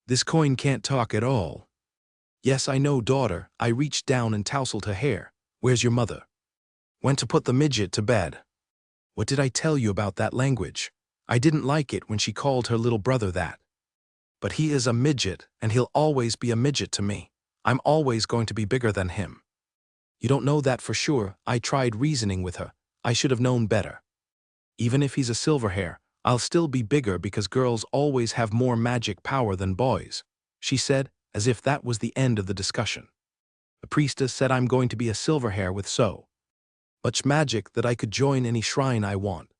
This coin can't talk at all. Yes, I know, daughter. I reached down and tousled her hair. Where's your mother? Went to put the midget to bed. What did I tell you about that language? I didn't like it when she called her little brother that. But he is a midget, and he'll always be a midget to me. I'm always going to be bigger than him. You don't know that for sure. I tried reasoning with her. I should have known better. Even if he's a silverhair, I'll still be bigger because girls always have more magic power than boys, she said, as if that was the end of the discussion. The priestess said I'm going to be a silverhair with so much magic that I could join any shrine I want.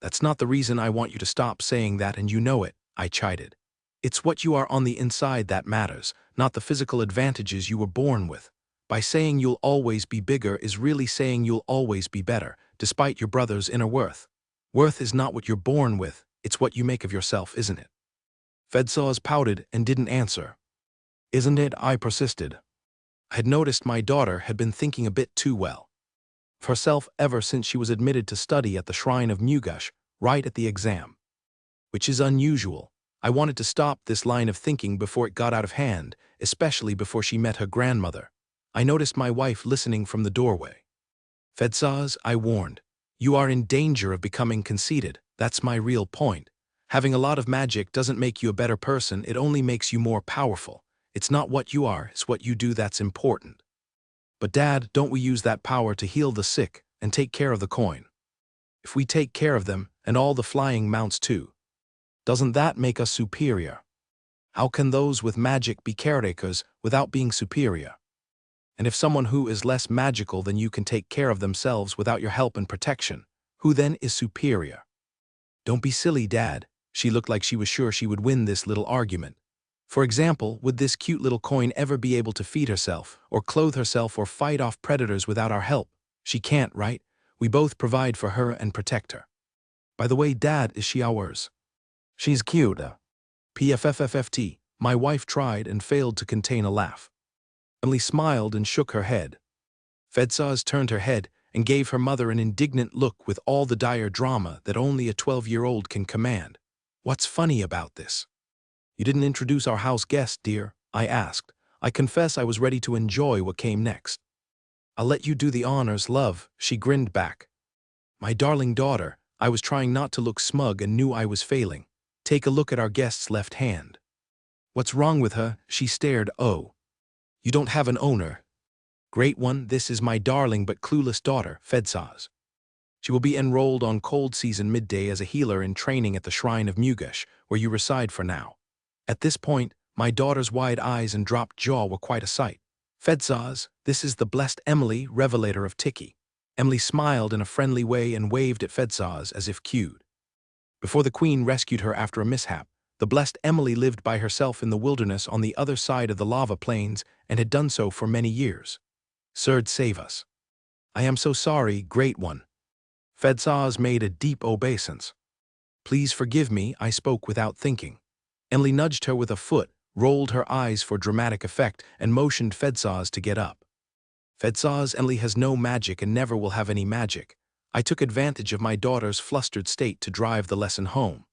That's not the reason I want you to stop saying that, and you know it, I chided. It's what you are on the inside that matters, not the physical advantages you were born with. By saying you'll always be bigger is really saying you'll always be better, despite your brother's inner worth. Worth is not what you're born with, it's what you make of yourself, isn't it? Fedsaz pouted and didn't answer. Isn't it? I persisted. I had noticed my daughter had been thinking a bit too well of herself ever since she was admitted to study at the Shrine of Mugush, right at the exam. Which is unusual. I wanted to stop this line of thinking before it got out of hand, especially before she met her grandmother. I noticed my wife listening from the doorway. Fedsaz, I warned. You are in danger of becoming conceited. That's my real point. Having a lot of magic doesn't make you a better person, it only makes you more powerful. It's not what you are, it's what you do that's important. But Dad, don't we use that power to heal the sick and take care of the coin? If we take care of them, and all the flying mounts too, doesn't that make us superior? How can those with magic be caretakers without being superior? And if someone who is less magical than you can take care of themselves without your help and protection, who then is superior? Don't be silly, Dad. She looked like she was sure she would win this little argument. For example, would this cute little coin ever be able to feed herself, or clothe herself, or fight off predators without our help? She can't, right? We both provide for her and protect her. By the way, Dad, is she ours? She's cute. PFFFFT. My wife tried and failed to contain a laugh. Emily smiled and shook her head. Fedsaz turned her head and gave her mother an indignant look with all the dire drama that only a 12-year-old can command. What's funny about this? You didn't introduce our house guest, dear, I asked. I confess I was ready to enjoy what came next. I'll let you do the honors, love, she grinned back. My darling daughter, I was trying not to look smug and knew I was failing. Take a look at our guest's left hand. What's wrong with her? She stared. Oh. You don't have an owner. Great one, this is my darling but clueless daughter, Fedsaz. She will be enrolled on cold season midday as a healer in training at the Shrine of Mugush, where you reside for now. At this point, my daughter's wide eyes and dropped jaw were quite a sight. Fedsaz, this is the blessed Emily, revelator of Tiki. Emily smiled in a friendly way and waved at Fedsaz as if cued. Before the queen rescued her after a mishap, the blessed Emily lived by herself in the wilderness on the other side of the lava plains and had done so for many years. Sird, save us. I am so sorry, great one. Fedsaz made a deep obeisance. Please forgive me, I spoke without thinking. Emily nudged her with a foot, rolled her eyes for dramatic effect, and motioned Fedsaz to get up. Fedsaz, Emily has no magic and never will have any magic. I took advantage of my daughter's flustered state to drive the lesson home.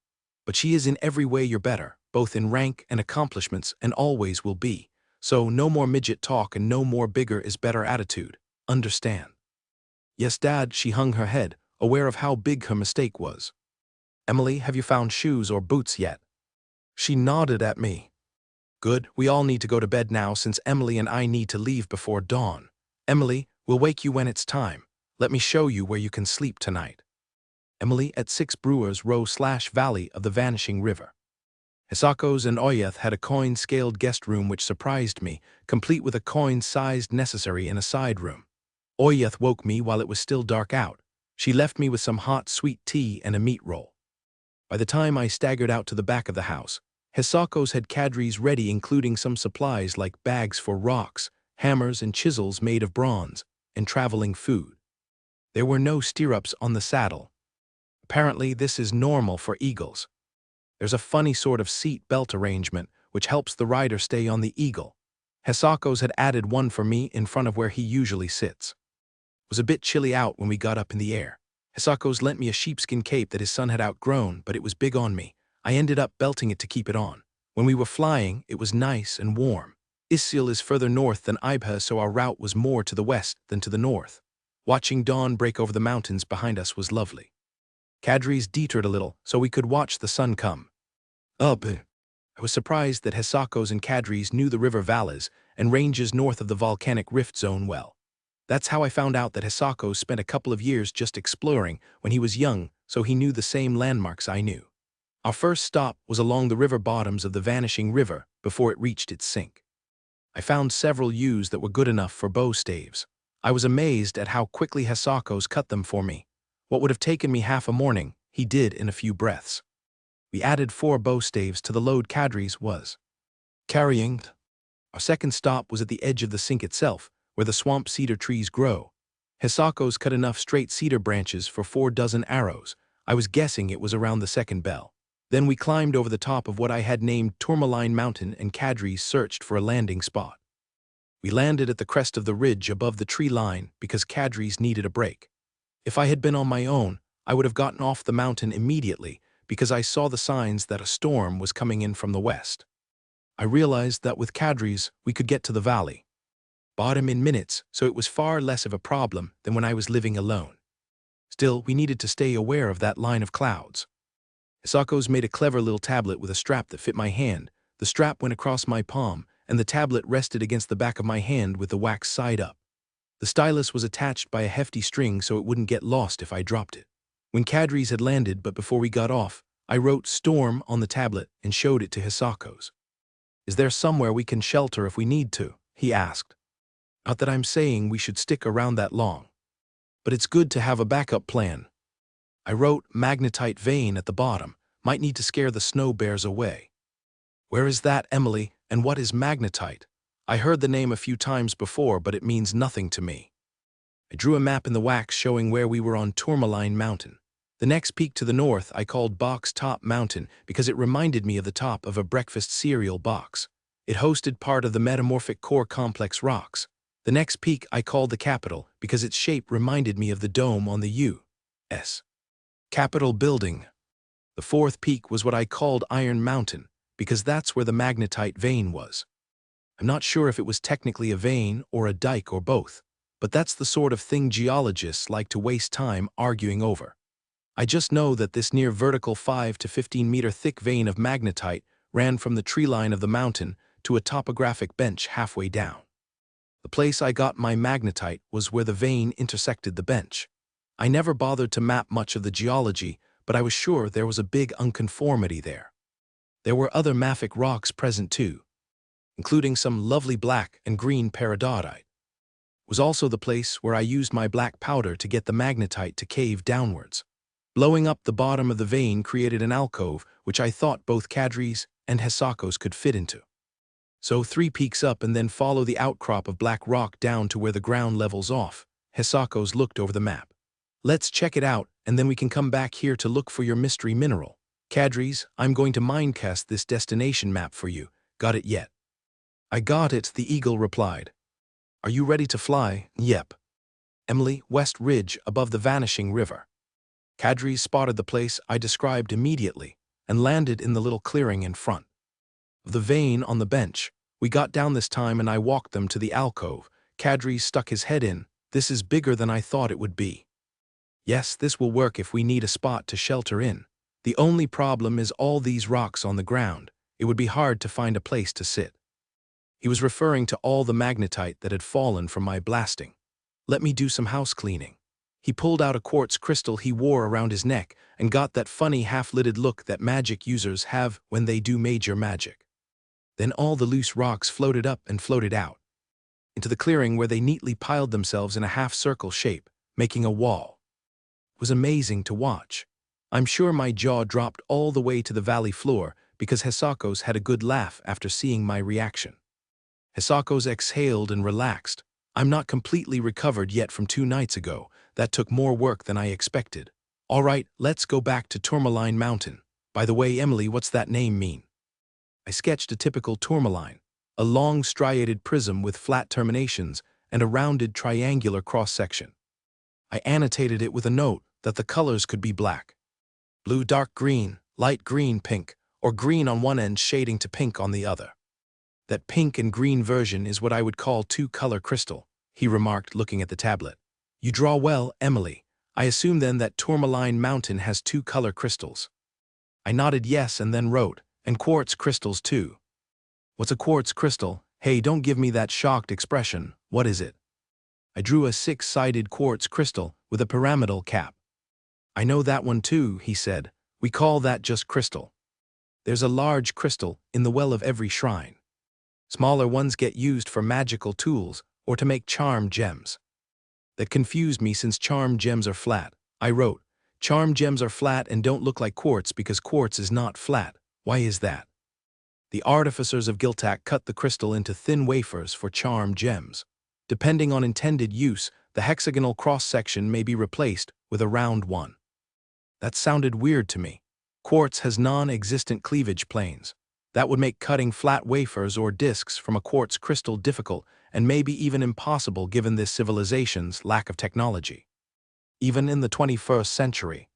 But she is in every way your better, both in rank and accomplishments, and always will be. So no more midget talk and no more bigger is better attitude. Understand? Yes, Dad, she hung her head, aware of how big her mistake was. Emily, have you found shoes or boots yet? She nodded at me. Good, we all need to go to bed now since Emily and I need to leave before dawn. Emily, we'll wake you when it's time. Let me show you where you can sleep tonight. Emily at 6 Brewers Row/Valley of the Vanishing River. Hisako's and Oyeth had a coin-scaled guest room which surprised me, complete with a coin-sized necessary in a side room. Oyeth woke me while it was still dark out. She left me with some hot sweet tea and a meat roll. By the time I staggered out to the back of the house, Hisako's had cadres ready, including some supplies like bags for rocks, hammers and chisels made of bronze, and traveling food. There were no stirrups on the saddle. Apparently this is normal for eagles. There's a funny sort of seat belt arrangement which helps the rider stay on the eagle. Hisako's had added one for me in front of where he usually sits. It was a bit chilly out when we got up in the air. Hisako's lent me a sheepskin cape that his son had outgrown, but it was big on me. I ended up belting it to keep it on. When we were flying, it was nice and warm. Isil is further north than Ibha, so our route was more to the west than to the north. Watching dawn break over the mountains behind us was lovely. Kadri's detoured a little, so we could watch the sun come up. I was surprised that Hisako's and Kadri's knew the river valleys and ranges north of the volcanic rift zone well. That's how I found out that Hisako spent a couple of years just exploring when he was young, so he knew the same landmarks I knew. Our first stop was along the river bottoms of the vanishing river before it reached its sink. I found several yews that were good enough for bow staves. I was amazed at how quickly Hisako's cut them for me. What would have taken me half a morning, he did in a few breaths. We added 4 bow staves to the load Kadri's was carrying. Our second stop was at the edge of the sink itself, where the swamp cedar trees grow. Hisako's cut enough straight cedar branches for 4 dozen arrows. I was guessing it was around the second bell. Then we climbed over the top of what I had named Tourmaline Mountain, and Kadri searched for a landing spot. We landed at the crest of the ridge above the tree line because Kadri's needed a break. If I had been on my own, I would have gotten off the mountain immediately because I saw the signs that a storm was coming in from the west. I realized that with Kadri's, we could get to the valley bottom in minutes, so it was far less of a problem than when I was living alone. Still, we needed to stay aware of that line of clouds. Hisako's made a clever little tablet with a strap that fit my hand. The strap went across my palm, and the tablet rested against the back of my hand with the wax side up. The stylus was attached by a hefty string so it wouldn't get lost if I dropped it. When Kadri's had landed, but before we got off, I wrote "Storm" on the tablet and showed it to Hisako's. "Is there somewhere we can shelter if we need to?" he asked. "Not that I'm saying we should stick around that long, but it's good to have a backup plan." I wrote "magnetite vein" at the bottom. Might need to scare the snow bears away. "Where is that, Emily, and what is magnetite?" I heard the name a few times before, but it means nothing to me. I drew a map in the wax showing where we were on Tourmaline Mountain. The next peak to the north I called Box Top Mountain because it reminded me of the top of a breakfast cereal box. It hosted part of the metamorphic core complex rocks. The next peak I called the Capitol because its shape reminded me of the dome on the U.S. Capitol building. The fourth peak was what I called Iron Mountain because that's where the magnetite vein was. I'm not sure if it was technically a vein or a dike or both, but that's the sort of thing geologists like to waste time arguing over. I just know that this near vertical 5 to 15 meter thick vein of magnetite ran from the tree line of the mountain to a topographic bench halfway down. The place I got my magnetite was where the vein intersected the bench. I never bothered to map much of the geology, but I was sure there was a big unconformity there. There were other mafic rocks present too, including some lovely black and green peridotite. It was also the place where I used my black powder to get the magnetite to cave downwards. Blowing up the bottom of the vein created an alcove which I thought both Kadri's and Hisako's could fit into. So 3 peaks up and then follow the outcrop of black rock down to where the ground levels off. Hisako's looked over the map. "Let's check it out, and then we can come back here to look for your mystery mineral." "Kadri's, I'm going to mindcast this destination map for you. Got it yet?" "I got it," the eagle replied. "Are you ready to fly?" "Yep." Emily, West Ridge above the vanishing river. Kadri's spotted the place I described immediately and landed in the little clearing in front of the vein on the bench. We got down this time and I walked them to the alcove. Kadri's stuck his head in. "This is bigger than I thought it would be." "Yes, this will work if we need a spot to shelter in. The only problem is all these rocks on the ground. It would be hard to find a place to sit." He was referring to all the magnetite that had fallen from my blasting. "Let me do some house cleaning." He pulled out a quartz crystal he wore around his neck and got that funny half-lidded look that magic users have when they do major magic. Then all the loose rocks floated up and floated out into the clearing where they neatly piled themselves in a half-circle shape, making a wall. It was amazing to watch. I'm sure my jaw dropped all the way to the valley floor because Hisako's had a good laugh after seeing my reaction. Hisako's exhaled and relaxed. "I'm not completely recovered yet from 2 nights ago. That took more work than I expected. All right, let's go back to Tourmaline Mountain. By the way, Emily, what's that name mean?" I sketched a typical tourmaline. a long striated prism with flat terminations and a rounded triangular cross-section. I annotated it with a note that the colors could be black, blue, dark green, light green, pink, or green on one end shading to pink on the other. That pink and green version is what I would call two-color crystal, he remarked, looking at the tablet. You draw well, Emily. I assume then that tourmaline mountain has two-color crystals. I nodded yes and then wrote, and quartz crystals too. What's a quartz crystal? Hey, don't give me that shocked expression. What is it? I drew a six-sided quartz crystal with a pyramidal cap. I know that one too, he said. We call that just crystal. There's a large crystal in the well of every shrine. Smaller ones get used for magical tools or to make charm gems. That confused me since charm gems are flat. I wrote, charm gems are flat and don't look like quartz because quartz is not flat. Why is that? The artificers of Giltak cut the crystal into thin wafers for charm gems. Depending on intended use, the hexagonal cross-section may be replaced with a round one. That sounded weird to me. Quartz has non-existent cleavage planes. That would make cutting flat wafers or discs from a quartz crystal difficult and maybe even impossible given this civilization's lack of technology. Even in the 21st century,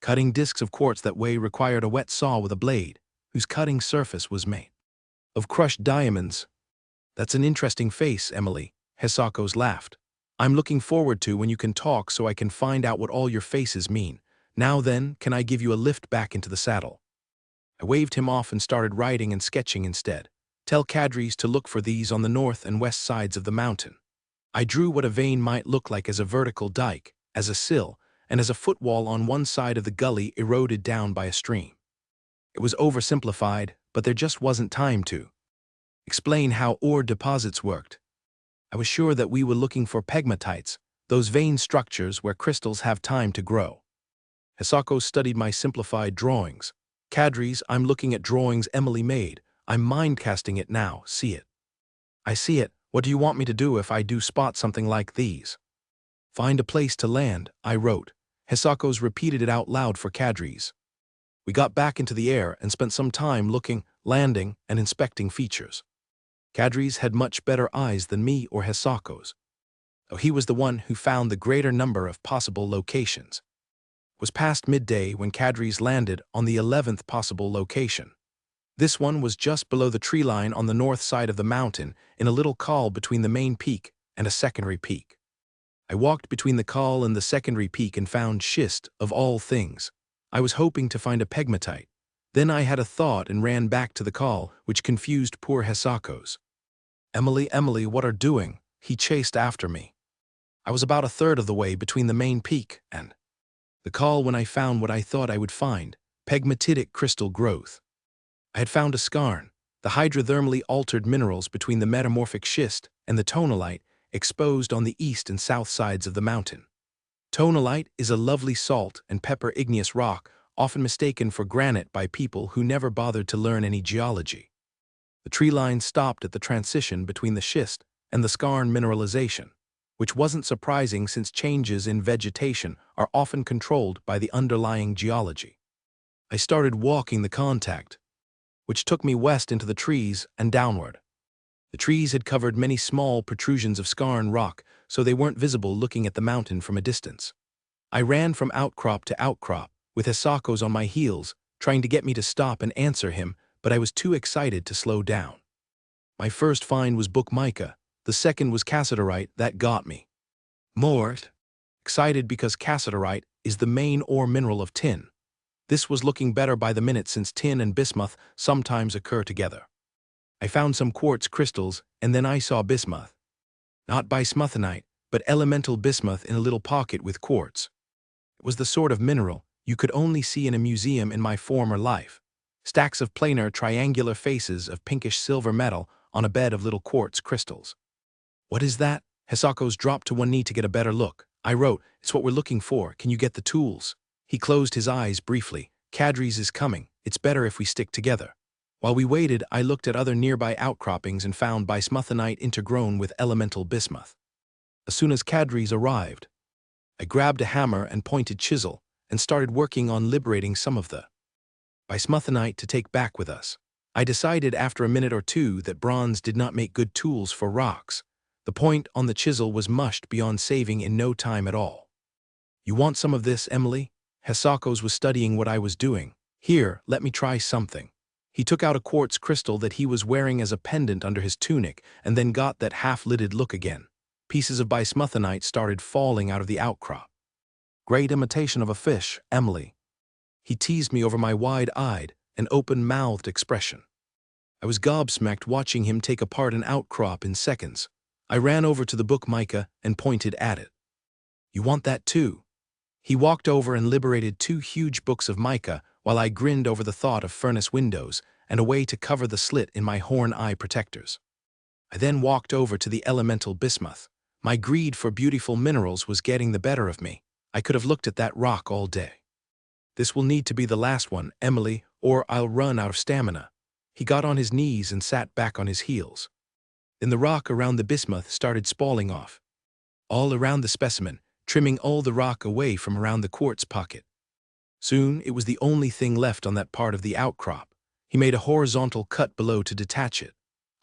cutting discs of quartz that way required a wet saw with a blade, whose cutting surface was made of crushed diamonds. That's an interesting face, Emily, Hisako's laughed. I'm looking forward to when you can talk so I can find out what all your faces mean. Now then, can I give you a lift back into the saddle? I waved him off and started writing and sketching instead. Tell Kadris to look for these on the north and west sides of the mountain. I drew what a vein might look like as a vertical dike, as a sill, and as a footwall on one side of the gully eroded down by a stream. It was oversimplified, but there just wasn't time to explain how ore deposits worked. I was sure that we were looking for pegmatites, those vein structures where crystals have time to grow. Hisako studied my simplified drawings. Kadris, I'm looking at drawings Emily made. I'm mind-casting it now, see it. I see it. What do you want me to do if I do spot something like these? Find a place to land, I wrote. Hisako's repeated it out loud for Kadris. We got back into the air and spent some time looking, landing, and inspecting features. Kadris had much better eyes than me or Hisako's. He was the one who found the greater number of possible locations. It was past midday when Kadris landed on the 11th possible location. This one was just below the tree line on the north side of the mountain in a little col between the main peak and a secondary peak. I walked between the col and the secondary peak and found schist, of all things. I was hoping to find a pegmatite. Then I had a thought and ran back to the col, which confused poor Hisako's. Emily, what are doing? He chased after me. I was about a third of the way between the main peak and the col when I found what I thought I would find, pegmatitic crystal growth. I had found a skarn, the hydrothermally altered minerals between the metamorphic schist and the tonalite exposed on the east and south sides of the mountain. Tonalite is a lovely salt and pepper igneous rock, often mistaken for granite by people who never bothered to learn any geology. The tree line stopped at the transition between the schist and the skarn mineralization, which wasn't surprising since changes in vegetation are often controlled by the underlying geology. I started walking the contact, which took me west into the trees and downward. The trees had covered many small protrusions of skarn rock, so they weren't visible looking at the mountain from a distance. I ran from outcrop to outcrop, with Hisako's on my heels, trying to get me to stop and answer him, but I was too excited to slow down. My first find was book mica. The second was cassiterite. That got me more excited because cassiterite is the main ore mineral of tin. This was looking better by the minute since tin and bismuth sometimes occur together. I found some quartz crystals, and then I saw bismuth. Not bismuthinite, but elemental bismuth in a little pocket with quartz. It was the sort of mineral you could only see in a museum in my former life. Stacks of planar triangular faces of pinkish silver metal on a bed of little quartz crystals. What is that? Hisako's dropped to one knee to get a better look. I wrote, it's what we're looking for. Can you get the tools? He closed his eyes briefly. Kadris is coming. It's better if we stick together. While we waited, I looked at other nearby outcroppings and found bismuthinite intergrown with elemental bismuth. As soon as Kadris arrived, I grabbed a hammer and pointed chisel and started working on liberating some of the bismuthinite to take back with us. I decided after a minute or two that bronze did not make good tools for rocks. The point on the chisel was mushed beyond saving in no time at all. You want some of this, Emily? Hisako's was studying what I was doing. Here, let me try something. He took out a quartz crystal that he was wearing as a pendant under his tunic and then got that half-lidded look again. Pieces of bismuthinite started falling out of the outcrop. Great imitation of a fish, Emily. He teased me over my wide-eyed and open-mouthed expression. I was gobsmacked watching him take apart an outcrop in seconds. I ran over to the book mica and pointed at it. You want that too? He walked over and liberated 2 huge books of mica while I grinned over the thought of furnace windows and a way to cover the slit in my horn eye protectors. I then walked over to the elemental bismuth. My greed for beautiful minerals was getting the better of me. I could have looked at that rock all day. This will need to be the last one, Emily, or I'll run out of stamina. He got on his knees and sat back on his heels. Then the rock around the bismuth started spalling off. All around the specimen, trimming all the rock away from around the quartz pocket. Soon it was the only thing left on that part of the outcrop. He made a horizontal cut below to detach it.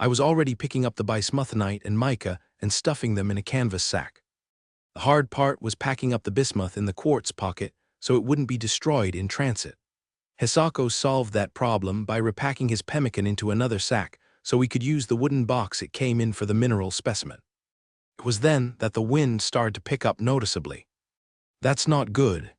I was already picking up the bismuthinite and mica and stuffing them in a canvas sack. The hard part was packing up the bismuth in the quartz pocket so it wouldn't be destroyed in transit. Hisako solved that problem by repacking his pemmican into another sack so we could use the wooden box it came in for the mineral specimen. It was then that the wind started to pick up noticeably. That's not good.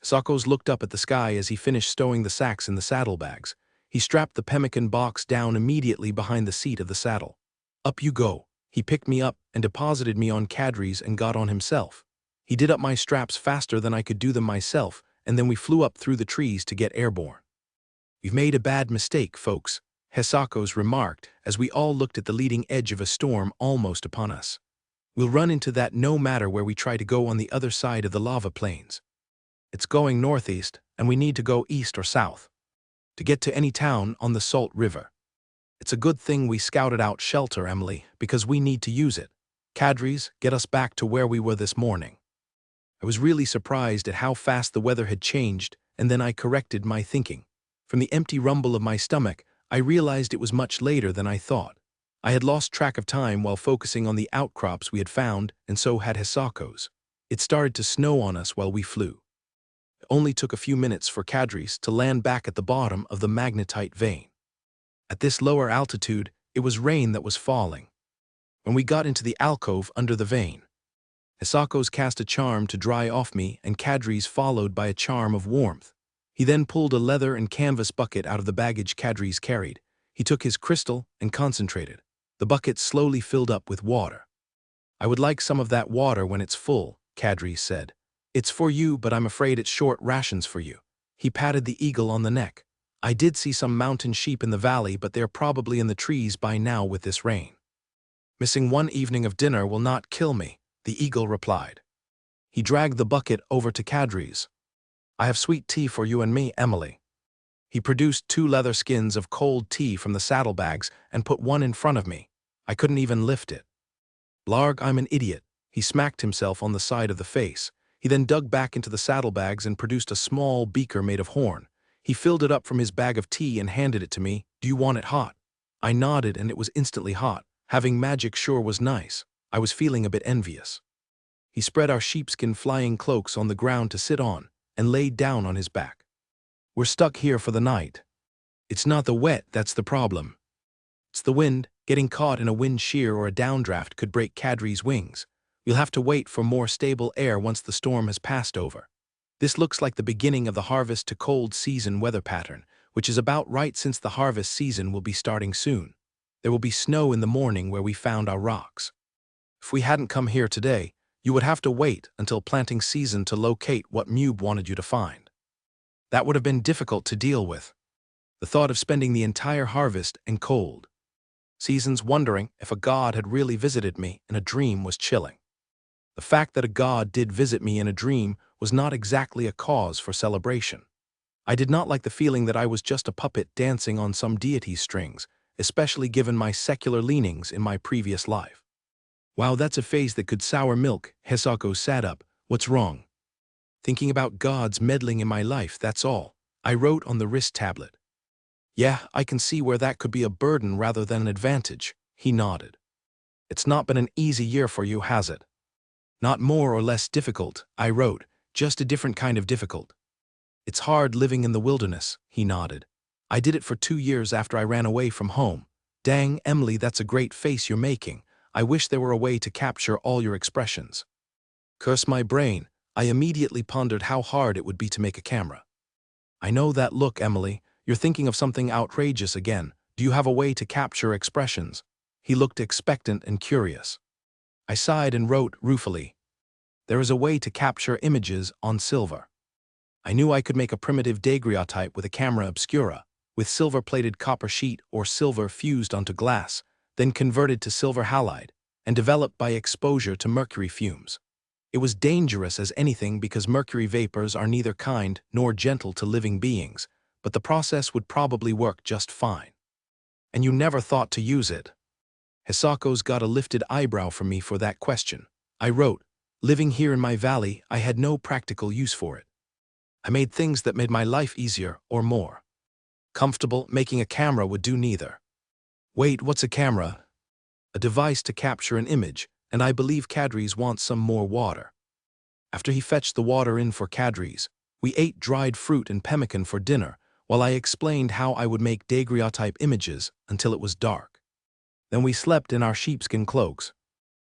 Hisako looked up at the sky as he finished stowing the sacks in the saddlebags. He strapped the pemmican box down immediately behind the seat of the saddle. Up you go. He picked me up and deposited me on Kadri's and got on himself. He did up my straps faster than I could do them myself, and then we flew up through the trees to get airborne. We've made a bad mistake, folks, Hisako's remarked as we all looked at the leading edge of a storm almost upon us. We'll run into that no matter where we try to go on the other side of the lava plains. It's going northeast, and we need to go east or south to get to any town on the Salt River. It's a good thing we scouted out shelter, Emily, because we need to use it. Kadri's, get us back to where we were this morning. I was really surprised at how fast the weather had changed, and then I corrected my thinking. From the empty rumble of my stomach, I realized it was much later than I thought. I had lost track of time while focusing on the outcrops we had found, and so had Hisako's. It started to snow on us while we flew. It only took a few minutes for Kadri's to land back at the bottom of the magnetite vein. At this lower altitude, it was rain that was falling. When we got into the alcove under the vein, Hisako's cast a charm to dry off me and Kadri's followed by a charm of warmth. He then pulled a leather and canvas bucket out of the baggage Kadri's carried. He took his crystal and concentrated. The bucket slowly filled up with water. I would like some of that water when it's full, Kadri said. It's for you, but I'm afraid it's short rations for you. He patted the eagle on the neck. I did see some mountain sheep in the valley, but they're probably in the trees by now with this rain. Missing one evening of dinner will not kill me, the eagle replied. He dragged the bucket over to Kadri's. I have sweet tea for you and me, Emily. He produced 2 leather skins of cold tea from the saddlebags and put one in front of me. I couldn't even lift it. Blarg, I'm an idiot. He smacked himself on the side of the face. He then dug back into the saddlebags and produced a small beaker made of horn. He filled it up from his bag of tea and handed it to me. Do you want it hot? I nodded and it was instantly hot. Having magic sure was nice. I was feeling a bit envious. He spread our sheepskin flying cloaks on the ground to sit on and laid down on his back. We're stuck here for the night. It's not the wet that's the problem. It's the wind. Getting caught in a wind shear or a downdraft could break Kadri's wings. We'll have to wait for more stable air once the storm has passed over. This looks like the beginning of the harvest to cold season weather pattern, which is about right since the harvest season will be starting soon. There will be snow in the morning where we found our rocks. If we hadn't come here today, you would have to wait until planting season to locate what Mube wanted you to find. That would have been difficult to deal with. The thought of spending the entire harvest in cold seasons wondering if a god had really visited me in a dream was chilling. The fact that a god did visit me in a dream was not exactly a cause for celebration. I did not like the feeling that I was just a puppet dancing on some deity's strings, especially given my secular leanings in my previous life. Wow, that's a face that could sour milk, Hisako sat up. What's wrong? Thinking about gods meddling in my life, that's all. I wrote on the wrist tablet. Yeah, I can see where that could be a burden rather than an advantage, he nodded. It's not been an easy year for you, has it? Not more or less difficult, I wrote, just a different kind of difficult. It's hard living in the wilderness, he nodded. I did it for 2 years after I ran away from home. Dang, Emily, that's a great face you're making. I wish there were a way to capture all your expressions. Curse my brain, I immediately pondered how hard it would be to make a camera. I know that look, Emily. You're thinking of something outrageous again. Do you have a way to capture expressions? He looked expectant and curious. I sighed and wrote ruefully. There is a way to capture images on silver. I knew I could make a primitive daguerreotype with a camera obscura, with silver-plated copper sheet or silver fused onto glass, then converted to silver halide, and developed by exposure to mercury fumes. It was dangerous as anything because mercury vapors are neither kind nor gentle to living beings, but the process would probably work just fine. And you never thought to use it? Hisako's got a lifted eyebrow from me for that question. I wrote, living here in my valley, I had no practical use for it. I made things that made my life easier or more comfortable. Making a camera would do neither. Wait, what's a camera? A device to capture an image, and I believe Kadris wants some more water. After he fetched the water in for Kadris, we ate dried fruit and pemmican for dinner while I explained how I would make daguerreotype images until it was dark. Then we slept in our sheepskin cloaks,